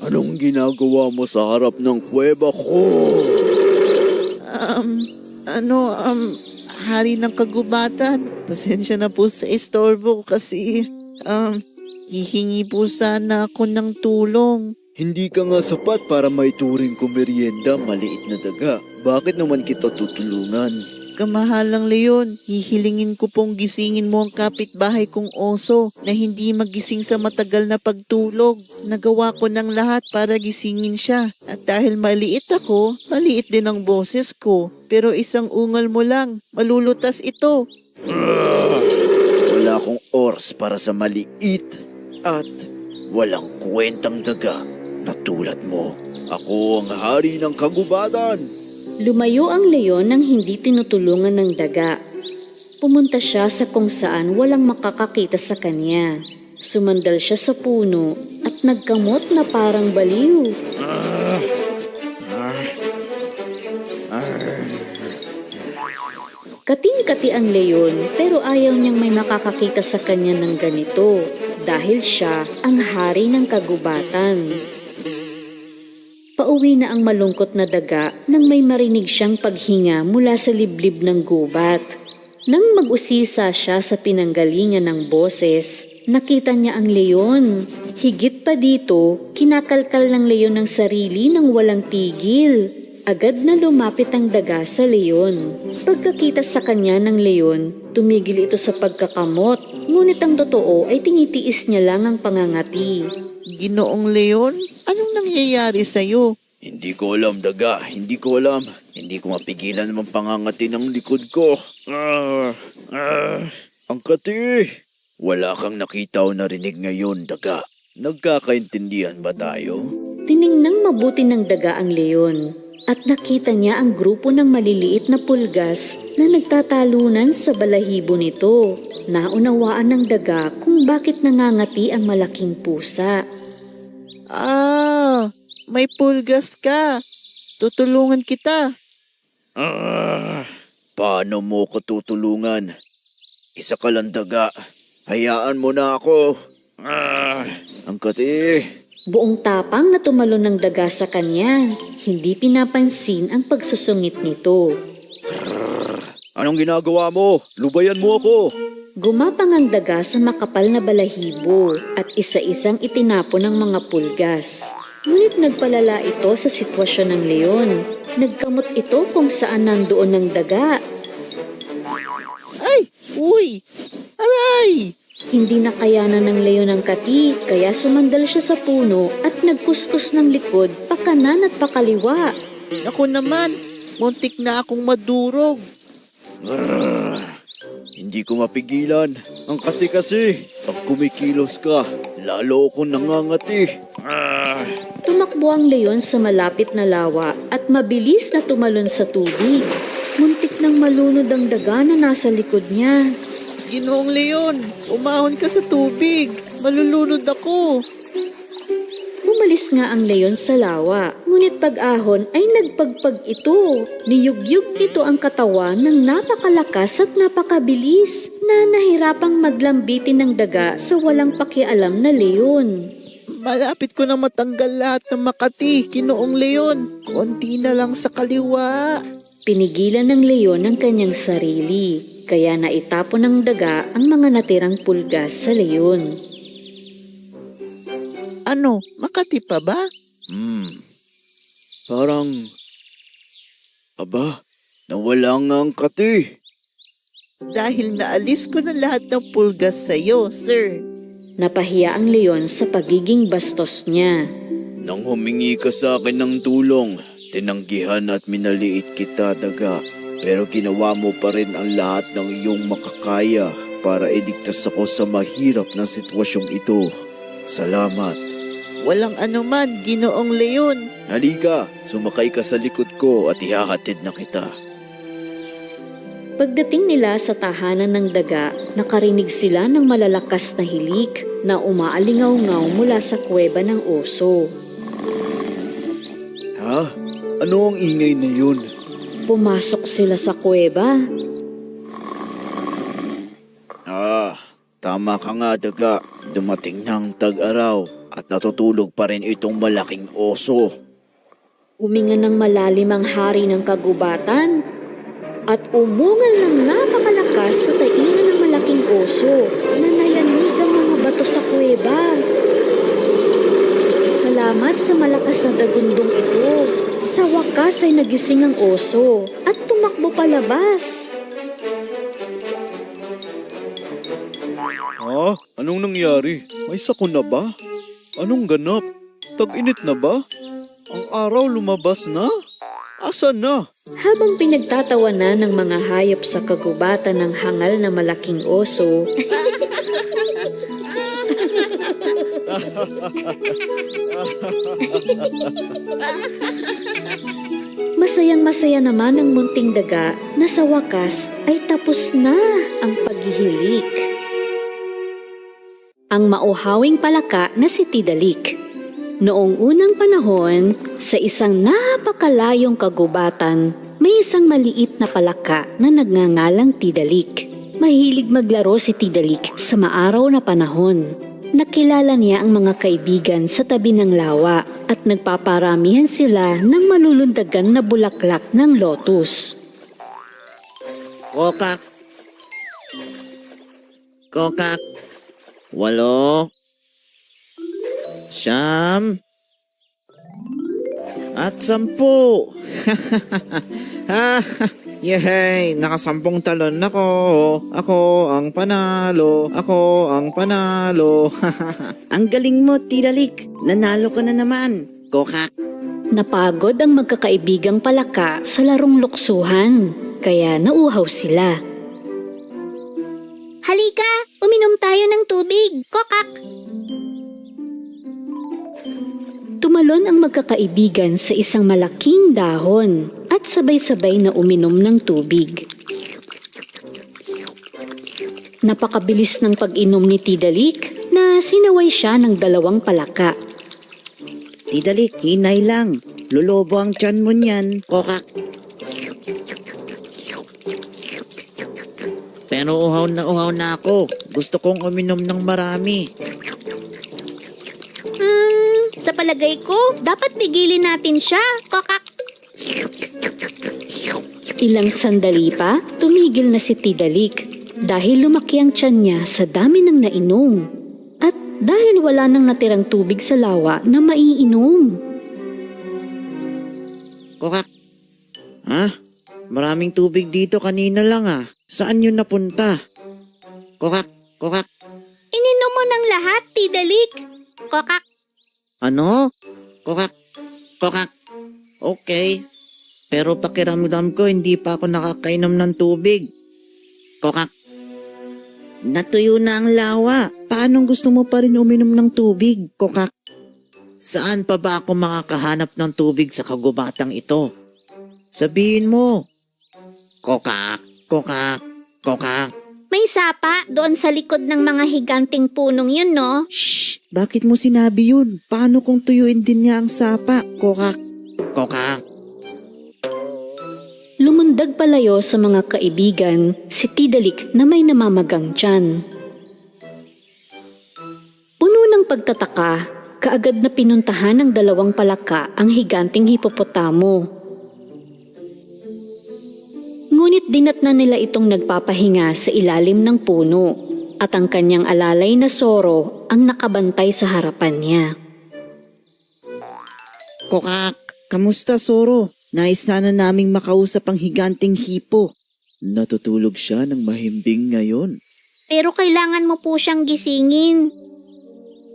S23: Anong ginagawa mo sa harap ng kuweba ko?
S22: Hari ng kagubatan, pasensya na po sa istorbo kasi, hihingi po sana ako ng tulong.
S23: Hindi ka nga sapat para maituring ko merienda, maliit na daga. Bakit naman kita tutulungan?
S22: Kamahalang leon, hihilingin ko pong gisingin mo ang kapitbahay kong oso na hindi magising sa matagal na pagtulog. Nagawa ko ng lahat para gisingin siya. At dahil maliit ako, maliit din ang boses ko. Pero isang ungal mo lang, malulutas ito.
S23: Wala akong oras para sa maliit at walang kwentang daga na tulad mo. Ako ang hari ng kagubatan.
S2: Lumayo ang leon nang hindi tinutulungan ng daga. Pumunta siya sa kung saan walang makakakita sa kanya. Sumandal siya sa puno at nagkamot na parang baliw. Kating-kati ang leon pero ayaw niyang may makakakita sa kanya ng ganito dahil siya ang hari ng kagubatan. Pauwi na ang malungkot na daga nang may marinig siyang paghinga mula sa liblib ng gubat. Nang mag-usisa siya sa pinanggalingan ng boses, nakita niya ang leon. Higit pa dito, kinakalkal ng leon ng sarili nang walang tigil. Agad na lumapit ang daga sa leon. Pagkakita sa kanya ng leon, tumigil ito sa pagkakamot. Ngunit ang totoo ay tinitiis niya lang ang pangangati.
S22: Ginoong leon? Anong nangyayari sa'yo?
S23: Hindi ko alam, daga. Hindi ko alam. Hindi ko mapigilan naman pangangati ng likod ko. Ang kati. Wala kang nakita o narinig ngayon, daga. Nagkakaintindihan ba tayo?
S2: Tiningnang mabuti ng daga ang leon at nakita niya ang grupo ng maliliit na pulgas na nagtatalunan sa balahibo nito. Naunawaan ng daga kung bakit nangangati ang malaking pusa.
S22: Ah, may pulgas ka. Tutulungan kita.
S23: Paano mo ko tutulungan? Isa ka lang daga. Hayaan mo na ako. Ang kati.
S2: Buong tapang na tumalon ng daga sa kanya. Hindi pinapansin ang pagsusungit nito.
S23: Anong ginagawa mo? Lubayan mo ako.
S2: Gumapang ang daga sa makapal na balahibo at isa-isang itinapon ng mga pulgas. Ngunit nagpalala ito sa sitwasyon ng leon. Nagkamot ito kung saan nandoon ng daga.
S22: Ay! Uy! Aray!
S2: Hindi na kayanan ng leon ang kati, kaya sumandal siya sa puno at nagkuskus ng likod, pakanan at pakaliwa.
S22: Ako naman, muntik na akong madurog.
S23: Hindi ko mapigilan. Ang kati kasi. Pag kumikilos ka, lalo akong nangangati.
S2: Tumakbo ang leon sa malapit na lawa at mabilis na tumalon sa tubig. Muntik nang malunod ang daga na nasa likod niya.
S22: Ginoong Leon, umahon ka sa tubig. Malulunod ako.
S2: Umalis nga ang leon sa lawa, ngunit pag-ahon ay nagpagpag ito. Niyugyug nito ang katawan ng napakalakas at napakabilis na nahirapang maglambitin ng daga sa walang pakialam na leon.
S22: Malapit ko na matanggal lahat ng makati, Ginoong Leon. Konti na lang sa kaliwa.
S2: Pinigilan ng leon ang kanyang sarili, kaya naitapon ng daga ang mga natirang pulgas sa leon.
S22: Ano, makati pa ba?
S23: Parang... Aba, nawala nga ang kati.
S22: Dahil naalis ko na lahat ng pulgas sa'yo, sir.
S2: Napahiya ang leon sa pagiging bastos niya.
S23: Nang humingi ka sa akin ng tulong, tinanggihan at minaliit kita, daga. Pero ginawa mo pa rin ang lahat ng iyong makakaya para iligtas ako sa mahirap na sitwasyong ito. Salamat.
S22: Walang anuman, Ginoong Leon.
S23: Halika, sumakay ka sa likod ko at ihahatid na kita.
S2: Pagdating nila sa tahanan ng daga, nakarinig sila ng malalakas na hilik na umaalingaw-ngaw mula sa kuweba ng oso.
S23: Ha? Ano ang ingay na yun?
S2: Pumasok sila sa kuweba.
S23: Tama ka nga, daga. Dumating ng tag-araw at natutulog pa rin itong malaking oso.
S2: Uminga ng malalim ang hari ng kagubatan at umungal ng napakalakas sa tainga ng malaking oso na nayanig ang mga bato sa kuweba. Salamat sa malakas na dagundong ito. Sa wakas ay nagising ang oso at tumakbo palabas.
S23: Ha? Anong nangyari? May sakon na ba? Anong ganap? Tag-init na ba? Ang araw lumabas na? Asan na?
S2: Habang pinagtatawanan ng mga hayop sa kagubatan ng hangal na malaking oso, masayang-masaya naman ang munting daga na sa wakas ay tapos na ang paghihilik. Ang mauhawing palaka na si Tidalik. Noong unang panahon, sa isang napakalayong kagubatan, may isang maliit na palaka na nagngangalang Tidalik. Mahilig maglaro si Tidalik sa maaraw na panahon. Nakilala niya ang mga kaibigan sa tabi ng lawa at nagpaparamihan sila ng malulundagan na bulaklak ng lotus.
S22: Kokak. Kokak. 8. 9. At 10. Yehey! Nakasampung talon ako. Ako ang panalo. Ako ang panalo. Ang galing mo, Tidalik. Nanalo ka na naman. Kokak.
S2: Napagod ang magkakaibigang palaka sa larong luksuhan, kaya nauhaw sila.
S20: Halika, uminom tayo ng tubig. Kokak!
S2: Tumalon ang magkakaibigan sa isang malaking dahon at sabay-sabay na uminom ng tubig. Napakabilis ng pag-inom ni Tidalik na sinaway siya ng 2 palaka.
S22: Tidalik, hinay lang. Lulobo ang tiyan mo niyan, kokak. Pero uhaw na ako. Gusto kong uminom ng marami.
S3: Sa palagay ko, dapat pigilin natin siya, kokak.
S2: Ilang sandali pa, tumigil na si Tidalik dahil lumaki ang tiyan niya sa dami ng nainom. At dahil wala nang natirang tubig sa lawa na maiinom.
S22: Kokak. Ha? Maraming tubig dito kanina lang ah. Saan yun napunta? Kokak, kokak.
S3: Ininom mo ng lahat, Tidalik. Kokak.
S22: Ano? Kokak, kokak. Okay. Pero pakiramdam ko hindi pa ako nakakainom ng tubig. Kokak. Natuyo na ang lawa. Paano gusto mo pa rin uminom ng tubig, kokak? Saan pa ba ako makakahanap ng tubig sa kagubatang ito? Sabihin mo. Kokak, kokak, kokak.
S3: May sapa doon sa likod ng mga higanting punong yun, no?
S22: Shh! Bakit mo sinabi yun? Paano kung tuyuin din niya ang sapa? Kokak, kokak.
S2: Lumundag palayo sa mga kaibigan si Tidalik na may namamagang tiyan. Puno ng pagtataka, kaagad na pinuntahan ng 2 palaka ang higanting hipopotamo. Ngunit dinatna nila itong nagpapahinga sa ilalim ng puno at ang kanyang alalay na soro ang nakabantay sa harapan niya.
S22: Kokak, kamusta Soro? Nais sana naming makausap ang higanting hipo. Natutulog siya ng mahimbing ngayon.
S3: Pero kailangan mo po siyang gisingin.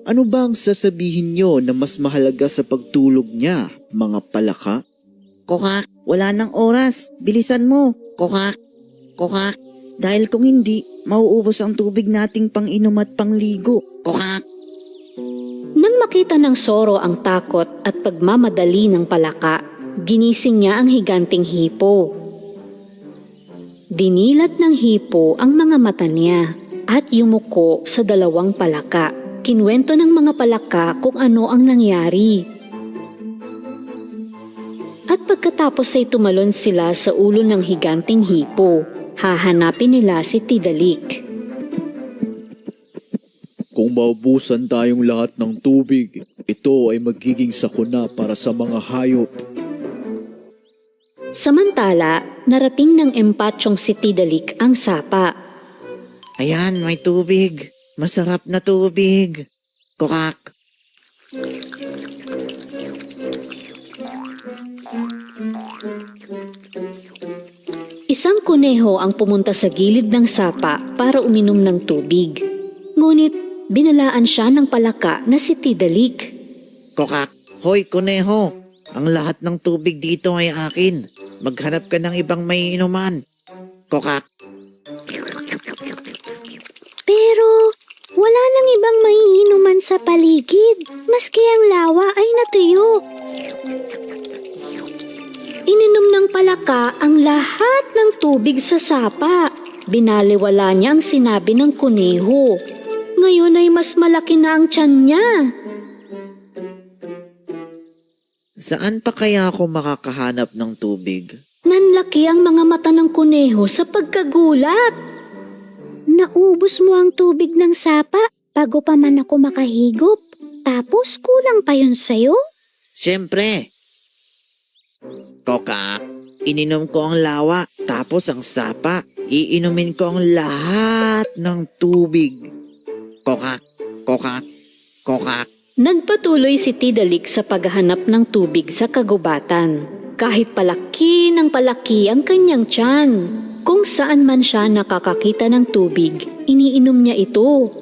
S22: Ano ba ang sasabihin niyo na mas mahalaga sa pagtulog niya, mga palaka? Kokak, wala nang oras. Bilisan mo. Kokak, kokak. Dahil kung hindi, mauubos ang tubig nating pang-inom at pangligo. Kokak.
S2: Nang makita ng soro ang takot at pagmamadali ng palaka, ginising niya ang higanting hipo. Dinilat ng hipo ang mga mata niya at yumuko sa 2 palaka. Kinwento ng mga palaka kung ano ang nangyari. At pagkatapos ay tumalon sila sa ulo ng higanting hipo. Hahanapin nila si Tidalik.
S23: Kung maubusan tayong lahat ng tubig, ito ay magiging sakuna para sa mga hayop.
S2: Samantala, narating ng empatsyong si Tidalik ang sapa.
S22: Ayan, may tubig. Masarap na tubig. Kokak.
S2: Isang kuneho ang pumunta sa gilid ng sapa para uminom ng tubig. Ngunit binalaan siya ng palaka na si Tidalik.
S22: Kokak. Hoy, kuneho. Ang lahat ng tubig dito ay akin. Maghanap ka ng ibang may inuman. Kokak.
S3: Pero wala nang ibang maiinuman sa paligid, maski ang lawa ay natuyo.
S2: Ininom ng palaka ang lahat ng tubig sa sapa. Binaliwala niya ang sinabi ng kuneho. Ngayon ay mas malaki na ang tiyan niya.
S22: Saan pa kaya ako makakahanap ng tubig?
S2: Nanlaki ang mga mata ng kuneho sa pagkagulat.
S3: Naubos mo ang tubig ng sapa bago pa man ako makahigop. Tapos kulang pa yun sa'yo?
S22: Siyempre. Kokak, ininom ko ang lawa, tapos ang sapa. Iinumin ko ang lahat ng tubig. Kokak, kokak, kokak.
S2: Nagpatuloy si Tidalik sa paghahanap ng tubig sa kagubatan. Kahit palaki ng palaki ang kanyang tiyan. Kung saan man siya nakakakita ng tubig, iniinom niya ito.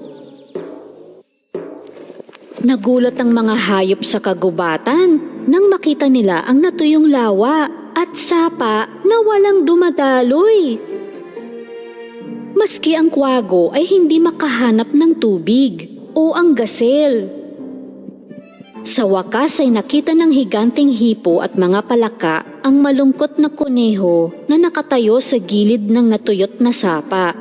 S2: Nagulat ang mga hayop sa kagubatan nang makita nila ang natuyong lawa at sapa na walang dumadaloy. Maski ang kwago ay hindi makahanap ng tubig o ang gasel. Sa wakas ay nakita ng higanteng hipo at mga palaka ang malungkot na kuneho na nakatayo sa gilid ng natuyot na sapa.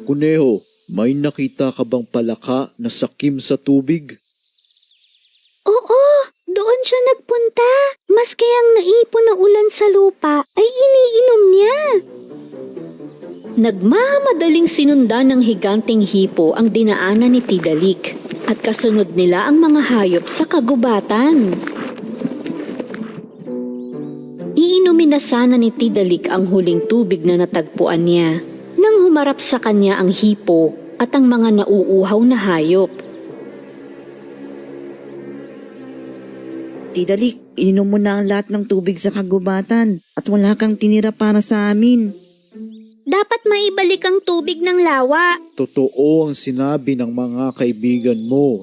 S23: Kuneho, may nakita ka bang palaka na sakim sa tubig?
S3: Oo, doon siya nagpunta. Maski ang naipon na ulan sa lupa ay iniinom niya.
S2: Nagmamadaling sinundan ng higanteng hipo ang dinaanan ni Tidalik at kasunod nila ang mga hayop sa kagubatan. Iinumin na sana ni Tidalik ang huling tubig na natagpuan niya nang humarap sa kanya ang hipo at ang mga nauuhaw na hayop.
S22: Tidalik, ininom mo na ang lahat ng tubig sa kagubatan at wala kang tinira para sa amin.
S3: Dapat maibalik ang tubig ng lawa.
S23: Totoo ang sinabi ng mga kaibigan mo.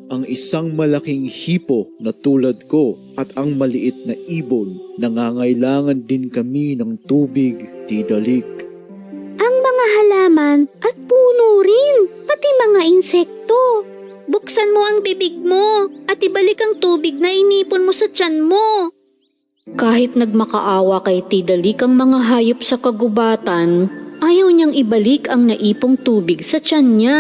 S23: Ang isang malaking hipo na tulad ko at ang maliit na ibon, nangangailangan din kami ng tubig, Tidalik.
S3: Ang mga halaman at puno rin, pati mga insekto. Buksan mo ang bibig mo at ibalik ang tubig na inipon mo sa tiyan mo.
S2: Kahit nagmakaawa kay Tidalik ang mga hayop sa kagubatan, ayaw niyang ibalik ang naipong tubig sa tiyan niya.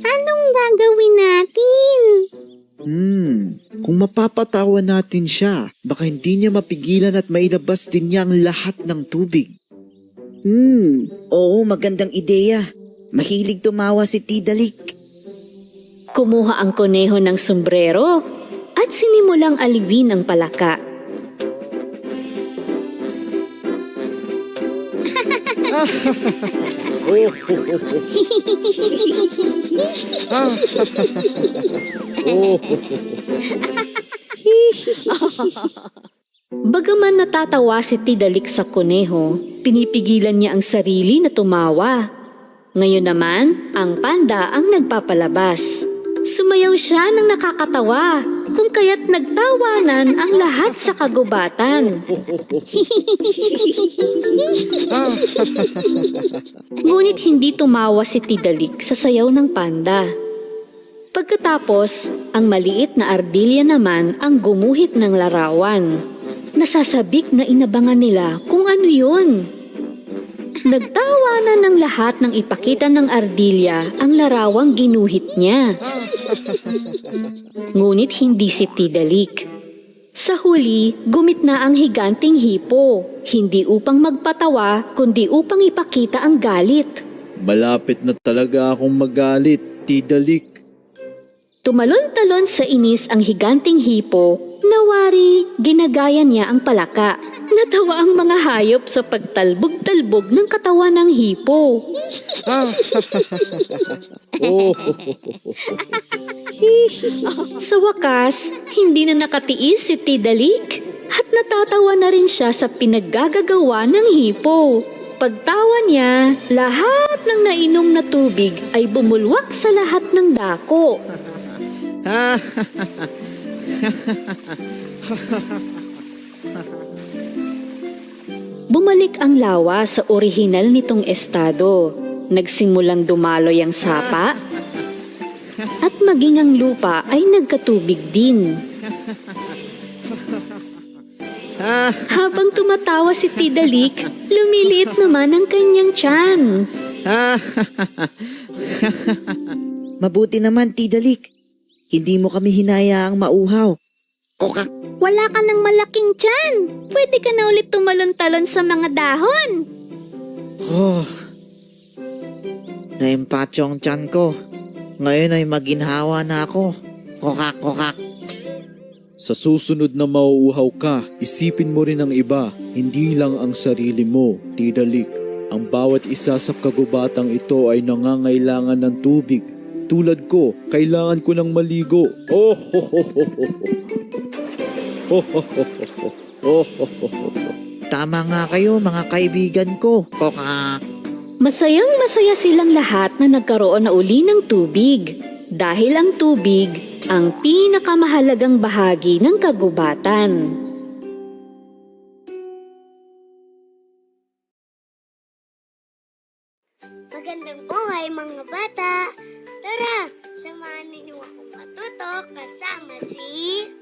S3: Anong gagawin natin?
S22: Kung mapapatawa natin siya, baka hindi niya mapigilan at mailabas din niya ang lahat ng tubig. Oo, magandang ideya. Mahilig tumawa si Tidalik.
S2: Kumuha ang kuneho ng sombrero at sinimulang aliwin ang palaka. Bagaman natatawa si Tidalik sa kuneho, pinipigilan niya ang sarili na tumawa. Ngayon naman, ang panda ang nagpapalabas. Sumayaw siya ng nakakatawa, kung kaya't nagtawanan ang lahat sa kagubatan. Ngunit hindi tumawa si Tidalik sa sayaw ng panda. Pagkatapos, ang maliit na ardilya naman ang gumuhit ng larawan. Nasasabik na inabangan nila kung ano yun. Nagtawanan ng lahat nang ipakita ng ardilya ang larawang ginuhit niya. Ngunit hindi si Tidalik. Sa huli, gumit na ang higanteng hipo, hindi upang magpatawa kundi upang ipakita ang galit.
S23: Malapit na talaga akong magalit, Tidalik.
S2: Tumalon-talon sa inis ang higanteng hipo, nawari, ginagaya niya ang palaka. Natawa ang mga hayop sa pagtalbog-talbog ng katawan ng hipo. Sa wakas, hindi na nakatiis si Tidalik at natatawa na rin siya sa pinaggagagawa ng hipo. Pagtawa niya, lahat ng nainom na tubig ay bumulwak sa lahat ng dako. Bumalik ang lawa sa orihinal nitong estado. Nagsimulang dumaloy ang sapa at maging ang lupa ay nagkatubig din. Habang tumatawa si Tidalik, lumiliit naman ang kanyang tiyan.
S22: Mabuti naman, Tidalik. Hindi mo kami hinayaang mauhaw. Kokak!
S3: Wala ka ng malaking tiyan. Pwede ka na ulit tumalon-talon sa mga dahon.
S22: Naimpatyo ang tiyan ko. Ngayon ay maginhawa na ako. Kokak, kokak.
S23: Sa susunod na mauuhaw ka, isipin mo rin ang iba, hindi lang ang sarili mo, Tidalik. Ang bawat isa sa kagubatang ito ay nangangailangan ng tubig. Tulad ko, kailangan ko ng maligo.
S22: Tama nga kayo, mga kaibigan ko. Kokak.
S2: Masayang masaya silang lahat na nagkaroon na uli ng tubig. Dahil ang tubig ang pinakamahalagang bahagi ng kagubatan.
S20: Magandang buhay mga bata! Tara,
S5: Samahan ninyo akong matuto kasama si...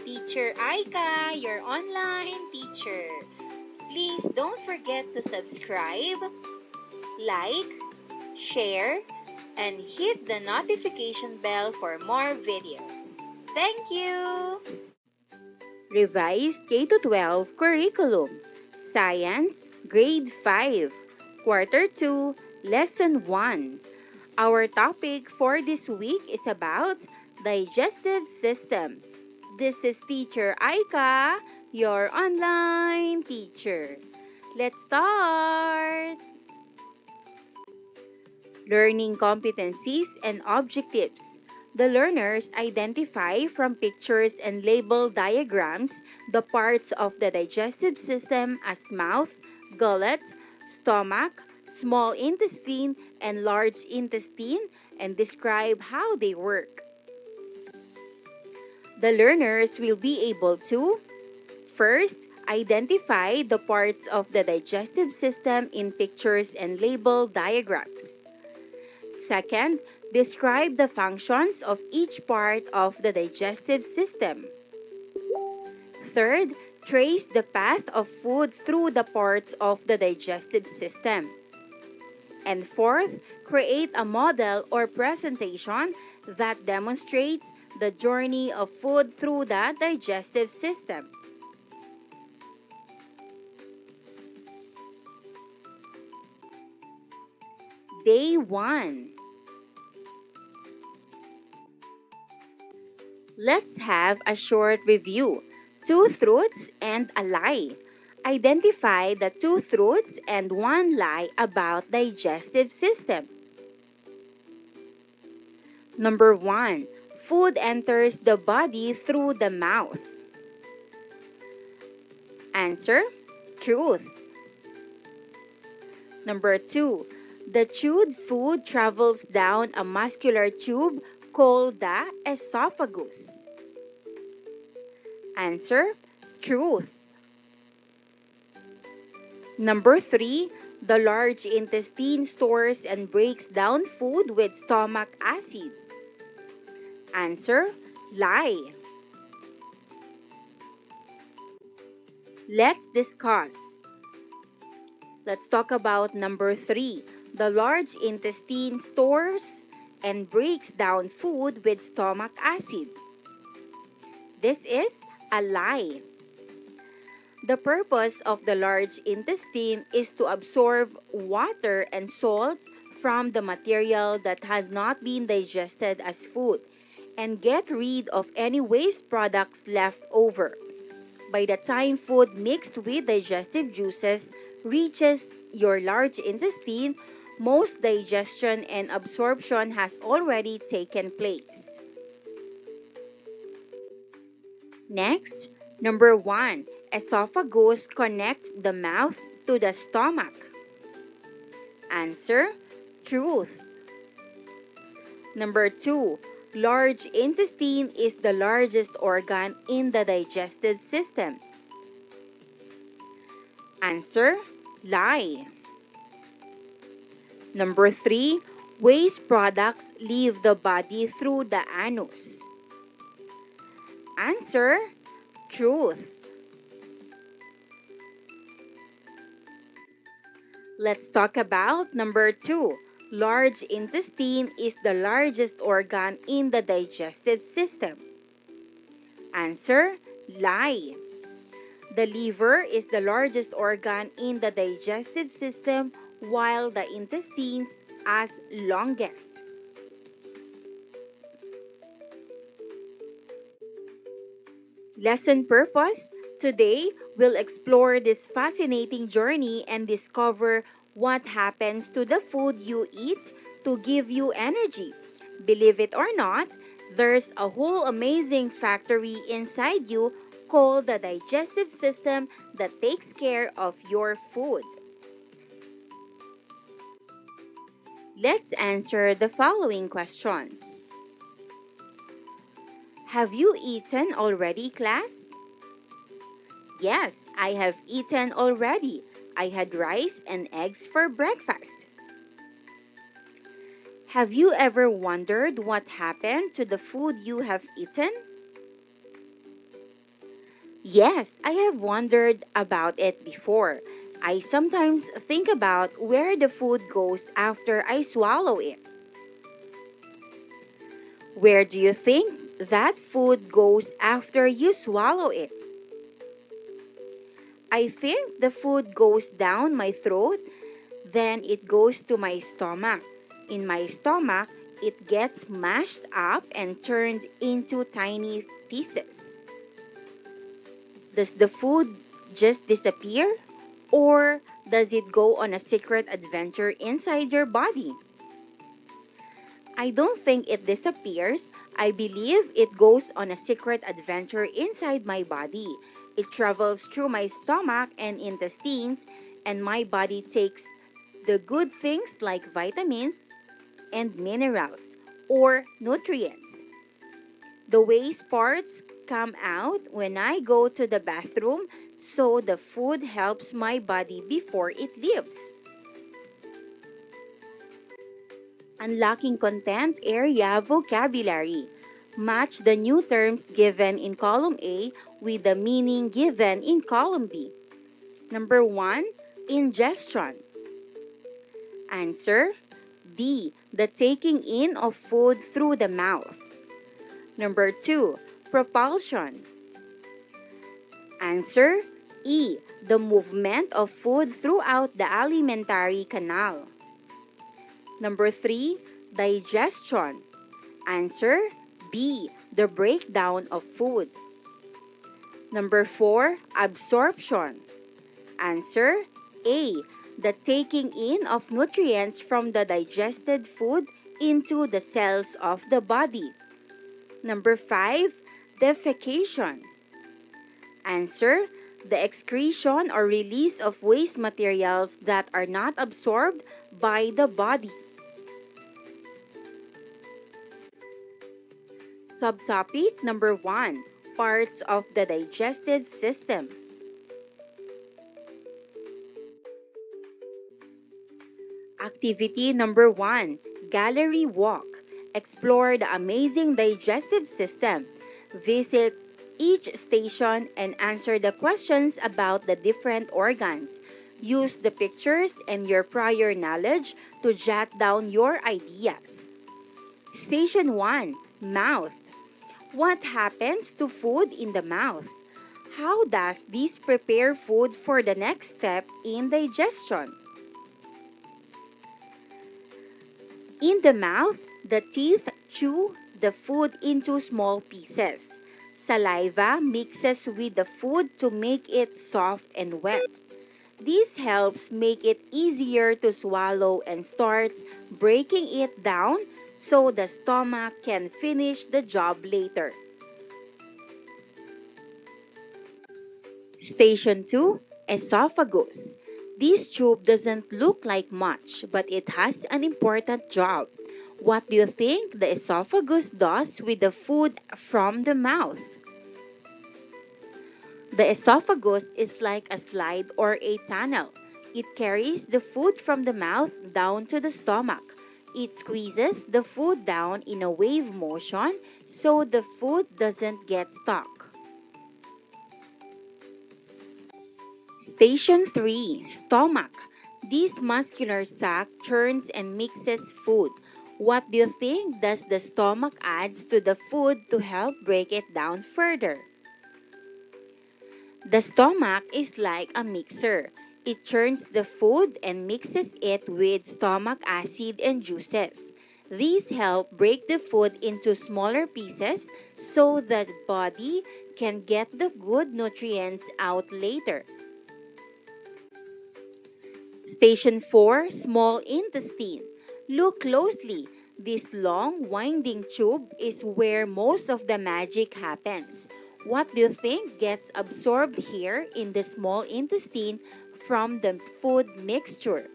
S6: Teacher Aika, your online teacher. Please don't forget to subscribe, like, share, and hit the notification bell for more videos. Thank you!
S8: Revised K-12 Curriculum, Science, Grade 5, Quarter 2, Lesson 1. Our topic for this week is about digestive system. This is Teacher Aika, your online teacher. Let's start! Learning competencies and objectives. The learners identify from pictures and label diagrams the parts of the digestive system as mouth, gullet, stomach, small intestine, and large intestine, and describe how they work. The learners will be able to first, identify the parts of the digestive system in pictures and label diagrams. Second, describe the functions of each part of the digestive system. Third, trace the path of food through the parts of the digestive system. And fourth, create a model or presentation that demonstrates the journey of food through the digestive system. Day 1. Let's have a short review. 2 truths and a lie. Identify the 2 truths and 1 lie about digestive system. Number 1. Food enters the body through the mouth. Answer: truth. Number 2. The chewed food travels down a muscular tube called the esophagus. Answer: truth. Number 3. The large intestine stores and breaks down food with stomach acid. Answer: lie. Let's discuss. Let's talk about number 3. The large intestine stores and breaks down food with stomach acid. This is a lie. The purpose of the large intestine is to absorb water and salts from the material that has not been digested as food and get rid of any waste products left over. By the time food mixed with digestive juices reaches your large intestine, most digestion and absorption has already taken place. Next, number 1. Esophagus connects the mouth to the stomach. Answer: truth. Number 2. Large intestine is the largest organ in the digestive system. Answer: lie. Number 3. Waste products leave the body through the anus. Answer: truth. Let's talk about number 2. Large intestine is the largest organ in the digestive system. Answer: lie. The liver is the largest organ in the digestive system, while the intestines are longest. Lesson purpose: today, we'll explore this fascinating journey and discover what happens to the food you eat to give you energy. Believe it or not, there's a whole amazing factory inside you called the digestive system that takes care of your food. Let's answer the following questions. Have you eaten already, class? Yes, I have eaten already. I had rice and eggs for breakfast. Have you ever wondered what happened to the food you have eaten? Yes, I have wondered about it before. I sometimes think about where the food goes after I swallow it. Where do you think that food goes after you swallow it? I think the food goes down my throat, then it goes to my stomach. In my stomach, it gets mashed up and turned into tiny pieces. Does the food just disappear? Or does it go on a secret adventure inside your body? I don't think it disappears. I believe it goes on a secret adventure inside my body. It travels through my stomach and intestines, and my body takes the good things like vitamins and minerals or nutrients. The waste parts come out when I go to the bathroom, so the food helps my body before it leaves. Unlocking content area vocabulary. Match the new terms given in column A with the meaning given in column B. Number 1, ingestion. Answer D, the taking in of food through the mouth. Number 2, propulsion. Answer E, the movement of food throughout the alimentary canal. Number 3, digestion. Answer B, the breakdown of food. Number 4, absorption. Answer A, the taking in of nutrients from the digested food into the cells of the body. Number 5, defecation. Answer, the excretion or release of waste materials that are not absorbed by the body. Subtopic number 1, parts of the digestive system. Activity number 1, gallery walk. Explore the amazing digestive system. Visit each station and answer the questions about the different organs. Use the pictures and your prior knowledge to jot down your ideas. Station 1, mouth. What happens to food in the mouth? How does this prepare food for the next step in digestion? In the mouth, the teeth chew the food into small pieces. Saliva mixes with the food to make it soft and wet. This helps make it easier to swallow and starts breaking it down so the stomach can finish the job later. Station 2, esophagus. This tube doesn't look like much, but it has an important job. What do you think the esophagus does with the food from the mouth? The esophagus is like a slide or a tunnel. It carries the food from the mouth down to the stomach. It squeezes the food down in a wave motion so the food doesn't get stuck. Station 3, stomach. This muscular sac churns and mixes food. What do you think does the stomach adds to the food to help break it down further? The stomach is like a mixer. It churns the food and mixes it with stomach acid and juices. These help break the food into smaller pieces so the body can get the good nutrients out later. Station 4, small intestine. Look closely. This long, winding tube is where most of the magic happens. What do you think gets absorbed here in the small intestine from the food mixture?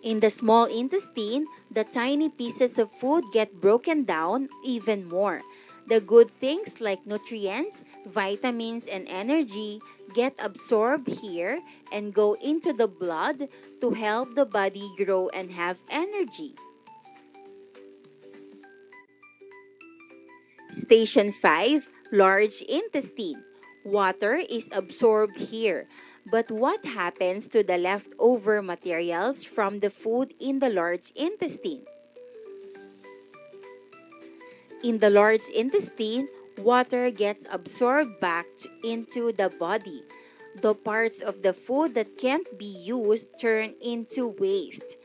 S8: In the small intestine, the tiny pieces of food get broken down even more. The good things like nutrients, vitamins, and energy get absorbed here and go into the blood to help the body grow and have energy. Station 5, large intestine. Water is absorbed here. But what happens to the leftover materials from the food in the large intestine? In the large intestine, water gets absorbed back into the body. The parts of the food that can't be used turn into waste.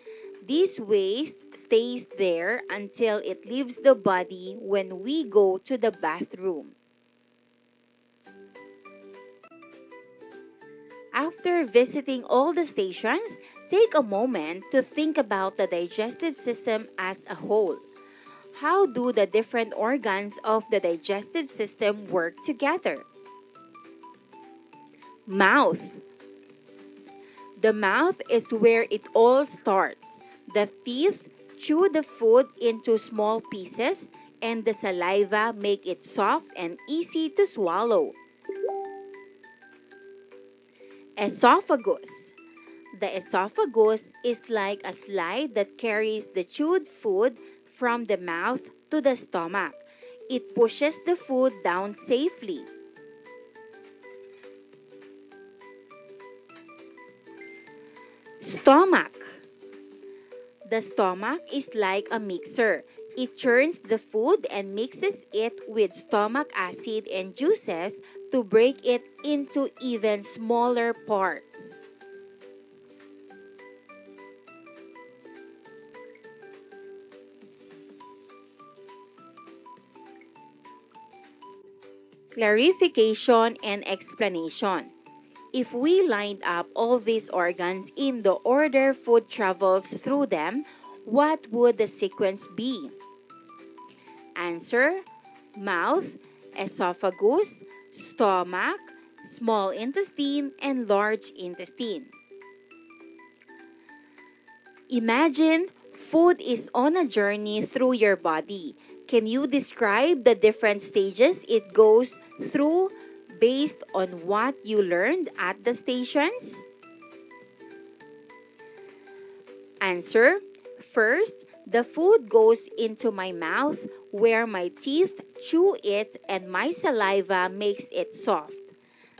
S8: This waste stays there until it leaves the body when we go to the bathroom. After visiting all the stations, take a moment to think about the digestive system as a whole. How do the different organs of the digestive system work together? Mouth. The mouth is where it all starts. The teeth chew the food into small pieces, and the saliva make it soft and easy to swallow. Esophagus. The esophagus is like a slide that carries the chewed food from the mouth to the stomach. It pushes the food down safely. Stomach. The stomach is like a mixer. It churns the food and mixes it with stomach acid and juices to break it into even smaller parts. Clarification and explanation. If we lined up all these organs in the order food travels through them, what would the sequence be? Answer: mouth, esophagus, stomach, small intestine, and large intestine. Imagine food is on a journey through your body. Can you describe the different stages it goes through based on what you learned at the stations? Answer: first, the food goes into my mouth where my teeth chew it and my saliva makes it soft.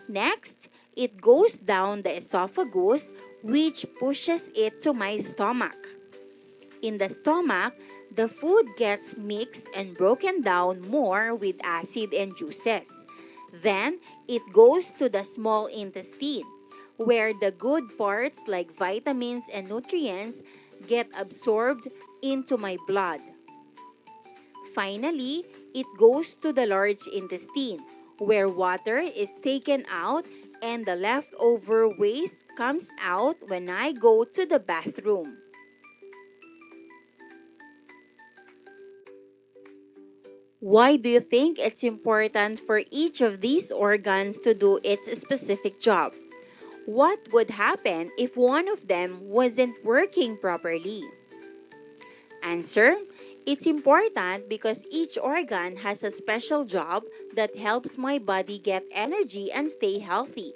S8: Next, it goes down the esophagus, which pushes it to my stomach. In the stomach, the food gets mixed and broken down more with acid and juices. Then, it goes to the small intestine, where the good parts like vitamins and nutrients get absorbed into my blood. Finally, it goes to the large intestine, where water is taken out and the leftover waste comes out when I go to the bathroom. Why do you think it's important for each of these organs to do its specific job? What would happen if one of them wasn't working properly? Answer: it's important because each organ has a special job that helps my body get energy and stay healthy.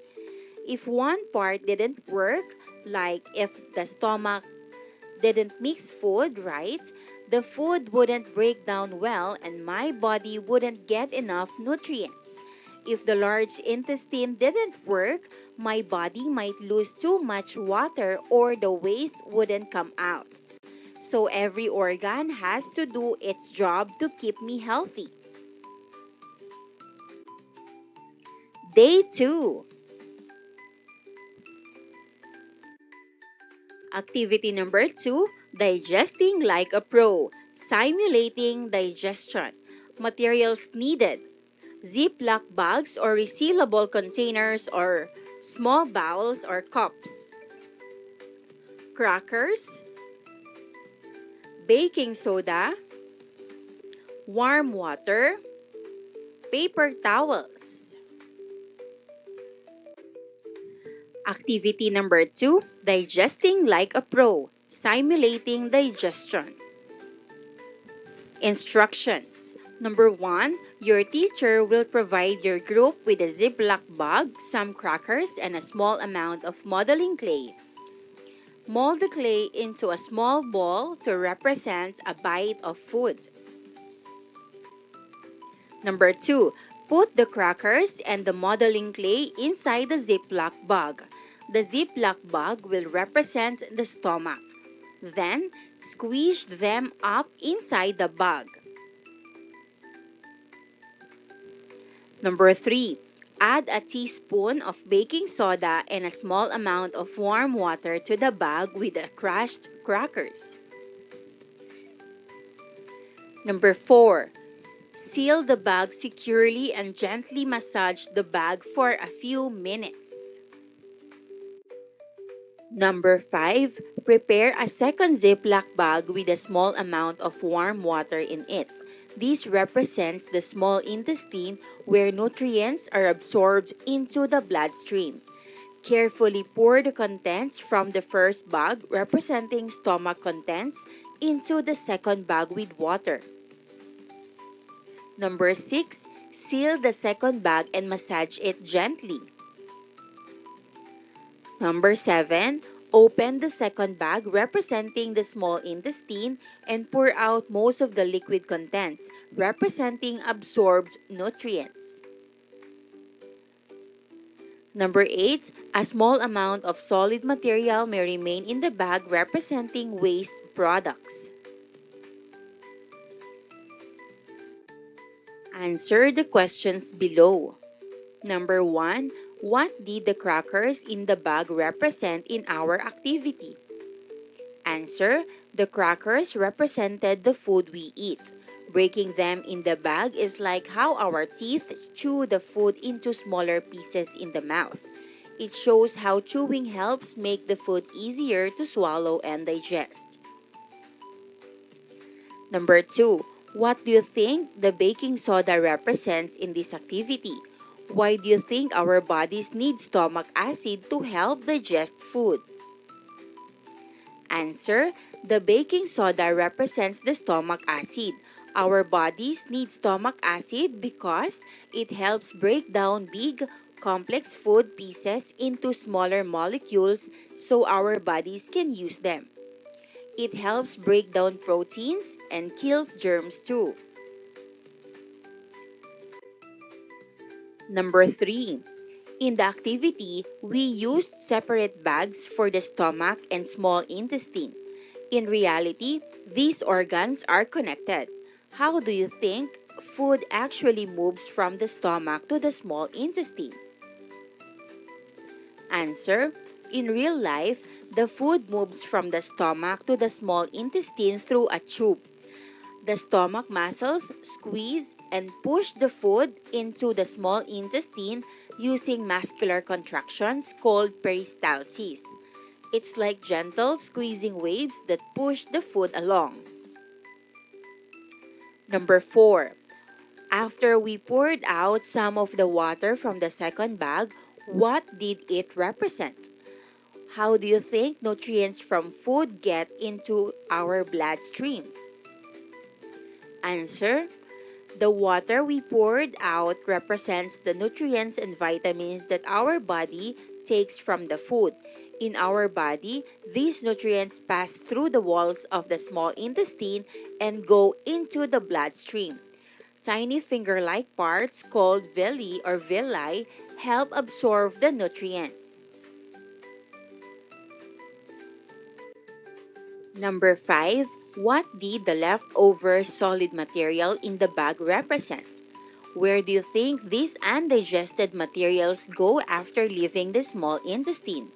S8: If one part didn't work, like if the stomach didn't mix food right, the food wouldn't break down well and my body wouldn't get enough nutrients. If the large intestine didn't work, my body might lose too much water or the waste wouldn't come out. So every organ has to do its job to keep me healthy. Day 2. Activity number 2, digesting like a pro, simulating digestion. Materials needed: Ziploc bags or resealable containers or small bowls or cups. Crackers, baking soda, warm water, paper towels. Activity number 2, digesting like a pro, simulating digestion. Instructions: Number 1, your teacher will provide your group with a Ziploc bag, some crackers, and a small amount of modeling clay. Mold the clay into a small ball to represent a bite of food. Number 2, put the crackers and the modeling clay inside the Ziploc bag. The Ziploc bag will represent the stomach. Then, squish them up inside the bag. Number 3, add a teaspoon of baking soda and a small amount of warm water to the bag with the crushed crackers. Number 4, seal the bag securely and gently massage the bag for a few minutes. Number 5, prepare a second Ziploc bag with a small amount of warm water in it. This represents the small intestine where nutrients are absorbed into the bloodstream. Carefully pour the contents from the first bag, representing stomach contents, into the second bag with water. Number 6, seal the second bag and massage it gently. Number 7, open the second bag representing the small intestine and pour out most of the liquid contents, representing absorbed nutrients. Number 8, a small amount of solid material may remain in the bag representing waste products. Answer the questions below. Number 1, what did the crackers in the bag represent in our activity? Answer, the crackers represented the food we eat. Breaking them in the bag is like how our teeth chew the food into smaller pieces in the mouth. It shows how chewing helps make the food easier to swallow and digest. Number 2, what do you think the baking soda represents in this activity? Why do you think our bodies need stomach acid to help digest food? Answer, the baking soda represents the stomach acid. Our bodies need stomach acid because it helps break down big, complex food pieces into smaller molecules so our bodies can use them. It helps break down proteins and kills germs too. Number 3, in the activity, we used separate bags for the stomach and small intestine. In reality, these organs are connected. How do you think food actually moves from the stomach to the small intestine? Answer, in real life, the food moves from the stomach to the small intestine through a tube. The stomach muscles squeeze and push the food into the small intestine using muscular contractions called peristalsis. It's like gentle squeezing waves that push the food along. Number 4, after we poured out some of the water from the second bag, what did it represent? How do you think nutrients from food get into our bloodstream? Answer, the water we poured out represents the nutrients and vitamins that our body takes from the food. In our body, these nutrients pass through the walls of the small intestine and go into the bloodstream. Tiny finger-like parts called villi or villi help absorb the nutrients. Number 5, what did the leftover solid material in the bag represent? Where do you think these undigested materials go after leaving the small intestine?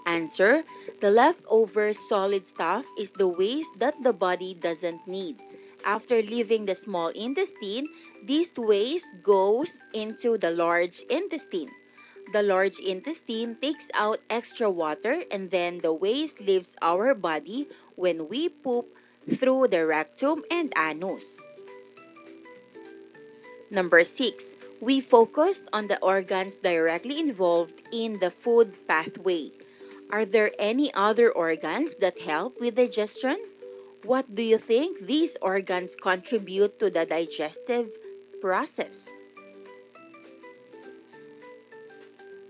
S8: Answer, the leftover solid stuff is the waste that the body doesn't need. After leaving the small intestine, this waste goes into the large intestine. The large intestine takes out extra water and then the waste leaves our body when we poop through the rectum and anus. Number 6, we focused on the organs directly involved in the food pathway. Are there any other organs that help with digestion? What do you think these organs contribute to the digestive process?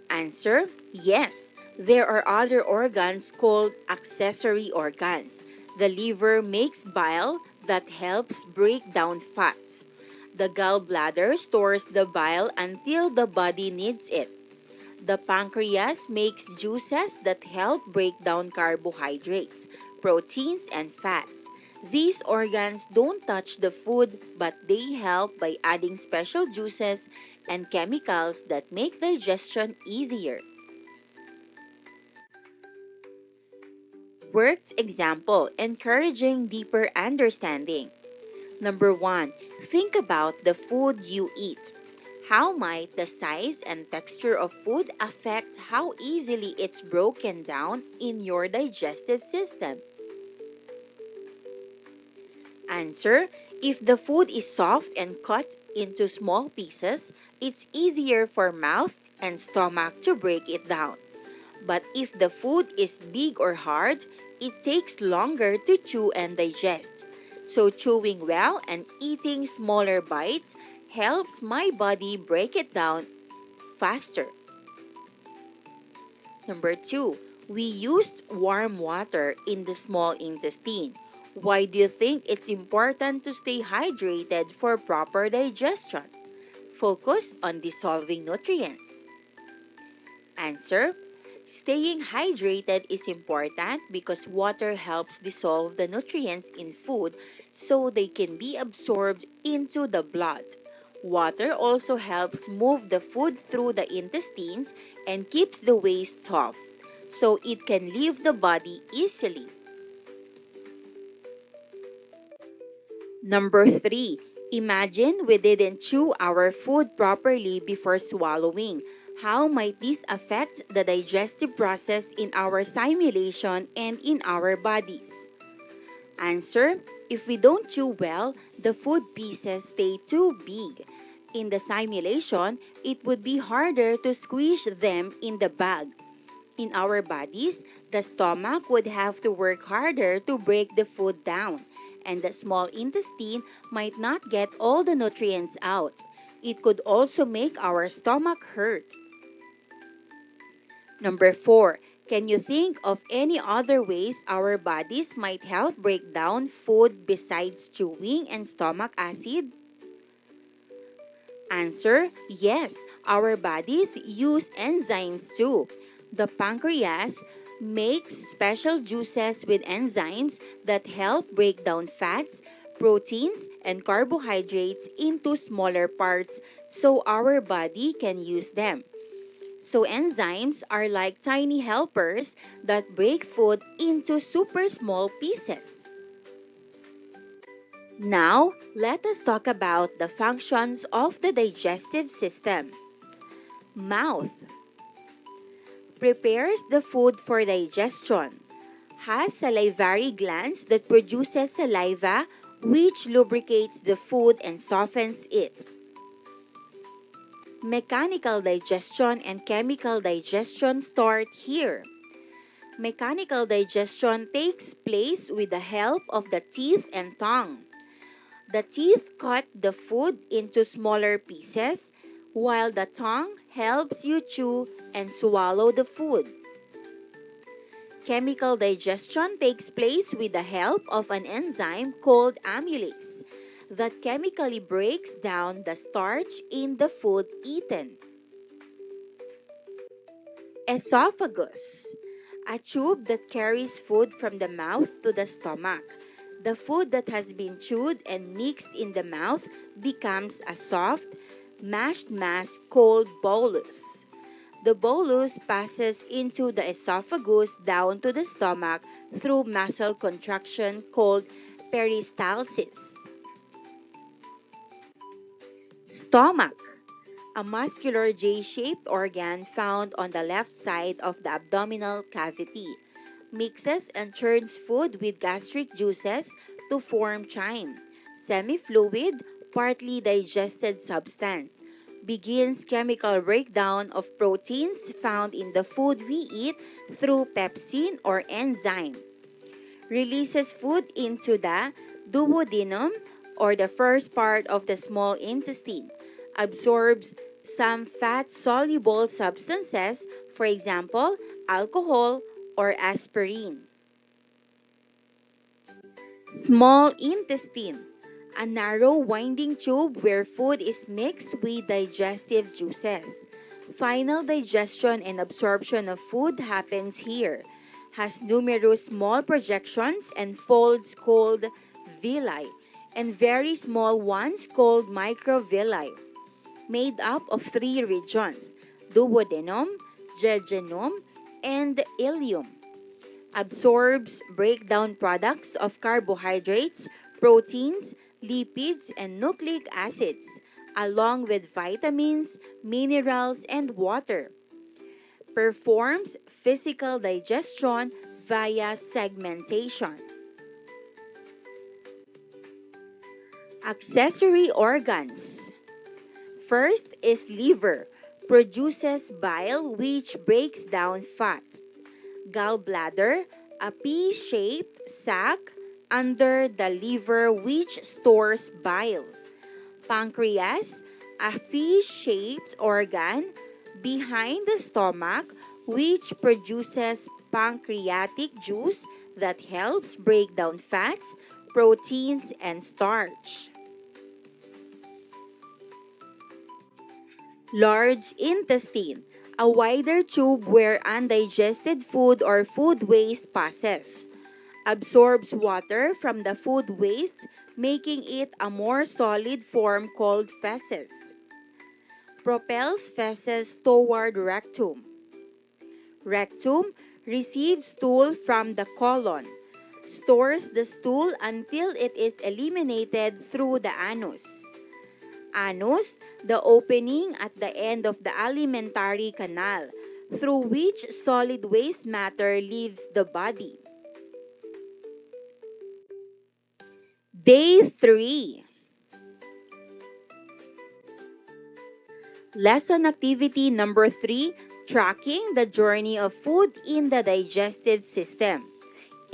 S8: Answer: yes. There are other organs called accessory organs. The liver makes bile that helps break down fats. The gallbladder stores the bile until the body needs it. The pancreas makes juices that help break down carbohydrates, proteins, and fats. These organs don't touch the food, but they help by adding special juices and chemicals that make digestion easier. Worked example, encouraging deeper understanding. Number 1, think about the food you eat. How might the size and texture of food affect how easily it's broken down in your digestive system? Answer: if the food is soft and cut into small pieces, it's easier for mouth and stomach to break it down. But if the food is big or hard, it takes longer to chew and digest. So chewing well and eating smaller bites helps my body break it down faster. Number 2, we used warm water in the small intestine. Why do you think it's important to stay hydrated for proper digestion? Focus on dissolving nutrients. Answer: staying hydrated is important because water helps dissolve the nutrients in food so they can be absorbed into the blood. Water also helps move the food through the intestines and keeps the waste soft, so it can leave the body easily. Number 3, imagine we didn't chew our food properly before swallowing. How might this affect the digestive process in our simulation and in our bodies? Answer: if we don't chew well, the food pieces stay too big. In the simulation, it would be harder to squish them in the bag. In our bodies, the stomach would have to work harder to break the food down, and the small intestine might not get all the nutrients out. It could also make our stomach hurt. Number 4, can you think of any other ways our bodies might help break down food besides chewing and stomach acid? Answer: yes, our bodies use enzymes too. The pancreas makes special juices with enzymes that help break down fats, proteins, and carbohydrates into smaller parts so our body can use them. So enzymes are like tiny helpers that break food into super small pieces. Now, let us talk about the functions of the digestive system. Mouth prepares the food for digestion, has salivary glands that produces saliva which lubricates the food and softens it. Mechanical digestion and chemical digestion start here. Mechanical digestion takes place with the help of the teeth and tongue. The teeth cut the food into smaller pieces, while the tongue helps you chew and swallow the food. Chemical digestion takes place with the help of an enzyme called amylase that chemically breaks down the starch in the food eaten. Esophagus, a tube that carries food from the mouth to the stomach. The food that has been chewed and mixed in the mouth becomes a soft, mashed mass called bolus. The bolus passes into the esophagus down to the stomach through muscle contraction called peristalsis. Stomach, a muscular J-shaped organ found on the left side of the abdominal cavity, mixes and churns food with gastric juices to form chyme, semi-fluid, partly digested substance, begins chemical breakdown of proteins found in the food we eat through pepsin or enzyme. releases food into the duodenum, or the first part of the small intestine, absorbs some fat-soluble substances, for example, alcohol or aspirin. Small intestine, a narrow winding tube where food is mixed with digestive juices. Final digestion and absorption of food happens here. Has numerous small projections and folds called villi, and very small ones called microvilli, made up of three regions: duodenum, jejunum, and ileum. Absorbs breakdown products of carbohydrates, proteins, lipids, and nucleic acids, along with vitamins, minerals, and water. Performs physical digestion via segmentation. Accessory organs. First is liver, produces bile which breaks down fat. Gallbladder, a pea-shaped sac under the liver which stores bile. Pancreas, a fish-shaped organ behind the stomach which produces pancreatic juice that helps break down fats, proteins, and starch. Large intestine, a wider tube where undigested food or food waste passes. Absorbs water from the food waste, making it a more solid form called feces. Propels feces toward rectum. Rectum receives stool from the colon. Stores the stool until it is eliminated through the anus. Anus, the opening at the end of the alimentary canal, through which solid waste matter leaves the body. Day 3. Lesson activity number 3, tracking the journey of food in the digestive system.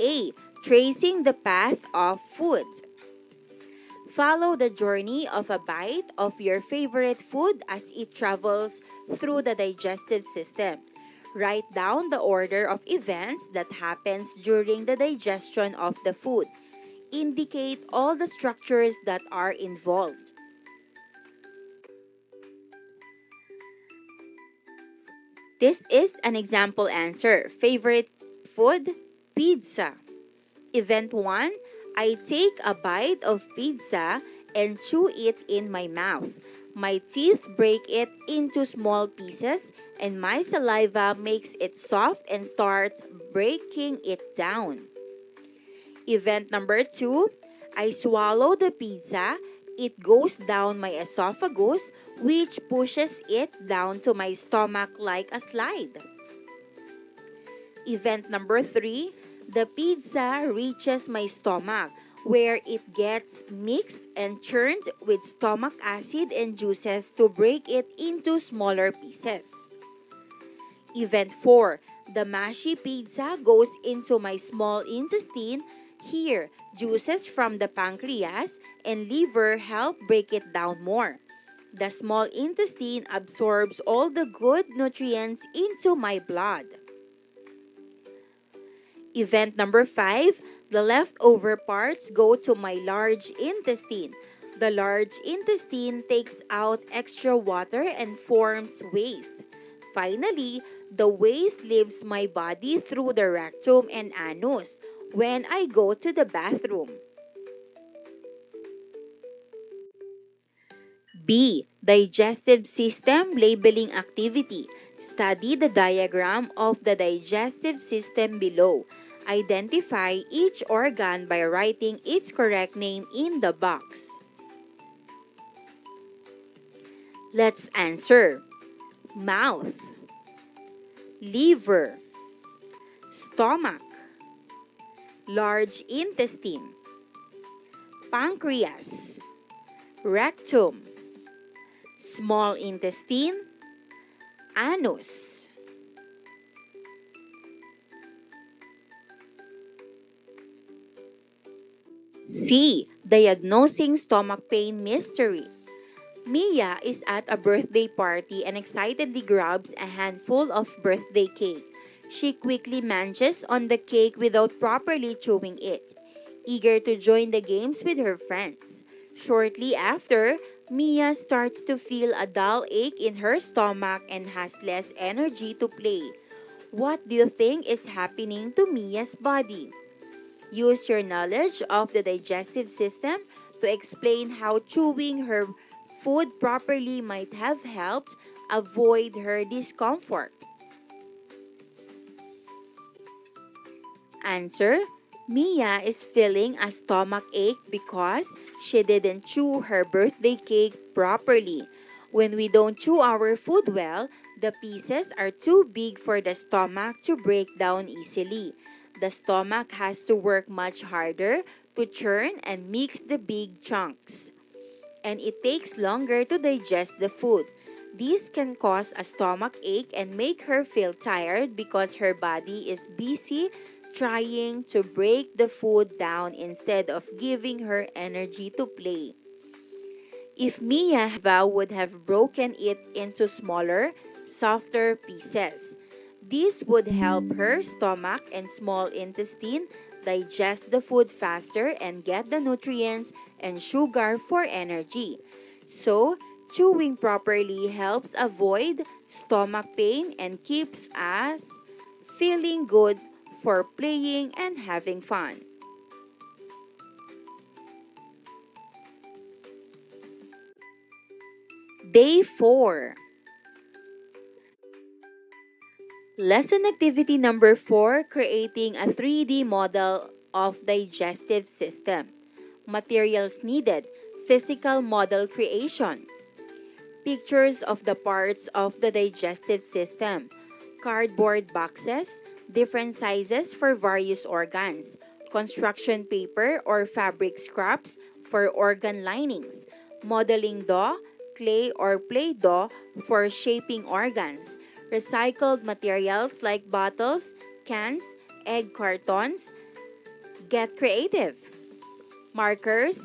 S8: A. Tracing the path of food. Follow the journey of a bite of your favorite food as it travels through the digestive system. Write down the order of events that happens during the digestion of the food. Indicate all the structures that are involved. This is an example answer. Favorite food? Pizza. Event 1, I take a bite of pizza and chew it in my mouth. My teeth break it into small pieces and my saliva makes it soft and starts breaking it down. Event number 2, I swallow the pizza. It goes down my esophagus, which pushes it down to my stomach like a slide. Event number 3, the pizza reaches my stomach, where it gets mixed and churned with stomach acid and juices to break it into smaller pieces. Event 4, the mashy pizza goes into my small intestine. Here, juices from the pancreas and liver help break it down more. The small intestine absorbs all the good nutrients into my blood. Event number 5, the leftover parts go to my large intestine. The large intestine takes out extra water and forms waste. Finally, the waste leaves my body through the rectum and anus when I go to the bathroom. B. Digestive system labeling activity. Study the diagram of the digestive system below. Identify each organ by writing its correct name in the box. Let's answer. Mouth, liver, stomach, large intestine, pancreas, rectum, small intestine, anus. C. Diagnosing stomach pain mystery. Mia is at a birthday party and excitedly grabs a handful of birthday cake. She quickly munches on the cake without properly chewing it, eager to join the games with her friends. Shortly after, Mia starts to feel a dull ache in her stomach and has less energy to play. What do you think is happening to Mia's body? Use your knowledge of the digestive system to explain how chewing her food properly might have helped avoid her discomfort. Answer: Mia is feeling a stomach ache because she didn't chew her birthday cake properly. When we don't chew our food well, the pieces are too big for the stomach to break down easily. The stomach has to work much harder to churn and mix the big chunks, and it takes longer to digest the food. This can cause a stomach ache and make her feel tired because her body is busy trying to break the food down instead of giving her energy to play. If Mia would have broken it into smaller, softer pieces, this would help her stomach and small intestine digest the food faster and get the nutrients and sugar for energy. So, chewing properly helps avoid stomach pain and keeps us feeling good for playing and having fun. Day 4. Lesson activity number 4, creating a 3D model of digestive system. Materials needed: physical model creation, pictures of the parts of the digestive system, cardboard boxes, different sizes for various organs, construction paper or fabric scraps for organ linings, modeling dough, clay or play dough for shaping organs, recycled materials like bottles, cans, egg cartons. Get creative. Markers,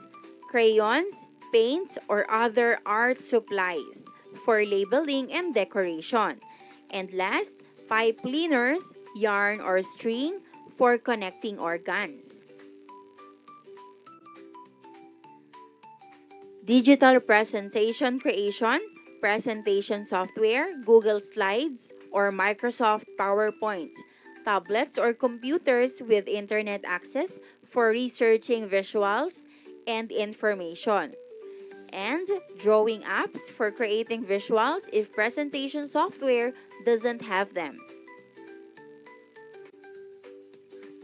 S8: crayons, paints, or other art supplies for labeling and decoration. And last, pipe cleaners, yarn or string for connecting organs. Digital presentation creation, presentation software, Google Slides, or Microsoft PowerPoint. Tablets or computers with internet access for researching visuals and information. And drawing apps for creating visuals if presentation software doesn't have them.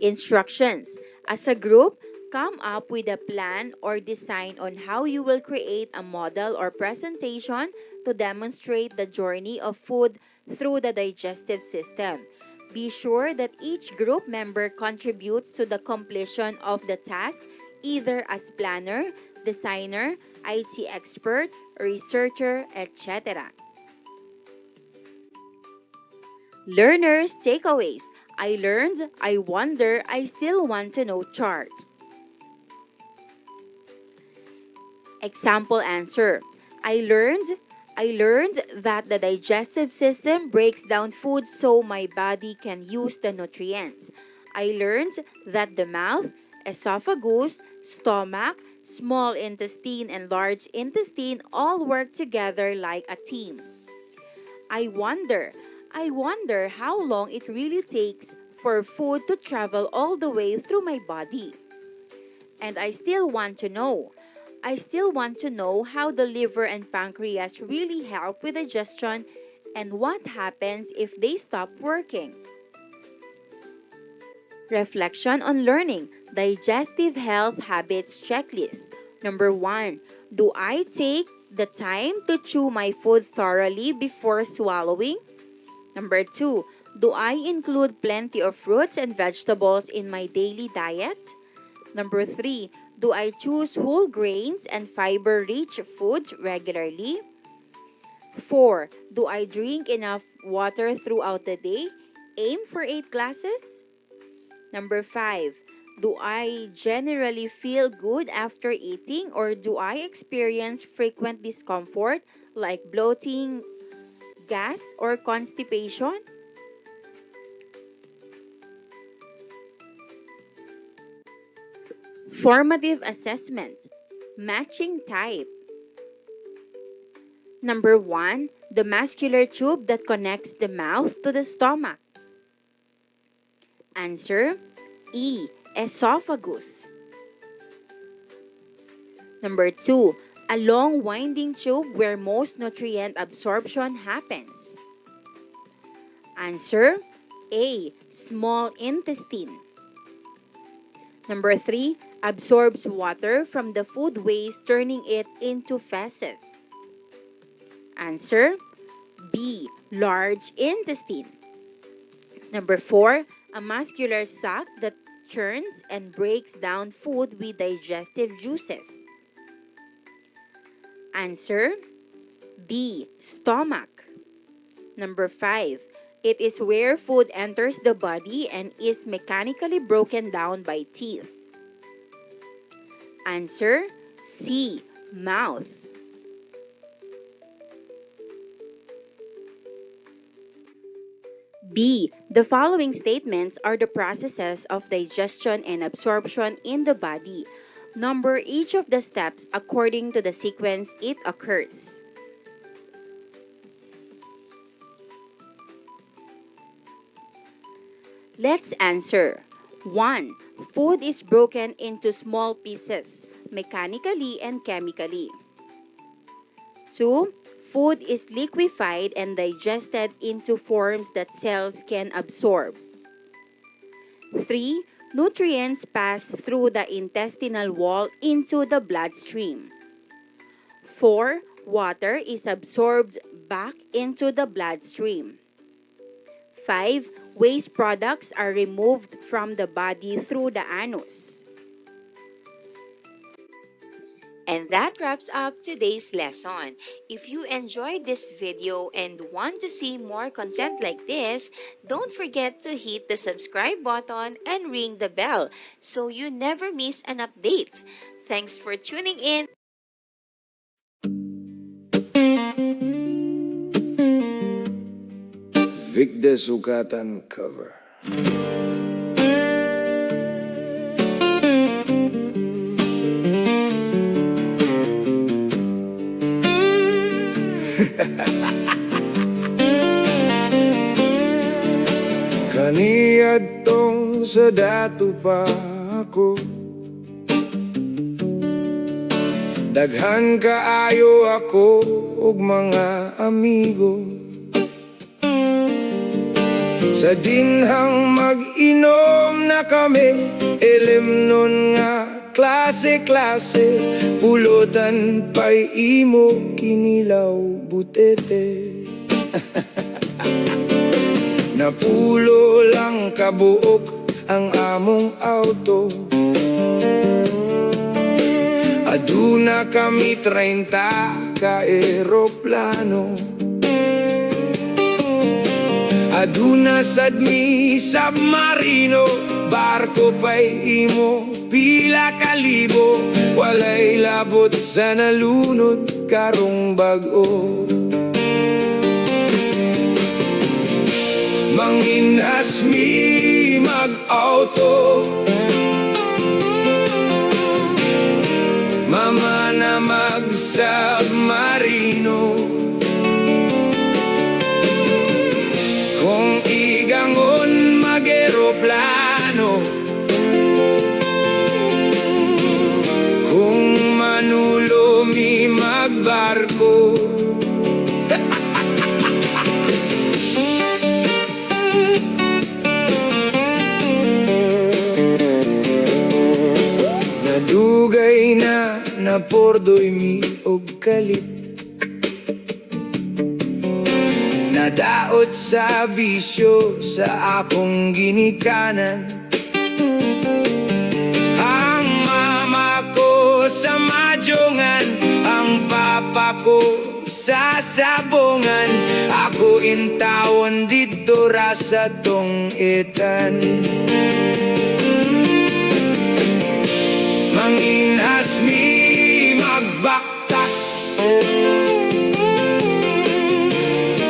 S8: Instructions. As a group, come up with a plan or design on how you will create a model or presentation to demonstrate the journey of food through the digestive system. Be sure that each group member contributes to the completion of the task either as planner, designer, IT expert, researcher, etc. Learners' takeaways. I learned, I wonder, I still want to know chart. Example answer. I learned that the digestive system breaks down food so my body can use the nutrients. I learned that the mouth, esophagus, stomach, small intestine, and large intestine all work together like a team. I wonder how long it really takes for food to travel all the way through my body. And I still want to know how the liver and pancreas really help with digestion and what happens if they stop working. Reflection on learning. Digestive health habits checklist. Number 1. Do I take the time to chew my food thoroughly before swallowing? Number 2. Do I include plenty of fruits and vegetables in my daily diet? Number 3. Do I choose whole grains and fiber-rich foods regularly? 4. Do I drink enough water throughout the day? Aim for 8 glasses. Number 5. Do I generally feel good after eating, or do I experience frequent discomfort like bloating, gas, or constipation? Formative assessment. Matching type. Number 1, the muscular tube that connects the mouth to the stomach. Answer E. Esophagus. Number 2, a long winding tube where most nutrient absorption happens. Answer A. Small intestine. Number 3, absorbs water from the food waste, turning it into feces. Answer B. Large intestine. Number 4, a muscular sac that churns and breaks down food with digestive juices. Answer D. Stomach. Number 5, it is where food enters the body and is mechanically broken down by teeth. Answer C. Mouth. B. The following statements are the processes of digestion and absorption in the body. Number each of the steps according to the sequence it occurs. Let's answer. 1. Food is broken into small pieces, mechanically and chemically. 2. Food is liquefied and digested into forms that cells can absorb. 3. Nutrients pass through the intestinal wall into the bloodstream. 4. Water is absorbed back into the bloodstream. 5. Waste products are removed from the body through the anus.
S6: And that wraps up today's lesson. If you enjoyed this video and want to see more content like this, don't forget to hit the subscribe button and ring the bell so you never miss an update. Thanks for tuning in.
S9: Vic de Sugatan cover. Kaniyad tong sa dato pa ako, daghan kaayo ako ug mga amigo. Sa dinhang mag-inom na kami, ilim nun nga klase-klase, pulutan pa'y imo kinilaw butete. Napulo lang kabuok ang among auto, aduna kami 30 ka eroplano. Aduna sad mi submarino, barko pa'y imo pila kalibo, walay labot sa nalunod karong bag-o. Manginas mi mag-auto, mama na mag-submarino. Kung igangon mag-eroplano, kung manulo mi magbarko. Nadugay na napordoy mi og kalit, nadaot sa bisyo sa akong ginikanan. Ang mama ko sa madyongan, ang papa ko sa sabongan, ako intawon dito ra sa tong etan. Hangin hasmi magbaktas,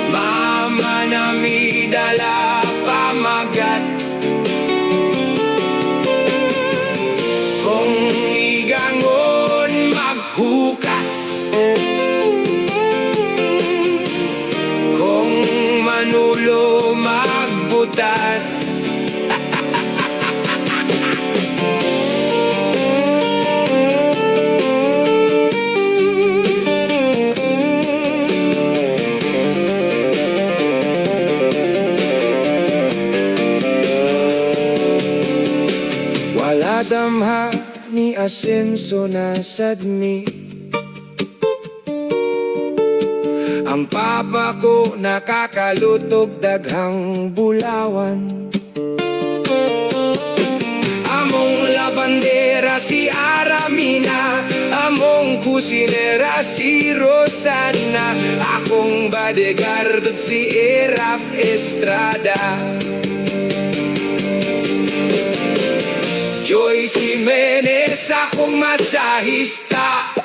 S9: mama na mi dala pamagat. Kung igangon maghukas, kung manulo magbutas. Wala damha ni asenso na sadni, ang papa ko nakakalutog daghang bulawan. Among labandera si Aramina, among kusinera si Rosana, akong bodyguard si Erap Estrada. Joy Jimenez akong masahista,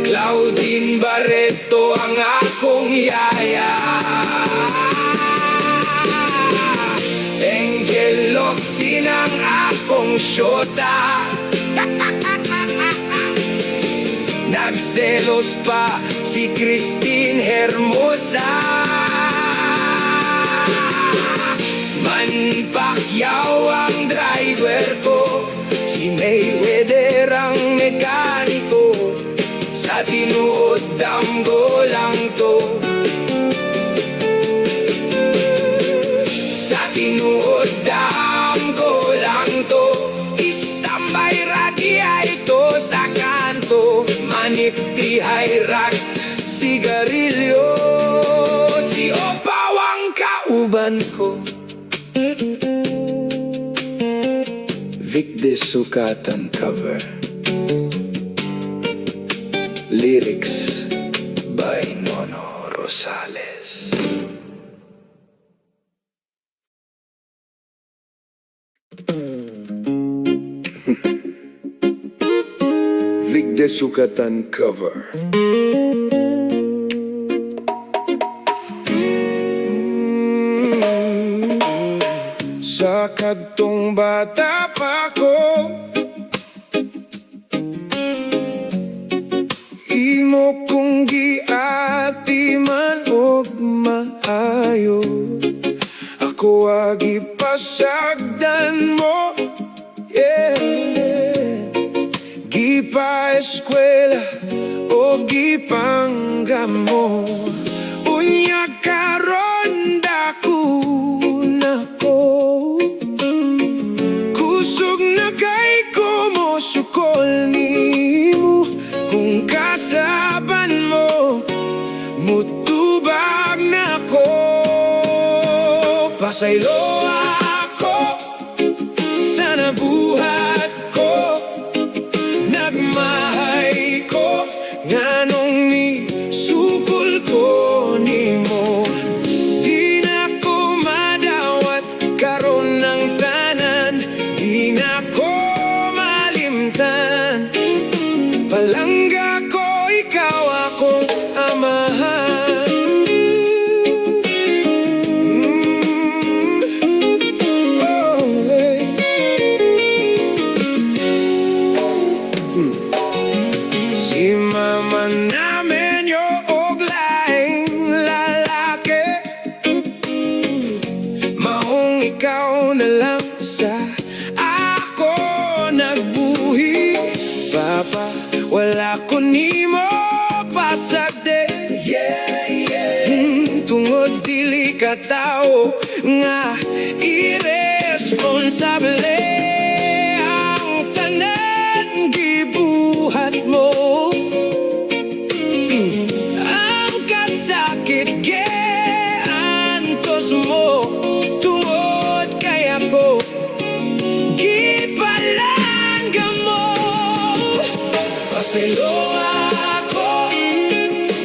S9: Claudine Barreto ang akong yaya, Angel Locsin ang akong syota. Nagselos pa si Christine Hermosa, Manny Pacquiao ang driver ko, si Mayweather ang mekaniko, sa tinuod damgo lang to, sa tinuod damgo lang to. Istambay ragia ito sa kanto, manipti hayrak sigarilyo, si Opaw ang kauban ko. Vic de Sukatan cover. Lyrics by Nono Rosales. Vic de Sukatan cover. Sa kadtong bata pa ko, imo kong giati man og maayo, ako agi pasagdan mo, yeah. Gipa eskwela o gipanggam mo, unya karon dako nako, kusog na kay ko mo sukol nimo, kung kasaban mo mutubag na ko. Pasaylo ako sa nabuhat ko, nagmahay ko nganong ni sukol ko nimo. Di na ko madawat karon ng tanan, di na ko malimtan, palangga ko ikaw akong amahan. Si mama namin yung oglaing lalaki, maong ikaw na lang sa ako nagbuhi. Papa, wala ko nimo pasagde, yeah, yeah. Tungod dili ka tao nga irresponsable, ang tanan gibuhat mo, ang kasakit giantos mo, tungod kay ako gipalangga mo. Paselo ako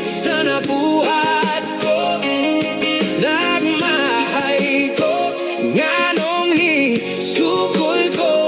S9: sa nabuhat ko, nagmahay ko nganong ni sukol ko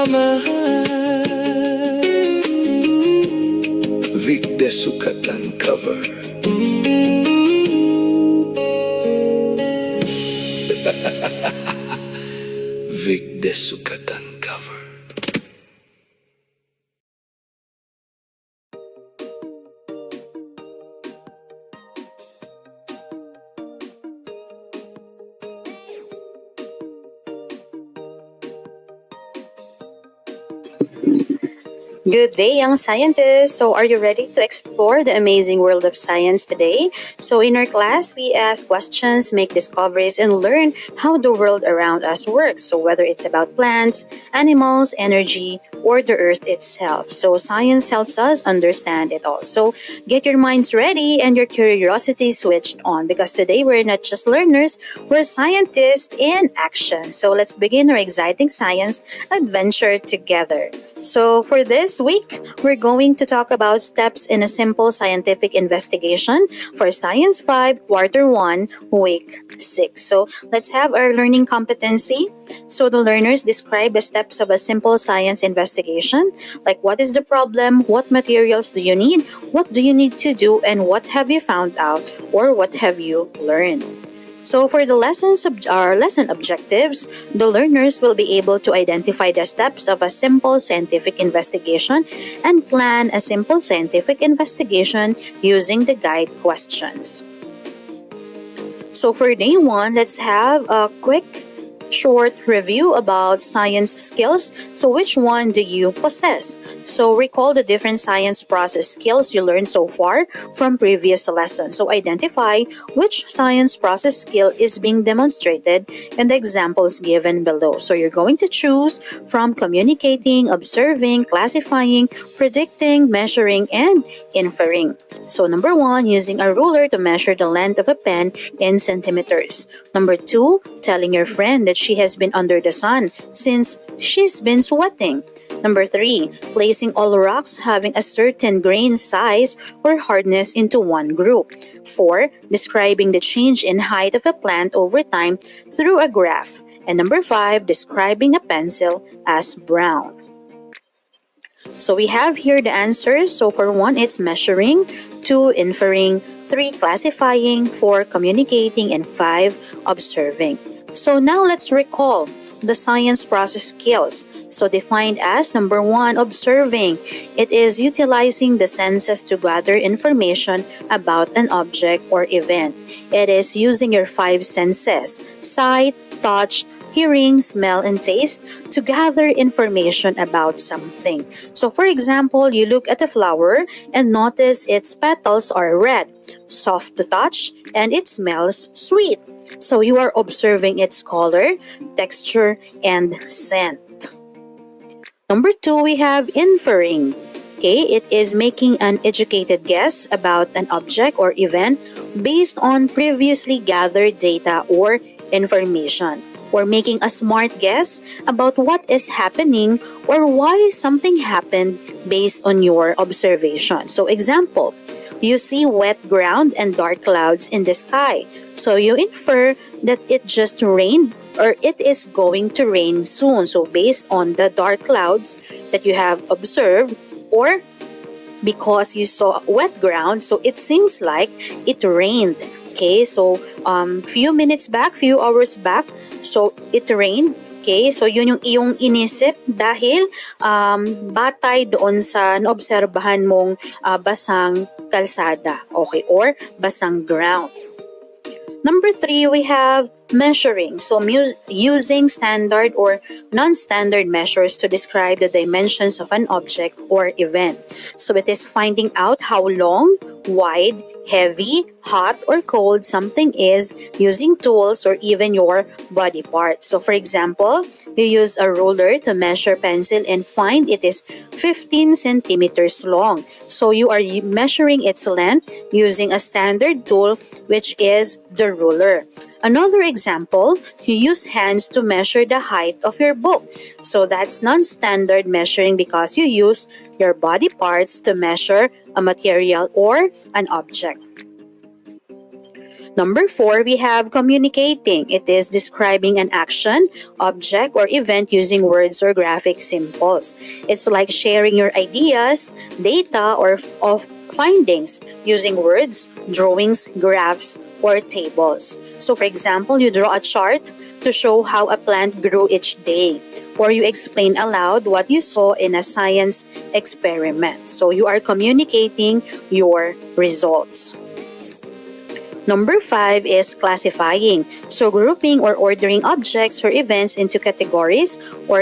S9: mahal. Vic de Sukatan cover. Vic de Sukatan cover.
S10: Good day, young scientists! So, are you ready to explore the amazing world of science today? So, in our class, we ask questions, make discoveries, and learn how the world around us works. So, whether it's about plants, animals, energy, or the earth itself. So, science helps us understand it all. So, get your minds ready and your curiosity switched on because today we're not just learners, we're scientists in action. So, let's begin our exciting science adventure together. So, for this week, we're going to talk about steps in a simple scientific investigation for Science 5, Quarter 1, Week 6. So, let's have our learning competency. So, the learners describe the steps of a simple science investigation, like what is the problem, what materials do you need, what do you need to do, and what have you found out, or what have you learned. So for the lesson objectives, the learners will be able to identify the steps of a simple scientific investigation and plan a simple scientific investigation using the guide questions. So for day 1, let's have a quick short review about science skills. So which one do you possess? So recall the different science process skills you learned so far from previous lessons. So identify which science process skill is being demonstrated in the examples given below. So you're going to choose from communicating, observing, classifying, predicting, measuring, and inferring. So number 1, using a ruler to measure the length of a pen in centimeters. Number 2, telling your friend that she has been under the sun since she's been sweating. Number 3, placing all rocks having a certain grain size or hardness into one group. 4, describing the change in height of a plant over time through a graph. And number 5, describing a pencil as brown. So we have here the answers. So for 1, it's measuring, 2, inferring, 3, classifying, 4, communicating, and 5, observing. So now let's recall the science process skills. So defined as number 1, observing. It is utilizing the senses to gather information about an object or event. It is using your 5 senses, sight, touch, hearing, smell, and taste to gather information about something. So for example, you look at a flower and notice its petals are red, soft to touch, and it smells sweet. So you are observing its color, texture, and scent. Number 2, we have inferring. Okay, it is making an educated guess about an object or event based on previously gathered data or information, or making a smart guess about what is happening or why something happened based on your observation. So example, you see wet ground and dark clouds in the sky. So you infer that it just rained or it is going to rain soon. So based on the dark clouds that you have observed, or because you saw wet ground, so it seems like it rained. Okay, so few hours back, so it rained. Okay, so yun yung iyong inisip dahil batay doon sa naobserbahan mong basang kalsada, okay, or basang ground. Number 3, we have measuring. So using standard or non-standard measures to describe the dimensions of an object or event. So it is finding out how long, wide, heavy, hot, or cold something is using tools or even your body parts. So for example, you use a ruler to measure pencil and find it is 15 centimeters long. So you are measuring its length using a standard tool, which is the ruler. Another example, you use hands to measure the height of your book. So that's non-standard measuring because you use your body parts to measure a material or an object. Number 4, we have communicating. It is describing an action, object, or event using words or graphic symbols. It's like sharing your ideas, data, or of findings using words, drawings, graphs, or tables. So for example, you draw a chart to show how a plant grew each day, or you explain aloud what you saw in a science experiment. So you are communicating your results. Number 5 is classifying. So grouping or ordering objects or events into categories or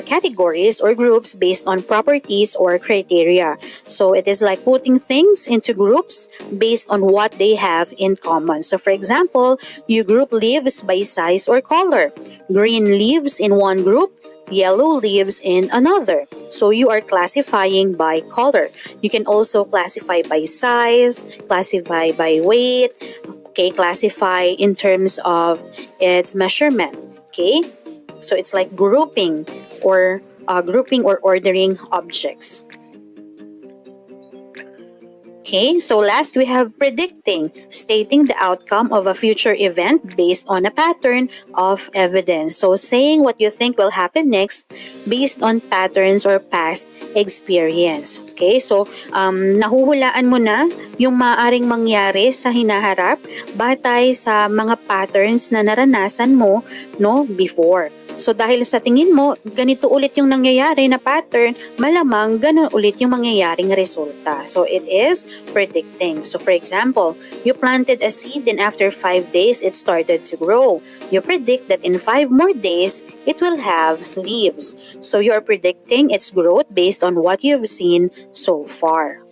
S10: groups based on properties or criteria. So it is like putting things into groups based on what they have in common. So for example, you group leaves by size or color. Green leaves in one group, yellow leaves in another. So you are classifying by color. You can also classify by size, classify by weight, okay, classify in terms of its measurement, okay? So it's like grouping or ordering objects. Okay, so last we have predicting, stating the outcome of a future event based on a pattern of evidence. So saying what you think will happen next based on patterns or past experience. Okay, so nahuhulaan mo na yung maaaring mangyari sa hinaharap batay sa mga patterns na naranasan mo before. So dahil sa tingin mo, ganito ulit yung nangyayari na pattern, malamang ganun ulit yung mangyayaring resulta. So it is predicting. So for example, you planted a seed and after 5 days, it started to grow. You predict that in 5 more days, it will have leaves. So you are predicting its growth based on what you've seen so far.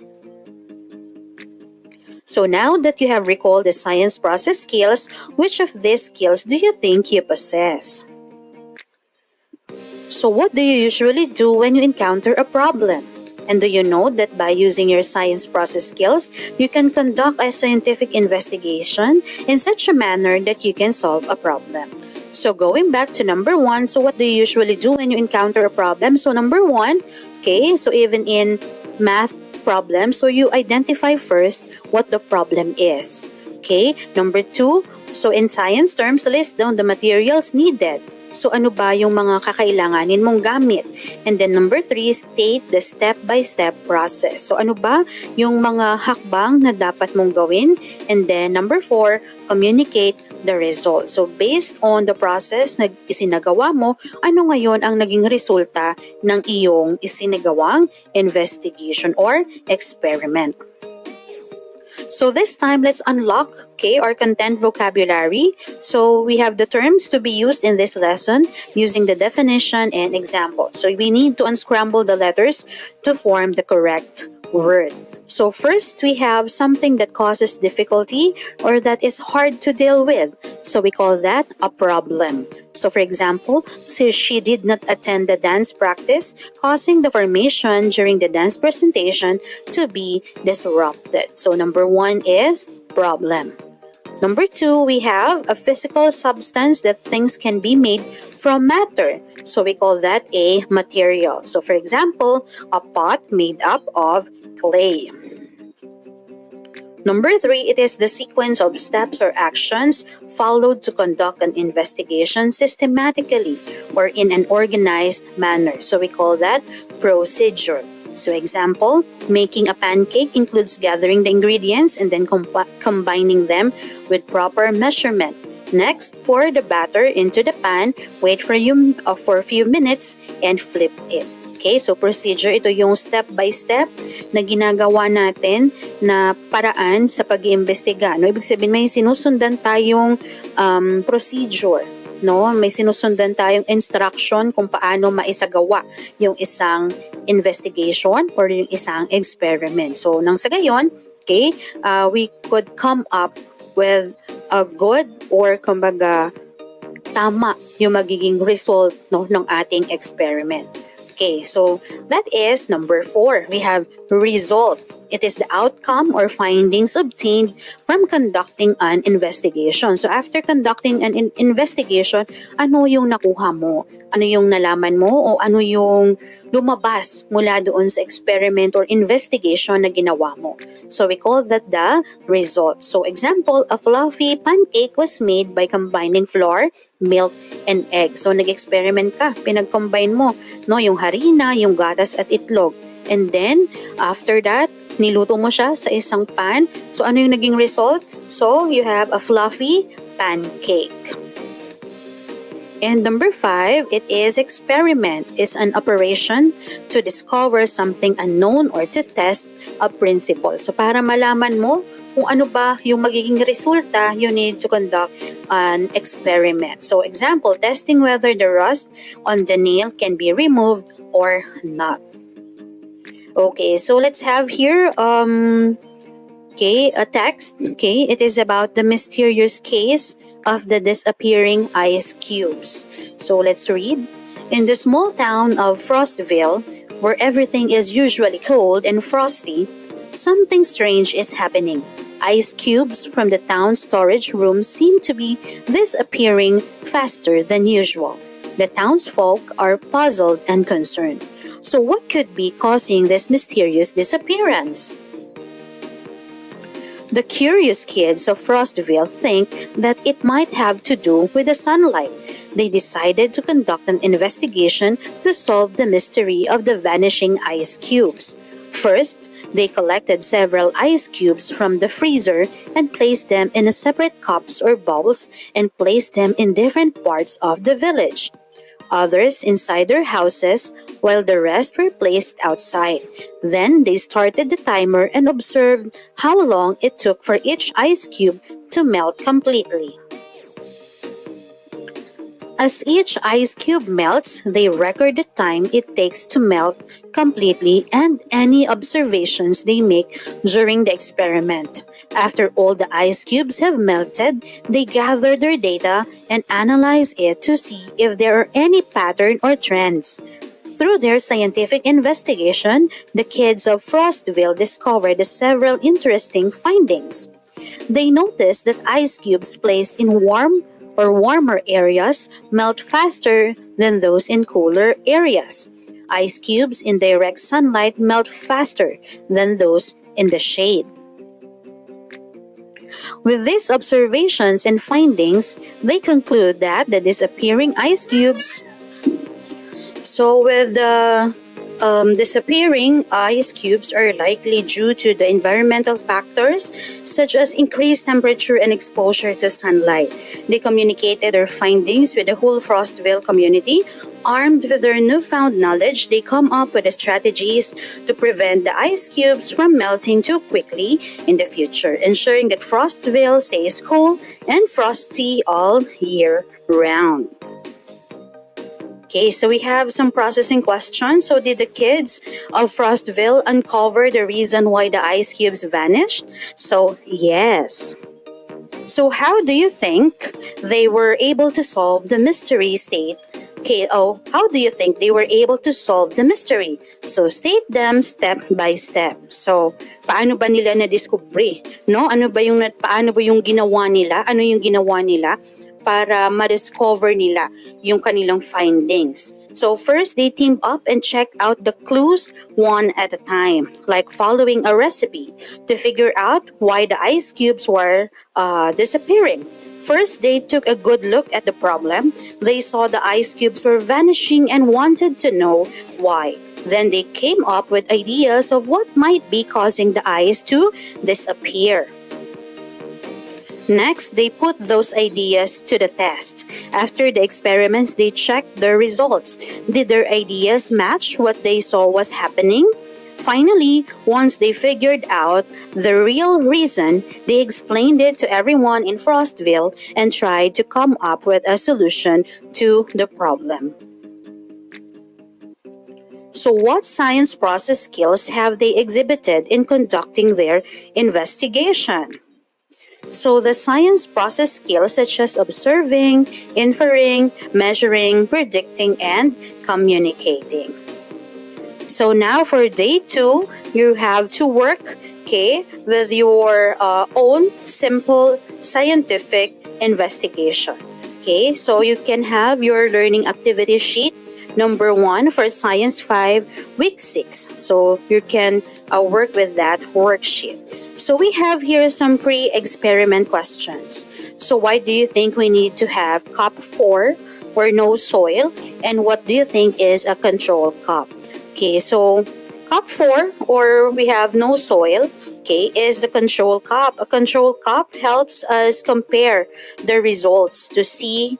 S10: So now that you have recalled the science process skills, which of these skills do you think you possess? So what do you usually do when you encounter a problem? And do you know that by using your science process skills, you can conduct a scientific investigation in such a manner that you can solve a problem? So going back to number 1, so what do you usually do when you encounter a problem? So number 1, okay, so even in math problems, so you identify first what the problem is. Okay, number 2, so in science terms, list down the materials needed. So ano ba yung mga kakailanganin mong gamit? And then number 3, state the step-by-step process. So ano ba yung mga hakbang na dapat mong gawin? And then number 4, communicate the result. So based on the process na isinagawa mo, ano ngayon ang naging resulta ng iyong isinagawang investigation or experiment? So this time, let's unlock, okay, our content vocabulary. So we have the terms to be used in this lesson using the definition and example. So we need to unscramble the letters to form the correct word. So first, we have something that causes difficulty or that is hard to deal with. So we call that a problem. So for example, she did not attend the dance practice, causing the formation during the dance presentation to be disrupted. So number 1 is problem. Number 2, we have a physical substance that things can be made from matter. So we call that a material. So for example, a pot made up of clay. Number 3, it is the sequence of steps or actions followed to conduct an investigation systematically or in an organized manner. So we call that procedure. So example, making a pancake includes gathering the ingredients and then combining them with proper measurement. Next, pour the batter into the pan, wait for a few minutes, and flip it. Okay, so procedure, ito yung step-by-step na ginagawa natin na paraan sa pag-iimbestiga. No? Ibig sabihin, may sinusundan tayong procedure. No? May sinusundan tayong instruction kung paano maisagawa yung isang investigation or yung isang experiment. So, nang sa gayon, okay, we could come up with a good or kumbaga tama yung magiging result ng ating experiment. Okay, so that is number 4. We have result. It is the outcome or findings obtained from conducting an investigation. So after conducting an investigation, ano yung nakuha mo? Ano yung nalaman mo o ano yung lumabas mula doon sa experiment or investigation na ginawa mo? So we call that the result. So example, a fluffy pancake was made by combining flour, milk, and egg. So nag-experiment ka, pinag-combine mo no, yung harina, yung gatas at itlog. And then, after that, niluto mo siya sa isang pan. So, ano yung naging result? So, you have a fluffy pancake. And number 5, it is experiment. Is an operation to discover something unknown or to test a principle. So, para malaman mo kung ano ba yung magiging resulta, you need to conduct an experiment. So, example, testing whether the rust on the nail can be removed or not. Okay, so let's have here a text. Okay, it is about the mysterious case of the disappearing ice cubes. So let's read. In the small town of Frostville, where everything is usually cold and frosty, something strange is happening. Ice cubes from the town's storage room seem to be disappearing faster than usual. The townsfolk are puzzled and concerned. So what could be causing this mysterious disappearance? The curious kids of Frostville think that it might have to do with the sunlight. They decided to conduct an investigation to solve the mystery of the vanishing ice cubes. First, they collected several ice cubes from the freezer and placed them in separate cups or bowls and placed them in different parts of the village. Others inside their houses, while the rest were placed outside. Then they started the timer and observed how long it took for each ice cube to melt completely. As each ice cube melts, they record the time it takes to melt completely and any observations they make during the experiment. After all the ice cubes have melted, they gather their data and analyze it to see if there are any pattern or trends. Through their scientific investigation, the kids of Frostville discovered several interesting findings. They noticed that ice cubes placed in warm or warmer areas melt faster than those in cooler areas. Ice cubes in direct sunlight melt faster than those in the shade. With these observations and findings, they conclude that the disappearing ice cubes. So with the disappearing ice cubes are likely due to the environmental factors such as increased temperature and exposure to sunlight. They communicated their findings with the whole Frostville community. Armed with their newfound knowledge, they come up with strategies to prevent the ice cubes from melting too quickly in the future, ensuring that Frostville stays cool and frosty all year round. Okay, so we have some processing questions. So did the kids of Frostville uncover the reason why the ice cubes vanished? So yes. So how do you think they were able to solve the mystery state? Okay, how do you think they were able to solve the mystery? So state them step by step. So paano ba nila na-discover? No? Paano ba yung ginawa nila? Ano yung ginawa nila para ma-discover nila yung kanilang findings? So first, they teamed up and checked out the clues one at a time, like following a recipe to figure out why the ice cubes were disappearing. First, they took a good look at the problem. They saw the ice cubes were vanishing and wanted to know why. Then they came up with ideas of what might be causing the ice to disappear. Next, they put those ideas to the test. After the experiments, they checked their results. Did their ideas match what they saw was happening? Finally, once they figured out the real reason, they explained it to everyone in Frostville and tried to come up with a solution to the problem. So what science process skills have they exhibited in conducting their investigation? So the science process skills such as observing, inferring, measuring, predicting, and communicating. So now for day 2, you have to work, okay, with your own simple scientific investigation. Okay, so you can have your learning activity sheet number 1 for Science 5, Week 6. So you can work with that worksheet. So we have here some pre-experiment questions. So why do you think we need to have cup 4 or no soil? And what do you think is a control cup? Okay, so cup 4 or we have no soil, okay, is the control cup. A control cup helps us compare the results to see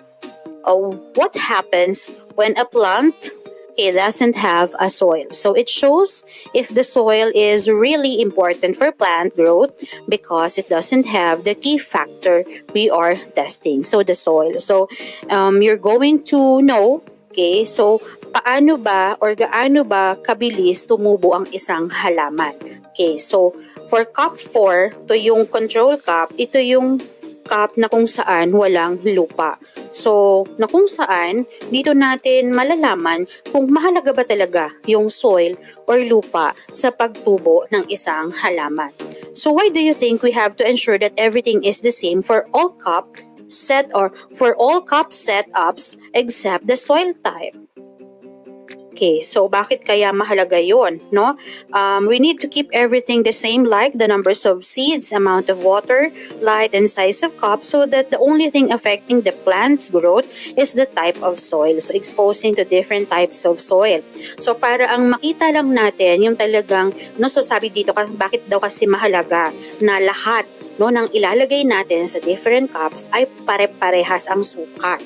S10: what happens when a plant, okay, doesn't have a soil. So it shows if the soil is really important for plant growth because it doesn't have the key factor we are testing. So the soil. So you're going to know, okay, so paano ba or gaano ba kabilis tumubo ang isang halaman. Okay, so for cup 4, to yung control cup, ito yung cup na kung saan walang lupa. So, na kung saan, dito natin malalaman kung mahalaga ba talaga yung soil or lupa sa pagtubo ng isang halaman. So, why do you think we have to ensure that everything is the same for all cup setups except the soil type? Okay, so bakit kaya mahalaga yun, no? We need to keep everything the same, like the numbers of seeds, amount of water, light, and size of cup, so that the only thing affecting the plant's growth is the type of soil. So exposing to different types of soil. So para ang makita lang natin yung talagang, no, so sabi dito, bakit daw kasi mahalaga na lahat, no, ng ilalagay natin sa different cups ay pare-parehas ang sukat.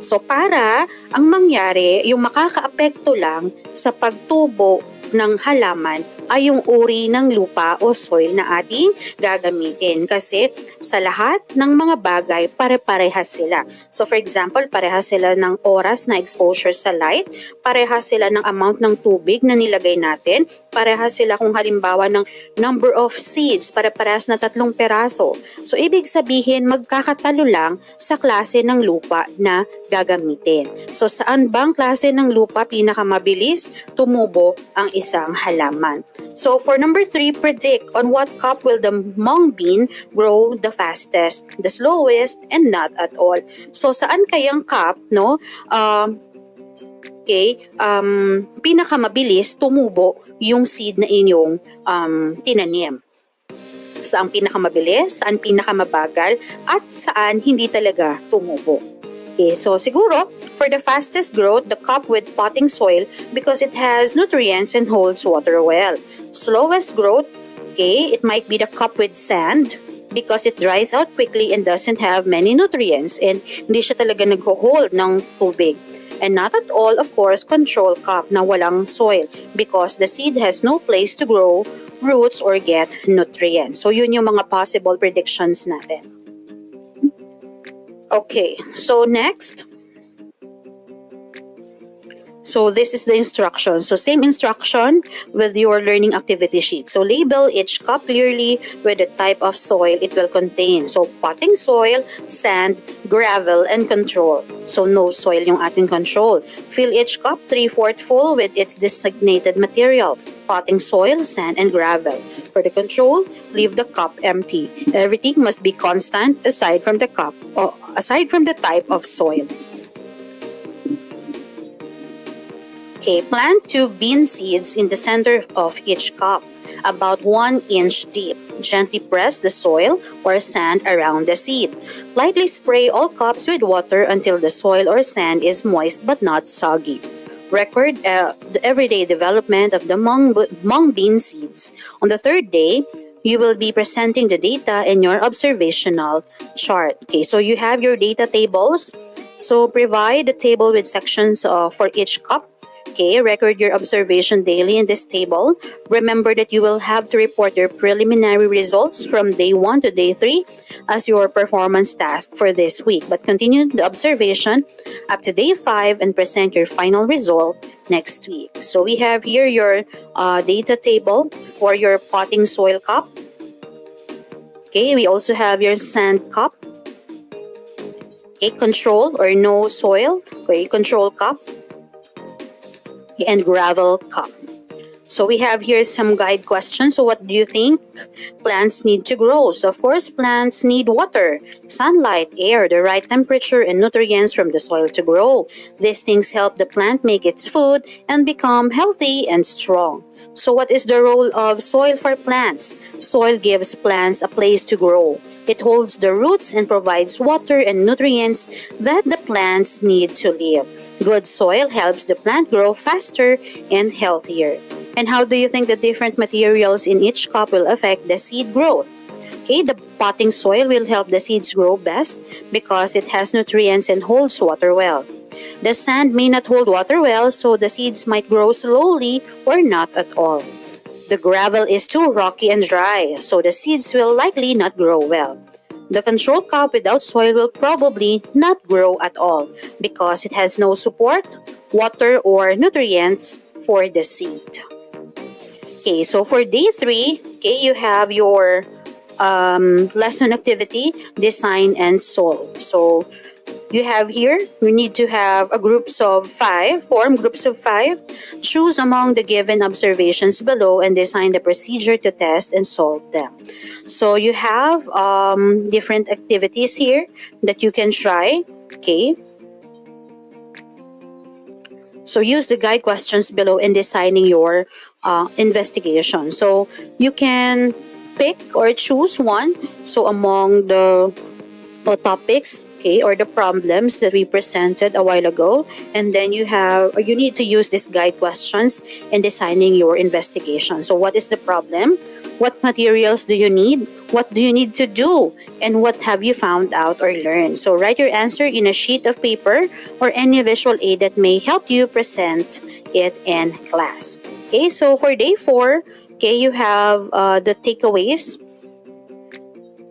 S10: So para ang mangyari, yung makakaapekto lang sa pagtubo ng halaman ay yung uri ng lupa o soil na ating gagamitin. Kasi sa lahat ng mga bagay, pare-parehas sila. So for example, parehas sila ng oras na exposure sa light, parehas sila ng amount ng tubig na nilagay natin, parehas sila kung halimbawa ng number of seeds, pare-parehas na 3 peraso. So ibig sabihin, magkakatalo lang sa klase ng lupa na gagamitin. So saan bang klase ng lupa pinakamabilis tumubo ang isang halaman? So for number 3, predict on what cup will the mung bean grow the fastest, the slowest, and not at all. So saan kayang cup, no? Pinakamabilis tumubo yung seed na inyong tinanim. Saan pinakamabilis, saan pinakamabagal, at saan hindi talaga tumubo. Okay, so siguro, for the fastest growth, the cup with potting soil because it has nutrients and holds water well. Slowest growth, okay, it might be the cup with sand because it dries out quickly and doesn't have many nutrients and hindi siya talaga nag-hold ng tubig. And not at all, of course, control cup na walang soil because the seed has no place to grow roots or get nutrients. So yun yung mga possible predictions natin. Okay, so next. So this is the instruction. So same instruction with your learning activity sheet. So label each cup clearly with the type of soil it will contain. So potting soil, sand, gravel, and control. So no soil yung ating control. Fill each cup 3/4 full with its designated material. Potting soil, sand, and gravel. For the control, leave the cup empty. Everything must be constant aside from the cup or aside from the type of soil. Okay, plant 2 bean seeds in the center of each cup, about 1 inch deep. Gently press the soil or sand around the seed. Lightly spray all cups with water until the soil or sand is moist but not soggy. Record the everyday development of the mung bean seeds. On the 3rd day, you will be presenting the data in your observational chart. Okay, so you have your data tables. So provide the table with sections for each cup. Okay, record your observation daily in this table. Remember that you will have to report your preliminary results from day 1 to day 3 as your performance task for this week. But continue the observation up to day 5 and present your final result next week. So we have here your data table for your potting soil cup. Okay, we also have your sand cup. Okay, control or no soil. Okay, control cup. And gravel cup. So we have here some guide questions. So what do you think plants need to grow? So of course, plants need water, sunlight, air, the right temperature, and nutrients from the soil to grow. These things help the plant make its food and become healthy and strong. So what is the role of soil for plants? Soil gives plants a place to grow. It holds the roots and provides water and nutrients that the plants need to live. Good soil helps the plant grow faster and healthier. And how do you think the different materials in each cup will affect the seed growth? Okay, the potting soil will help the seeds grow best because it has nutrients and holds water well. The sand may not hold water well, so the seeds might grow slowly or not at all. The gravel is too rocky and dry, so the seeds will likely not grow well. The control cup without soil will probably not grow at all because it has no support, water, or nutrients for the seed. Okay, so for day 3, okay, you have your lesson activity, design and solve. So you have here, we need to have form groups of 5. Choose among the given observations below and design the procedure to test and solve them. So you have different activities here that you can try. Okay. So use the guide questions below in designing your investigation. So you can pick or choose one. So among the topics, okay, or the problems that we presented a while ago, and then you need to use these guide questions in designing your investigation. So what is the problem? What materials do you need? What do you need to do? And what have you found out or learned? So write your answer in a sheet of paper or any visual aid that may help you present it in class. Okay, so for day 4, okay, you have the takeaways.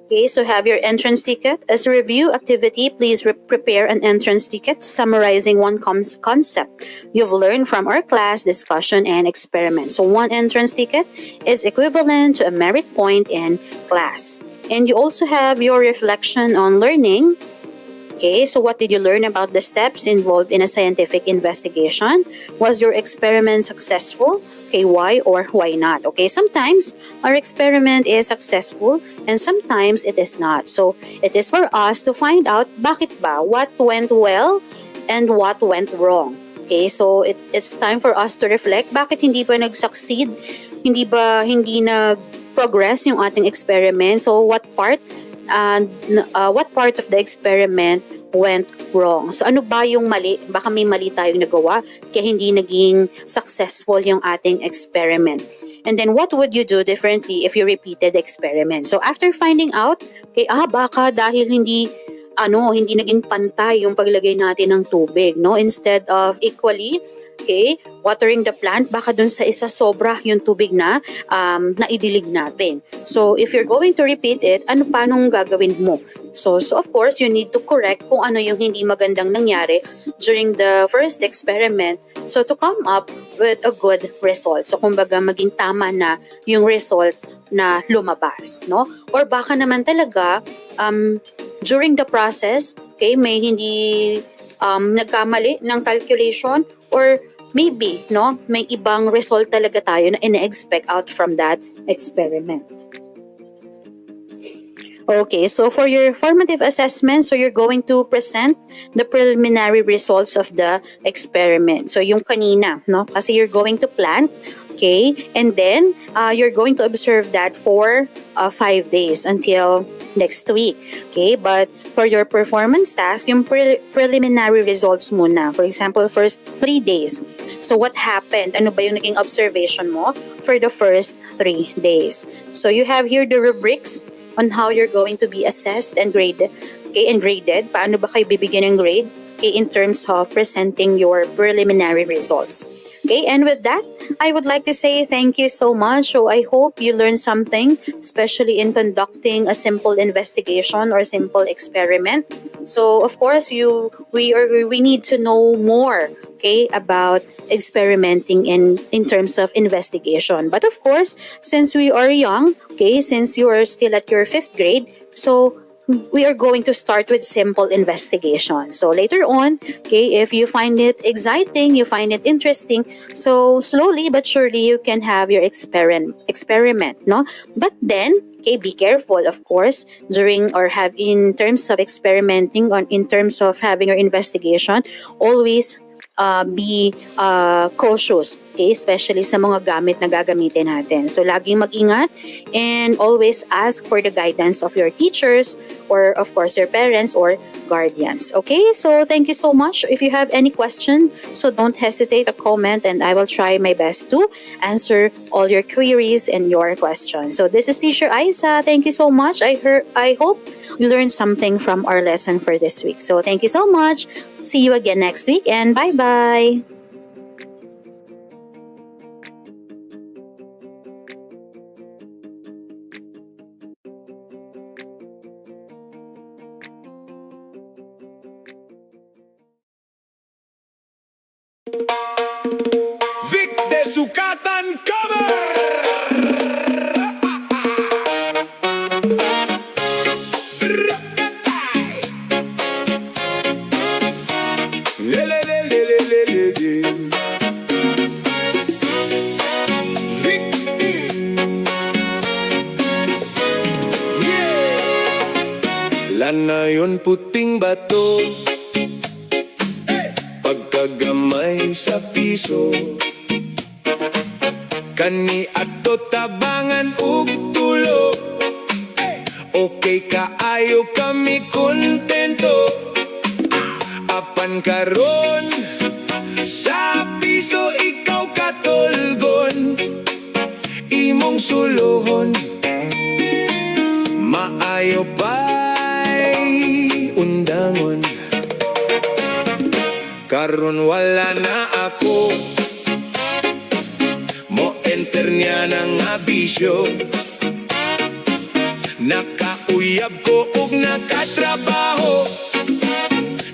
S10: Okay, so have your entrance ticket. As a review activity, please prepare an entrance ticket summarizing one concept you've learned from our class, discussion, and experiment. So one entrance ticket is equivalent to a merit point in class. And you also have your reflection on learning. Okay, so what did you learn about the steps involved in a scientific investigation? Was your experiment successful? Okay, why or why not? Okay, sometimes our experiment is successful and sometimes it is not. So it is for us to find out bakit ba, what went well and what went wrong. Okay, so it's time for us to reflect. Bakit hindi ba nag-succeed? Hindi nag-progress yung ating experiment? So what part of the experiment went wrong? So ano ba yung mali? Baka may mali tayong nagawa kaya hindi naging successful yung ating experiment. And then what would you do differently if you repeated the experiment? So after finding out, okay, baka dahil hindi naging pantay yung paglagay natin ng tubig, no? Instead of equally, okay, watering the plant, baka dun sa isa sobra yung tubig na naidilig natin. So if you're going to repeat it, paanong gagawin mo? So of course, you need to correct kung ano yung hindi magandang nangyari during the first experiment, so to come up with a good result. So kumbaga maging tama na yung result na lumabas, no? Or baka naman talaga during the process, okay, may hindi nagkamali ng calculation, or maybe, no, may ibang result talaga tayo na ina-expect out from that experiment. Okay, so for your formative assessment, so you're going to present the preliminary results of the experiment. So yung kanina, no, kasi you're going to plan, okay, and then you're going to observe that for 5 days until next week. Okay, but for your performance task, yung preliminary results muna. For example, first 3 days. So what happened? Ano ba yung naging observation mo for the first 3 days? So you have here the rubrics on how you're going to be assessed and graded. Okay, and graded. Paano ba kayo bibigyan ng grade? Okay, in terms of presenting your preliminary results. Okay, and with that, I would like to say thank you so much. So I hope you learned something, especially in conducting a simple investigation or simple experiment. So of course, we need to know more, okay, about experimenting in terms of investigation. But of course, since we are young, okay, since you are still at your 5th grade, so we are going to start with simple investigation. So later on, okay, if you find it exciting, you find it interesting, so slowly but surely you can have your experiment, no? But then, okay, be careful, of course, during or have in terms of experimenting on in terms of having your investigation, always be cautious, okay, especially sa mga gamit na gagamitin natin. So laging mag-ingat and always ask for the guidance of your teachers or of course your parents or guardians. Okay, so thank you so much. If you have any question, so don't hesitate to comment and I will try my best to answer all your queries and your questions. So this is Teacher Aiza. Thank you so much. I hope you learned something from our lesson for this week. So thank you so much. See you again next week and bye-bye.
S9: Vic de Sukatan cover! Le, le, le, le, le, le, le, le. Vic. Yeah. Lana yun puting bato, pagkagamay sa piso, kani ato tabangan ug tulo. Okay kaayo kami kontento, apan karon sa piso ikaw katulgon, imong sulohon maayo pa'y undangon. Karon wala na ako, mo enter niya ng abisyo, nakauyab ko ug nakatrabaho,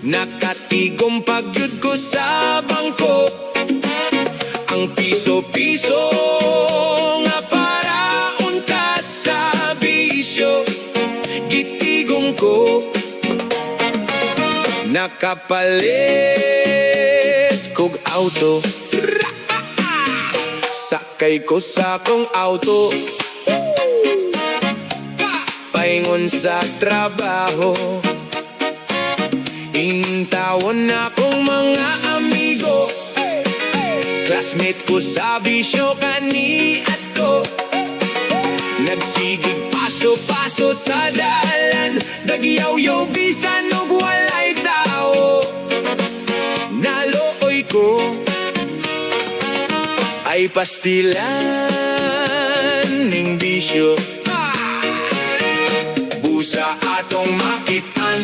S9: nakatigom pagyud ko sa bangko. Ang piso-piso nga para unta sa bisyo, gitigom ko, nakapalit kog auto, sakay ko sa kong auto, paingon sa trabaho, intawon na kong mga amigo, classmate ko sa bisyo kani ato, nagsigig paso-paso sa dalan, nagyaw-yaw bisan og walay tao, nalooy ko ay pastilan ning bisyo, busa atong makitan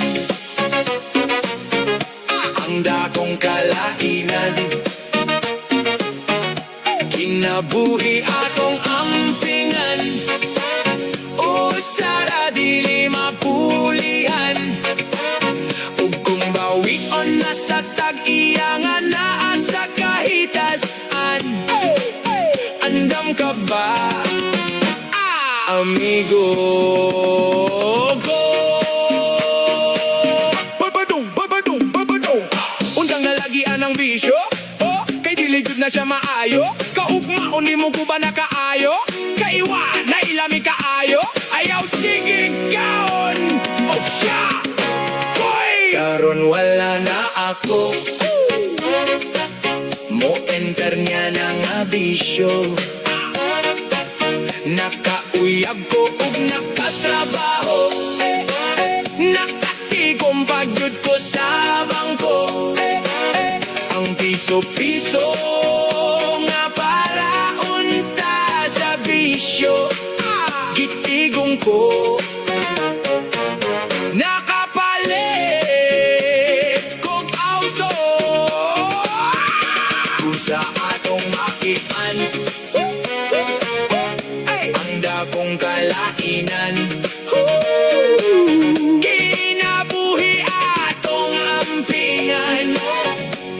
S9: ang dakong kalainan, kinabuhi atong ampingan, o sara dili mapulihan, ug kung bawion na sa tag-iyangan naa sa kahitasan, andam ka ba, amigo ko? Undang nalagian ang bisyo, oh, kay dili jud na siya maayo, kaugmaon nimo ko ba nakaayo, kaiwa na ilami kaayo, ayaw stigig kaon, oh siya, boy! Karon wala na ako, mo enter niya ng bisyo, nakauyab ko ug nakatrabaho, nakatigom pagyud ko sa bangko, ang piso-piso nga para unta sa bisyo, gitigong ko, nakapalit kog auto, kung sa atong makipan, ang dakong kalainan, kinabuhi atong ampingan,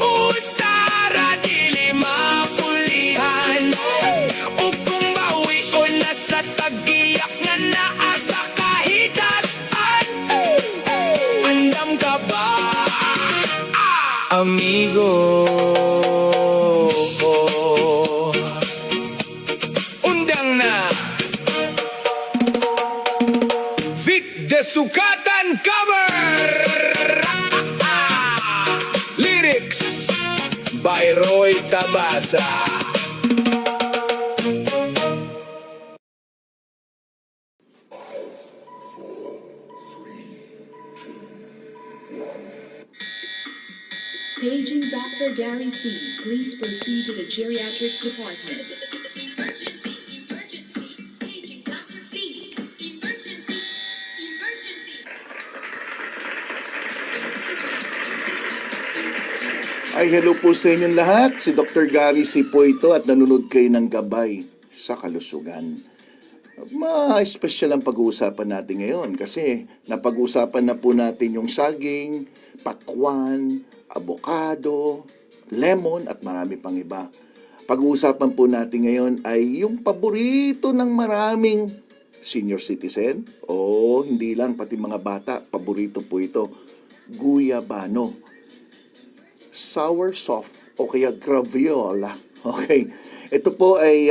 S9: usara dili amigo. Undang na Fit de Sukatan cover. Lyrics by Roy Tabasa.
S11: Paging Dr. Gary C. Please proceed to the geriatrics department.
S12: Ay, hello po sa inyong lahat. Si Dr. Gary C. po ito at nanonood kayo ng Gabay sa Kalusugan. Ma-special ang pag-uusapan natin ngayon kasi napag-uusapan na po natin yung saging, pakwan, abokado, lemon at marami pang iba. Pag-uusapan po natin ngayon ay yung paborito ng maraming senior citizen o hindi lang, pati mga bata, paborito po ito, guyabano. Sour soft o kaya graviola. Okay. Ito po ay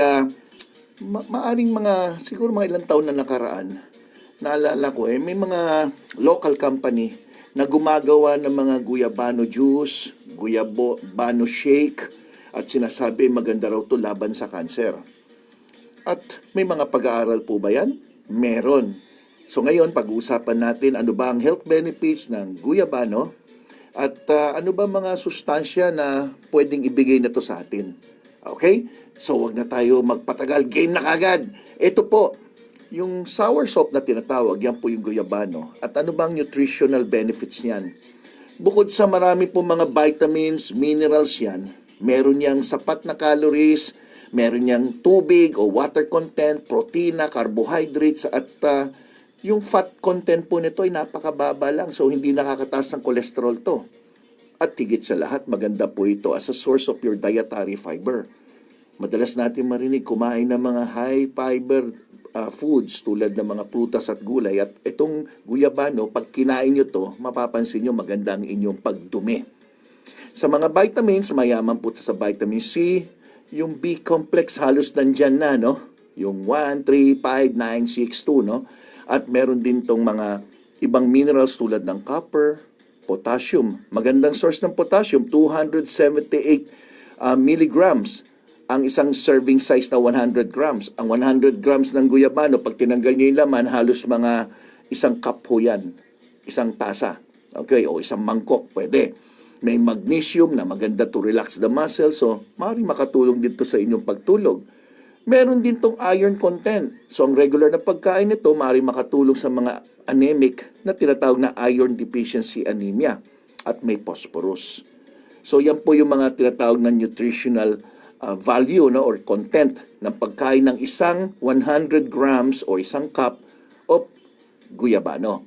S12: maaring siguro mga ilang taon na nakaraan. Naalala ko may mga local company na gumagawa ng mga guyabano juice, guyabano shake at sinasabi maganda raw to laban sa kanser. At may mga pag-aaral po ba yan? Meron. So ngayon pag-uusapan natin ano ba ang health benefits ng guyabano at ano ba mga sustansya na pwedeng ibigay na to sa atin. Okay? So wag na tayo magpatagal. Game na kagad. Ito po, yung sour soap na tinatawag, yan po yung guyabano. At ano bang nutritional benefits niyan? Bukod sa marami po mga vitamins, minerals yan, meron niyang sapat na calories, meron niyang tubig o water content, protina, carbohydrates, at yung fat content po nito ay napakababa lang, so hindi nakakataas ng cholesterol to. At higit sa lahat, maganda po ito as a source of your dietary fiber. Madalas natin marinig kumain ng mga high fiber foods tulad ng mga prutas at gulay. At itong guyabano, pag kinain nyo to, mapapansin nyo maganda ang inyong pagdumi. Sa mga vitamins, mayaman po sa vitamin C, yung B-complex halos nandyan na, no? Yung 1, 3, 5, 9, 6, 2, no? At meron din tong mga ibang minerals tulad ng copper, potassium. Magandang source ng potassium, 278 milligrams ang isang serving size na 100 grams. Ang 100 grams ng guyabano, pag tinanggal nyo yung laman, halos mga isang cup ho yan. Isang tasa. Okay, o isang mangkok, pwede. May magnesium na maganda to relax the muscle, so maaaring makatulong dito sa inyong pagtulog. Meron din tong iron content. So ang regular na pagkain nito maaaring makatulong sa mga anemic na tinatawag na iron deficiency anemia at may phosphorus. So yan po yung mga tinatawag na nutritional value or content ng pagkain ng isang 100 grams o isang cup of guyabano.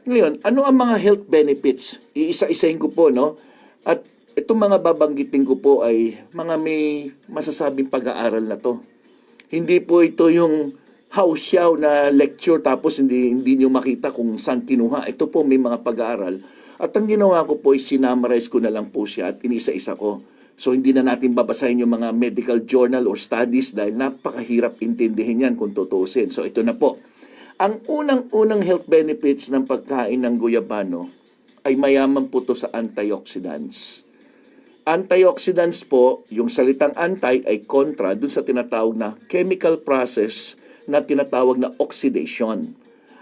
S12: Ngayon, ano ang mga health benefits? Iisa-isahin ko po, no? At itong mga babanggitin ko po ay mga may masasabing pag-aaral na to. Hindi po ito yung hausyaw na lecture tapos hindi nyo makita kung saan kinuha. Ito po may mga pag-aaral. At ang ginawa ko po ay sinamarize ko na lang po siya at inisa-isa ko. So hindi na natin babasahin yung mga medical journal or studies dahil napakahirap intindihin yan kung tutuusin. So ito na po. Ang unang-unang health benefits ng pagkain ng guyabano ay mayaman po to sa antioxidants. Antioxidants po, yung salitang anti ay kontra dun sa tinatawag na chemical process na tinatawag na oxidation.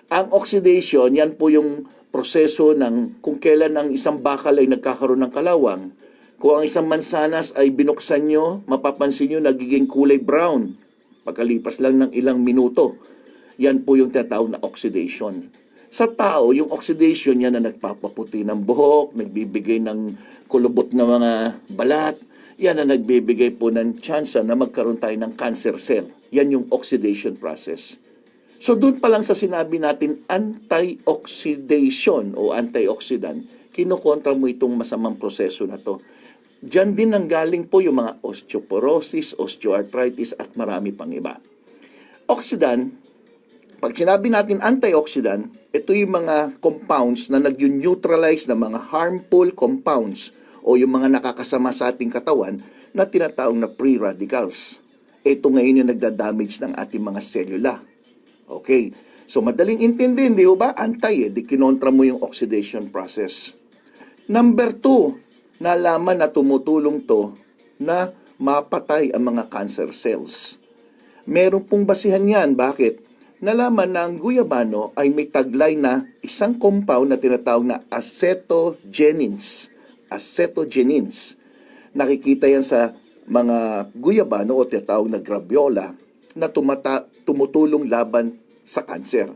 S12: Ang oxidation, yan po yung proseso ng kung kailan ang isang bakal ay nagkakaroon ng kalawang. Kung ang isang mansanas ay binuksan nyo, mapapansin nyo nagiging kulay brown. Pagkalipas lang ng ilang minuto. Yan po yung tinatawag na oxidation. Sa tao, yung oxidation yan na nagpapaputi ng buhok, nagbibigay ng kulubot na mga balat, yan na nagbibigay po ng tsansa na magkaroon tayo ng cancer cell. Yan yung oxidation process. So doon pa lang sa sinabi natin antioxidation o antioxidant, kinukontra mo itong masamang proseso na to. Diyan din nanggaling po yung mga osteoporosis, osteoarthritis at marami pang iba. Oxidant, pag sinabi natin antioxidant, ito yung mga compounds na nag-neutralize na mga harmful compounds o yung mga nakakasama sa ating katawan na tinatawag na free radicals. Ito ngayon yung nagda-damage ng ating mga selula. Okay, so madaling intindihin, di ba? Di kinontra mo yung oxidation process. Number 2, nalaman na tumutulong to na mapatay ang mga cancer cells. Meron pong basihan yan. Bakit? Nalaman na ang guyabano ay may taglay na isang compound na tinatawag na acetogenins. Acetogenins. Nakikita yan sa mga guyabano o tinatawag na graviola na tumutulong laban sa cancer.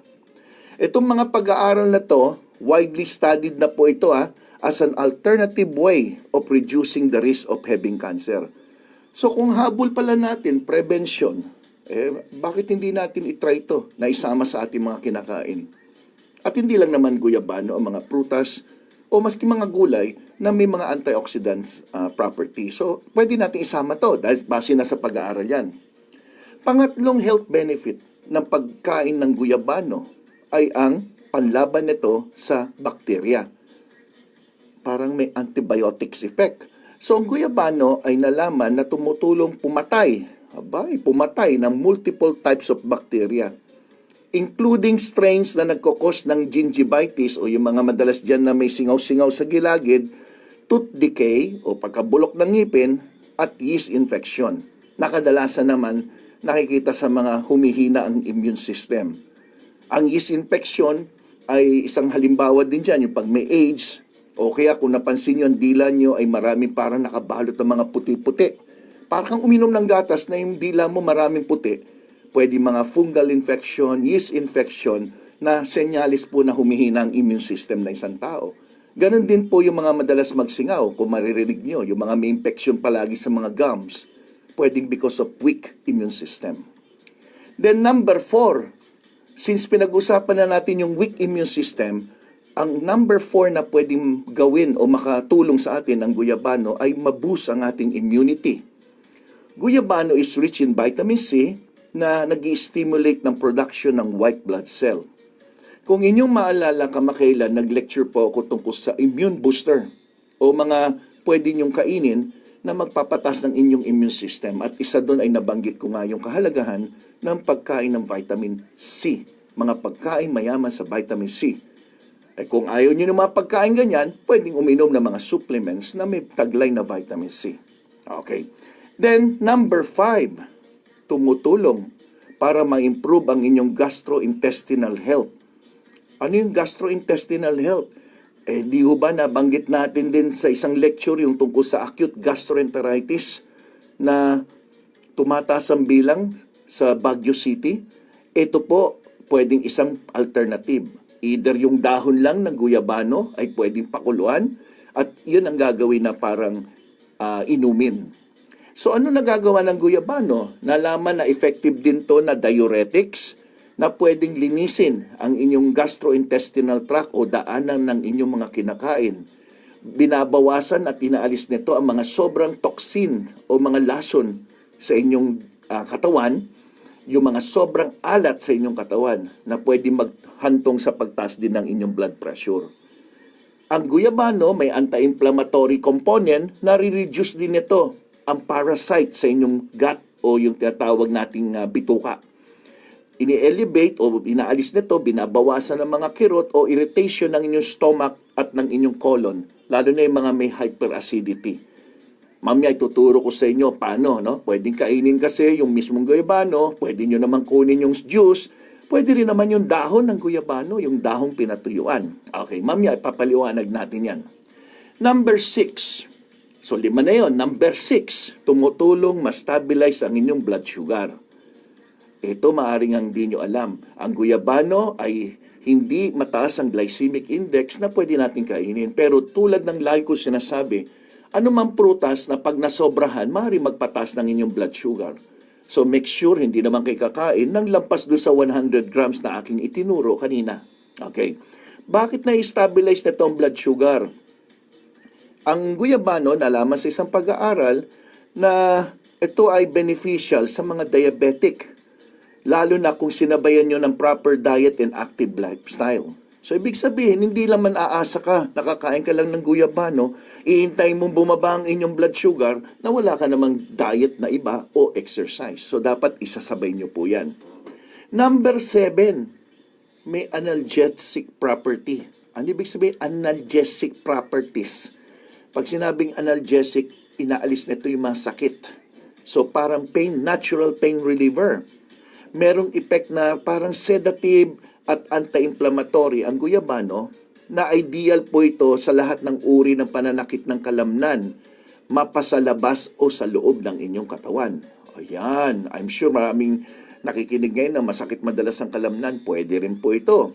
S12: Itong mga pag-aaral na to, widely studied na po ito as an alternative way of reducing the risk of having cancer. So kung habol pala natin, prevention, bakit hindi natin itry ito na isama sa ating mga kinakain? At hindi lang naman guyabano, ang mga prutas o maski mga gulay na may mga antioxidants property. So pwede natin isama to dahil base na sa pag-aaral yan. Pangatlong health benefit ng pagkain ng guyabano ay ang panlaban nito sa bakterya. Parang may antibiotics effect. So ang guyabano ay nalaman na tumutulong pumatay ng multiple types of bacteria, including strains na nagkokos ng gingivitis o yung mga madalas dyan na may singaw-singaw sa gilagid, tooth decay o pagkabulok ng ngipin, at yeast infection. Nakadalasan naman nakikita sa mga humihina ang immune system. Ang yeast infection ay isang halimbawa din dyan, yung pag may AIDS, o kaya kung napansin nyo, ang dila nyo ay maraming parang nakabalot ng mga puti-puti. Parang kang uminom ng gatas na yung dila mo maraming puti. Pwede mga fungal infection, yeast infection, na senyalis po na humihina ang immune system ng isang tao. Ganon din po yung mga madalas magsingaw, kung maririnig nyo, yung mga may infection palagi sa mga gums, pwedeng because of weak immune system. Then number 4, since pinag-usapan na natin yung weak immune system, ang number 4 na pwedeng gawin o makatulong sa atin ng guyabano ay maboost ang ating immunity. Guyabano is rich in vitamin C na nag-i-stimulate ng production ng white blood cell. Kung inyong maalala kamakailan, nag-lecture po ako tungkol sa immune booster o mga pwede nyong kainin na magpapatas ng inyong immune system. At isa doon ay nabanggit ko nga yung kahalagahan ng pagkain ng vitamin C. Mga pagkain mayaman sa vitamin C. Kung ayaw nyo ng mga pagkain ganyan, pwedeng uminom ng mga supplements na may taglay na vitamin C. Okay. Then, number 5, tumutulong para ma-improve ang inyong gastrointestinal health. Ano yung gastrointestinal health? Di ho ba nabanggit natin din sa isang lecture yung tungkol sa acute gastroenteritis na tumataas ang bilang sa Baguio City? Ito po, pwedeng isang alternative. Either yung dahon lang ng guyabano ay pwedeng pakuluan at yun ang gagawin na parang inumin. So ano nagagawa ng guyabano? Nalaman na effective din to na diuretics na pwedeng linisin ang inyong gastrointestinal tract o daanan ng inyong mga kinakain. Binabawasan at inaalis nito ang mga sobrang toxin o mga lason sa inyong katawan, yung mga sobrang alat sa inyong katawan na pwedeng maghantong sa pagtaas din ng inyong blood pressure. Ang guyabano may anti-inflammatory component na re-reduce din nito ang parasite sa inyong gut o yung tinatawag nating bituka. Ini-elevate o inaalis nito, binabawasan ng mga kirot o irritation ng inyong stomach at ng inyong colon, lalo na yung mga may hyperacidity. Mamaya ituturo ko sa inyo paano, no? Pwedeng kainin kasi yung mismong guyabano, pwede nyo naman kunin yung juice, pwede rin naman yung dahon ng guyabano, yung dahong pinatuyuan. Okay, mamaya ipapaliwanag natin yan. Number 6. So 5 na yun. Number 6, tumutulong ma-stabilize ang inyong blood sugar. Ito maaring ang di nyo alam. Ang guyabano ay hindi mataas ang glycemic index na pwede natin kainin. Pero tulad ng lagi ko sinasabi, anumang prutas na pag nasobrahan, maaaring magpataas ng inyong blood sugar. So make sure hindi naman kayo kakain ng lampas doon sa 100 grams na aking itinuro kanina. Okay. Bakit na-stabilize na itong blood sugar? Ang guyabano, nalaman sa isang pag-aaral na ito ay beneficial sa mga diabetic, lalo na kung sinabayan nyo ng proper diet and active lifestyle. So, ibig sabihin, hindi naman aasa ka, nakakain ka lang ng guyabano, iintay mong bumaba ang inyong blood sugar na wala ka namang diet na iba o exercise. So, dapat isasabay nyo po yan. Number 7, may analgesic property. Ano ibig sabihin? Analgesic properties. Pag sinabing analgesic, inaalis nito yung mga sakit. So, parang natural pain reliever. Merong effect na parang sedative at anti-inflammatory ang guyabano, na ideal po ito sa lahat ng uri ng pananakit ng kalamnan, mapasalabas o sa loob ng inyong katawan. Ayan, I'm sure maraming nakikinig ngayon na masakit madalas ang kalamnan, pwede rin po ito.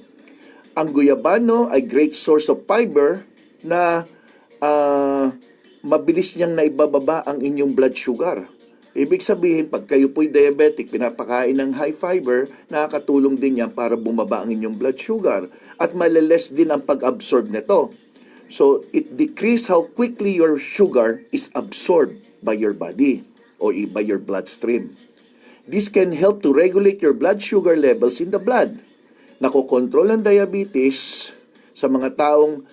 S12: Ang guyabano ay great source of fiber na mabilis niyang naibababa ang inyong blood sugar. Ibig sabihin, pag kayo po'y diabetic, pinapakain ng high fiber, nakakatulong din yan para bumaba ang inyong blood sugar at malales din ang pag-absorb nito. So, it decrease how quickly your sugar is absorbed by your body or by your bloodstream. This can help to regulate your blood sugar levels in the blood. Nakokontrol ang diabetes sa mga taong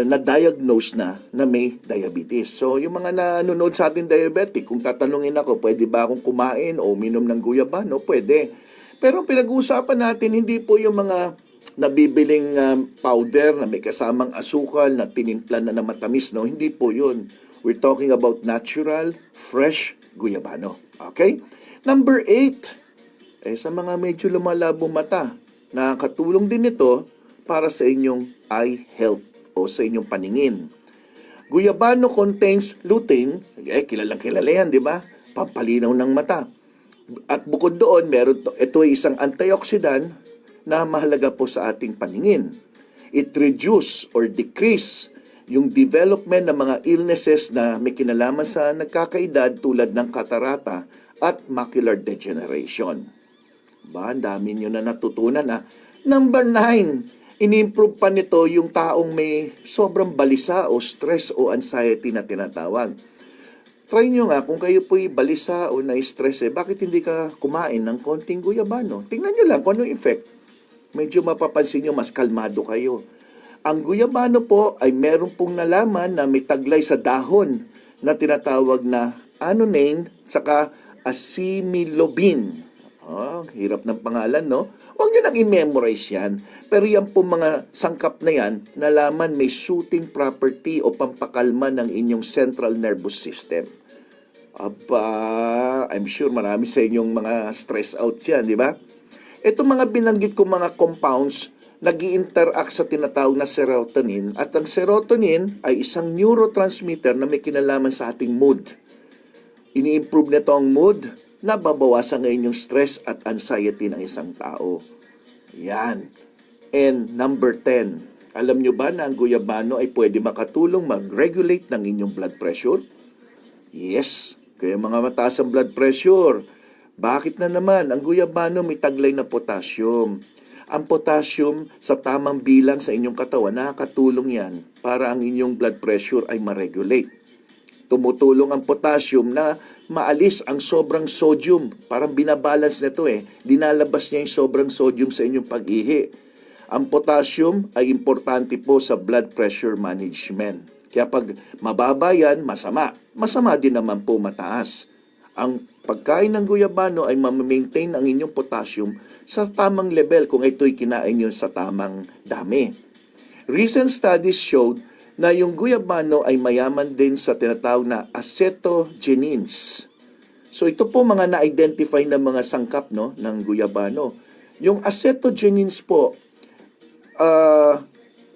S12: na-diagnose na may diabetes. So, yung mga nanonood sa atin diabetic, kung tatanungin ako, pwede ba akong kumain o uminom ng guyabano? Pwede. Pero ang pinag-uusapan natin, hindi po yung mga nabibiling powder na may kasamang asukal na tinimpla na matamis, no? Hindi po yun. We're talking about natural, fresh guyabano. Okay? Number 8, sa mga medyo lumalabo mata, nakakatulong din ito para sa inyong eye health o sa inyong paningin. Guyabano contains lutein, kilalang kilala yan, di ba? Pampalinaw ng mata. At bukod doon, ito ay isang antioxidant na mahalaga po sa ating paningin. It reduce or decrease yung development ng mga illnesses na may kinalaman sa nagkakaedad tulad ng katarata at macular degeneration. Ang dami nyo na natutunan ha. Number 9, ini-improve pa nito yung taong may sobrang balisa o stress o anxiety na tinatawag. Try nyo nga, kung kayo po'y balisa o na-stress, bakit hindi ka kumain ng konting guyabano? Tingnan nyo lang kung ano yung effect. Medyo mapapansin nyo, mas kalmado kayo. Ang guyabano po ay meron pong nalaman na may taglay sa dahon na tinatawag na anonane saka asimilobin. Hirap ng pangalan, no? Huwag nyo nang i-memorize yan. Pero yan po mga sangkap na yan, nalaman may soothing property o pampakalma ng inyong central nervous system. I'm sure marami sa inyong mga stress out yan, di ba? Ito mga binanggit ko mga compounds, nag-i-interact sa tinatawag na serotonin. At ang serotonin ay isang neurotransmitter na may kinalaman sa ating mood. Ini-improve nito ang mood, nababawasan ang inyong stress at anxiety ng isang tao. Yan. And number 10, alam nyo ba na ang guyabano ay pwede makatulong mag-regulate ng inyong blood pressure? Yes, kaya mga mataas ang blood pressure. Bakit na naman? Ang guyabano may taglay na potassium. Ang potassium sa tamang bilang sa inyong katawan, nakakatulong yan para ang inyong blood pressure ay ma-regulate. Tumutulong ang potassium na maalis ang sobrang sodium. Parang binabalance nito Dinalabas niya yung sobrang sodium sa inyong pag-ihi. Ang potassium ay importante po sa blood pressure management. Kaya pag mababa yan, masama. Masama din naman po mataas. Ang pagkain ng guyabano ay ma-maintain ang inyong potassium sa tamang level kung ito'y kinain nyo sa tamang dami. Recent studies showed na yung guyabano ay mayaman din sa tinatawag na acetogenins. So ito po mga na-identify na mga sangkap ng guyabano. Yung acetogenins po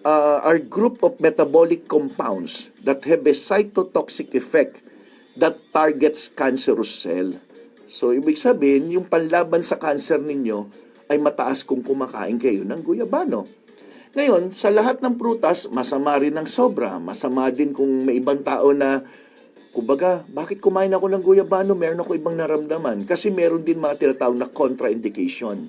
S12: are group of metabolic compounds that have a cytotoxic effect that targets cancerous cell. So ibig sabihin, yung panlaban sa cancer ninyo ay mataas kung kumakain kayo ng guyabano. Ngayon, sa lahat ng prutas, masama rin ng sobra. Masama din kung may ibang tao na, kumbaga, bakit kumain ako ng guyabano? Meron ako ibang naramdaman. Kasi meron din mga tinatawag na contraindication.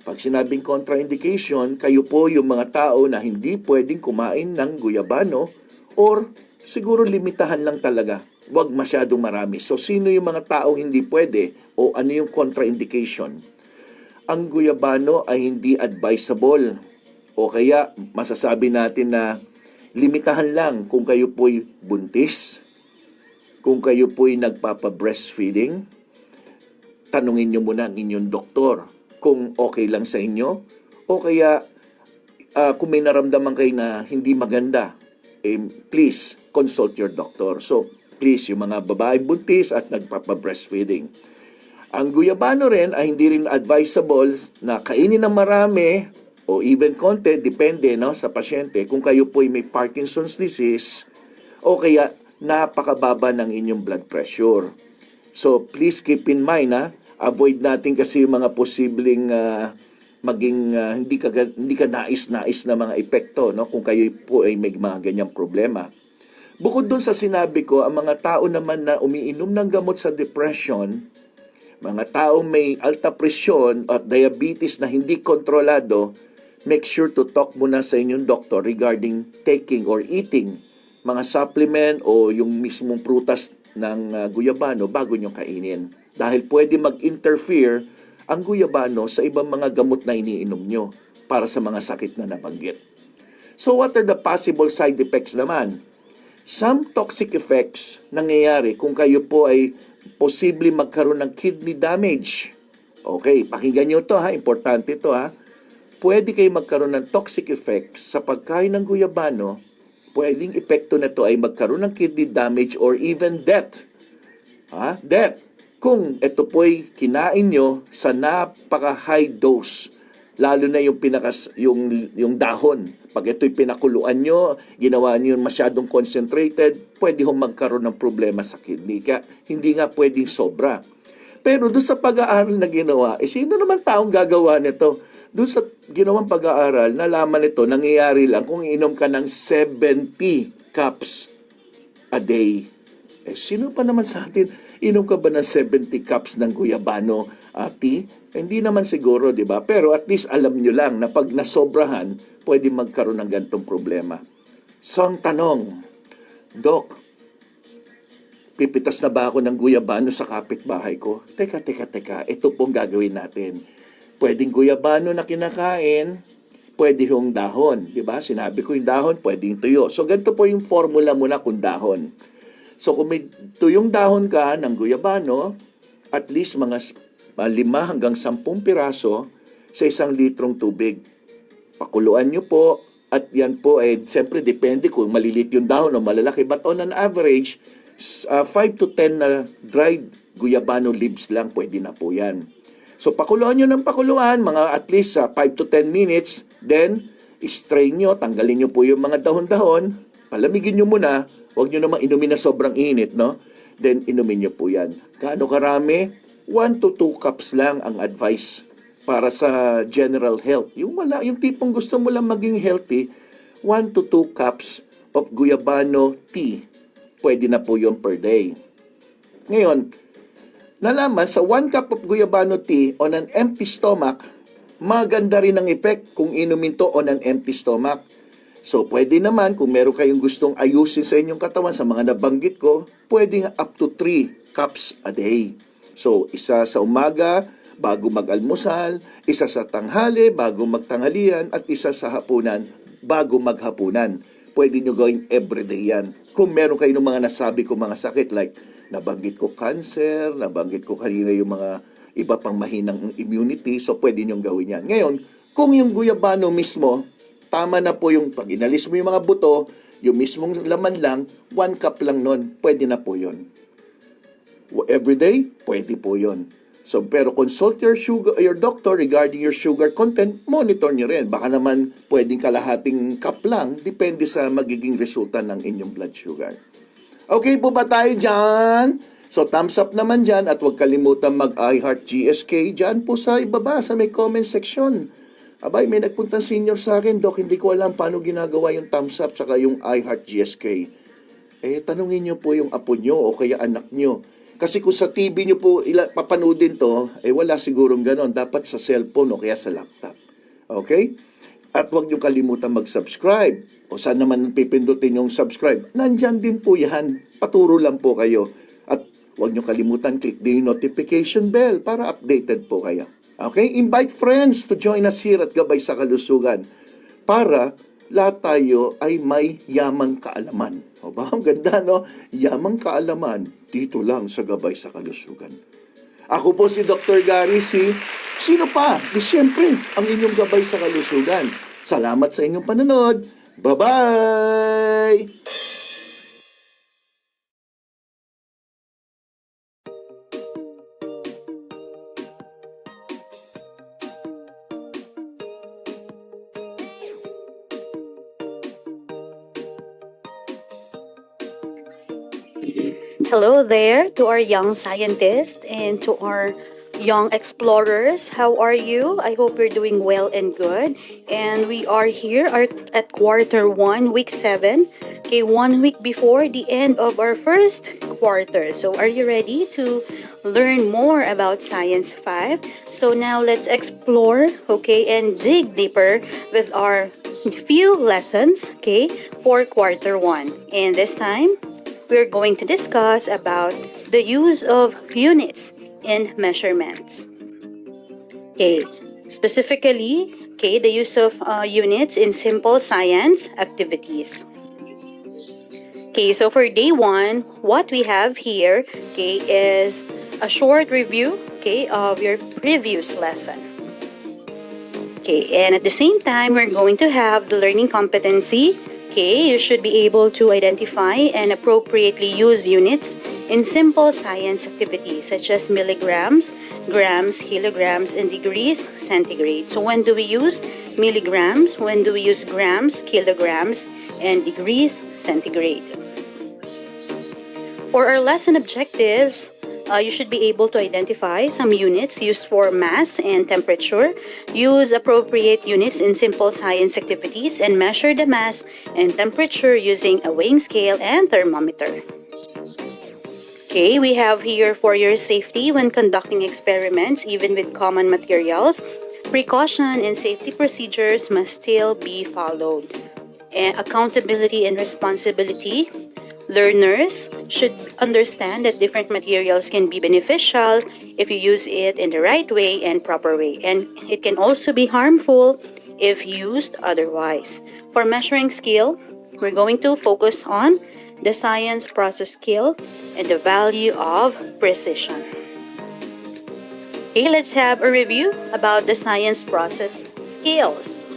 S12: Pag sinabing contraindication, kayo po yung mga tao na hindi pwedeng kumain ng guyabano or siguro limitahan lang talaga. Huwag masyadong marami. So, sino yung mga tao hindi pwede o ano yung contraindication? Ang guyabano ay hindi advisable O kaya masasabi natin na limitahan lang kung kayo po'y buntis, kung kayo po'y nagpapa-breastfeeding, tanungin nyo muna ang inyong doktor kung okay lang sa inyo. O kaya kung may naramdaman kayo na hindi maganda, please consult your doctor. So please, yung mga babaeng buntis at nagpapa-breastfeeding. Ang guyabano rin ay hindi rin advisable na kainin ng marami o even konti, depende sa pasyente, kung kayo po'y may Parkinson's disease o kaya napakababa ng inyong blood pressure. So please keep in mind, avoid natin kasi yung mga posibleng maging hindi ka nais-nais na mga epekto kung kayo po ay may mga ganyang problema. Bukod dun sa sinabi ko, ang mga tao naman na umiinom ng gamot sa depression, mga tao may alta presyon at diabetes na hindi kontrolado, make sure to talk muna sa inyong doktor regarding taking or eating mga supplement o yung mismong prutas ng guyabano bago nyo kainin. Dahil pwede mag-interfere ang guyabano sa ibang mga gamot na iniinom nyo para sa mga sakit na nabanggit. So what are the possible side effects naman? Some toxic effects nangyayari kung kayo po ay posible magkaroon ng kidney damage. Okay, pakinggan nyo to importante to Pwede kayo magkaroon ng toxic effects sa pagkain ng guyabano. Pwedeng epekto na to ay magkaroon ng kidney damage or even death. Death. Kung ito po'y kinain nyo sa napaka-high dose, lalo na yung yung dahon. Pag ito'y pinakuluan nyo, ginawa nyo masyadong concentrated, pwede magkaroon ng problema sa kidney. Kaya hindi nga pwedeng sobra. Pero doon sa pag-aaral na ginawa, sino naman taong gagawa nito? Doon sa ginawang pag-aaral, nalaman nito, nangyayari lang kung inom ka ng 70 cups a day. Sino pa naman sa atin, inom ka ba ng 70 cups ng guyabano tea? Hindi naman siguro, di ba? Pero at least alam nyo lang na pag nasobrahan, pwede magkaroon ng gantong problema. So ang tanong, Doc, pipitas na ba ako ng guyabano sa kapitbahay ko? Teka, ito pong gagawin natin. Pwedeng guyabano na kinakain, pwede yung dahon. Di ba? Sinabi ko yung dahon, pwedeng tuyo. So ganito po yung formula muna kung dahon. So kung may tuyong dahon ka ng guyabano, at least mga 5 hanggang 10 piraso sa 1 litrong tubig. Pakuluan nyo po at yan po siyempre depende kung malilit yung dahon o malalaki. But on an average, 5 to 10 na dried guyabano leaves lang pwede na po yan. So pakuluan nyo ng pakuluan, mga at least 5 to 10 minutes. Then, strain nyo, tanggalin nyo po yung mga dahon-dahon. Palamigin nyo muna. Huwag nyo naman inumin na sobrang init, Then, inumin nyo po yan. Gaano karami? 1 to 2 cups lang ang advice para sa general health. Yung tipong gusto mo lang maging healthy, 1 to 2 cups of guyabano tea. Pwede na po yun per day. Ngayon, nalaman sa 1 cup of guyabano tea on an empty stomach, maganda rin ang effect kung inumin to on an empty stomach. So, pwede naman kung meron kayong gustong ayusin sa inyong katawan sa mga nabanggit ko, pwede up to 3 cups a day. So, isa sa umaga, bago mag-almusal, isa sa tanghali, bago magtanghalian, at isa sa hapunan, bago maghapunan. Pwede nyo gawin everyday yan. Kung meron kayo ng mga nasabi ko mga sakit, like nabanggit ko cancer, nabanggit ko kanina yung mga iba pang mahinang immunity, so pwede nyo gawin yan. Ngayon, kung yung guyabano mismo, tama na po yung pag inalis mo yung mga buto, yung mismong laman lang, 1 cup lang nun, pwede na po yun. Everyday, pwede po yun. So, pero consult your doctor regarding your sugar content, monitor nyo rin. Baka naman pwedeng kalahating cup lang, depende sa magiging resulta ng inyong blood sugar. Okay po ba tayo dyan? So, thumbs up naman dyan at huwag kalimutan mag-iHeart GSK dyan po sa ibaba, sa may comment section. Abay, may nagpuntang senior sa akin, Doc, hindi ko alam paano ginagawa yung thumbs up saka yung iHeart GSK. Tanungin nyo po yung apo nyo o kaya anak nyo. Kasi kung sa TV nyo po papanoodin to, wala sigurong ganon. Dapat sa cellphone o kaya sa laptop. Okay? At huwag nyo kalimutan mag-subscribe. O saan naman pipindutin yung subscribe? Nandyan din po yan. Paturo lang po kayo. At huwag nyo kalimutan click the notification bell para updated po kayo. Okay? Invite friends to join us here at Gabay sa Kalusugan. para lahat tayo ay may yamang kaalaman. O ba? Ang ganda, no? Yamang kaalaman dito lang sa Gabay sa Kalusugan. Ako po si Dr. Gary C. Sino pa? Di siyempre, ang inyong Gabay sa Kalusugan. Salamat sa inyong panonood. Bye-bye!
S10: Hello there to our young scientists and to our young explorers. How are you? I hope you're doing well and good. And we are here at quarter 1, week 7. Okay, 1 week before the end of our first quarter. So are you ready to learn more about Science 5? So now let's explore, okay, and dig deeper with our few lessons, okay, for quarter 1. And this time, we're going to discuss about the use of units in measurements. Okay, specifically, okay, the use of units in simple science activities. Okay, so for day 1, what we have here, okay, is a short review, okay, of your previous lesson. Okay, and at the same time, we're going to have the learning competency. Okay, you should be able to identify and appropriately use units in simple science activities such as milligrams, grams, kilograms, and degrees centigrade. So when do we use milligrams? When do we use grams, kilograms, and degrees centigrade? For our lesson objectives, you should be able to identify some units used for mass and temperature, use appropriate units in simple science activities, and measure the mass and temperature using a weighing scale and thermometer. Okay, we have here for your safety when conducting experiments, even with common materials, precaution and safety procedures must still be followed. And accountability and responsibility. Learners should understand that different materials can be beneficial if you use it in the right way and proper way, and it can also be harmful if used otherwise. For measuring skill, we're going to focus on the science process skill and the value of precision. Okay, let's have a review about the science process skills.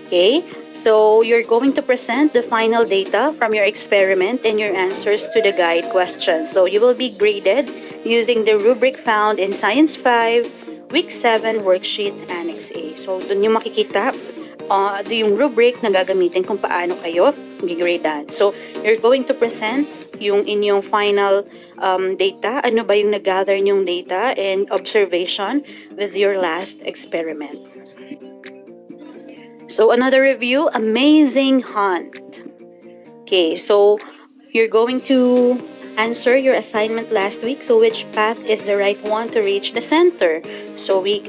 S10: Okay, so you're going to present the final data from your experiment and your answers to the guide questions. So you will be graded using the rubric found in Science 5, Week 7 Worksheet Annex A. So dun yung makikita, yung rubric na gagamitin kung paano kayo gigradean. So you're going to present yung inyong final data, ano ba yung nag-gather yung data and observation with your last experiment. So another review, amazing hunt. Okay, so you're going to answer your assignment last week. So which path is the right one to reach the center? So we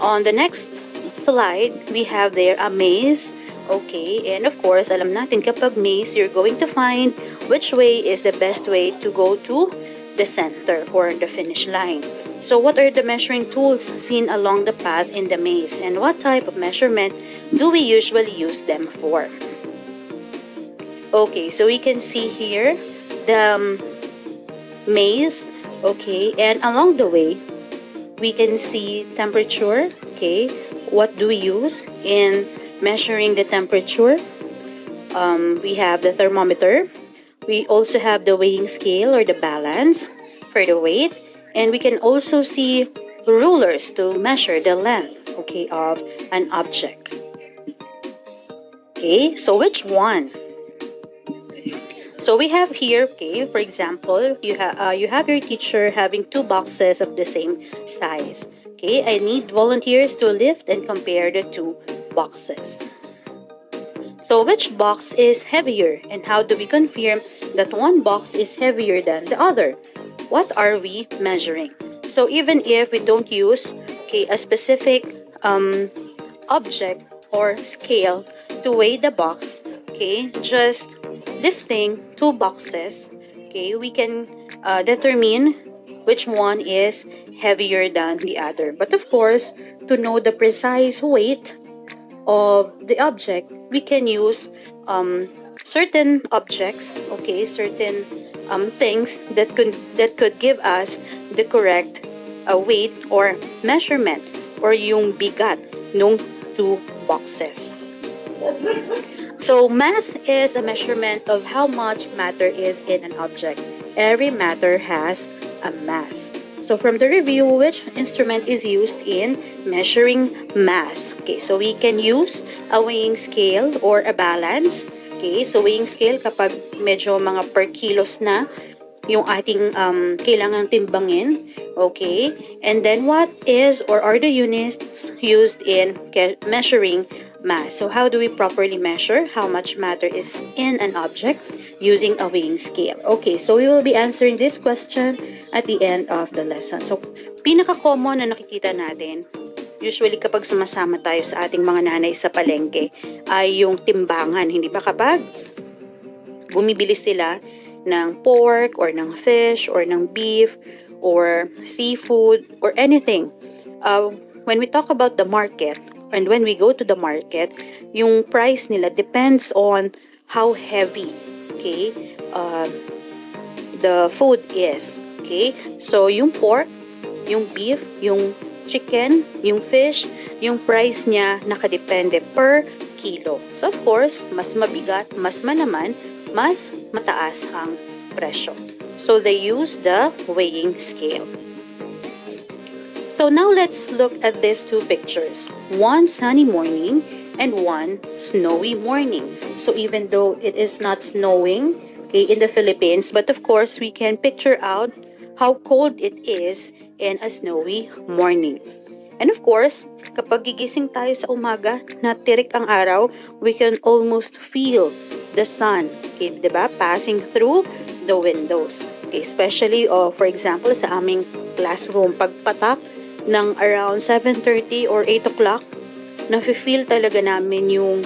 S10: on the next slide, we have there a maze. Okay, and of course, alam natin kapag maze, you're going to find which way is the best way to go to the center or the finish line. So what are the measuring tools seen along the path in the maze, and what type of measurement do we usually use them for? Okay, so we can see here the maze, okay, and along the way, we can see temperature, okay, what do we use in measuring the temperature? We have the thermometer, we also have the weighing scale or the balance for the weight, and we can also see rulers to measure the length, okay, of an object. Okay, so which one? So we have here, okay, for example, you have your teacher having 2 boxes of the same size. Okay, I need volunteers to lift and compare the 2 boxes. So which box is heavier, and how do we confirm that one box is heavier than the other? What are we measuring? So even if we don't use, okay, a specific object or scale to weigh the box, okay, just lifting 2 boxes, okay, we can determine which one is heavier than the other. But of course, to know the precise weight, of the object, we can use certain objects, okay, certain things that could give us the correct weight or measurement or yung bigat nung two boxes. So mass is a measurement of how much matter is in an object. Every matter has a mass. So from the review, which instrument is used in measuring mass? Okay, so we can use a weighing scale or a balance. Okay, so weighing scale kapag medyo mga per kilos na yung ating kailangang timbangin. Okay, and then what is or are the units used in measuring mass? So how do we properly measure how much matter is in an object using a weighing scale? Okay, so we will be answering this question at the end of the lesson. So pinaka-common na nakikita natin usually kapag sumasama tayo sa ating mga nanay sa palengke ay yung timbangan, hindi ba? Kapag bumibili sila ng pork or ng fish or ng beef or seafood or anything. When we talk about the market and when we go to the market, yung price nila depends on how heavy, okay, the food is. Okay? So yung pork, yung beef, yung chicken, yung fish, yung price niya nakadepende per kilo. So of course, mas mabigat, mas manaman, mas mataas ang presyo. So they use the weighing scale. So now let's look at these two pictures. One sunny morning and one snowy morning. So even though it is not snowing, okay, in the Philippines, but of course we can picture out how cold it is in a snowy morning. And of course, kapag gigising tayo sa umaga na tirik ang araw, we can almost feel the sun, okay, diba? Passing through the windows. Okay, especially, for example, sa aming classroom, pagpatak ng around 7:30 or 8 o'clock, nafe-feel talaga namin yung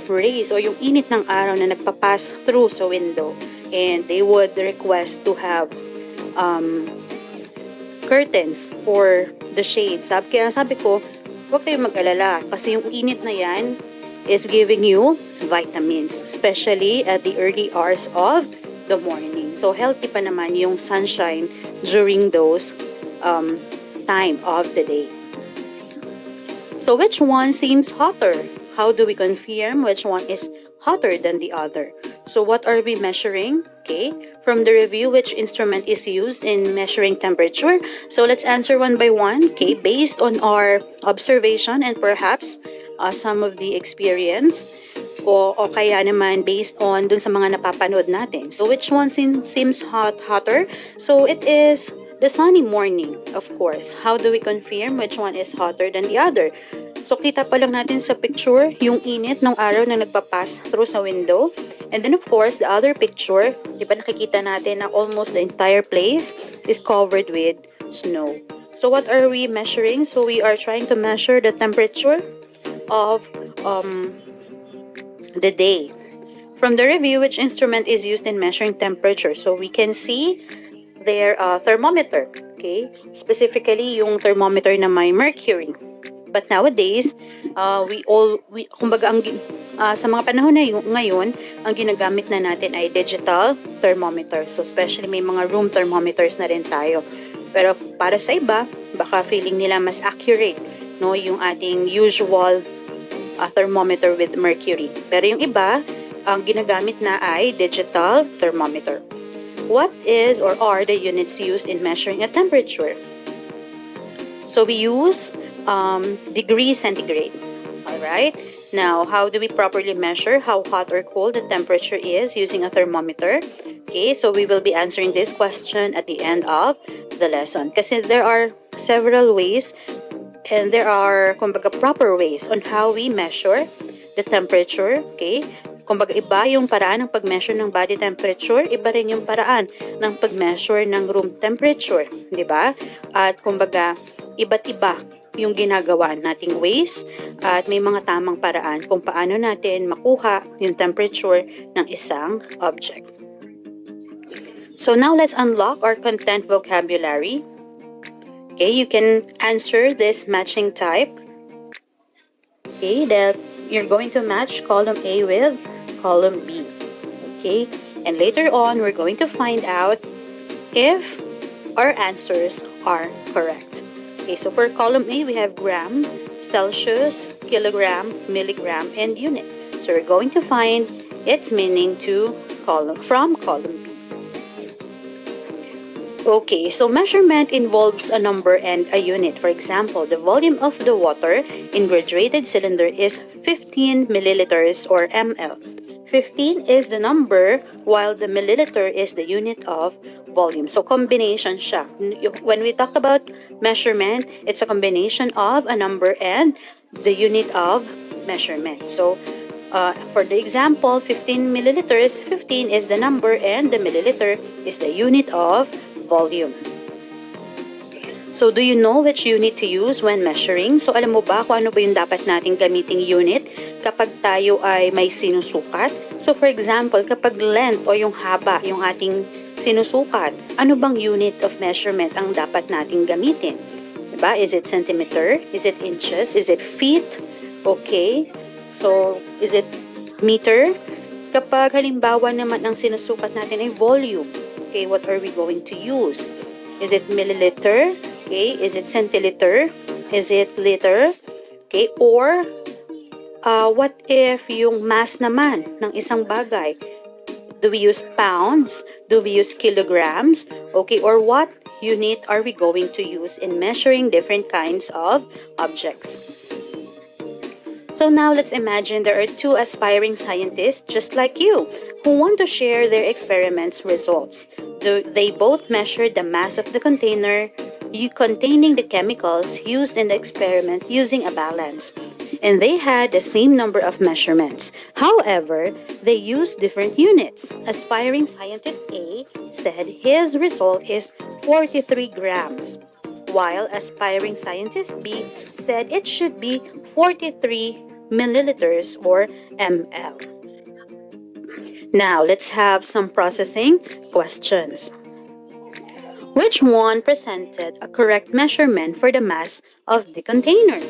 S10: rays o yung init ng araw na nagpapass through sa window. And they would request to have curtains for the shade. Kaya sabi ko, huwag kayong mag-alala kasi yung init na yan is giving you vitamins, especially at the early hours of the morning. So healthy pa naman yung sunshine during those time of the day. So which one seems hotter? How do we confirm which one is hotter than the other? So what are we measuring? Okay, from the review, which instrument is used in measuring temperature? So let's answer one by one. Okay, based on our observation and perhaps some of the experience o kaya naman based on dun sa mga napapanood natin. So which one seems hotter? So it is the sunny morning, of course. How do we confirm which one is hotter than the other? So kita pa lang natin sa picture yung init ng araw na nagpapass through sa window. And then of course, the other picture, di ba nakikita natin na almost the entire place is covered with snow. So what are we measuring? So we are trying to measure the temperature of the day. From the review, which instrument is used in measuring temperature? So we can see their thermometer, okay? Specifically, yung thermometer na may mercury. But nowadays, kumbaga sa mga panahon na ngayon, ang ginagamit na natin ay digital thermometer. So especially may mga room thermometers na rin tayo. Pero para sa iba, baka feeling nila mas accurate, no, yung ating usual thermometer with mercury. Pero yung iba, ang ginagamit na ay digital thermometer. What is or are the units used in measuring a temperature? So we use degree centigrade. Alright? Now, how do we properly measure how hot or cold the temperature is using a thermometer? Okay, so we will be answering this question at the end of the lesson. Kasi there are several ways and there are, kumbaga, proper ways on how we measure the temperature. Okay? Kumbaga, iba yung paraan ng pag-measure ng body temperature, iba rin yung paraan ng pag-measure ng room temperature. Di ba? At kumbaga, iba't iba yung ginagawa nating ways at may mga tamang paraan kung paano natin makuha yung temperature ng isang object. So now let's unlock our content vocabulary. Okay, you can answer this matching type. Okay, that you're going to match column A with column B. Okay, and later on, we're going to find out if our answers are correct. Okay, so for column A, we have gram, Celsius, kilogram, milligram, and unit. So we're going to find its meaning from column B. Okay, so measurement involves a number and a unit. For example, the volume of the water in graduated cylinder is 15 milliliters or ml. 15 is the number while the milliliter is the unit of volume. So combination siya. When we talk about measurement, it's a combination of a number and the unit of measurement. So for the example, 15 milliliters, 15 is the number and the milliliter is the unit of volume. So do you know which unit to use when measuring? So alam mo ba kung ano ba yung dapat nating gamiting unit kapag tayo ay may sinusukat? So for example, kapag length o yung haba yung ating sinusukat, ano bang unit of measurement ang dapat nating gamitin? Diba? Is it centimeter? Is it inches? Is it feet? Okay. So, is it meter? Kapag halimbawa naman ang sinusukat natin ay volume, okay, what are we going to use? Is it milliliter? Okay, is it centiliter? Is it liter? Okay, or what if yung mass naman ng isang bagay? Do we use pounds? Do we use kilograms? Okay, or what unit are we going to use in measuring different kinds of objects? So now let's imagine there are two aspiring scientists just like you who want to share their experiments results. They both measured the mass of the container containing the chemicals used in the experiment using a balance. And they had the same number of measurements. However, they used different units. Aspiring scientist A said his result is 43 grams, while aspiring scientist B said it should be 43 milliliters or ml. Now, let's have some processing questions. Which one presented a correct measurement for the mass of the container?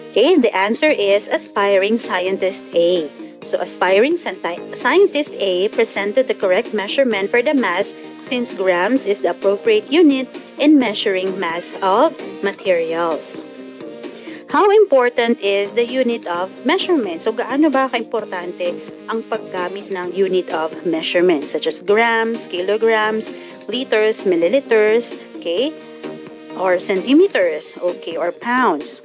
S10: Okay, the answer is aspiring scientist A. So, aspiring scientist A presented the correct measurement for the mass since grams is the appropriate unit in measuring mass of materials. How important is the unit of measurement? So, gaano ba ka-importante ang paggamit ng unit of measurement such as grams, kilograms, liters, milliliters, okay, or centimeters, okay, or pounds?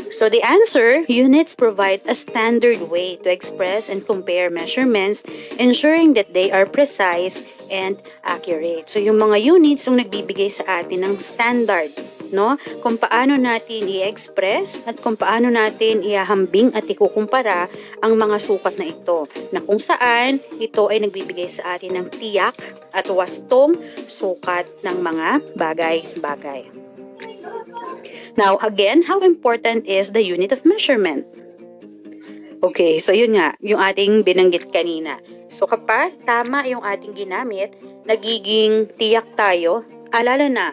S10: So the answer, units provide a standard way to express and compare measurements, ensuring that they are precise and accurate. So yung mga units ang nagbibigay sa atin ng standard, no? Kung paano natin i-express at kung paano natin ihahambing at ikukumpara ang mga sukat na ito, na kung saan ito ay nagbibigay sa atin ng tiyak at wastong sukat ng mga bagay-bagay. Now, again, how important is the unit of measurement? Okay, so yun nga, yung ating binanggit kanina. So kapag tama yung ating ginamit, nagiging tiyak tayo. Alala na,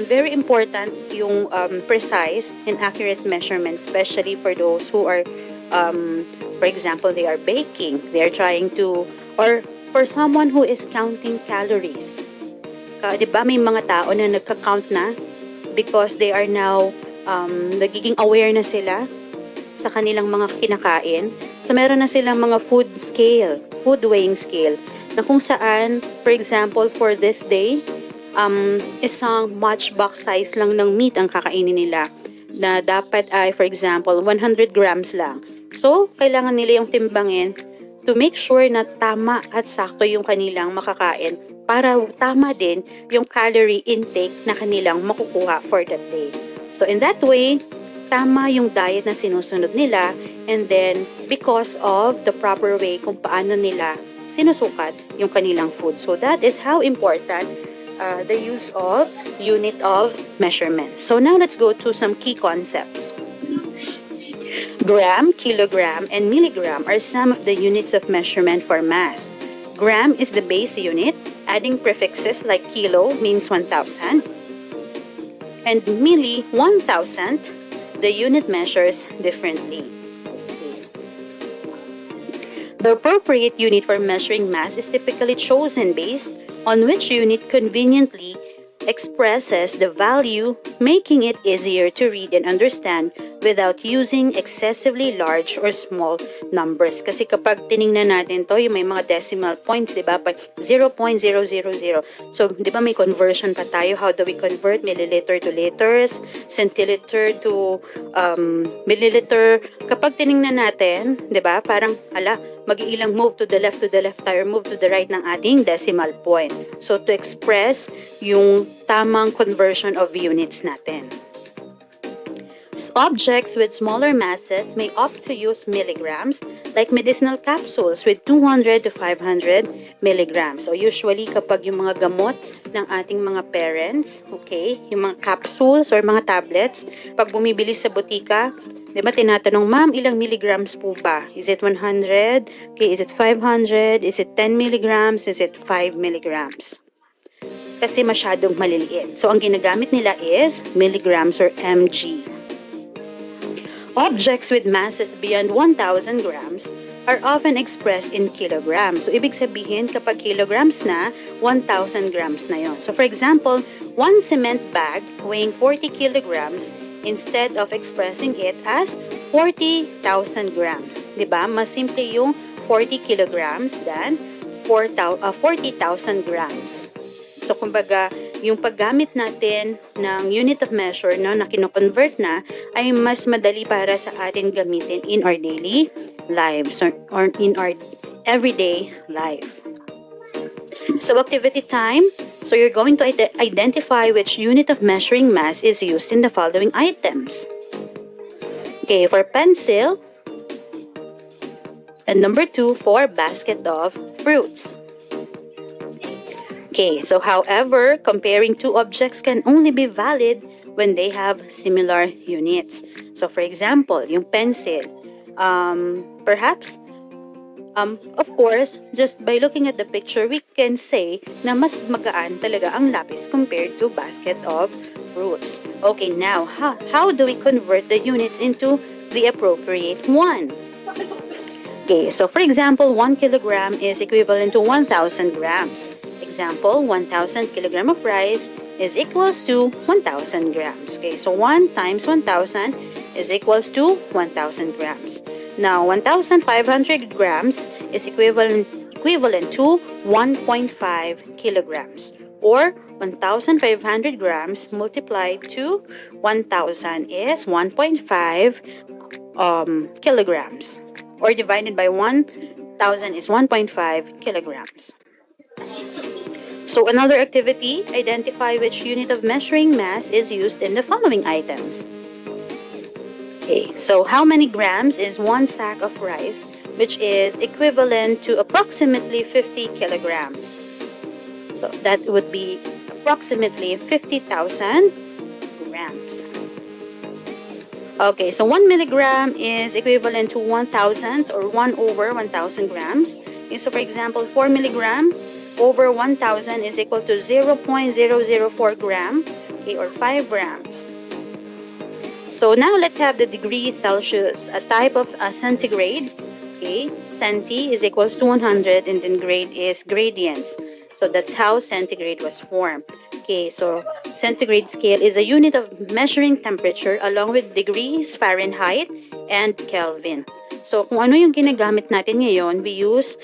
S10: very important yung precise and accurate measurement, especially for those who are, for example, they are baking. They are trying to, or for someone who is counting calories. Diba may mga tao na nagka-count na because they are now, nagiging aware na sila sa kanilang mga kinakain. So, meron na silang mga food scale, food weighing scale, na kung saan, for example, for this day, isang matchbox size lang ng meat ang kakainin nila, na dapat ay, for example, 100 grams lang. So, kailangan nila yung timbangin to make sure na tama at sakto yung kanilang makakain para tama din yung calorie intake na kanilang makukuha for that day. So in that way, tama yung diet na sinusunod nila, and then because of the proper way kung paano nila sinusukat yung kanilang food. So that is how important the use of unit of measurement. So now let's go to some key concepts. Gram, kilogram, and milligram are some of the units of measurement for mass. Gram is the base unit, adding prefixes like kilo means 1,000, and milli, 1,000. the unit measures differently. The appropriate unit for measuring mass is typically chosen based on which unit conveniently expresses the value, making it easier to read and understand without using excessively large or small numbers. Kasi kapag tiningnan natin to, yung may mga decimal points, di ba? 0.000. So, di ba may conversion pa tayo? How do we convert milliliter to liters, centiliter to milliliter? Kapag tiningnan natin, di ba? Parang, mag-iilang move to the left tayo, move to the right ng ating decimal point. So, to express yung tamang conversion of units natin. Objects with smaller masses may opt to use milligrams, like medicinal capsules with 200 to 500 milligrams. So, usually, kapag yung mga gamot ng ating mga parents, okay, yung mga capsules or mga tablets, pag bumibili sa butika, di ba, tinatanong, ma'am, ilang milligrams po ba? Is it 100? Okay, is it 500? Is it 10 milligrams? Is it 5 milligrams? Kasi masyadong maliliit. So, ang ginagamit nila is milligrams or mg. Objects with masses beyond 1,000 grams are often expressed in kilograms. So, ibig sabihin, kapag kilograms na, 1,000 grams na yon. So, for example, one cement bag weighing 40 kilograms instead of expressing it as 40,000 grams. Diba? Mas simple yung 40 kilograms than 40,000 grams. So, kumbaga, yung paggamit natin ng unit of measure na kino-convert na ay mas madali para sa atin gamitin in our daily lives or in our everyday life. So, activity time. So, you're going to identify which unit of measuring mass is used in the following items. Okay, for pencil. And number 2, for basket of fruits. Okay, so however, comparing two objects can only be valid when they have similar units. So, for example, yung pencil, perhaps, of course, just by looking at the picture, we can say na mas magaan talaga ang lapis compared to basket of fruits. Okay, now, how do we convert the units into the appropriate one? Okay, so for example, 1 kilogram is equivalent to 1,000 grams. Example, 1,000 kilogram of rice is equals to 1,000 grams. Okay, so 1 times 1,000 is equals to 1,000 grams. Now, 1,500 grams is equivalent to 1.5 kilograms. Or 1,500 grams multiplied to 1,000 is 1.5 kilograms. Or divided by 1,000 is 1.5 kilograms. So another activity, identify which unit of measuring mass is used in the following items. Okay, so how many grams is one sack of rice, which is equivalent to approximately 50 kilograms? So that would be approximately 50,000 grams. Okay, so 1 milligram is equivalent to 1,000 or 1 over 1,000 grams. Okay, so for example, 4 milligram over 1,000 is equal to 0.004 gram, okay, or 5 grams. So now let's have the degree Celsius, a type of centigrade. Okay, centi is equals to 100 and then grade is gradients. So that's how centigrade was formed. Okay, so centigrade scale is a unit of measuring temperature along with degrees Fahrenheit and Kelvin. So kung ano yung ginagamit natin ngayon, we use,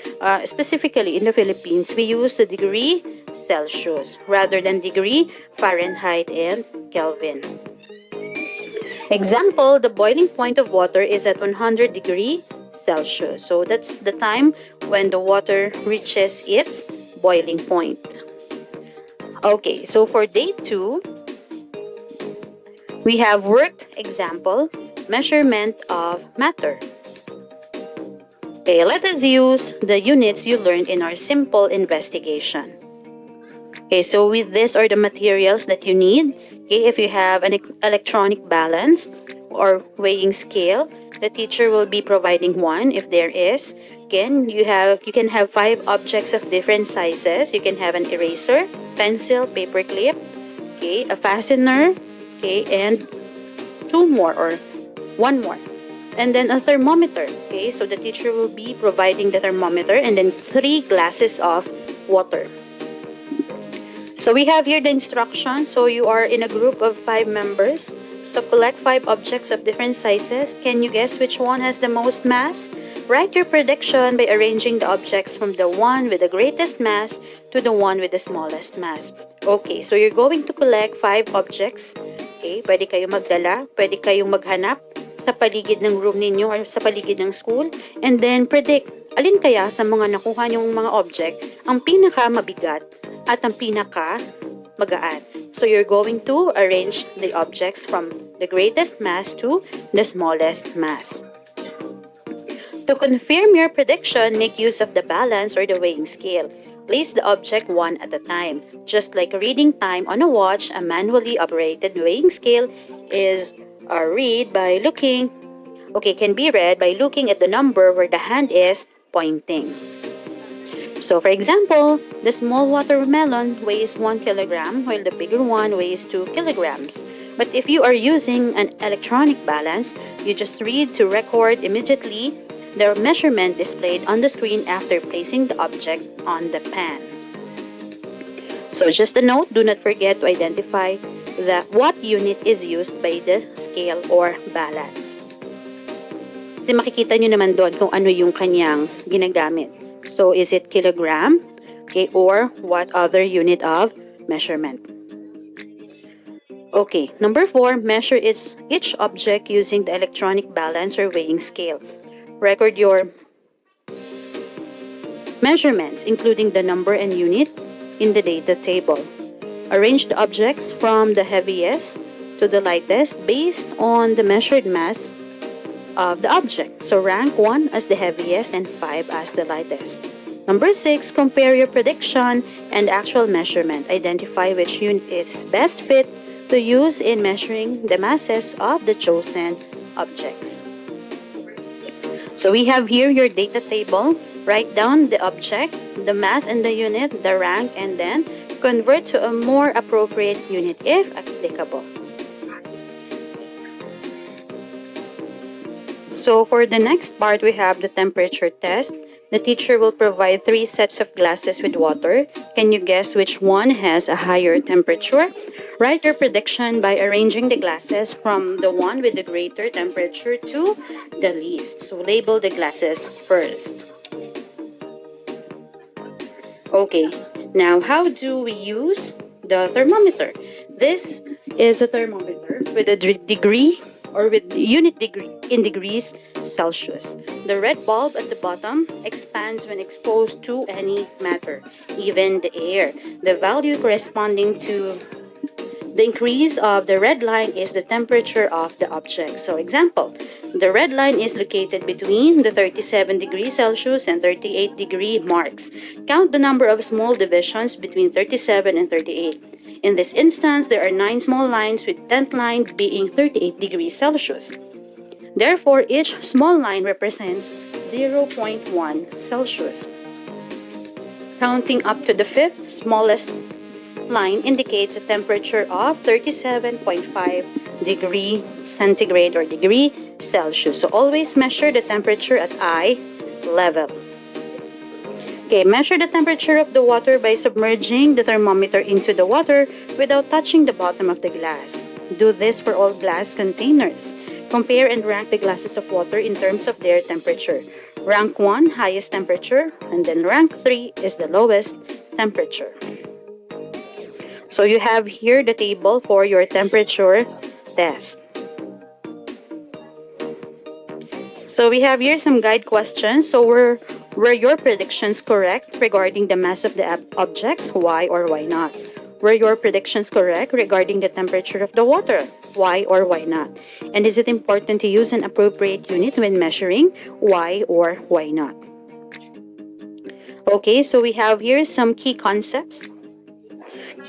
S10: specifically in the Philippines, we use the degree Celsius rather than degree Fahrenheit and Kelvin. Example, the boiling point of water is at 100 degrees Celsius. So that's the time when the water reaches its boiling point. Okay, so for day 2, we have worked example, measurement of matter. Okay, let us use the units you learned in our simple investigation. Okay, so with this are the materials that you need. Okay, if you have an electronic balance or weighing scale, the teacher will be providing one if there is. Again, you can have 5 objects of different sizes. You can have an eraser, pencil, paper clip, okay, a fastener, okay, and 2 more or one more. And then a thermometer. Okay, so the teacher will be providing the thermometer and then 3 glasses of water. So we have here the instructions. So you are in a group of 5 members. So collect 5 objects of different sizes. Can you guess which one has the most mass? Write your prediction by arranging the objects from the one with the greatest mass to the one with the smallest mass. Okay, so you're going to collect 5 objects. Okay, pwede kayong magdala, pwede kayong maghanap sa paligid ng room ninyo or sa paligid ng school. And then predict, alin kaya sa mga nakuha nyong mga object ang pinaka mabigat at ang pinaka magaan. So you're going to arrange the objects from the greatest mass to the smallest mass. To confirm your prediction, make use of the balance or the weighing scale. Place the object one at a time. Just like reading time on a watch, a manually operated weighing scale is can be read by looking at the number where the hand is pointing. So for example, the small watermelon weighs 1 kilogram while the bigger one weighs 2 kilograms. But if you are using an electronic balance, you just read to record immediately the measurement displayed on the screen after placing the object on the pan. So just a note, do not forget to identify what unit is used by the scale or balance. Kasi makikita nyo naman doon kung ano yung kanyang ginagamit. So is it kilogram, okay, or what other unit of measurement? Okay, number 4, measure each object using the electronic balance or weighing scale. Record your measurements, including the number and unit, in the data table. Arrange the objects from the heaviest to the lightest based on the measured mass of the object. So rank 1 as the heaviest and 5 as the lightest. Number 6, compare your prediction and actual measurement. Identify which unit is best fit to use in measuring the masses of the chosen objects. So we have here your data table. Write down the object, the mass and the unit, the rank, and then convert to a more appropriate unit if applicable. So for the next part, we have the temperature test. The teacher will provide 3 sets of glasses with water. Can you guess which one has a higher temperature? Write your prediction by arranging the glasses from the one with the greater temperature to the least. So label the glasses first. Okay, now how do we use the thermometer? This is a thermometer with a degree or with unit degree in degrees Celsius. The red bulb at the bottom expands when exposed to any matter, even the air. The value corresponding to the increase of the red line is the temperature of the object. So example, the red line is located between the 37 degrees Celsius and 38 degree marks. Count the number of small divisions between 37 and 38. In this instance, there are 9 small lines with 10th line being 38 degrees Celsius. Therefore, each small line represents 0.1 Celsius. Counting up to the 5th smallest line indicates a temperature of 37.5 degree centigrade or degree Celsius. So always measure the temperature at eye level. Okay, measure the temperature of the water by submerging the thermometer into the water without touching the bottom of the glass. Do this for all glass containers. Compare and rank the glasses of water in terms of their temperature. Rank 1, highest temperature, and then rank 3 is the lowest temperature. So you have here the table for your temperature test. So we have here some guide questions. So were your predictions correct regarding the mass of the objects? Why or why not? Were your predictions correct regarding the temperature of the water? Why or why not? And is it important to use an appropriate unit when measuring? Why or why not? Okay, so we have here some key concepts.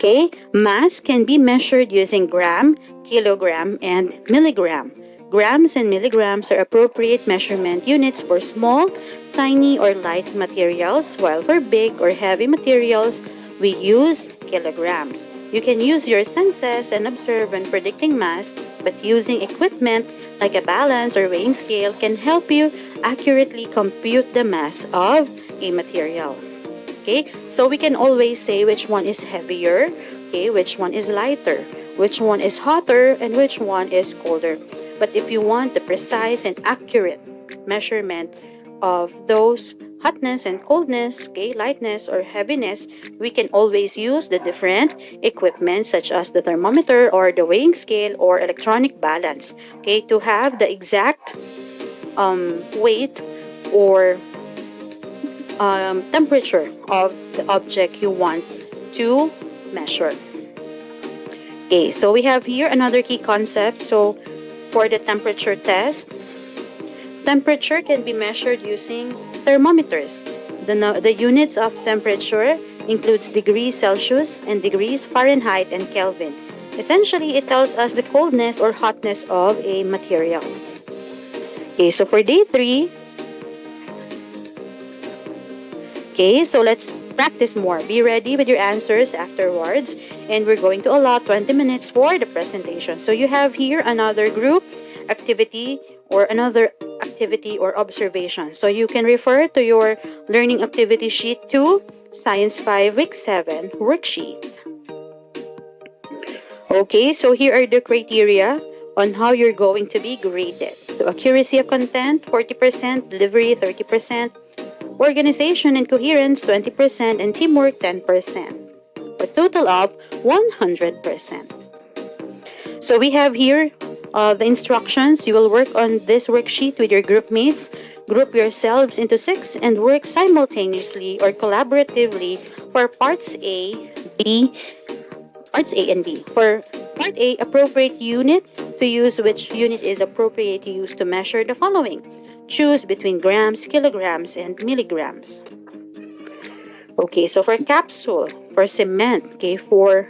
S10: Okay, mass can be measured using gram, kilogram, and milligram. Grams and milligrams are appropriate measurement units for small, tiny, or light materials, while for big or heavy materials, we use kilograms. You can use your senses and observe when predicting mass, but using equipment like a balance or weighing scale can help you accurately compute the mass of a material. Okay, so we can always say which one is heavier, okay, which one is lighter, which one is hotter, and which one is colder. But if you want the precise and accurate measurement of those hotness and coldness, okay, lightness or heaviness, we can always use the different equipment such as the thermometer or the weighing scale or electronic balance, okay, to have the exact weight or temperature of the object you want to measure. Okay, so we have here another key concept. So for the temperature test, temperature can be measured using thermometers. The units of temperature includes degrees Celsius and degrees Fahrenheit and Kelvin. Essentially, it tells us the coldness or hotness of a material. Okay, so for day 3, okay, so let's practice more. Be ready with your answers afterwards, and we're going to allot 20 minutes for the presentation. So you have here another group activity or another activity or observation. So you can refer to your learning activity sheet 2, Science 5, Week 7 worksheet. Okay, so here are the criteria on how you're going to be graded. So accuracy of content, 40%, delivery, 30%, organization and coherence, 20%, and teamwork, 10%, for a total of 100%. So we have here the instructions. You will work on this worksheet with your group mates. Group yourselves into 6 and work simultaneously or collaboratively for parts A and B. For part A, appropriate unit to use. Which unit is appropriate to use to measure the following? Choose between grams, kilograms, and milligrams. Okay, so for capsule, for cement, okay, for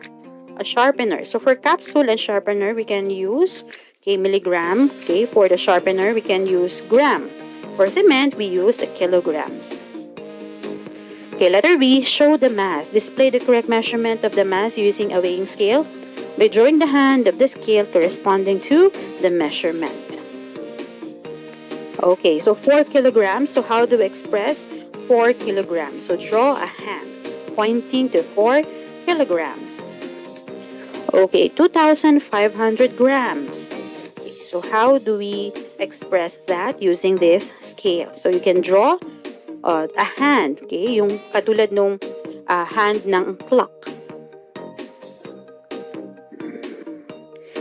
S10: a sharpener. So for capsule and sharpener, we can use, okay, milligram. Okay, for the sharpener, we can use gram. For cement, we use the kilograms. Okay, letter B, show the mass. Display the correct measurement of the mass using a weighing scale by drawing the hand of the scale corresponding to the measurement. Okay, so 4 kilograms. So how do we express 4 kilograms? So draw a hand pointing to 4 kilograms. Okay, 2,500 grams. Okay, so how do we express that using this scale? So you can draw a hand, okay, yung katulad nung hand ng clock.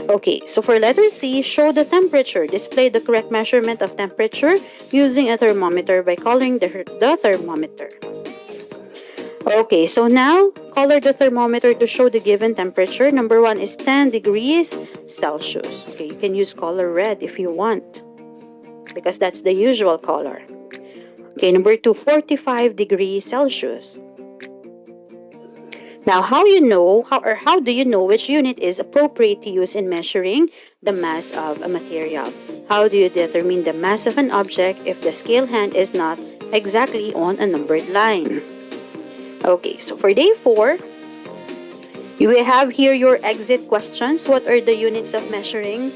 S10: Okay, so for letter C, show the temperature. Display the correct measurement of temperature using a thermometer by coloring the thermometer. Okay, so now color the thermometer to show the given temperature. Number 1 is 10 degrees Celsius. Okay, you can use color red if you want, because that's the usual color. Okay, number 2, 45 degrees Celsius. Now, how do you know which unit is appropriate to use in measuring the mass of a material? How do you determine the mass of an object if the scale hand is not exactly on a numbered line? Okay, so for day 4, you will have here your exit questions. What are the units of measuring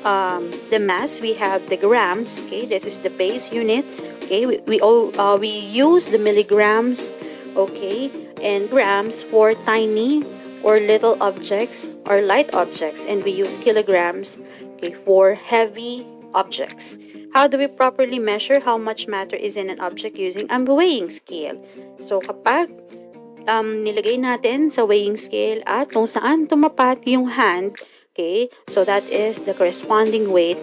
S10: the mass? We have the grams. Okay, this is the base unit. Okay, we use the milligrams. Okay, and grams for tiny or little objects or light objects, and we use kilograms, okay, for heavy objects. How do we properly measure how much matter is in an object using a weighing scale? So kapag nilagay natin sa weighing scale at kung saan tumapat yung hand, okay, so that is the corresponding weight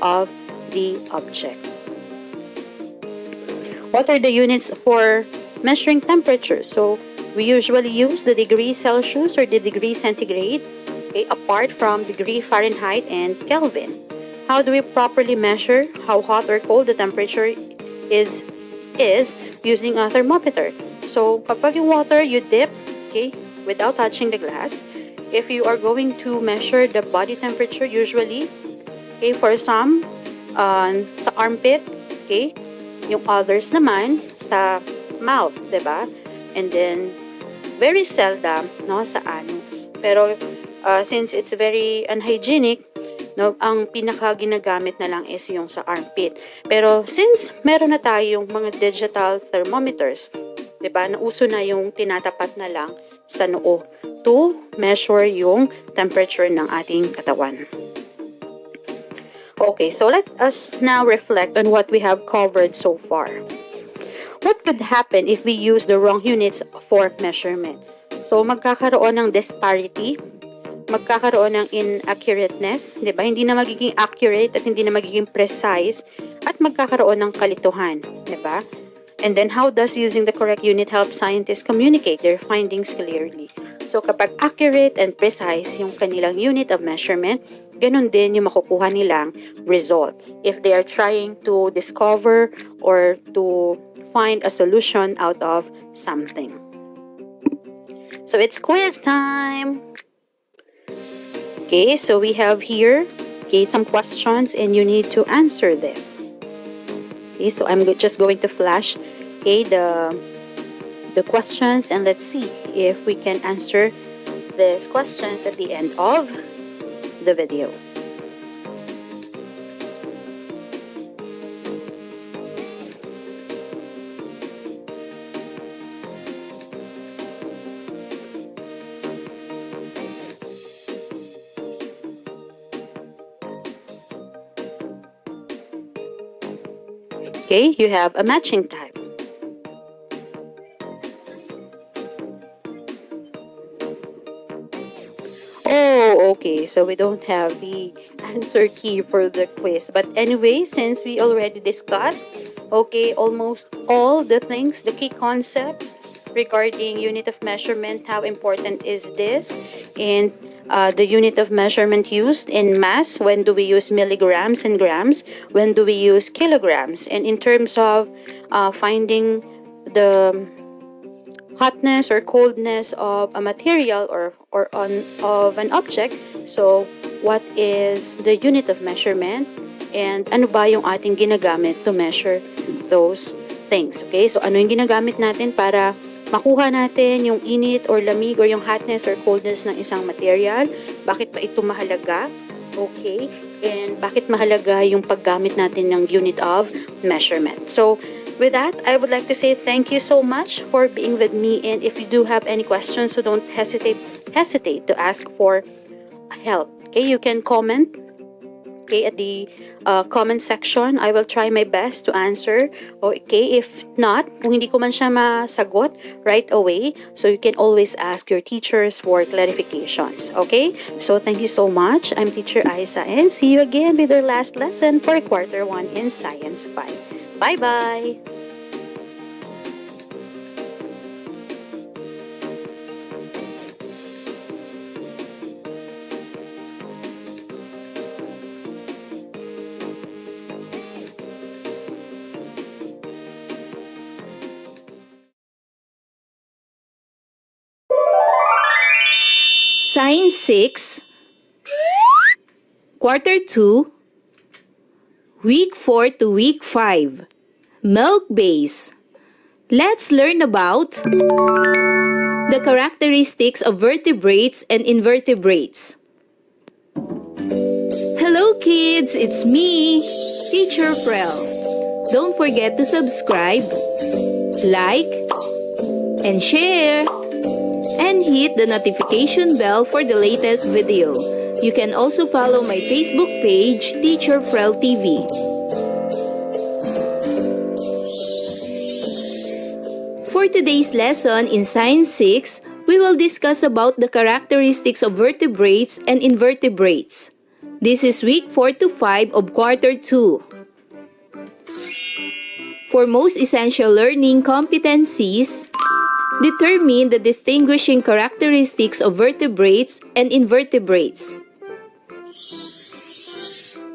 S10: of the object. What are the units for measuring temperature? So we usually use the degree Celsius or the degree centigrade, okay, apart from degree Fahrenheit and Kelvin. How do we properly measure how hot or cold the temperature is using a thermometer? So kapag yung water you dip, okay, without touching the glass. If you are going to measure the body temperature, usually, okay, for some sa armpit, okay, yung others naman sa mouth, diba? And then very seldom, no, sa anus. Pero since it's very unhygienic, no, ang pinaka ginagamit na lang is yung sa armpit. Pero since meron na tayong mga digital thermometers, 'di ba? Nauso na yung tinatapat na lang sa noo to measure yung temperature ng ating katawan. Okay, so let us now reflect on what we have covered so far. What could happen if we use the wrong units for measurement? So magkakaroon ng disparity, magkakaroon ng inaccurateness, 'di ba? Hindi na magiging accurate at hindi na magiging precise at magkakaroon ng kalituhan, 'di ba? And then how does using the correct unit help scientists communicate their findings clearly? So kapag accurate and precise yung kanilang unit of measurement, ganun din yung makukuha nilang result if they are trying to discover or to find a solution out of something. So it's quiz time. Okay, so we have here some questions and you need to answer this. Okay, so I'm just going to flash the questions and let's see if we can answer these questions at the end of the video. Okay, you have a matching type. Oh, okay, so we don't have the answer key for the quiz. But anyway, since we already discussed, okay, almost all the things, the key concepts regarding unit of measurement, how important is this, and the unit of measurement used in mass, when do we use milligrams and grams, when do we use kilograms, and in terms of finding the hotness or coldness of a material or of an object, so what is the unit of measurement, and ano ba yung ating ginagamit to measure those things. Okay, so ano yung ginagamit natin para makuha natin yung init or lamig or yung hotness or coldness ng isang material. Bakit ba ito mahalaga? Okay. And bakit mahalaga yung paggamit natin ng unit of measurement? So, with that, I would like to say thank you so much for being with me. And if you do have any questions, so don't hesitate to ask for help. Okay, you can comment. Okay, at the comment section, I will try my best to answer. Okay, if not, kung hindi ko man siya masagot right away, so you can always ask your teachers for clarifications. Okay, so thank you so much. I'm Teacher Aisa and see you again with our last lesson for quarter 1 in Science 5. Bye-bye!
S21: Science 6, Quarter 2, Week 4 to Week 5, Milk Base. Let's learn about the characteristics of vertebrates and invertebrates. Hello kids, it's me, Teacher Frel. Don't forget to subscribe, like, and share. And hit the notification bell for the latest video. You can also follow my Facebook page, Teacher Frel TV. For today's lesson in Science 6, we will discuss about the characteristics of vertebrates and invertebrates. This is week 4 to 5 of quarter 2. For most essential learning competencies, determine the distinguishing characteristics of vertebrates and invertebrates.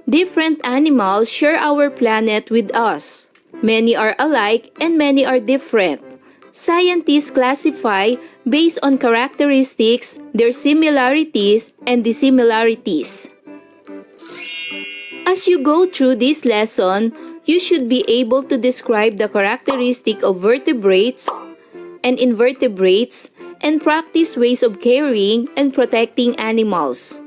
S21: Different animals share our planet with us. Many are alike and many are different. Scientists classify based on characteristics, their similarities, and dissimilarities. As you go through this lesson, you should be able to describe the characteristic of vertebrates and invertebrates and practice ways of caring and protecting animals.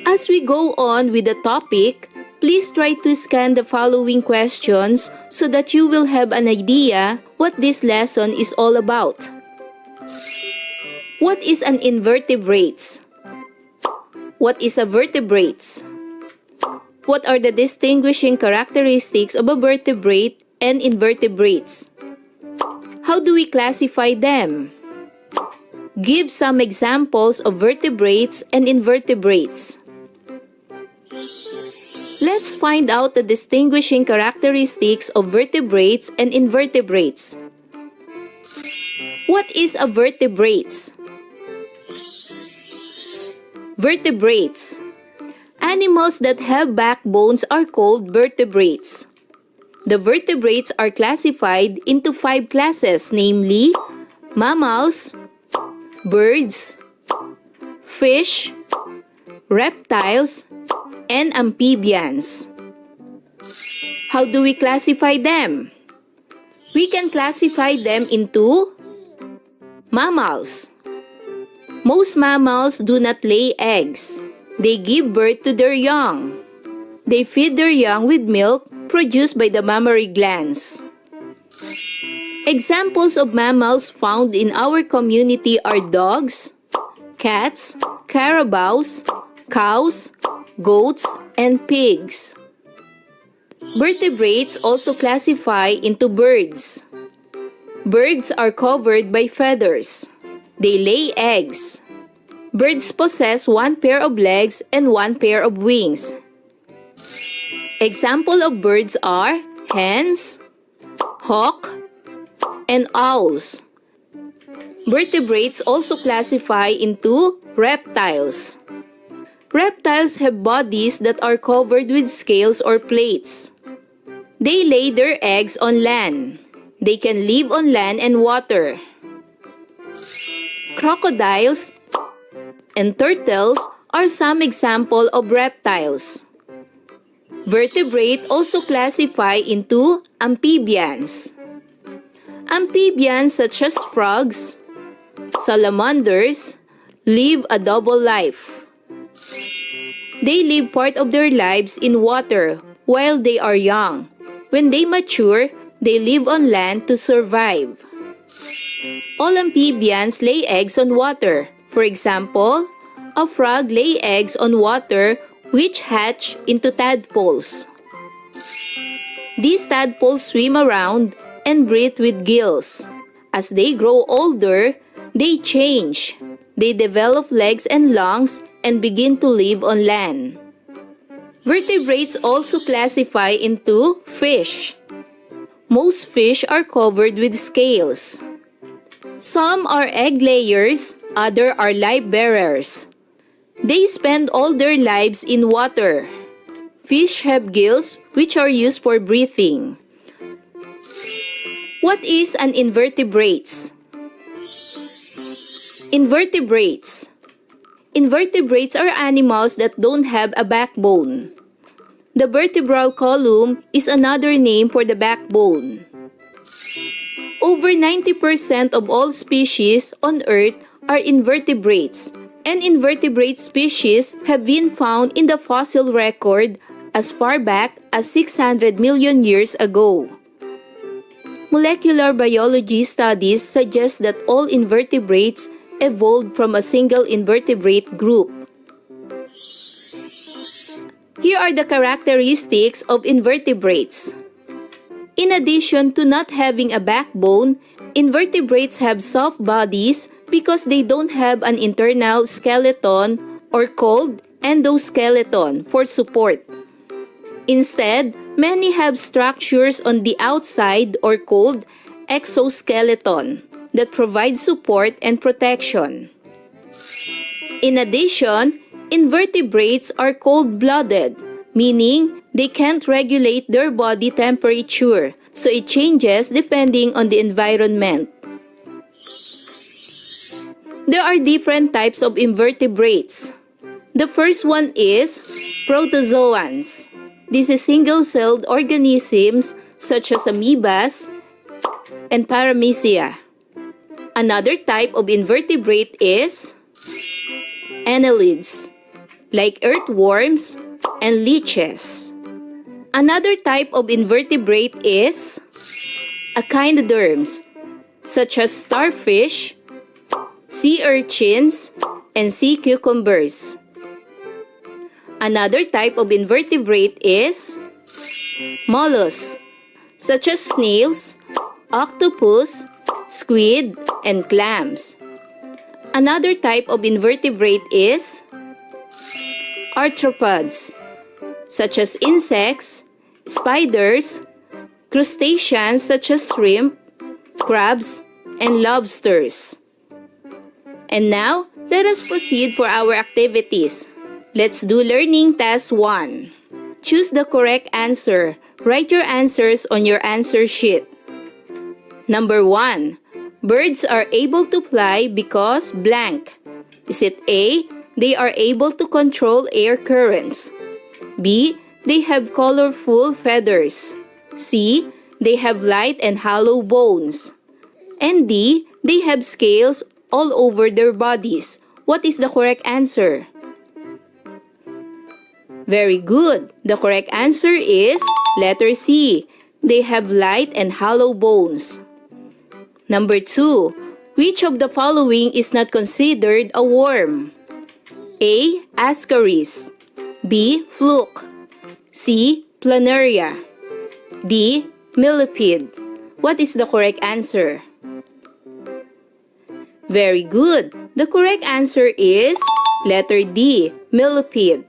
S21: As we go on with the topic, please try to scan the following questions so that you will have an idea what this lesson is all about. What is an invertebrate? What is a vertebrate? What are the distinguishing characteristics of a vertebrate and invertebrates? How do we classify them? Give some examples of vertebrates and invertebrates. Let's find out the distinguishing characteristics of vertebrates and invertebrates. What is a vertebrate? Vertebrates. Animals that have backbones are called vertebrates. The vertebrates are classified into 5 classes, namely mammals, birds, fish, reptiles, and amphibians. How do we classify them? We can classify them into mammals. Most mammals do not lay eggs. They give birth to their young. They feed their young with milk produced by the mammary glands. Examples of mammals found in our community are dogs, cats, carabaos, cows, goats, and pigs. Vertebrates also classify into birds. Birds are covered by feathers. They lay eggs. Birds possess 1 pair of legs and 1 pair of wings. Example of birds are hens, hawk, and owls. Vertebrates also classify into reptiles. Reptiles have bodies that are covered with scales or plates. They lay their eggs on land. They can live on land and water. Crocodiles and turtles are some example of reptiles. Vertebrates also classify into amphibians. Amphibians such as frogs, salamanders, live a double life. They live part of their lives in water while they are young. When they mature, they live on land to survive. All amphibians lay eggs on water. For example, a frog lays eggs on water which hatch into tadpoles. These tadpoles swim around and breathe with gills. As they grow older, they change. They develop legs and lungs and begin to live on land. Vertebrates also classify into fish. Most fish are covered with scales. Some are egg layers, others are life bearers. They spend all their lives in water. Fish have gills which are used for breathing. What is an invertebrate? Invertebrates. Invertebrates are animals that don't have a backbone. The vertebral column is another name for the backbone. Over 90% of all species on Earth are invertebrates, and invertebrate species have been found in the fossil record as far back as 600 million years ago. Molecular biology studies suggest that all invertebrates evolved from a single invertebrate group. Here are the characteristics of invertebrates. In addition to not having a backbone, invertebrates have soft bodies because they don't have an internal skeleton or called endoskeleton for support. Instead, many have structures on the outside or called exoskeleton that provide support and protection. In addition, invertebrates are cold-blooded, meaning they can't regulate their body temperature, so it changes depending on the environment. There are different types of invertebrates. The first one is protozoans. These are single-celled organisms such as amoebas and paramecia. Another type of invertebrate is annelids, like earthworms and leeches. Another type of invertebrate is echinoderms, such as starfish, sea urchins, and sea cucumbers. Another type of invertebrate is mollusks, such as snails, octopus, squid, and clams. Another type of invertebrate is arthropods, such as insects, spiders, crustaceans such as shrimp, crabs, and lobsters. And now, let us proceed for our activities. Let's do learning task 1. Choose the correct answer. Write your answers on your answer sheet. Number 1. Birds are able to fly because blank. Is it A, they are able to control air currents? B, they have colorful feathers. C, they have light and hollow bones. And D, they have scales all over their bodies. What is the correct answer? Very good. The correct answer is letter C. They have light and hollow bones. Number 2. Which of the following is not considered a worm? A. Ascaris. B. Fluke. C. Planaria. D. Millipede. What is the correct answer? Very good. The correct answer is letter D. Millipede.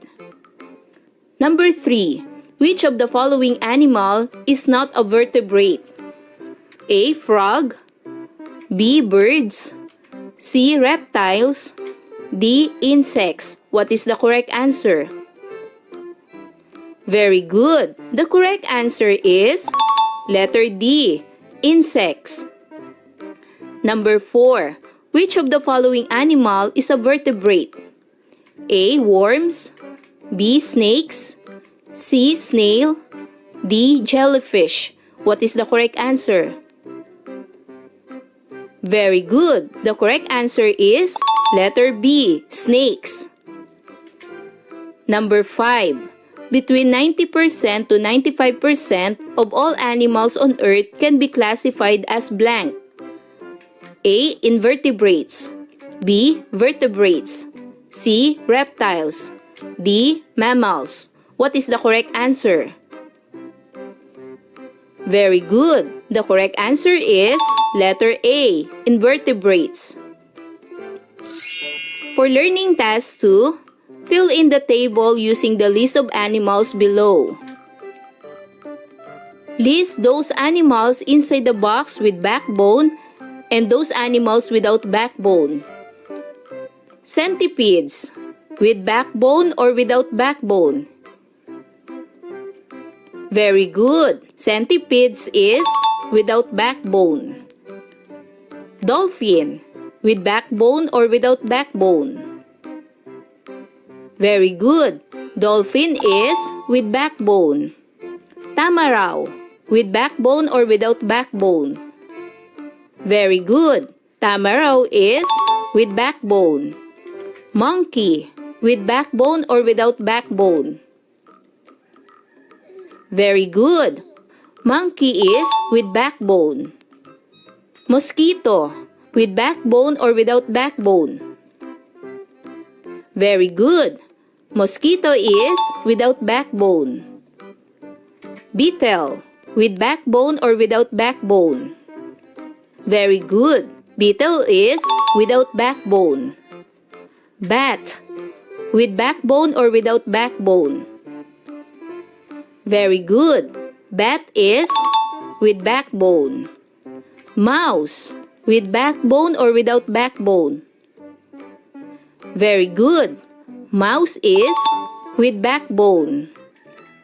S21: Number 3. Which of the following animal is not a vertebrate? A. Frog. B. Birds. C. Reptiles. D. Insects. What is the correct answer? Very good. The correct answer is letter D. Insects. Number 4. Which of the following animal is a vertebrate? A. Worms. B. Snakes. C. Snail. D. Jellyfish. What is the correct answer? Very good. The correct answer is letter B. Snakes. Number 5. Between 90% to 95% of all animals on Earth can be classified as blank. A. Invertebrates. B. Vertebrates. C. Reptiles. D. Mammals. What is the correct answer? Very good. The correct answer is letter A. Invertebrates. For learning task 2, fill in the table using the list of animals below. List those animals inside the box with backbone and those animals without backbone. Centipedes, with backbone or without backbone? Very good. Centipedes is without backbone. Dolphin, with backbone or without backbone? Very good. Dolphin is with backbone. Tamaraw, with backbone or without backbone? Very good. Tamaraw is with backbone. Monkey, with backbone or without backbone? Very good. Monkey is with backbone. Mosquito, with backbone or without backbone? Very good. Mosquito is without backbone. Beetle, with backbone or without backbone? Very good. Beetle is without backbone. Bat, with backbone or without backbone? Very good. Bat is with backbone. Mouse, with backbone or without backbone? Very good. Mouse is with backbone.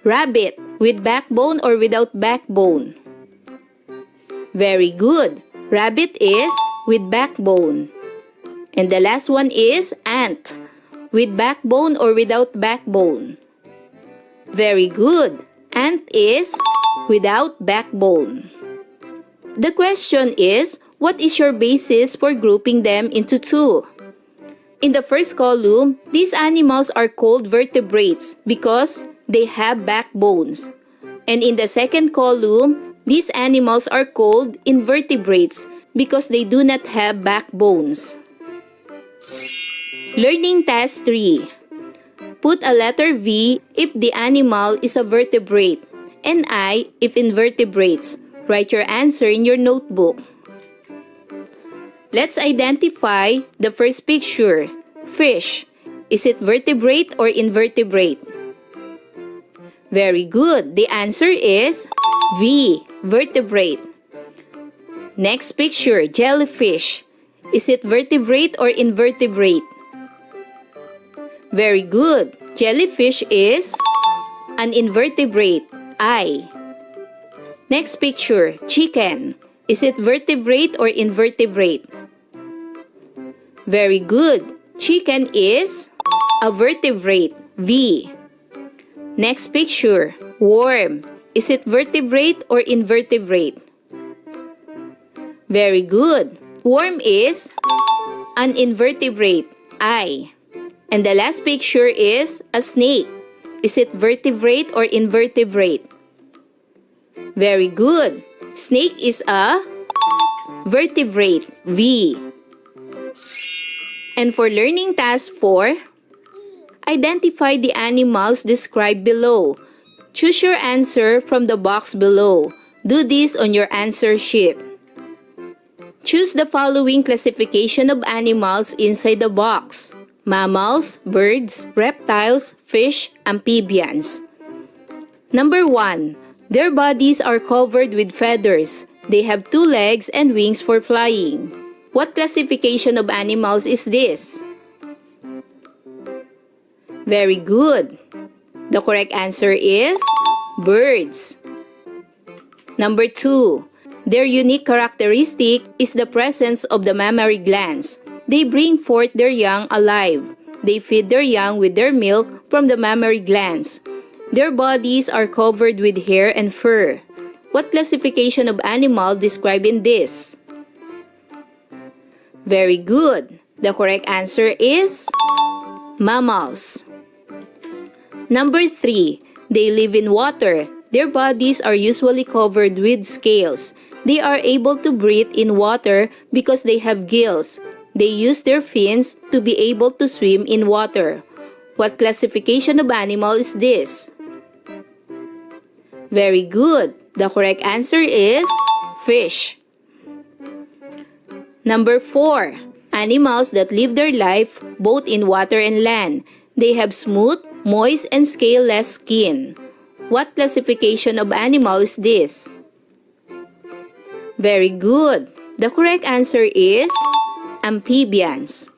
S21: Rabbit, with backbone or without backbone? Very good. Rabbit is with backbone. And the last one is ant, with backbone or without backbone? Very good. Ant is without backbone. The question is, What is your basis for grouping them into two? In the first column, these animals are called vertebrates because they have backbones. And in the second column, these animals are called invertebrates because they do not have backbones. Learning Task 3. Put a letter V if the animal is a vertebrate and I if invertebrates. Write your answer in your notebook. Let's identify the first picture. Fish. Is it vertebrate or invertebrate? Very good. The answer is V, vertebrate. Next picture, jellyfish. Is it vertebrate or invertebrate? Very good. Jellyfish is an invertebrate, I. Next picture, chicken. Is it vertebrate or invertebrate? Very good. Chicken is a vertebrate, V. Next picture, worm. Is it vertebrate or invertebrate? Very good. Worm is an invertebrate, I. And the last picture is a snake. Is it vertebrate or invertebrate? Very good. Snake is a vertebrate, V. And for learning task 4, identify the animals described below. Choose your answer from the box below. Do this on your answer sheet. Choose the following classification of animals inside the box: mammals, birds, reptiles, fish, amphibians. Number 1. Their bodies are covered with feathers. They have 2 legs and wings for flying. What classification of animals is this? Very good. The correct answer is birds. Number 2. Their unique characteristic is the presence of the mammary glands. They bring forth their young alive. They feed their young with their milk from the mammary glands. Their bodies are covered with hair and fur. What classification of animal described in this? Very good. The correct answer is mammals. Number 3. They live in water. Their bodies are usually covered with scales. They are able to breathe in water because they have gills. They use their fins to be able to swim in water. What classification of animal is this? Very good. The correct answer is fish. Number 4. Animals that live their life both in water and land. They have smooth, moist, and scaleless skin. What classification of animal is this? Very good. The correct answer is amphibians.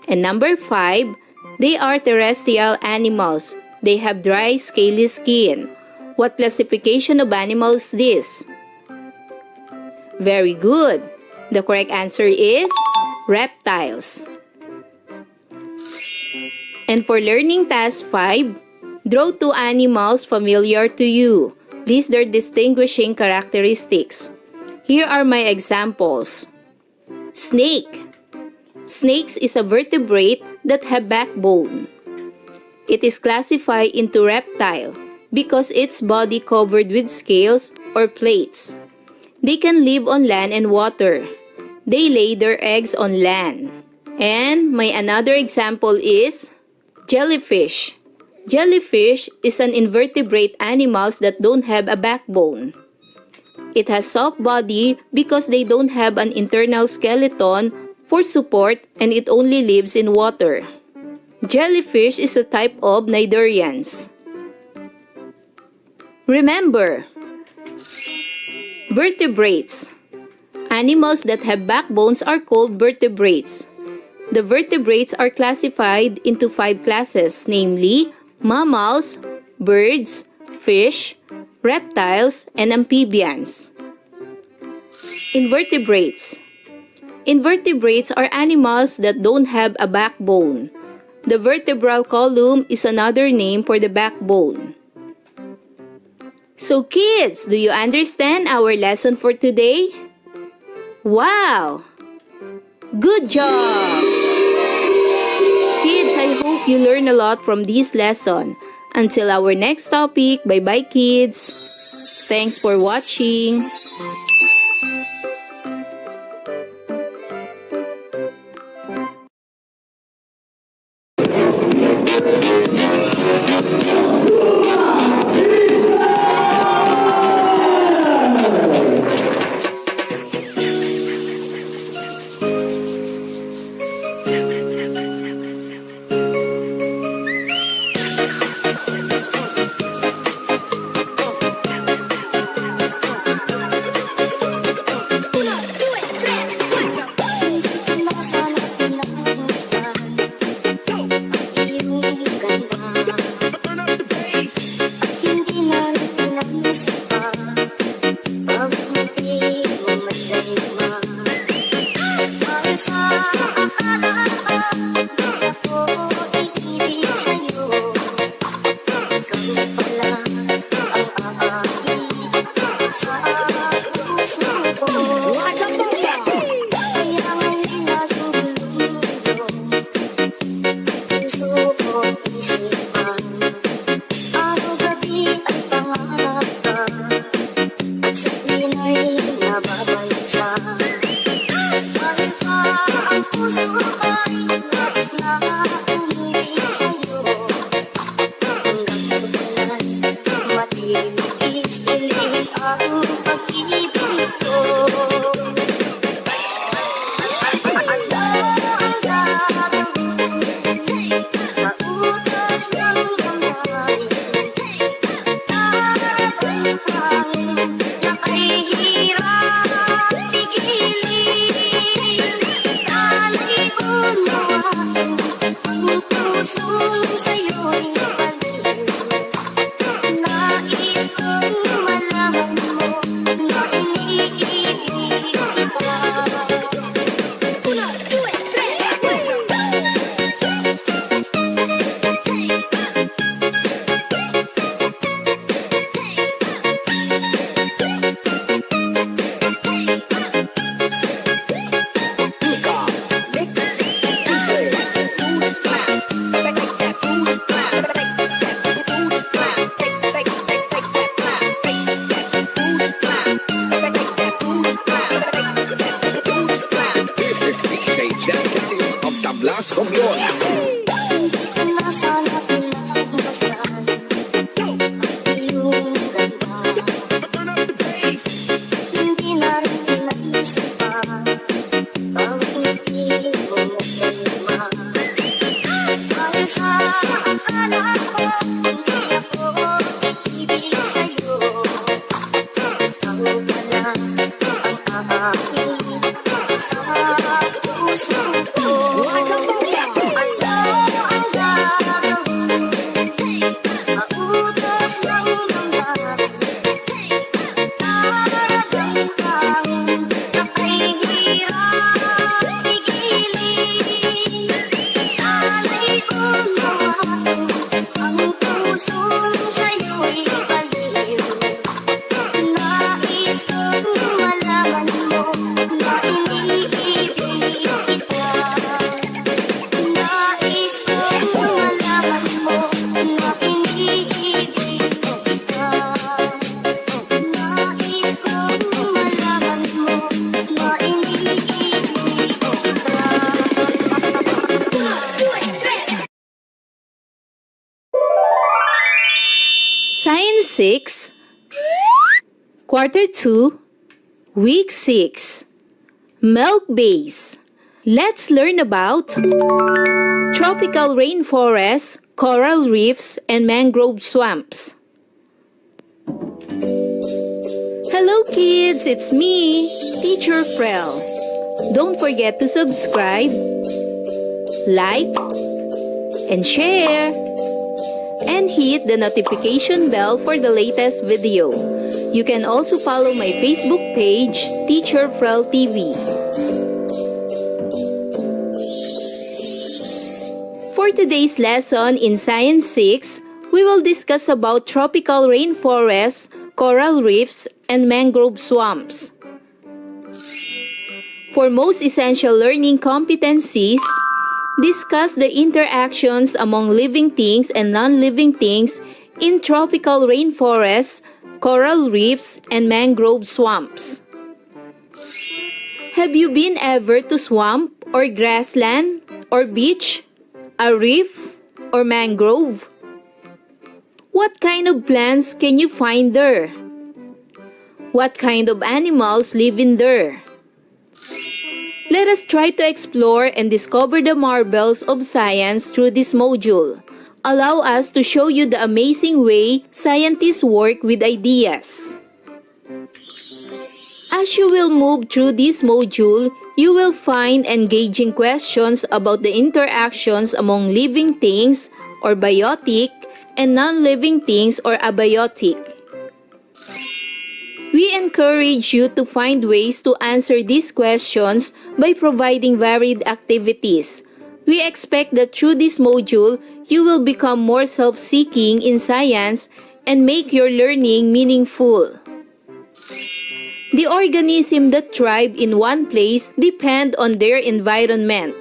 S21: And number 5, they are terrestrial animals. They have dry, scaly skin. What classification of animal is this? Very good. The correct answer is reptiles. And for learning task 5, draw 2 animals familiar to you. List their distinguishing characteristics. Here are my examples. Snake. Snakes is a vertebrate that have backbone. It is classified into reptile because its body covered with scales or plates. They can live on land and water. They lay their eggs on land. And my another example is jellyfish. Jellyfish is an invertebrate animals that don't have a backbone. It has soft body because they don't have an internal skeleton for support and it only lives in water. Jellyfish is a type of cnidarians. Remember, vertebrates. Animals that have backbones are called vertebrates. The vertebrates are classified into 5 classes, namely mammals, birds, fish, reptiles, and amphibians. Invertebrates. Invertebrates are animals that don't have a backbone. The vertebral column is another name for the backbone. So kids, do you understand our lesson for today? Wow! Good job! Kids, I hope you learn a lot from this lesson. Until our next topic, bye-bye kids! Thanks for watching! Science 6, Quarter 2, Week 6, Milk Base. Let's learn about tropical rainforests, coral reefs, and mangrove swamps. Hello kids, it's me, Teacher Frel. Don't forget to subscribe, like, and share. And hit the notification bell for the latest video. You can also follow my Facebook page, Teacher Frel TV. For today's lesson in Science 6, we will discuss about tropical rainforests, coral reefs, and mangrove swamps. For most essential learning competencies, discuss the interactions among living things and non-living things in tropical rainforests, coral reefs, and mangrove swamps. Have you been ever to swamp or grassland or beach, a reef or mangrove? What kind of plants can you find there? What kind of animals live in there? Let us try to explore and discover the marvels of science through this module. Allow us to show you the amazing way scientists work with ideas. As you will move through this module, you will find engaging questions about the interactions among living things or biotic and non-living things or abiotic. We encourage you to find ways to answer these questions by providing varied activities. We expect that through this module, you will become more self-seeking in science and make your learning meaningful. The organisms that thrive in one place depend on their environment.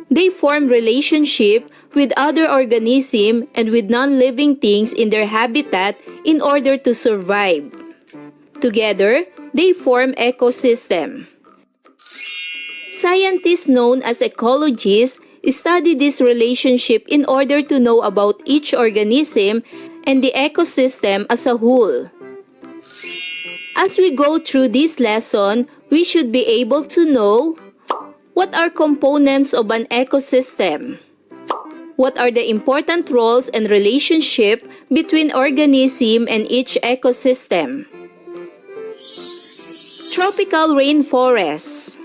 S21: They form relationship with other organisms and with non-living things in their habitat in order to survive. Together, they form ecosystem. Scientists known as ecologists study this relationship in order to know about each organism and the ecosystem as a whole. As we go through this lesson, we should be able to know what are components of an ecosystem. What are the important roles and relationship between organism and each ecosystem? Tropical rainforests.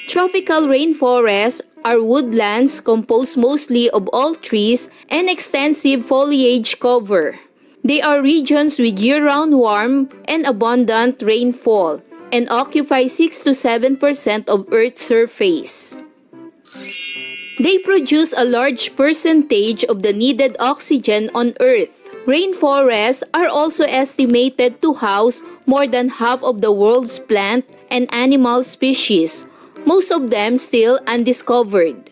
S21: Tropical rainforests are woodlands composed mostly of all trees and extensive foliage cover. They are regions with year-round warm and abundant rainfall and occupy 6 to 7% of Earth's surface. They produce a large percentage of the needed oxygen on Earth. Rainforests are also estimated to house more than half of the world's plant and animal species, most of them still undiscovered.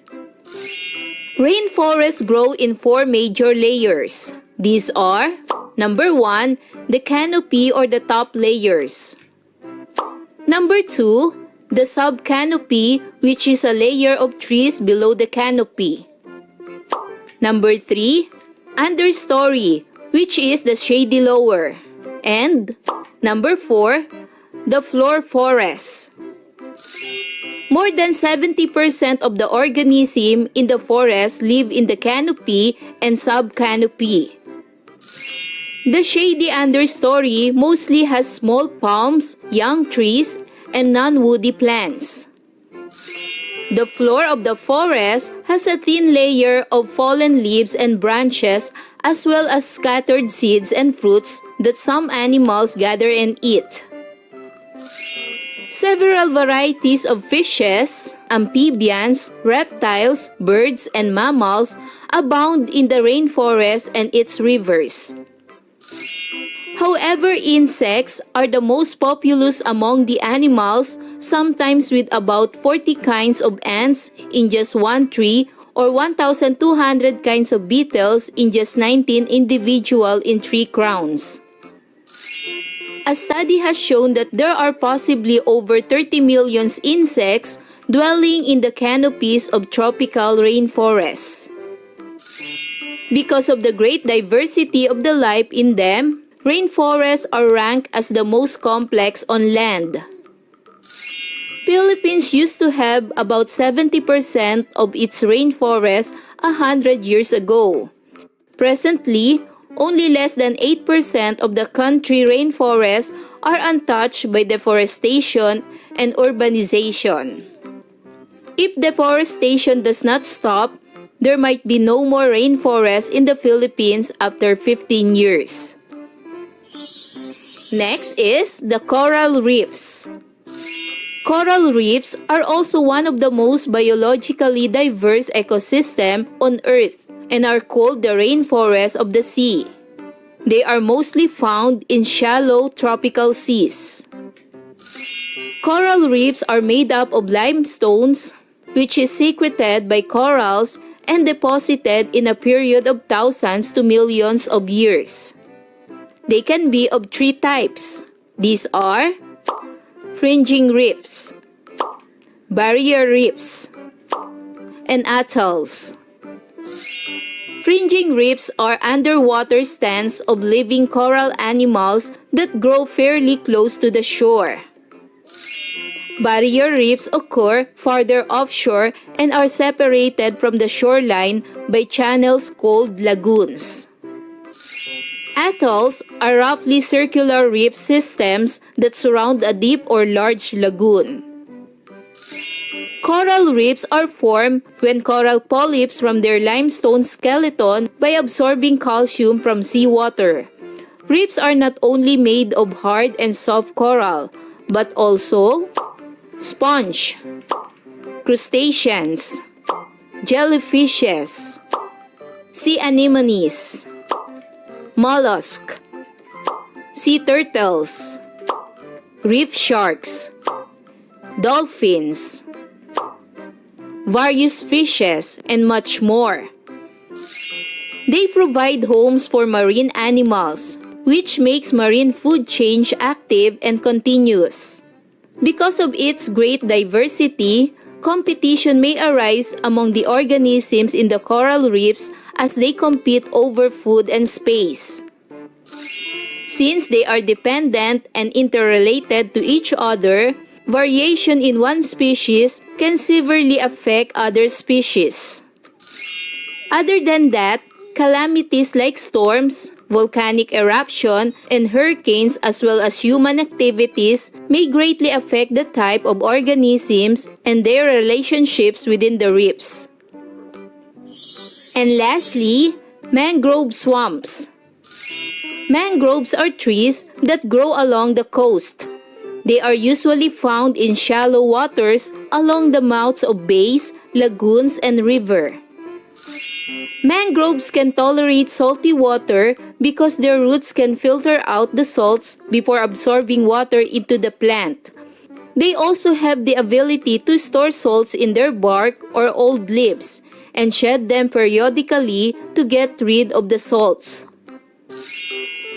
S21: Rainforests grow in 4 major layers. These are: number 1, the canopy or the top layers. Number 2, the subcanopy, which is a layer of trees below the canopy. Number 3, understory, which is the shady lower. And number 4, the floor forest. More than 70% of the organisms in the forest live in the canopy and subcanopy. The shady understory mostly has small palms, young trees, and non-woody plants. The floor of the forest has a thin layer of fallen leaves and branches, as well as scattered seeds and fruits that some animals gather and eat. Several varieties of fishes, amphibians, reptiles, birds, and mammals abound in the rainforest and its rivers. However, insects are the most populous among the animals, sometimes with about 40 kinds of ants in just one tree or 1,200 kinds of beetles in just 19 individual in 3 crowns. A study has shown that there are possibly over 30 million insects dwelling in the canopies of tropical rainforests. Because of the great diversity of the life in them, rainforests are ranked as the most complex on land. Philippines used to have about 70% of its rainforest 100 years ago. Presently, only less than 8% of the country rainforests are untouched by deforestation and urbanization. If deforestation does not stop, there might be no more rainforest in the Philippines after 15 years. Next is the coral reefs. Coral reefs are also one of the most biologically diverse ecosystems on Earth and are called the rainforests of the sea. They are mostly found in shallow tropical seas. Coral reefs are made up of limestones, which is secreted by corals and deposited in a period of thousands to millions of years. They can be of three types. These are fringing reefs, barrier reefs, and atolls. Fringing reefs are underwater stands of living coral animals that grow fairly close to the shore. Barrier reefs occur farther offshore and are separated from the shoreline by channels called lagoons. Atolls are roughly circular reef systems that surround a deep or large lagoon. Coral reefs are formed when coral polyps from their limestone skeleton by absorbing calcium from seawater. Reefs are not only made of hard and soft coral, but also sponge, crustaceans, jellyfishes, sea anemones, mollusk, sea turtles, reef sharks, dolphins, various fishes, and much more. They provide homes for marine animals, which makes marine food chain active and continuous. Because of its great diversity, competition may arise among the organisms in the coral reefs as they compete over food and space. Since they are dependent and interrelated to each other, variation in one species can severely affect other species. Other than that, calamities like storms, volcanic eruption, and hurricanes as well as human activities may greatly affect the type of organisms and their relationships within the reefs. And lastly, mangrove swamps. Mangroves are trees that grow along the coast. They are usually found in shallow waters along the mouths of bays, lagoons, and rivers. Mangroves can tolerate salty water because their roots can filter out the salts before absorbing water into the plant. They also have the ability to store salts in their bark or old leaves and shed them periodically to get rid of the salts.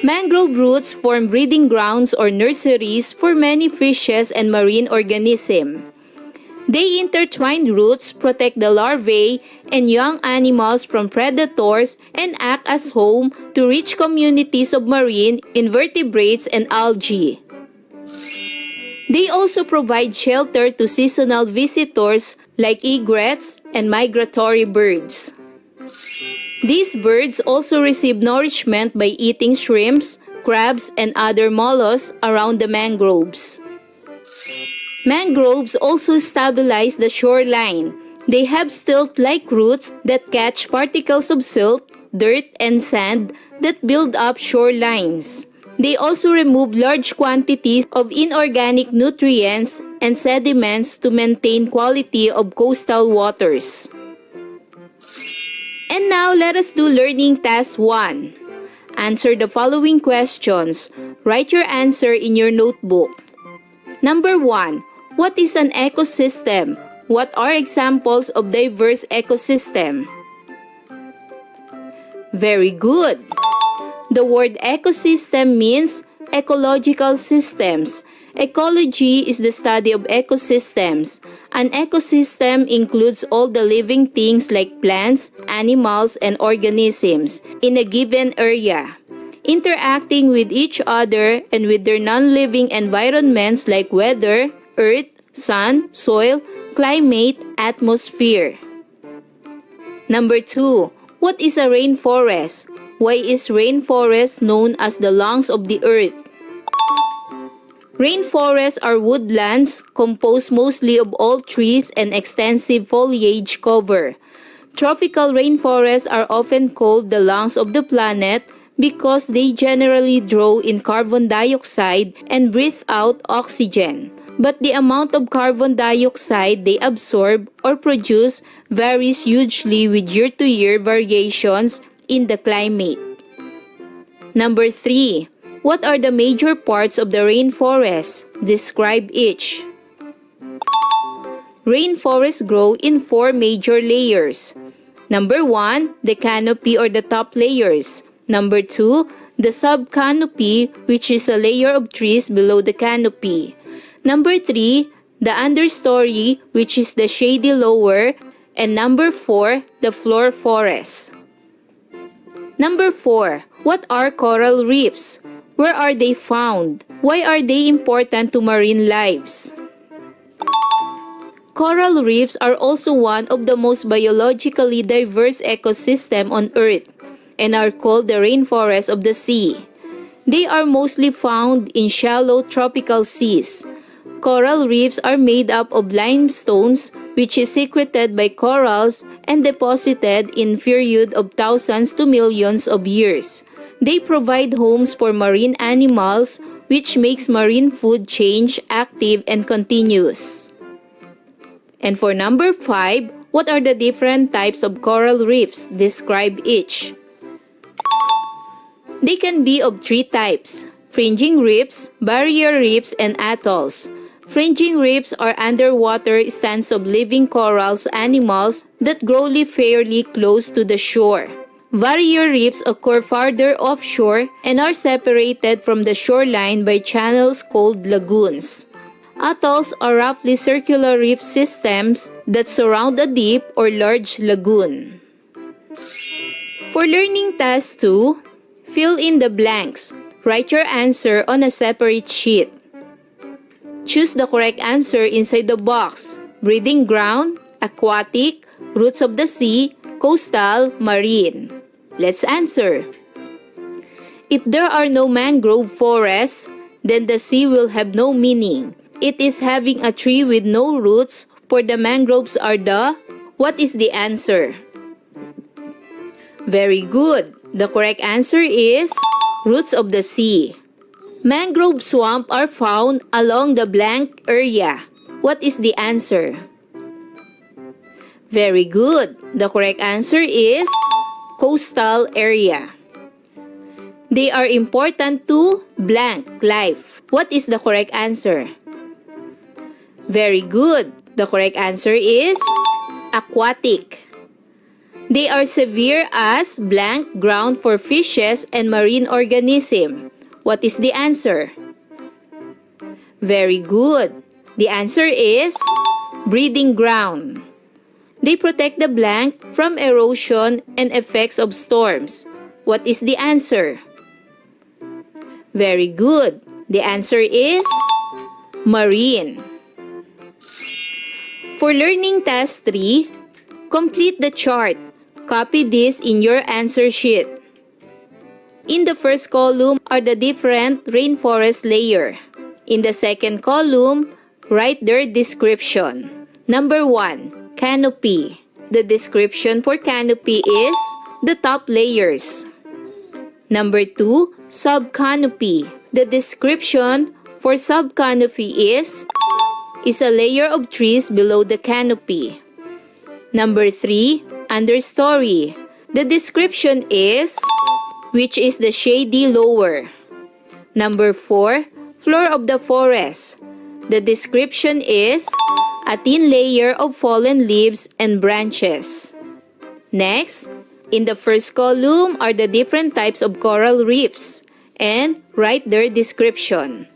S21: Mangrove roots form breeding grounds or nurseries for many fishes and marine organisms. Their intertwined roots protect the larvae and young animals from predators and act as home to rich communities of marine invertebrates and algae. They also provide shelter to seasonal visitors like egrets and migratory birds. These birds also receive nourishment by eating shrimps, crabs, and other mollusks around the mangroves. Mangroves also stabilize the shoreline. They have stilt-like roots that catch particles of silt, dirt, and sand that build up shorelines. They also remove large quantities of inorganic nutrients and sediments to maintain quality of coastal waters. And now let us do learning task 1. Answer the following questions. Write your answer in your notebook. Number 1. What is an ecosystem? What are examples of diverse ecosystem? Very good. The word ecosystem means ecological systems. Ecology is the study of ecosystems. An ecosystem includes all the living things like plants, animals, and organisms in a given area, interacting with each other and with their non-living environments like weather, earth, sun, soil, climate, atmosphere. Number 2. What is a rainforest? Why is rainforest known as the lungs of the earth? Rainforests are woodlands composed mostly of old trees and extensive foliage cover. Tropical rainforests are often called the lungs of the planet because they generally draw in carbon dioxide and breathe out oxygen. But the amount of carbon dioxide they absorb or produce varies hugely with year-to-year variations in the climate. Number 3. What are the major parts of the rainforest? Describe each. Rainforests grow in 4 major layers. Number 1, the canopy or the top layers. Number 2, the subcanopy, which is a layer of trees below the canopy. Number 3, the understory, which is the shady lower. And number 4, the floor forest. Number 4, what are coral reefs? Where are they found? Why are they important to marine lives? Coral reefs are also one of the most biologically diverse ecosystems on Earth and are called the rainforests of the sea. They are mostly found in shallow tropical seas. Coral reefs are made up of limestones, which is secreted by corals and deposited in period of thousands to millions of years. They provide homes for marine animals, which makes marine food chain active and continuous. And for number 5, what are the different types of coral reefs? Describe each. They can be of 3 types: fringing reefs, barrier reefs, and atolls. Fringing reefs are underwater stands of living corals animals that grow fairly close to the shore. Barrier reefs occur farther offshore and are separated from the shoreline by channels called lagoons. Atolls are roughly circular reef systems that surround a deep or large lagoon. For learning task 2, fill in the blanks. Write your answer on a separate sheet. Choose the correct answer inside the box: breeding ground, aquatic, roots of the sea, coastal, marine. Let's answer. If there are no mangrove forests, then the sea will have no meaning. It is having a tree with no roots, for the mangroves are the... What is the answer? Very good. The correct answer is roots of the sea. Mangrove swamp are found along the blank area. What is the answer? Very good. The correct answer is coastal area. They are important to blank life. What is the correct answer? Very good. The correct answer is aquatic. They are severe as blank ground for fishes and marine organisms. What is the answer? Very good. The answer is breeding ground. They protect the blank from erosion and effects of storms. What is the answer? Very good. The answer is marine. For learning task 3, complete the chart. Copy this in your answer sheet. In the first column are the different rainforest layer. In the second column, write their description. Number 1, canopy. The description for canopy is the top layers. Number 2, subcanopy. The description for subcanopy is a layer of trees below the canopy. Number 3, understory. The description is which is the shady lower. Number 4, floor of the forest. The description is a thin layer of fallen leaves and branches. Next, in the first column are the different types of coral reefs and write their description.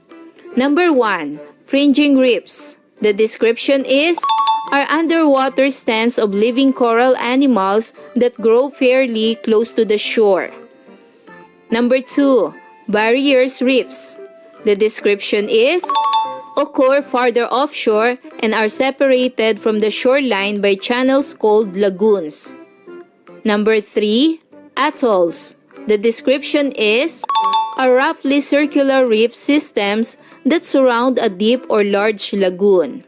S21: Number 1, fringing reefs. The description is are underwater stands of living coral animals that grow fairly close to the shore. Number 2, barriers reefs. The description is occur farther offshore and are separated from the shoreline by channels called lagoons. Number 3, atolls. The description is are roughly circular reef systems that surround a deep or large lagoon.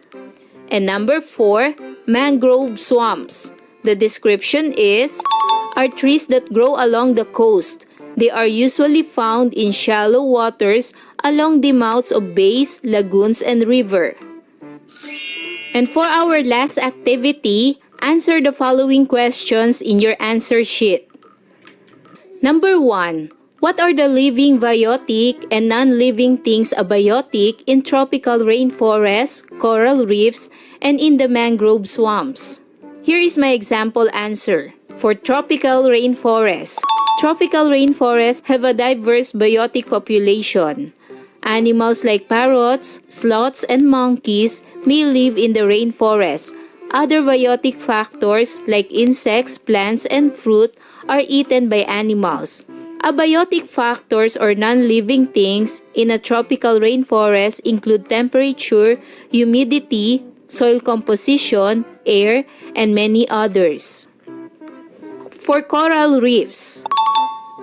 S21: And number 4, mangrove swamps. The description is are trees that grow along the coast. They are usually found in shallow waters along the mouths of bays, lagoons, and river. And for our last activity, answer the following questions in your answer sheet. Number 1. What are the living biotic and non-living things abiotic in tropical rainforests, coral reefs, and in the mangrove swamps? Here is my example answer. For tropical rainforests have a diverse biotic population. Animals like parrots, sloths, and monkeys may live in the rainforest. Other biotic factors like insects, plants, and fruit are eaten by animals. Abiotic factors or non-living things in a tropical rainforest include temperature, humidity, soil composition, air, and many others. For coral reefs,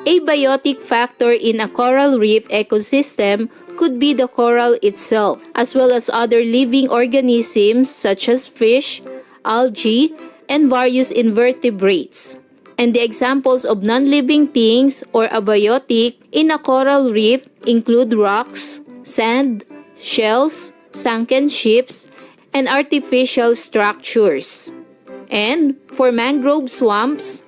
S21: a biotic factor in a coral reef ecosystem could be the coral itself, as well as other living organisms such as fish, algae, and various invertebrates. And the examples of non-living things or abiotic in a coral reef include rocks, sand, shells, sunken ships, and artificial structures. And for mangrove swamps,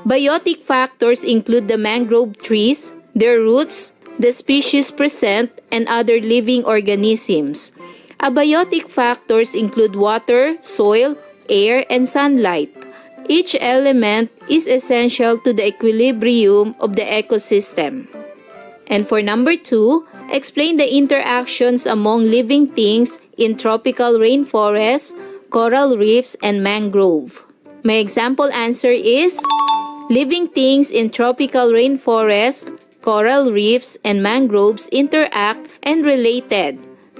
S21: biotic factors include the mangrove trees, their roots, the species present, and other living organisms. Abiotic factors include water, soil, air, and sunlight. Each element is essential to the equilibrium of the ecosystem. And for number 2, explain the interactions among living things in tropical rainforests, coral reefs, and mangrove. My example answer is, living things in tropical rainforests, coral reefs, and mangroves interact and related.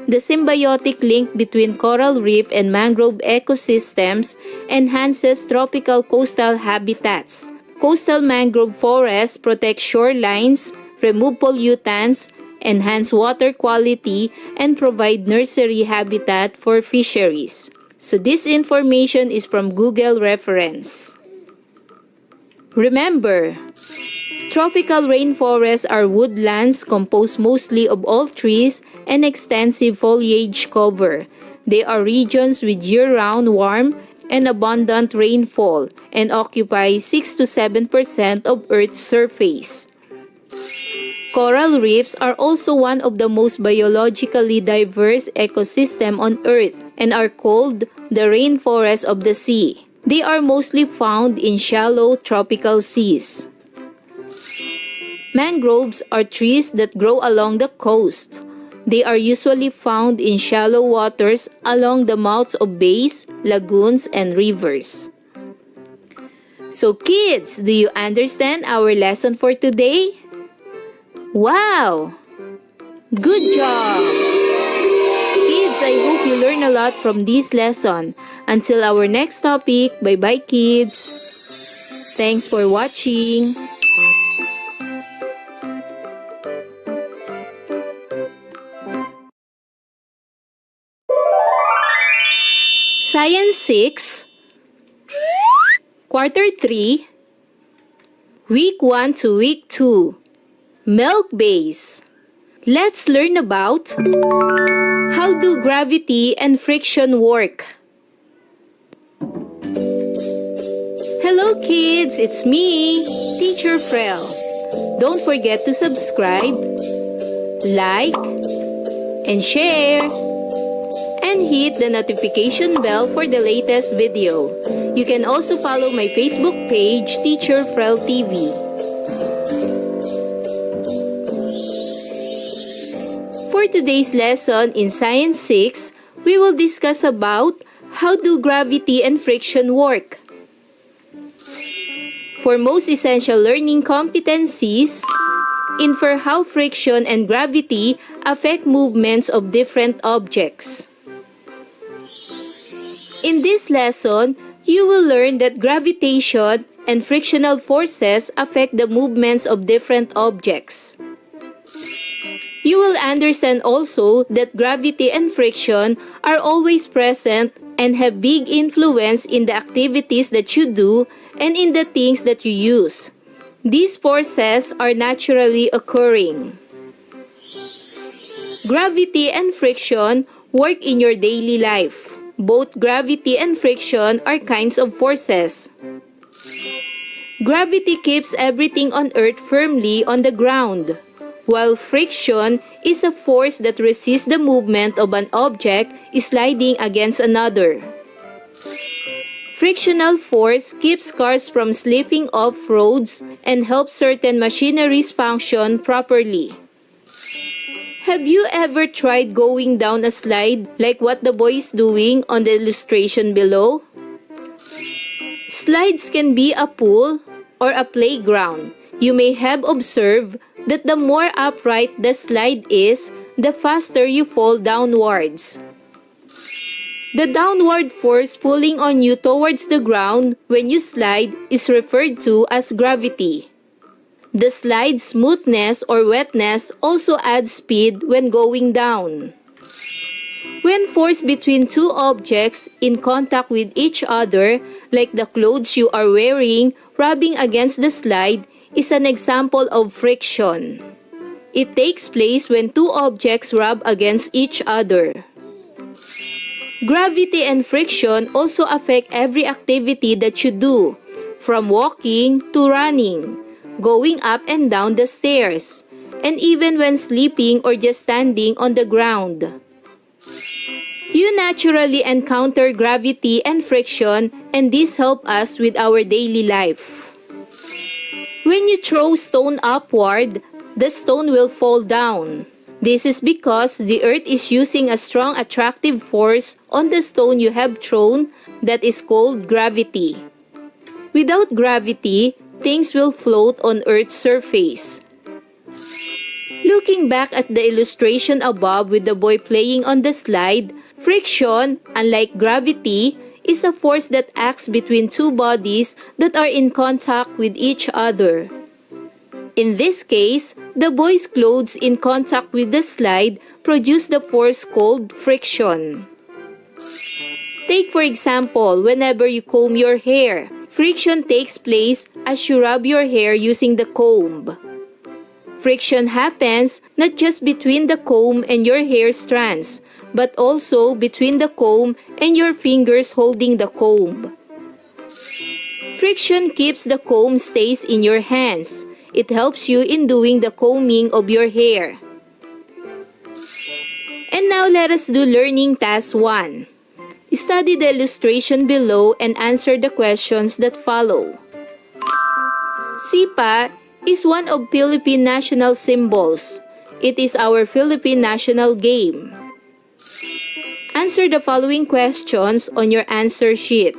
S21: The symbiotic link between coral reef and mangrove ecosystems enhances tropical coastal habitats. Coastal mangrove forests protect shorelines, remove pollutants, enhance water quality, and provide nursery habitat for fisheries. So this information is from Google reference. Remember, tropical rainforests are woodlands composed mostly of all trees and extensive foliage cover. They are regions with year-round warm and abundant rainfall and occupy 6 to 7% of Earth's surface. Coral reefs are also one of the most biologically diverse ecosystems on Earth and are called the rainforests of the sea. They are mostly found in shallow tropical seas. Mangroves are trees that grow along the coast. They are usually found in shallow waters along the mouths of bays, lagoons, and rivers. So kids, do you understand our lesson for today? Wow! Good job! Kids, I hope you learn a lot from this lesson. Until our next topic, bye-bye kids! Thanks for watching! Science 6, Quarter 3, Week 1 to Week 2, Milk Base. Let's learn about how do gravity and friction work. Hello kids, it's me, Teacher Frel. Don't forget to subscribe, like, and share. And hit the notification bell for the latest video. You can also follow my Facebook page, Teacher Frel TV. For today's lesson in Science 6, we will discuss about how do gravity and friction work. For most essential learning competencies, infer how friction and gravity affect movements of different objects. In this lesson, you will learn that gravitation and frictional forces affect the movements of different objects. You will understand also that gravity and friction are always present and have big influence in the activities that you do and in the things that you use. These forces are naturally occurring. Gravity and friction work in your daily life. Both gravity and friction are kinds of forces. Gravity keeps everything on Earth firmly on the ground, while friction is a force that resists the movement of an object sliding against another. Frictional force keeps cars from slipping off roads and helps certain machineries function properly. Have you ever tried going down a slide like what the boy is doing on the illustration below? Slides can be a pool or a playground. You may have observed that the more upright the slide is, the faster you fall downwards. The downward force pulling on you towards the ground when you slide is referred to as gravity. The slide's smoothness or wetness also adds speed when going down. When force between two objects in contact with each other, like the clothes you are wearing rubbing against the slide, is an example of friction. It takes place when two objects rub against each other. Gravity and friction also affect every activity that you do, from walking to running, going up and down the stairs, and even when sleeping or just standing on the ground. You naturally encounter gravity and friction, and these help us with our daily life. When you throw stone upward, the stone will fall down. This is because the earth is using a strong attractive force on the stone you have thrown that is called gravity. Without gravity, things will float on Earth's surface. Looking back at the illustration above with the boy playing on the slide, friction, unlike gravity, is a force that acts between two bodies that are in contact with each other. In this case, the boy's clothes in contact with the slide produce the force called friction. Take for example, whenever you comb your hair, friction takes place as you rub your hair using the comb. Friction happens not just between the comb and your hair strands, but also between the comb and your fingers holding the comb. Friction keeps the comb stays in your hands. It helps you in doing the combing of your hair. And now let us do learning task 1. Study the illustration below and answer the questions that follow. Sipa is one of Philippine national symbols. It is our Philippine national game. Answer the following questions on your answer sheet.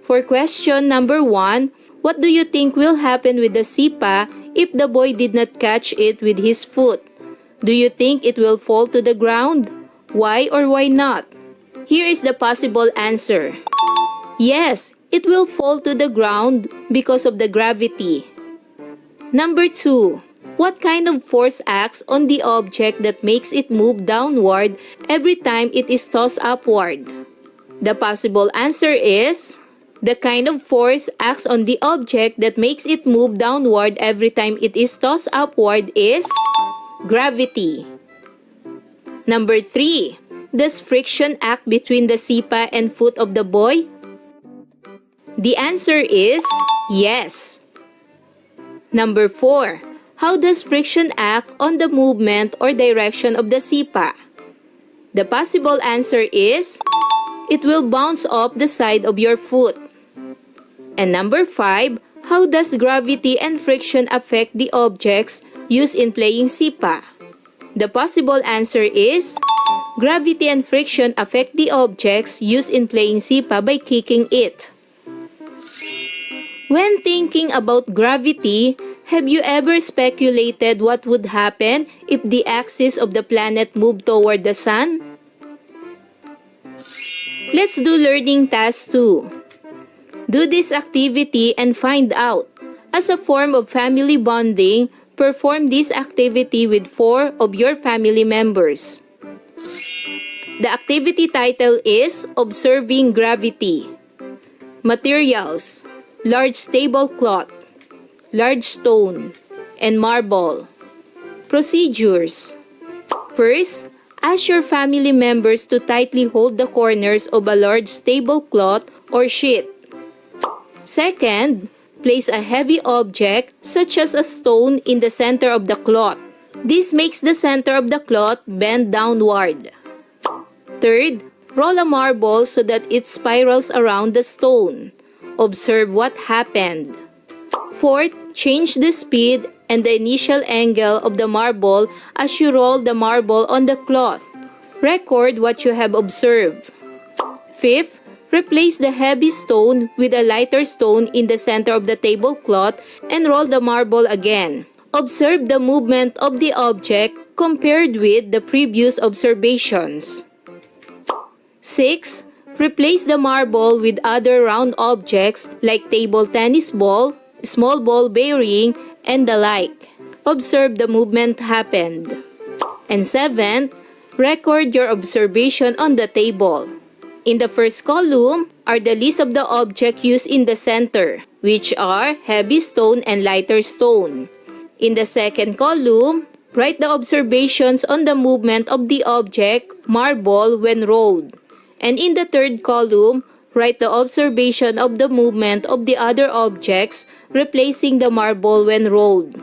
S21: For question number 1, what do you think will happen with the sipa if the boy did not catch it with his foot? Do you think it will fall to the ground? Why or why not? Here is the possible answer. Yes, it will fall to the ground because of the gravity. Number 2. What kind of force acts on the object that makes it move downward every time it is tossed upward? The possible answer is, the kind of force acts on the object that makes it move downward every time it is tossed upward is gravity. Number 3. Does friction act between the sipa and foot of the boy? The answer is yes. Number 4. How does friction act on the movement or direction of the sipa? The possible answer is, it will bounce off the side of your foot. And number 5, how does gravity and friction affect the objects used in playing sipa? The possible answer is, gravity and friction affect the objects used in playing sipa by kicking it. When thinking about gravity, have you ever speculated what would happen if the axis of the planet moved toward the sun? Let's do learning task 2. Do this activity and find out. As a form of family bonding, perform this activity with 4 of your family members. The activity title is Observing Gravity. Materials: large tablecloth, large stone, and marble. Procedures: first, ask your family members to tightly hold the corners of a large tablecloth or sheet. Second, Place a heavy object, such as a stone, in the center of the cloth. This makes the center of the cloth bend downward. Third, roll a marble so that it spirals around the stone. Observe what happened. Fourth, change the speed and the initial angle of the marble as you roll the marble on the cloth. Record what you have observed. Fifth, replace the heavy stone with a lighter stone in the center of the tablecloth and roll the marble again. Observe the movement of the object compared with the previous observations. 6. Replace the marble with other round objects like table tennis ball, small ball bearing, and the like. Observe the movement happened. And 7. Record your observation on the table. In the first column are the list of the objects used in the center, which are heavy stone and lighter stone. In the second column, write the observations on the movement of the object, marble, when rolled. And in the third column, write the observation of the movement of the other objects, replacing the marble when rolled.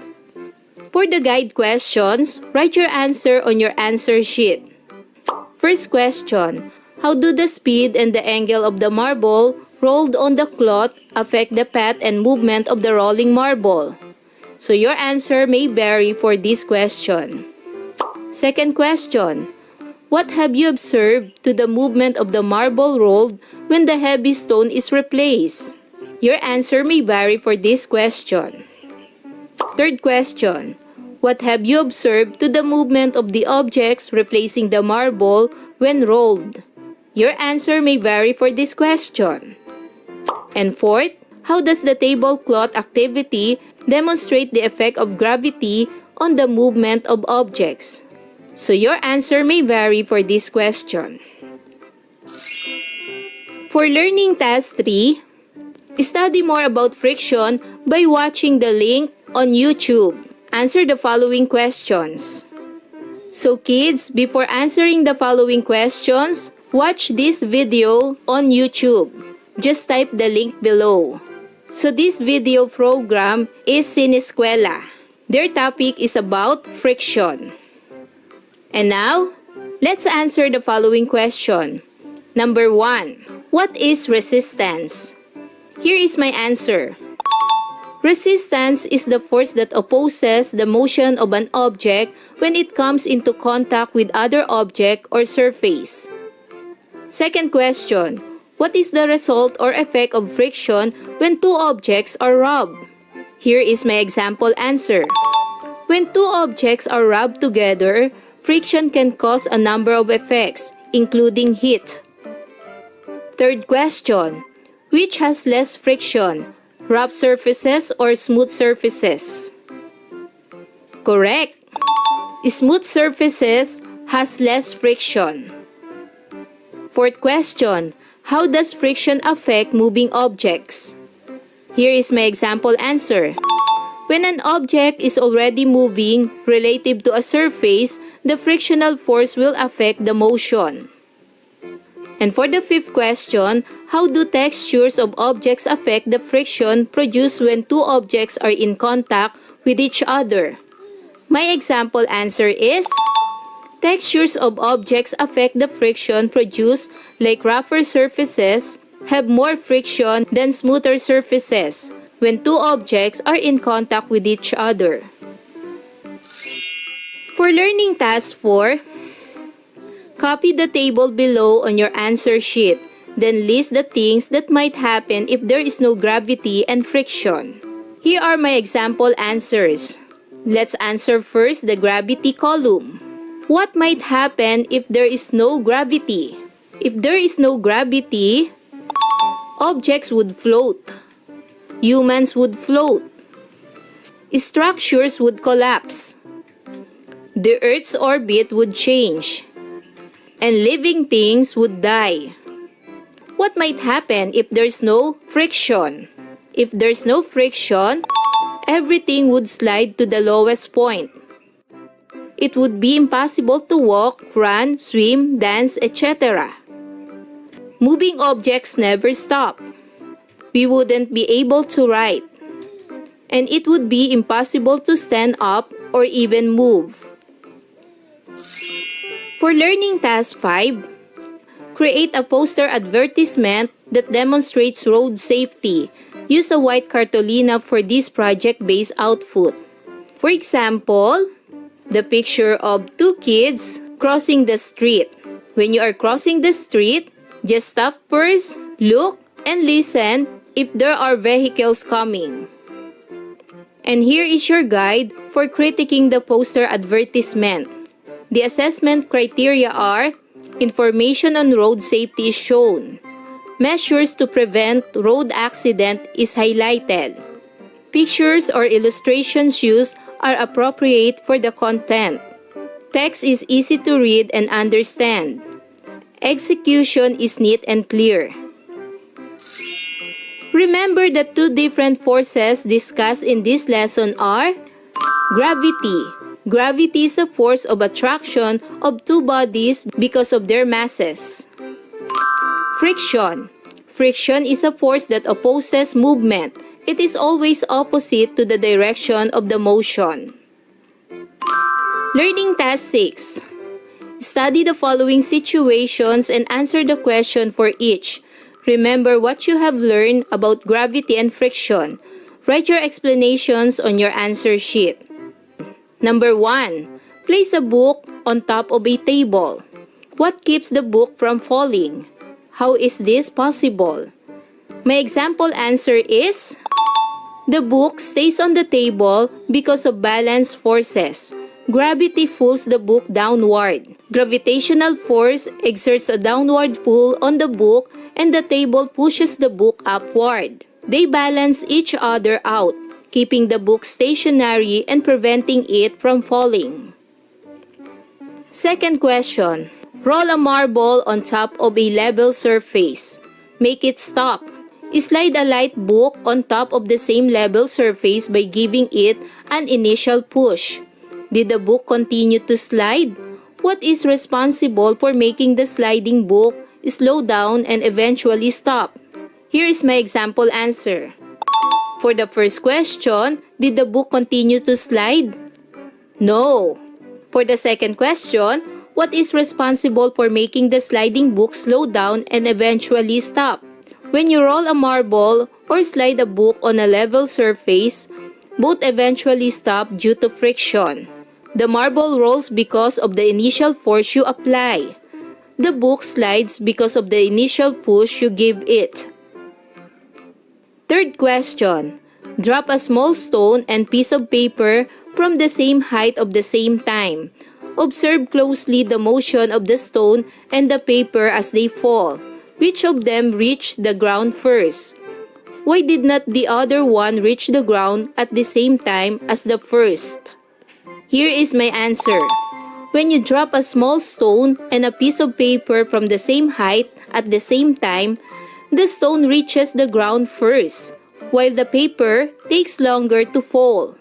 S21: For the guide questions, write your answer on your answer sheet. First question, how do the speed and the angle of the marble rolled on the cloth affect the path and movement of the rolling marble? So your answer may vary for this question. Second question, what have you observed to the movement of the marble rolled when the heavy stone is replaced? Your answer may vary for this question. Third question, what have you observed to the movement of the objects replacing the marble when rolled? Your answer may vary for this question. And fourth, how does the tablecloth activity demonstrate the effect of gravity on the movement of objects? So your answer may vary for this question. For learning task 3, study more about friction by watching the link on YouTube. Answer the following questions. So kids, before answering the following questions, watch this video on YouTube. Just type the link below. So this video program is Sineskwela. Their topic is about friction. And now, let's answer the following question. Number 1. What is resistance? Here is my answer. Resistance is the force that opposes the motion of an object when it comes into contact with other object or surface. Second question. What is the result or effect of friction when two objects are rubbed? Here is my example answer. When two objects are rubbed together, friction can cause a number of effects, including heat. Third question. Which has less friction? Rough surfaces or smooth surfaces? Correct. Smooth surfaces has less friction. Fourth question. How does friction affect moving objects? Here is my example answer. When an object is already moving relative to a surface, the frictional force will affect the motion. And for the fifth question, how do textures of objects affect the friction produced when two objects are in contact with each other? My example answer is, textures of objects affect the friction produced, like rougher surfaces have more friction than smoother surfaces when two objects are in contact with each other. For learning task 4, copy the table below on your answer sheet, then list the things that might happen if there is no gravity and friction. Here are my example answers. Let's answer first the gravity column. What might happen if there is no gravity? If there is no gravity, objects would float. Humans would float. Structures would collapse. The Earth's orbit would change. And living things would die. What might happen if there's no friction? If there's no friction, everything would slide to the lowest point. It would be impossible to walk, run, swim, dance, etc. Moving objects never stop. We wouldn't be able to write. and it would be impossible to stand up or even move. For learning task 5, create a poster advertisement that demonstrates road safety. Use a white cartolina for this project-based output. For example, the picture of two kids crossing the street. When you are crossing the street, just stop first, look, and listen if there are vehicles coming. And here is your guide for critiquing the poster advertisement. The assessment criteria are: information on road safety is shown. Measures to prevent road accident is highlighted. Pictures or illustrations used are appropriate for the content. Text is easy to read and understand. Execution is neat and clear. Remember that two different forces discussed in this lesson are gravity. Gravity is a force of attraction of two bodies because of their masses. Friction. Friction is a force that opposes movement. It is always opposite to the direction of the motion. Learning Task 6. Study the following situations and answer the question for each. Remember what you have learned about gravity and friction. Write your explanations on your answer sheet. Number 1. Place a book on top of a table. What keeps the book from falling? How is this possible? My example answer is: the book stays on the table because of balance forces. Gravity pulls the book downward. Gravitational force exerts a downward pull on the book and the table pushes the book upward. They balance each other out, keeping the book stationary and preventing it from falling. Second question. Roll a marble on top of a level surface. Make it stop. Slide a light book on top of the same level surface by giving it an initial push. Did the book continue to slide? What is responsible for making the sliding book slow down and eventually stop? Here is my example answer. For the first question, did the book continue to slide? No. For the second question, what is responsible for making the sliding book slow down and eventually stop? When you roll a marble or slide a book on a level surface, both eventually stop due to friction. The marble rolls because of the initial force you apply. The book slides because of the initial push you give it. Third question. Drop a small stone and piece of paper from the same height at the same time. Observe closely the motion of the stone and the paper as they fall. Which of them reached the ground first? Why did not the other one reach the ground at the same time as the first? Here is my answer. When you drop a small stone and a piece of paper from the same height at the same time, the stone reaches the ground first, while the paper takes longer to fall.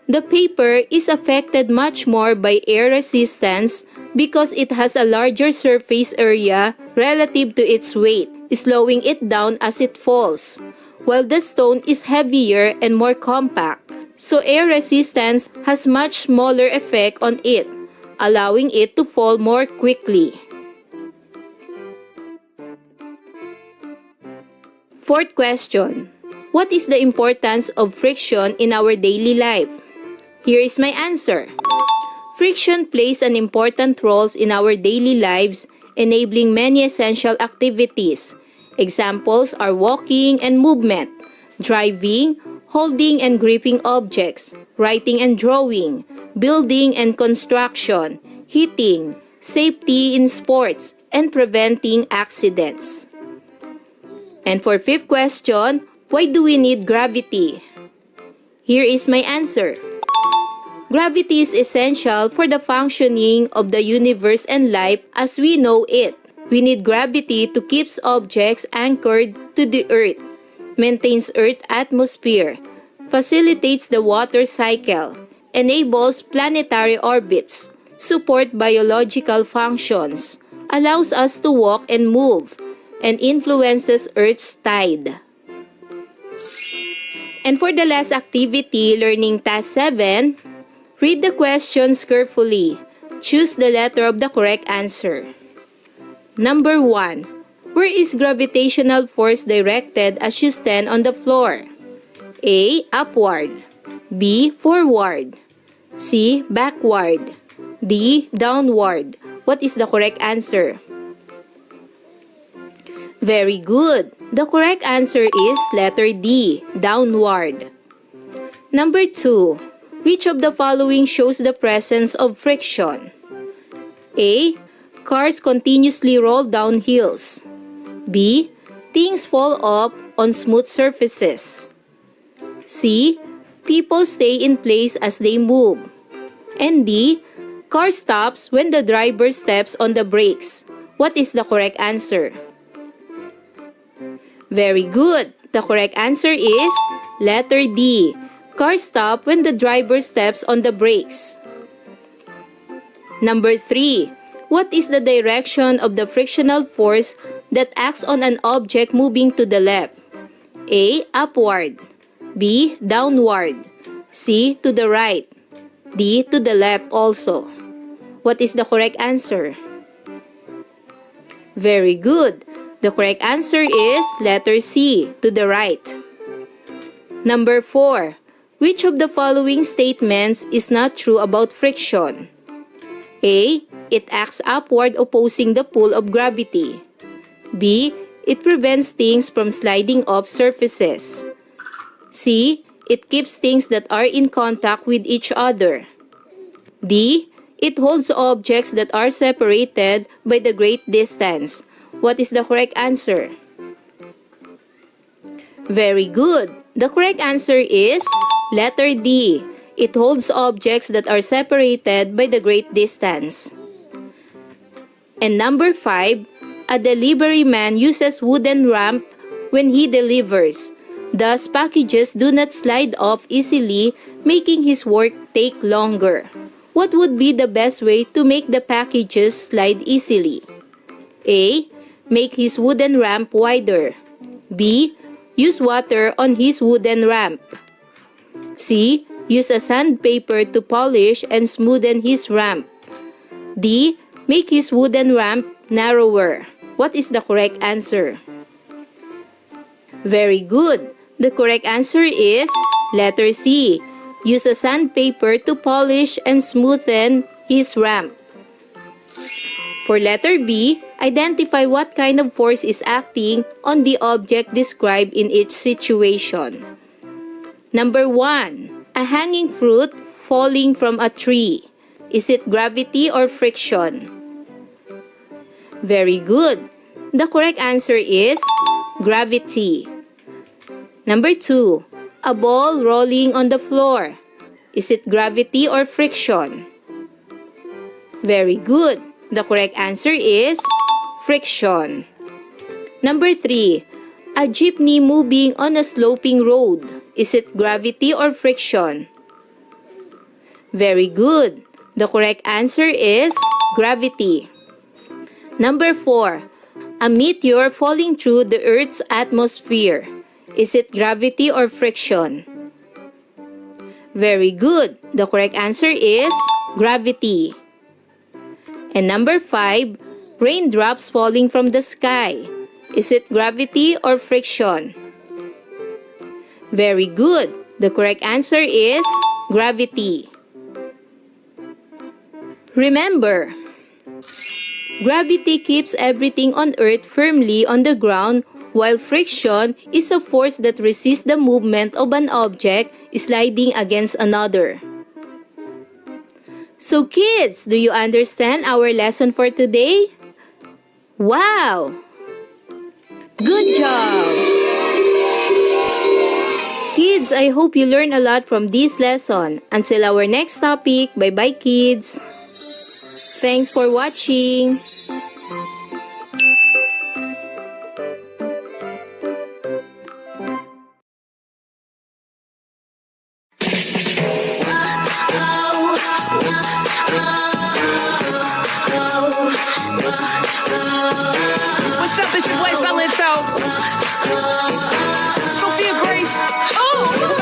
S21: The paper is affected much more by air resistance because it has a larger surface area relative to its weight, slowing it down as it falls, while the stone is heavier and more compact, so air resistance has much smaller effect on it, allowing it to fall more quickly. Fourth question. What is the importance of friction in our daily life? Here is my answer. Friction plays an important role in our daily lives, enabling many essential activities. Examples are walking and movement, driving, holding and gripping objects, writing and drawing, building and construction, heating, safety in sports, and preventing accidents. And for fifth question, why do we need gravity? Here is my answer. Gravity is essential for the functioning of the universe and life as we know it. We need gravity to keep objects anchored to the earth, maintains Earth's atmosphere, facilitates the water cycle, enables planetary orbits, support biological functions, allows us to walk and move, and influences Earth's tide. And for the last activity, learning task 7, read the questions carefully. Choose the letter of the correct answer. Number 1. Where is gravitational force directed as you stand on the floor? A. Upward. B. Forward. C. Backward. D. Downward. What is the correct answer? Very good. The correct answer is letter D, downward. Number 2. Which of the following shows the presence of friction? A. Cars continuously roll down hills. B. Things fall off on smooth surfaces. C. People stay in place as they move. And D. Car stops when the driver steps on the brakes. What is the correct answer? Very good. The correct answer is letter D. Cars stop when the driver steps on the brakes. Number 3. What is the direction of the frictional force that acts on an object moving to the left? A. Upward. B. Downward. C. To the right. D. To the left also. What is the correct answer? Very good. The correct answer is letter C, to the right. Number 4. Which of the following statements is not true about friction? A. It acts upward opposing the pull of gravity. B. It prevents things from sliding off surfaces. C. It keeps things that are in contact with each other. D. It holds objects that are separated by the great distance. What is the correct answer? Very good. The correct answer is letter D. It holds objects that are separated by the great distance. And number 5, a delivery man uses wooden ramp when he delivers. Thus, packages do not slide off easily, making his work take longer. What would be the best way to make the packages slide easily? A. Make his wooden ramp wider. B. Use water on his wooden ramp. C. Use a sandpaper to polish and smoothen his ramp. D. Make his wooden ramp narrower. What is the correct answer? Very good. The correct answer is letter C. Use a sandpaper to polish and smoothen his ramp. For letter B, identify what kind of force is acting on the object described in each situation. Number 1. A hanging fruit falling from a tree. Is it gravity or friction? Very good. The correct answer is gravity. Number 2. A ball rolling on the floor. Is it gravity or friction? Very good. The correct answer is friction. Number 3. A jeepney moving on a sloping road. Is it gravity or friction? Very good. The correct answer is gravity. Number 4. A meteor falling through the Earth's atmosphere. Is it gravity or friction? Very good. The correct answer is gravity. And number 5, raindrops falling from the sky. Is it gravity or friction? Very good. The correct answer is gravity. Remember, gravity keeps everything on Earth firmly on the ground, while friction is a force that resists the movement of an object sliding against another. So kids, do you understand our lesson for today? Wow! Good job! Kids, I hope you learned a lot from this lesson. Until our next topic, bye-bye kids! Thanks for watching!
S9: What's up, it's your boy Silento. Sophia Grace. Oh!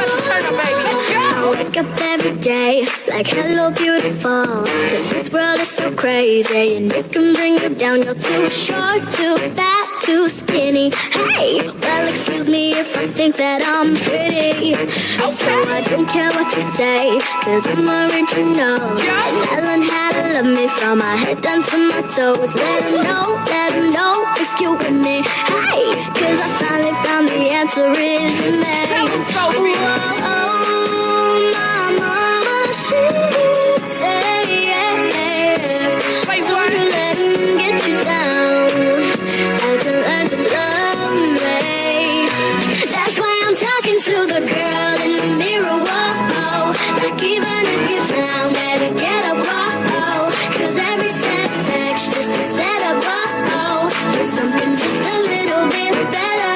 S3: every day, like hello beautiful. 'Cause this world is so crazy and it can bring you down. You're too short, too fat, too skinny. Hey, well excuse me if I think that I'm pretty. So I don't care what you say, 'cause I'm original. And I learned how to love me from my head down to my toes. Let 'em know if you're with me. Hey, 'cause I finally found the answer is me. My mama, she say, don't you let him get you down. I can learn to love me. That's why I'm talking to the girl in the mirror. Whoa, like even if you're down, better get up. Whoa, 'cause every setback's just a setup. Whoa, for something just a little bit better.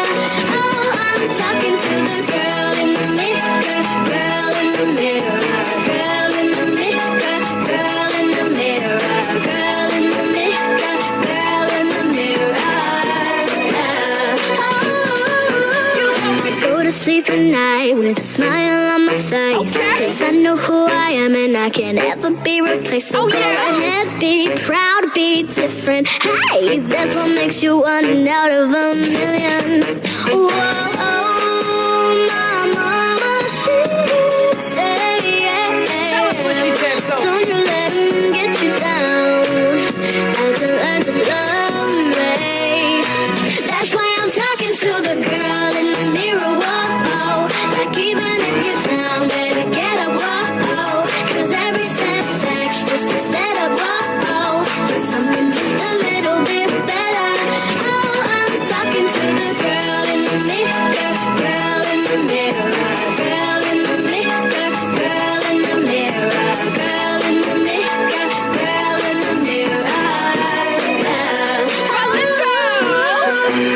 S3: Oh, I'm talking to the girl in the mirror. Girl in the mirror. Girl in the mirror. Girl in the mirror. Girl in the mirror. Girl in the mirror. I go to sleep at night with a smile on my face. 'Cause I know who I am and I can't ever be replaced. So go ahead, be proud, be different. Hey, that's what makes you one out of a million. Whoa, my mama, she say, don't you let him get you down. I can learn to love me. That's why I'm talking to the girl in the mirror. Whoa, like even if you're down, better get up. Whoa, 'cause every setback's just a setup. Whoa, for something just a little bit better. Oh, I'm talking to the girl in the mirror. Girl in the mirror. Girl in the mirror. Girl in the mirror. Girl in the mirror. Girl in the mirror.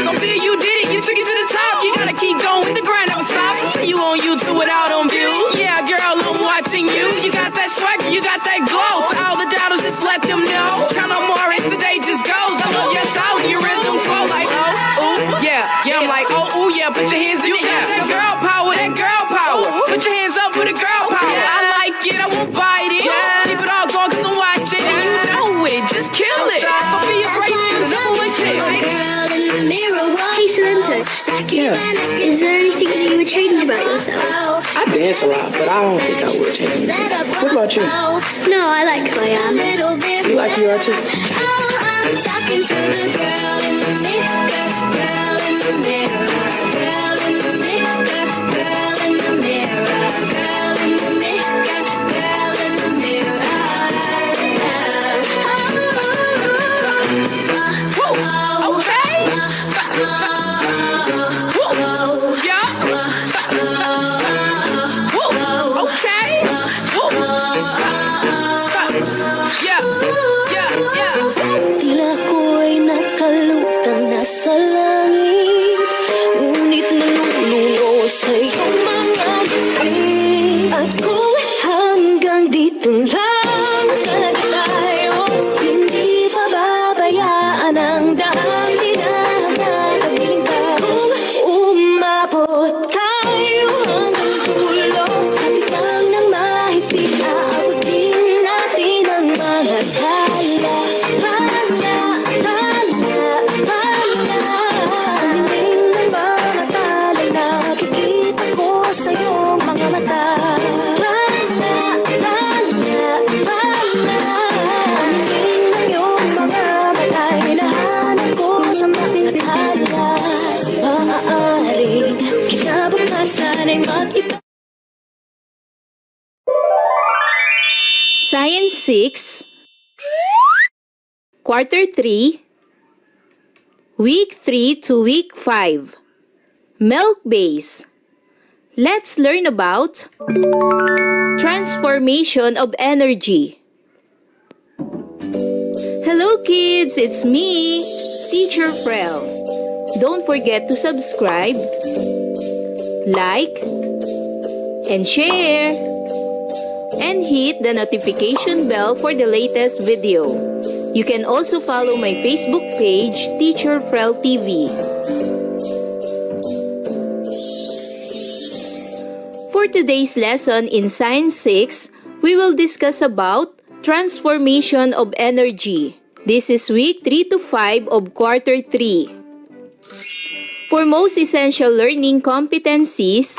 S9: Sophia, you did it. You took it to the top. You gotta keep going with the grind. Don't stop. See you on YouTube without on views. Yeah, girl, I'm watching you. You got that swagger. You got that glow. To all the doubters, just let them know. Count on more as the day just goes. I love your style and your rhythm flow like oh, ooh, yeah. Yeah, I'm like oh, ooh, yeah. Put your hands in the air. That girl power. That girl power. Put your hands up for the girl power. I like it. I won't bite it. Keep it all going 'cause I'm watching. And you know it. Just kill it. Sophia Grace is the number one chick.
S3: Girl in the mirror. Hey Samantha, is there anything that you would change about yourself?
S7: I dance a lot, but I don't think I would change anything. What about you?
S3: No, I like who I am.
S7: You like who you are too?
S3: I'm talking to the girl in the mirror. Girl in the mirror. Girl in the mirror. Girl in the mirror. Girl in the mirror. Girl in the mirror.
S1: Tila ko'y nakalutang nasa langit, ngunit nalulunod sa iyong mga ngiti. At kung hanggang dito lang talaga tayo, hindi pababayaan ang daan dinakatabiling ka. Kung umabot tayo hanggang dulo, hatigang ng mahigpit, aabutin natin ang mga tala. Sa iyong mga mata, hiniling ng iyong mga mata, hinahanap ko sa mga tala. Maaaring kinabukasan ay mag-iba.
S21: Science 6, Quarter 3, Week 3 to Week 5, Milk Base. Let's learn about transformation of energy. Hello kids, it's me, Teacher Frel. Don't forget to subscribe, like, and share, and hit the notification bell for the latest video. You can also follow my Facebook page, Teacher Frel TV. For For today's lesson in Science 6, we will discuss about transformation of energy. This is week 3 to 5 of quarter 3. For most essential learning competencies,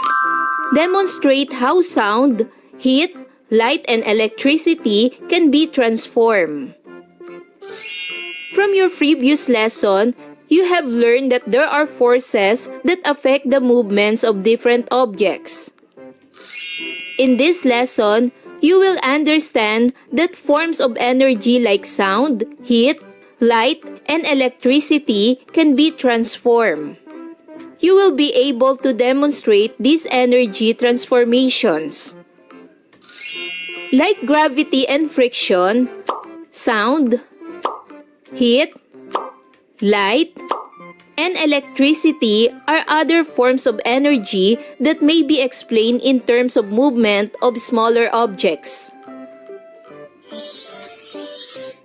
S21: demonstrate how sound, heat, light, and electricity can be transformed. From your previous lesson, you have learned that there are forces that affect the movements of different objects. In this lesson, you will understand that forms of energy like sound, heat, light, and electricity can be transformed. You will be able to demonstrate these energy transformations. Like gravity and friction, sound, heat, light, and electricity are other forms of energy that may be explained in terms of movement of smaller objects.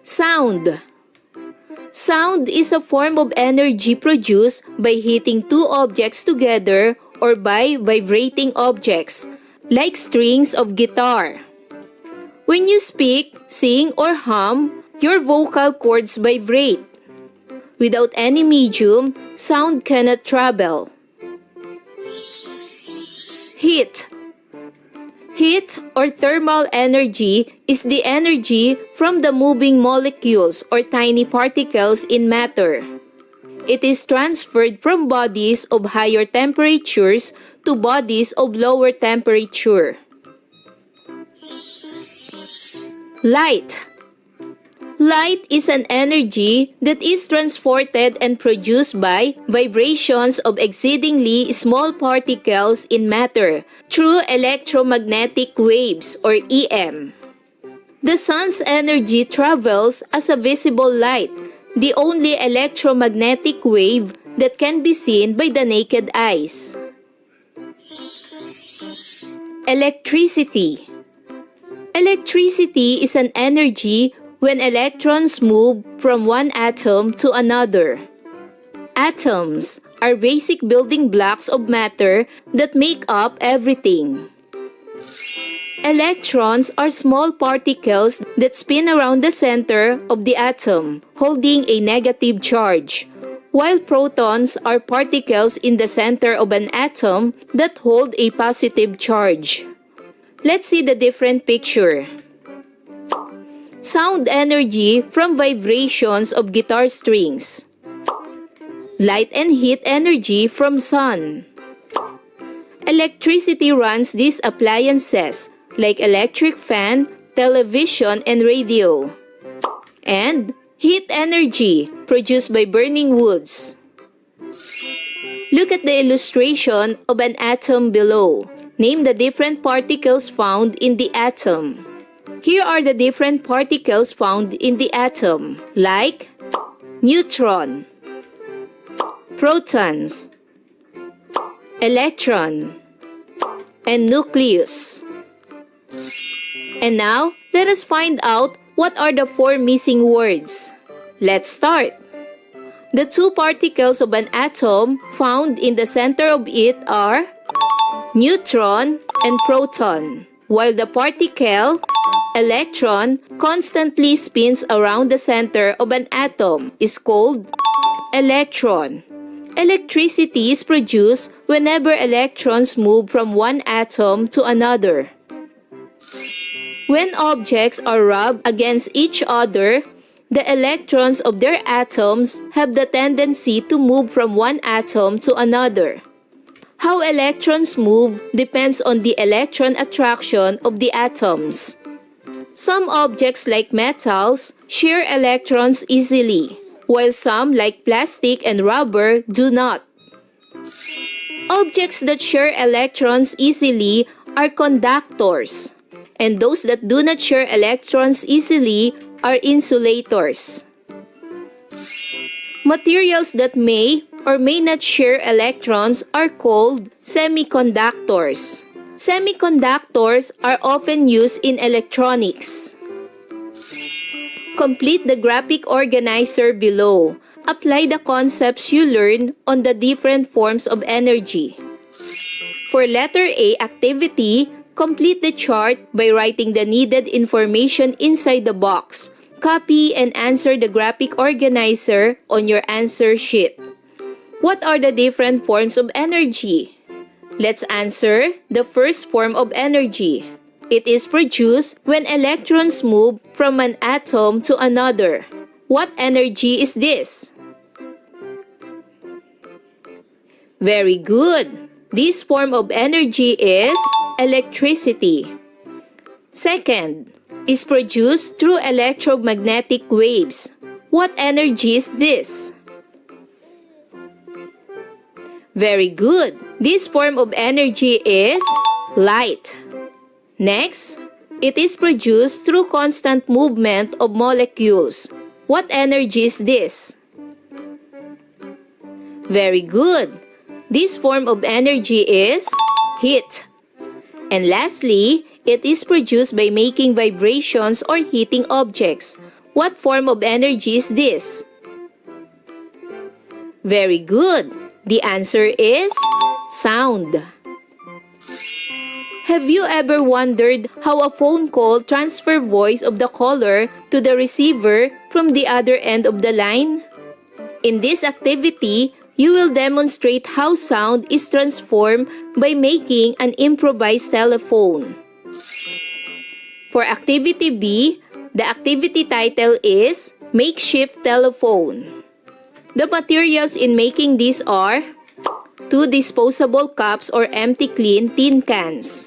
S21: Sound. Sound is a form of energy produced by hitting two objects together or by vibrating objects, like strings of guitar. When you speak, sing, or hum, your vocal cords vibrate. Without any medium, sound cannot travel. Heat. Heat or thermal energy is the energy from the moving molecules or tiny particles in matter. It is transferred from bodies of higher temperatures to bodies of lower temperature. Light. Light is an energy that is transported and produced by vibrations of exceedingly small particles in matter through electromagnetic waves or EM. The sun's energy travels as a visible light, the only electromagnetic wave that can be seen by the naked eyes. Electricity. Electricity is an energy when electrons move from one atom to another. Atoms are basic building blocks of matter that make up everything. Electrons are small particles that spin around the center of the atom, holding a negative charge, while protons are particles in the center of an atom that hold a positive charge. Let's see the different picture. Sound energy from vibrations of guitar strings. Light and heat energy from sun. Electricity runs these appliances like electric fan, television, and radio. And heat energy produced by burning woods. Look at the illustration of an atom below. Name the different particles found in the atom. Here are the different particles found in the atom, like neutron, protons, electron, and nucleus. And now, let us find out what are the four missing words. Let's start. The two particles of an atom found in the center of it are neutron and proton, while the particle electron constantly spins around the center of an atom is called electron. Electricity is produced whenever electrons move from one atom to another. When objects are rubbed against each other, the electrons of their atoms have the tendency to move from one atom to another. How electrons move depends on the electron attraction of the atoms. Some objects like metals share electrons easily, while some like plastic and rubber do not. Objects that share electrons easily are conductors, and those that do not share electrons easily are insulators. Materials that may or may not share electrons are called semiconductors. Semiconductors are often used in electronics. Complete the graphic organizer below. Apply the concepts you learned on the different forms of energy. For letter A activity, complete the chart by writing the needed information inside the box. Copy and answer the graphic organizer on your answer sheet. What are the different forms of energy? Let's answer the first form of energy. It is produced when electrons move from an atom to another. What energy is this? Very good. This form of energy is electricity. Second, is produced through electromagnetic waves. What energy is this? Very good. This form of energy is light. Next, it is produced through constant movement of molecules. What energy is this? Very good. This form of energy is heat. And lastly, it is produced by making vibrations or heating objects. What form of energy is this? Very good. The answer is sound. Have you ever wondered how a phone call transfers voice of the caller to the receiver from the other end of the line? In this activity, you will demonstrate how sound is transformed by making an improvised telephone. For activity B, the activity title is Makeshift Telephone. The materials in making this are 2 disposable cups or empty clean tin cans,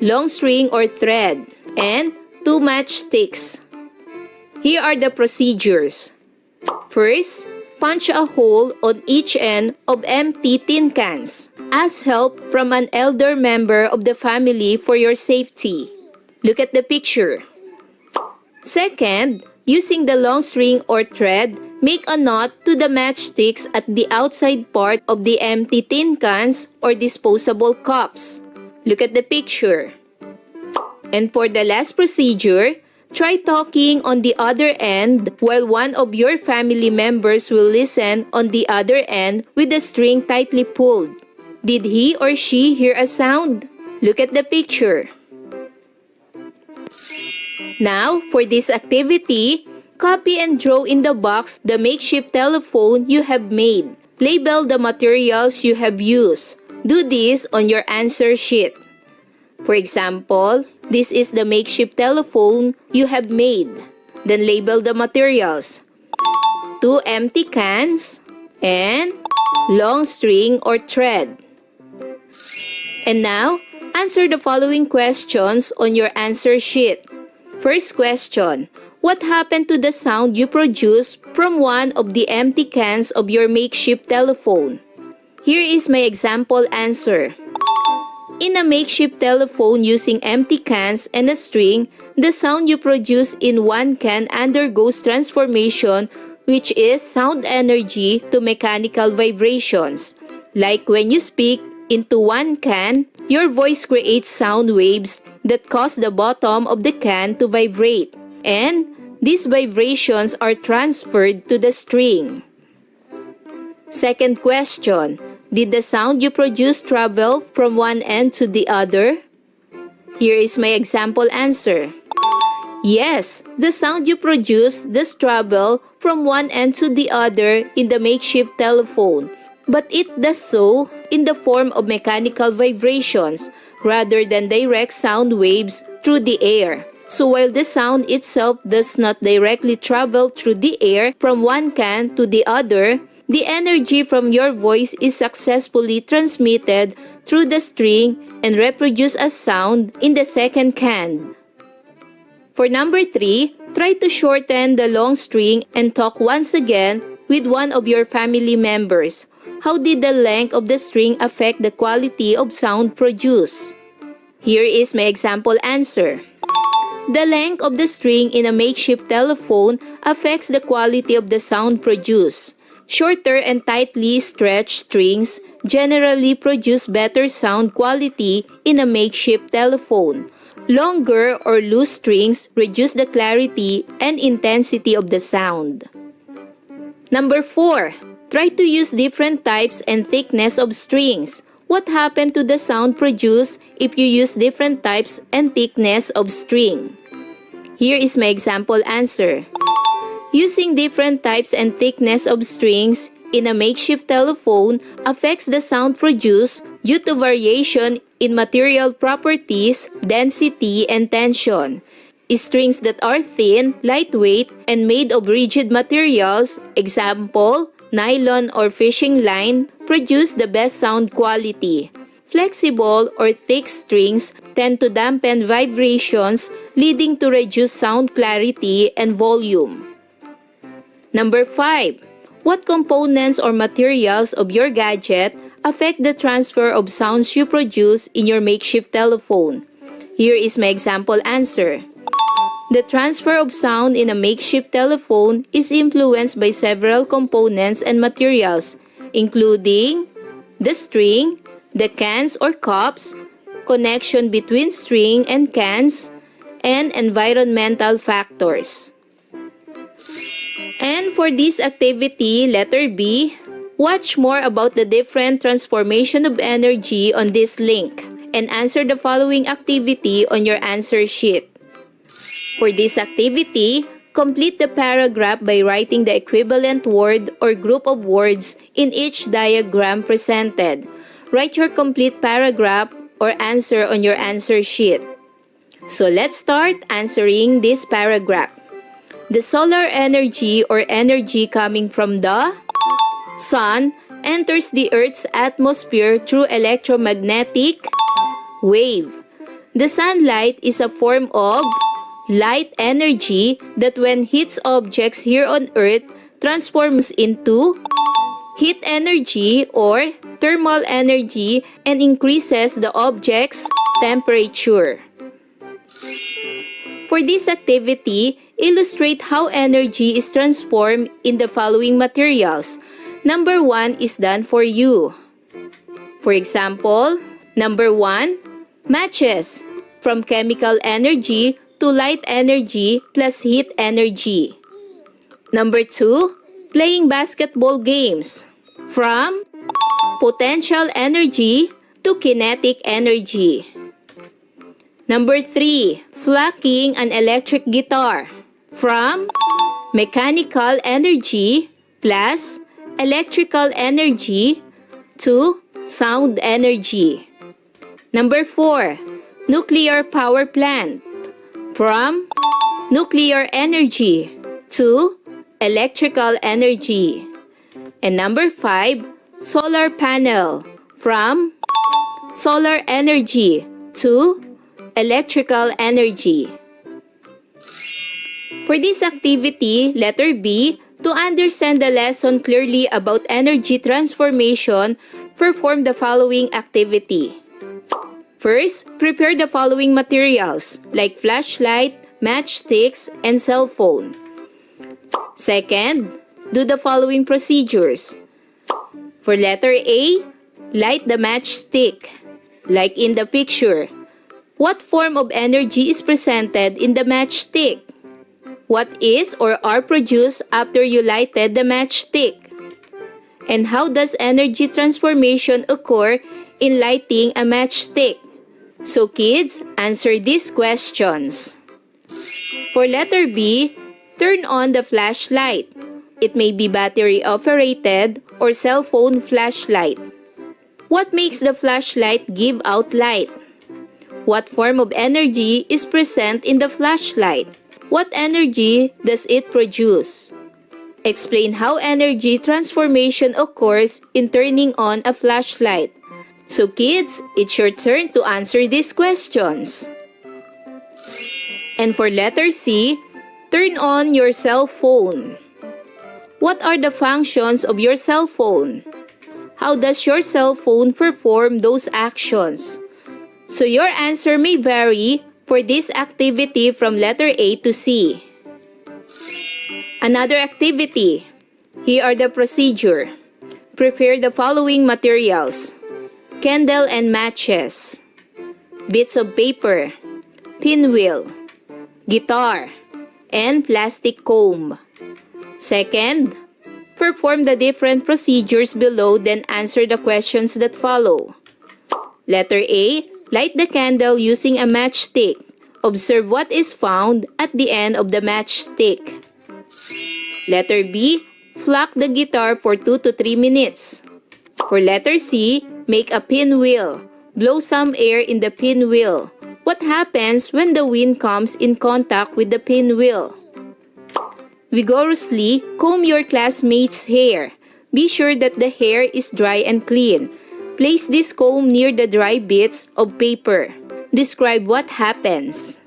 S21: long string or thread, and 2 matchsticks. Here are the procedures. First, punch a hole on each end of empty tin cans. Ask help from an elder member of the family for your safety. Look at the picture. Second, using the long string or thread, make a knot to the matchsticks at the outside part of the empty tin cans or disposable cups. Look at the picture. And for the last procedure, try talking on the other end while one of your family members will listen on the other end with the string tightly pulled. Did he or she hear a sound? Look at the picture. Now, for this activity, copy and draw in the box the makeshift telephone you have made. Label the materials you have used. Do this on your answer sheet. For example, this is the makeshift telephone you have made. Then label the materials. 2 empty cans and long string or thread. And now, answer the following questions on your answer sheet. First question, what happened to the sound you produced from one of the empty cans of your makeshift telephone? Here is my example answer. In a makeshift telephone using empty cans and a string, the sound you produce in one can undergoes transformation, which is sound energy to mechanical vibrations. Like when you speak into one can, your voice creates sound waves that cause the bottom of the can to vibrate, and these vibrations are transferred to the string. Second question, did the sound you produce travel from one end to the other? Here is my example answer. Yes, the sound you produce does travel from one end to the other in the makeshift telephone, but it does so in the form of mechanical vibrations rather than direct sound waves through the air. So while the sound itself does not directly travel through the air from one can to the other, the energy from your voice is successfully transmitted through the string and reproduced as sound in the second can. For number 3, try to shorten the long string and talk once again with one of your family members. How did the length of the string affect the quality of sound produced? Here is my example answer. The length of the string in a makeshift telephone affects the quality of the sound produced. Shorter and tightly stretched strings generally produce better sound quality in a makeshift telephone. Longer or loose strings reduce the clarity and intensity of the sound. Number 4. Try to use different types and thickness of strings. What happened to the sound produced if you use different types and thickness of string? Here is my example answer. Using different types and thickness of strings in a makeshift telephone affects the sound produced due to variation in material properties, density, and tension. Strings that are thin, lightweight, and made of rigid materials, example, nylon or fishing line, produce the best sound quality. Flexible or thick strings tend to dampen vibrations, leading to reduced sound clarity and volume. Number 5. What components or materials of your gadget affect the transfer of sounds you produce in your makeshift telephone? Here is my example answer. The transfer of sound in a makeshift telephone is influenced by several components and materials, including the string, the cans or cups, connection between string and cans, and environmental factors. And for this activity, letter B, watch more about the different transformation of energy on this link and answer the following activity on your answer sheet. For this activity, complete the paragraph by writing the equivalent word or group of words in each diagram presented. Write your complete paragraph or answer on your answer sheet. So let's start answering this paragraph. The solar energy or energy coming from the sun enters the Earth's atmosphere through electromagnetic wave. The sunlight is a form of light energy that when hits objects here on Earth transforms into heat energy or thermal energy and increases the object's temperature. For this activity, illustrate how energy is transformed in the following materials. Number 1 is done for you. For example, number 1, matches, from chemical energy to light energy plus heat energy. Number 2, playing basketball games, from potential energy to kinetic energy. Number 3, plucking an electric guitar, from mechanical energy plus electrical energy to sound energy. Number 4, nuclear power plant, from nuclear energy to electrical energy. And number 5, solar panel, from solar energy to electrical energy. For this activity, letter B, to understand the lesson clearly about energy transformation, perform the following activity. First, prepare the following materials like flashlight, matchsticks, and cell phone. Second, do the following procedures. For letter A, light the matchstick, like in the picture. What form of energy is presented in the matchstick? What is or are produced after you lighted the matchstick? And how does energy transformation occur in lighting a matchstick? So kids, answer these questions. For letter B, turn on the flashlight. It may be battery operated or cell phone flashlight. What makes the flashlight give out light? What form of energy is present in the flashlight? What energy does it produce? Explain how energy transformation occurs in turning on a flashlight. So kids, it's your turn to answer these questions. And for letter C, turn on your cell phone. What are the functions of your cell phone? How does your cell phone perform those actions? So your answer may vary for this activity from letter A to C. Another activity. Here are the procedure. Prepare the following materials: candle and matches, bits of paper, pinwheel, guitar, and plastic comb. Second, perform the different procedures below, then answer the questions that follow. Letter A. Light the candle using a matchstick. Observe what is found at the end of the matchstick. Letter B. Flock the guitar for 2 to 3 minutes. For letter C, make a pinwheel. Blow some air in the pinwheel. What happens when the wind comes in contact with the pinwheel? Vigorously comb your classmates' hair. Be sure that the hair is dry and clean. Place this comb near the dry bits of paper. Describe what happens.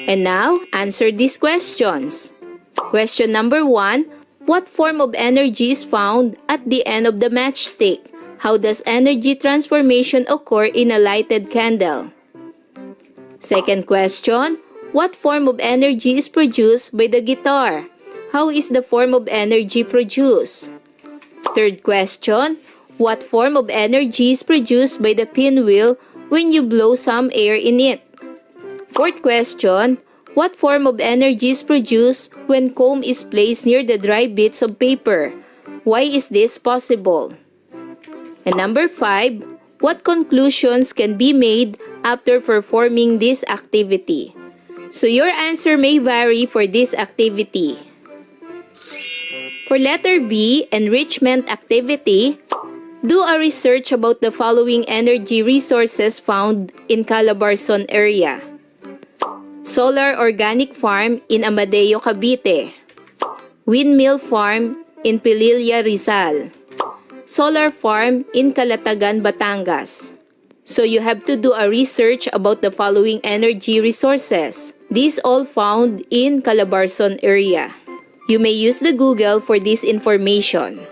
S21: And now, answer these questions. Question number 1. What form of energy is found at the end of the matchstick? How does energy transformation occur in a lighted candle? Second question. What form of energy is produced by the guitar? How is the form of energy produced? Third question. What form of energy is produced by the pinwheel when you blow some air in it? Fourth question. What form of energy is produced when comb is placed near the dry bits of paper? Why is this possible? And number 5. What conclusions can be made after performing this activity? So your answer may vary for this activity. For letter B, enrichment activity, do a research about the following energy resources found in Calabarzon area. Solar Organic Farm in Amadeo, Cavite. Windmill Farm in Pililla, Rizal. Solar Farm in Calatagan, Batangas. So you have to do a research about the following energy resources. These all found in Calabarzon area. You may use the Google for this information.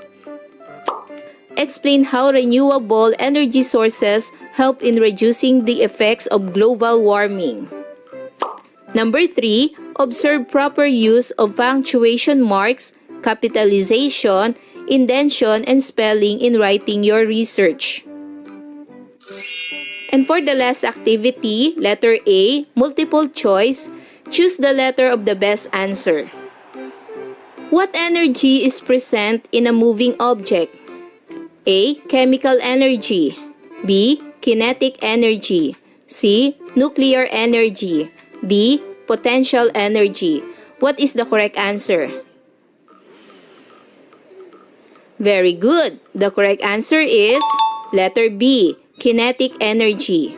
S21: Explain how renewable energy sources help in reducing the effects of global warming. Number 3, observe proper use of punctuation marks, capitalization, indentation, and spelling in writing your research. And for the last activity, letter A, multiple choice, choose the letter of the best answer. What energy is present in a moving object? A. Chemical energy. B. Kinetic energy. C. Nuclear energy. D. Potential energy. What is the correct answer? Very good. The correct answer is letter B. Kinetic energy.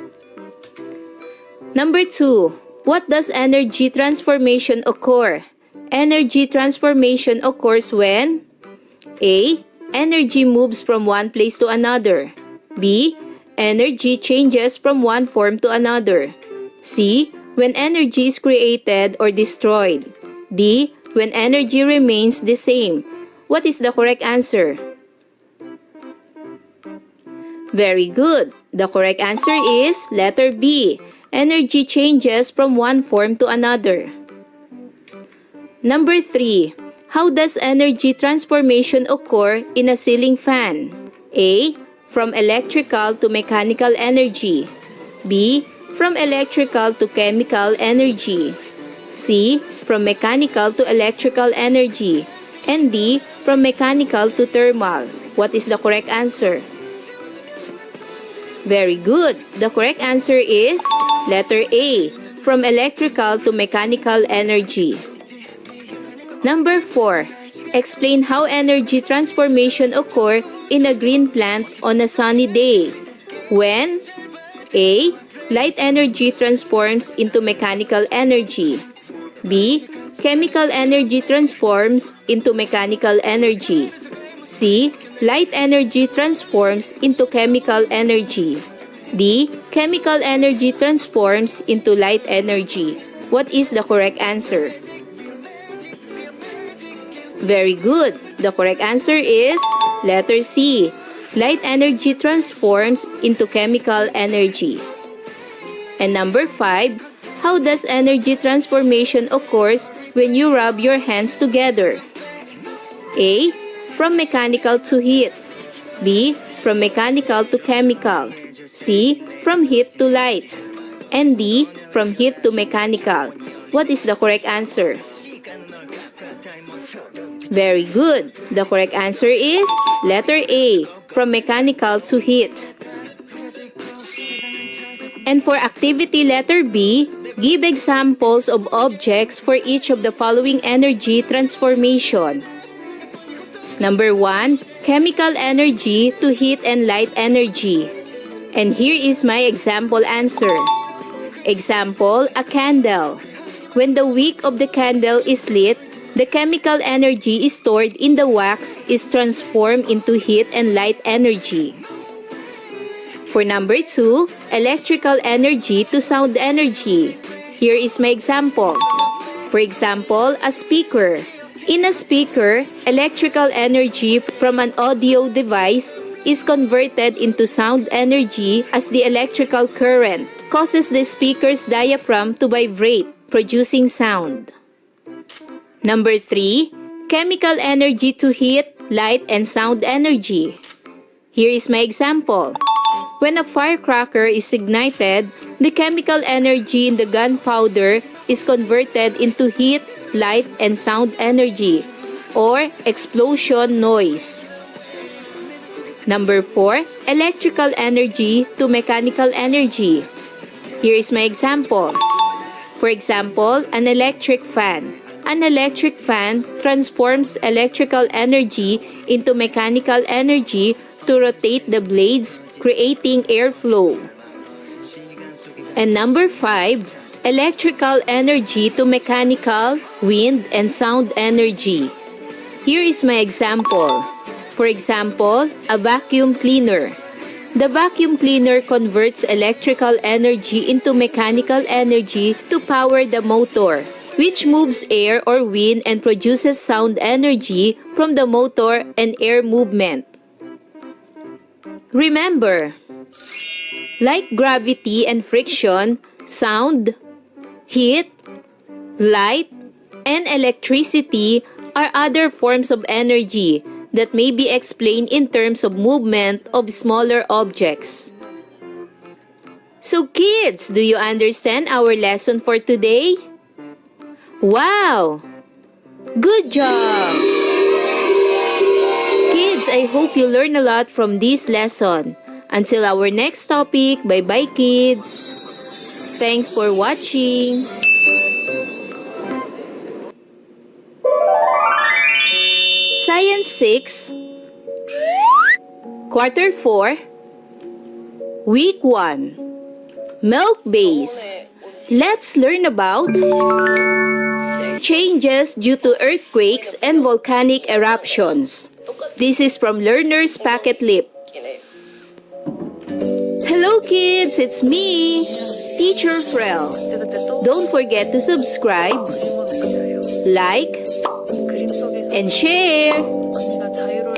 S21: Number 2. What does energy transformation occur? Energy transformation occurs when A. Energy moves from one place to another. B. Energy changes from one form to another. C. When energy is created or destroyed. D. When energy remains the same. What is the correct answer? Very good. The correct answer is letter B. Energy changes from one form to another. Number 3. How does energy transformation occur in a ceiling fan? A. From electrical to mechanical energy. B. From electrical to chemical energy. C. From mechanical to electrical energy. And D. From mechanical to thermal. What is the correct answer? Very good. The correct answer is letter A. From electrical to mechanical energy. Number 4. Explain how energy transformation occur in a green plant on a sunny day. When A. Light energy transforms into mechanical energy. B. Chemical energy transforms into mechanical energy. C. Light energy transforms into chemical energy. D. Chemical energy transforms into light energy. What is the correct answer? Very good. The correct answer is letter C. Light energy transforms into chemical energy. And number 5, how does energy transformation occurs when you rub your hands together? A. From mechanical to heat. B. From mechanical to chemical. C. From heat to light. And D. From heat to mechanical. What is the correct answer? Very good. The correct answer is letter A. From mechanical to heat. And for activity letter B, give examples of objects for each of the following energy transformation. Number 1, chemical energy to heat and light energy. And here is my example answer. Example, a candle. When the wick of the candle is lit, the chemical energy stored in the wax is transformed into heat and light energy. For number 2, electrical energy to sound energy. Here is my example. For example, a speaker. In a speaker, electrical energy from an audio device is converted into sound energy as the electrical current causes the speaker's diaphragm to vibrate, producing sound. Number 3, chemical energy to heat, light, and sound energy. Here is my example. When a firecracker is ignited, the chemical energy in the gunpowder is converted into heat, light, and sound energy, or explosion noise. Number 4, electrical energy to mechanical energy. Here is my example. For example, an electric fan. An electric fan transforms electrical energy into mechanical energy to rotate the blades, creating airflow. And number 5, electrical energy to mechanical, wind, and sound energy. Here is my example. For example, a vacuum cleaner. The vacuum cleaner converts electrical energy into mechanical energy to power the motor, which moves air or wind and produces sound energy from the motor and air movement. Remember, like gravity and friction, sound, heat, light, and electricity are other forms of energy that may be explained in terms of movement of smaller objects. So kids, do you understand our lesson for today? Wow! Good job! Kids, I hope you learn a lot from this lesson. Until our next topic, bye-bye kids! Thanks for watching! Science 6, Quarter 4, Week 1, Milk Base. Let's learn about changes due to earthquakes and volcanic eruptions. This is from Learner's Packet Lip. Hello kids, it's me, Teacher Frel. Don't forget to subscribe, like, and share,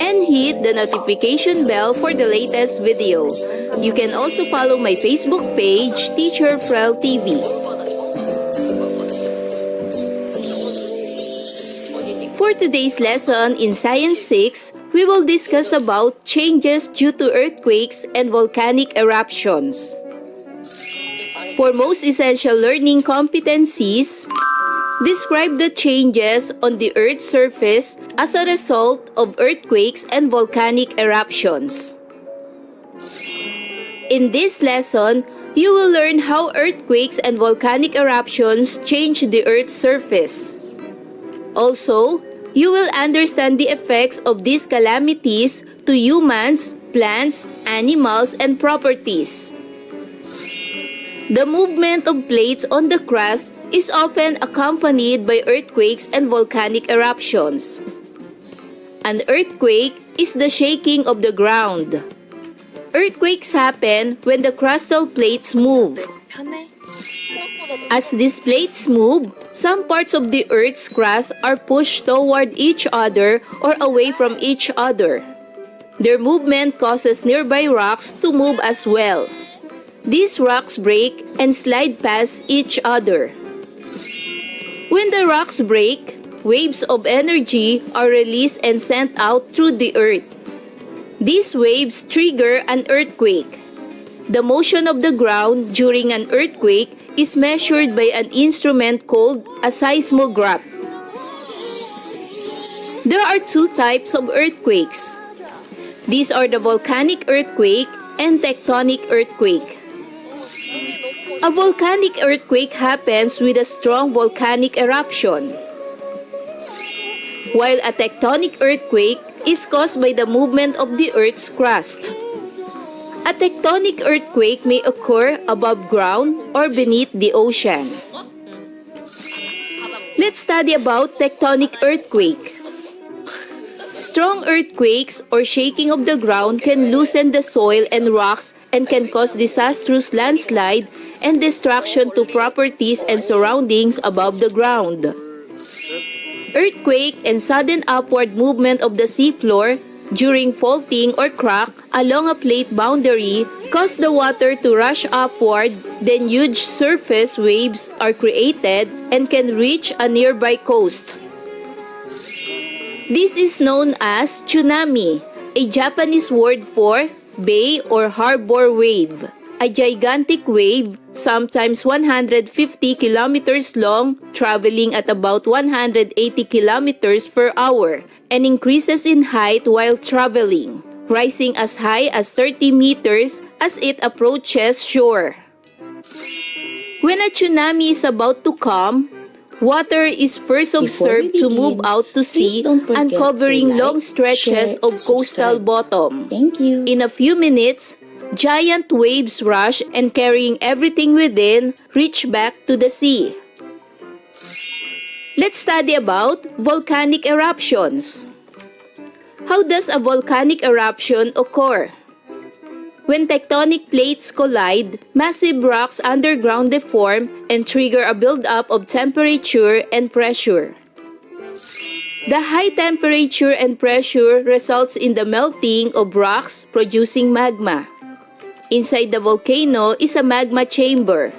S21: and hit the notification bell for the latest video. You can also follow my Facebook page, Teacher Frel TV. For today's lesson in Science 6, we will discuss about changes due to earthquakes and volcanic eruptions. For most essential learning competencies, describe the changes on the Earth's surface as a result of earthquakes and volcanic eruptions. In this lesson, you will learn how earthquakes and volcanic eruptions change the Earth's surface. Also, you will understand the effects of these calamities to humans, plants, animals, and properties. The movement of plates on the crust is often accompanied by earthquakes and volcanic eruptions. An earthquake is the shaking of the ground. Earthquakes happen when the crustal plates move. As these plates move, some parts of the Earth's crust are pushed toward each other or away from each other. Their movement causes nearby rocks to move as well. These rocks break and slide past each other. When the rocks break, waves of energy are released and sent out through the Earth. These waves trigger an earthquake. The motion of the ground during an earthquake is measured by an instrument called a seismograph. There are two types of earthquakes. These are the volcanic earthquake and tectonic earthquake. A volcanic earthquake happens with a strong volcanic eruption, while a tectonic earthquake is caused by the movement of the Earth's crust. A tectonic earthquake may occur above ground or beneath the ocean. Let's study about tectonic earthquake. Strong earthquakes or shaking of the ground can loosen the soil and rocks and can cause disastrous landslide and destruction to properties and surroundings above the ground. Earthquake and sudden upward movement of the seafloor during faulting or crack along a plate boundary cause the water to rush upward, then huge surface waves are created and can reach a nearby coast. This is known as tsunami, a Japanese word for bay or harbor wave. A gigantic wave, sometimes 150 kilometers long, traveling at about 180 kilometers per hour, and increases in height while traveling, rising as high as 30 meters as it approaches shore. When a tsunami is about to come, water is first observed to move out to sea, uncovering long stretches of coastal bottom.
S19: Thank you.
S21: In a few minutes, giant waves rush and carrying everything within, reach back to the sea. Let's study about volcanic eruptions. How does a volcanic eruption occur? When tectonic plates collide, massive rocks underground deform and trigger a buildup of temperature and pressure. The high temperature and pressure results in the melting of rocks, producing magma. Inside the volcano is a magma chamber.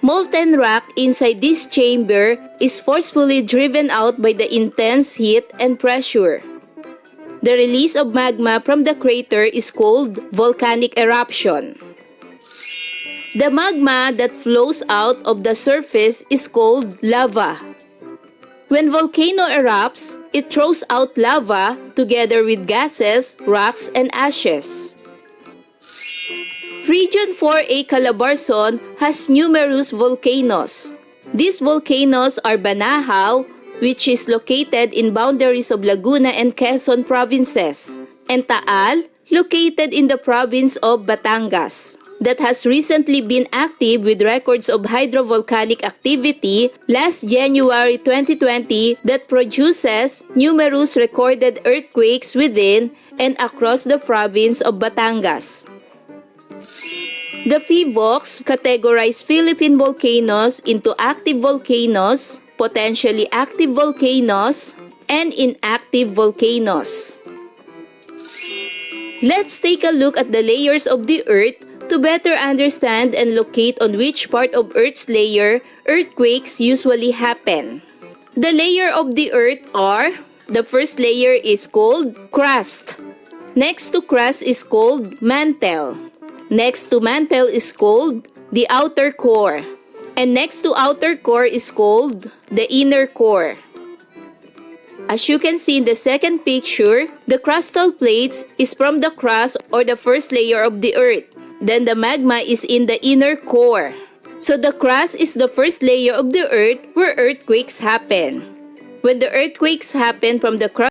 S21: Molten rock inside this chamber is forcefully driven out by the intense heat and pressure. The release of magma from the crater is called volcanic eruption. The magma that flows out of the surface is called lava. When volcano erupts, it throws out lava together with gases, rocks, and ashes. Region 4A Calabarzon has numerous volcanoes. These volcanoes are Banahaw, which is located in boundaries of Laguna and Quezon provinces, and Taal, located in the province of Batangas, that has recently been active with records of hydrovolcanic activity last January 2020 that produces numerous recorded earthquakes within and across the province of Batangas. The PHIVOLCS categorize Philippine volcanoes into active volcanoes, potentially active volcanoes, and inactive volcanoes. Let's take a look at the layers of the Earth to better understand and locate on which part of Earth's layer earthquakes usually happen. The layer of the Earth are: the first layer is called crust. Next to crust is called mantle. Next to mantle is called the outer core. And next to outer core is called the inner core. As you can see in the second picture, the crustal plates is from the crust or the first layer of the Earth. Then the magma is in the inner core. So the crust is the first layer of the Earth where earthquakes happen. When the earthquakes happen from the crust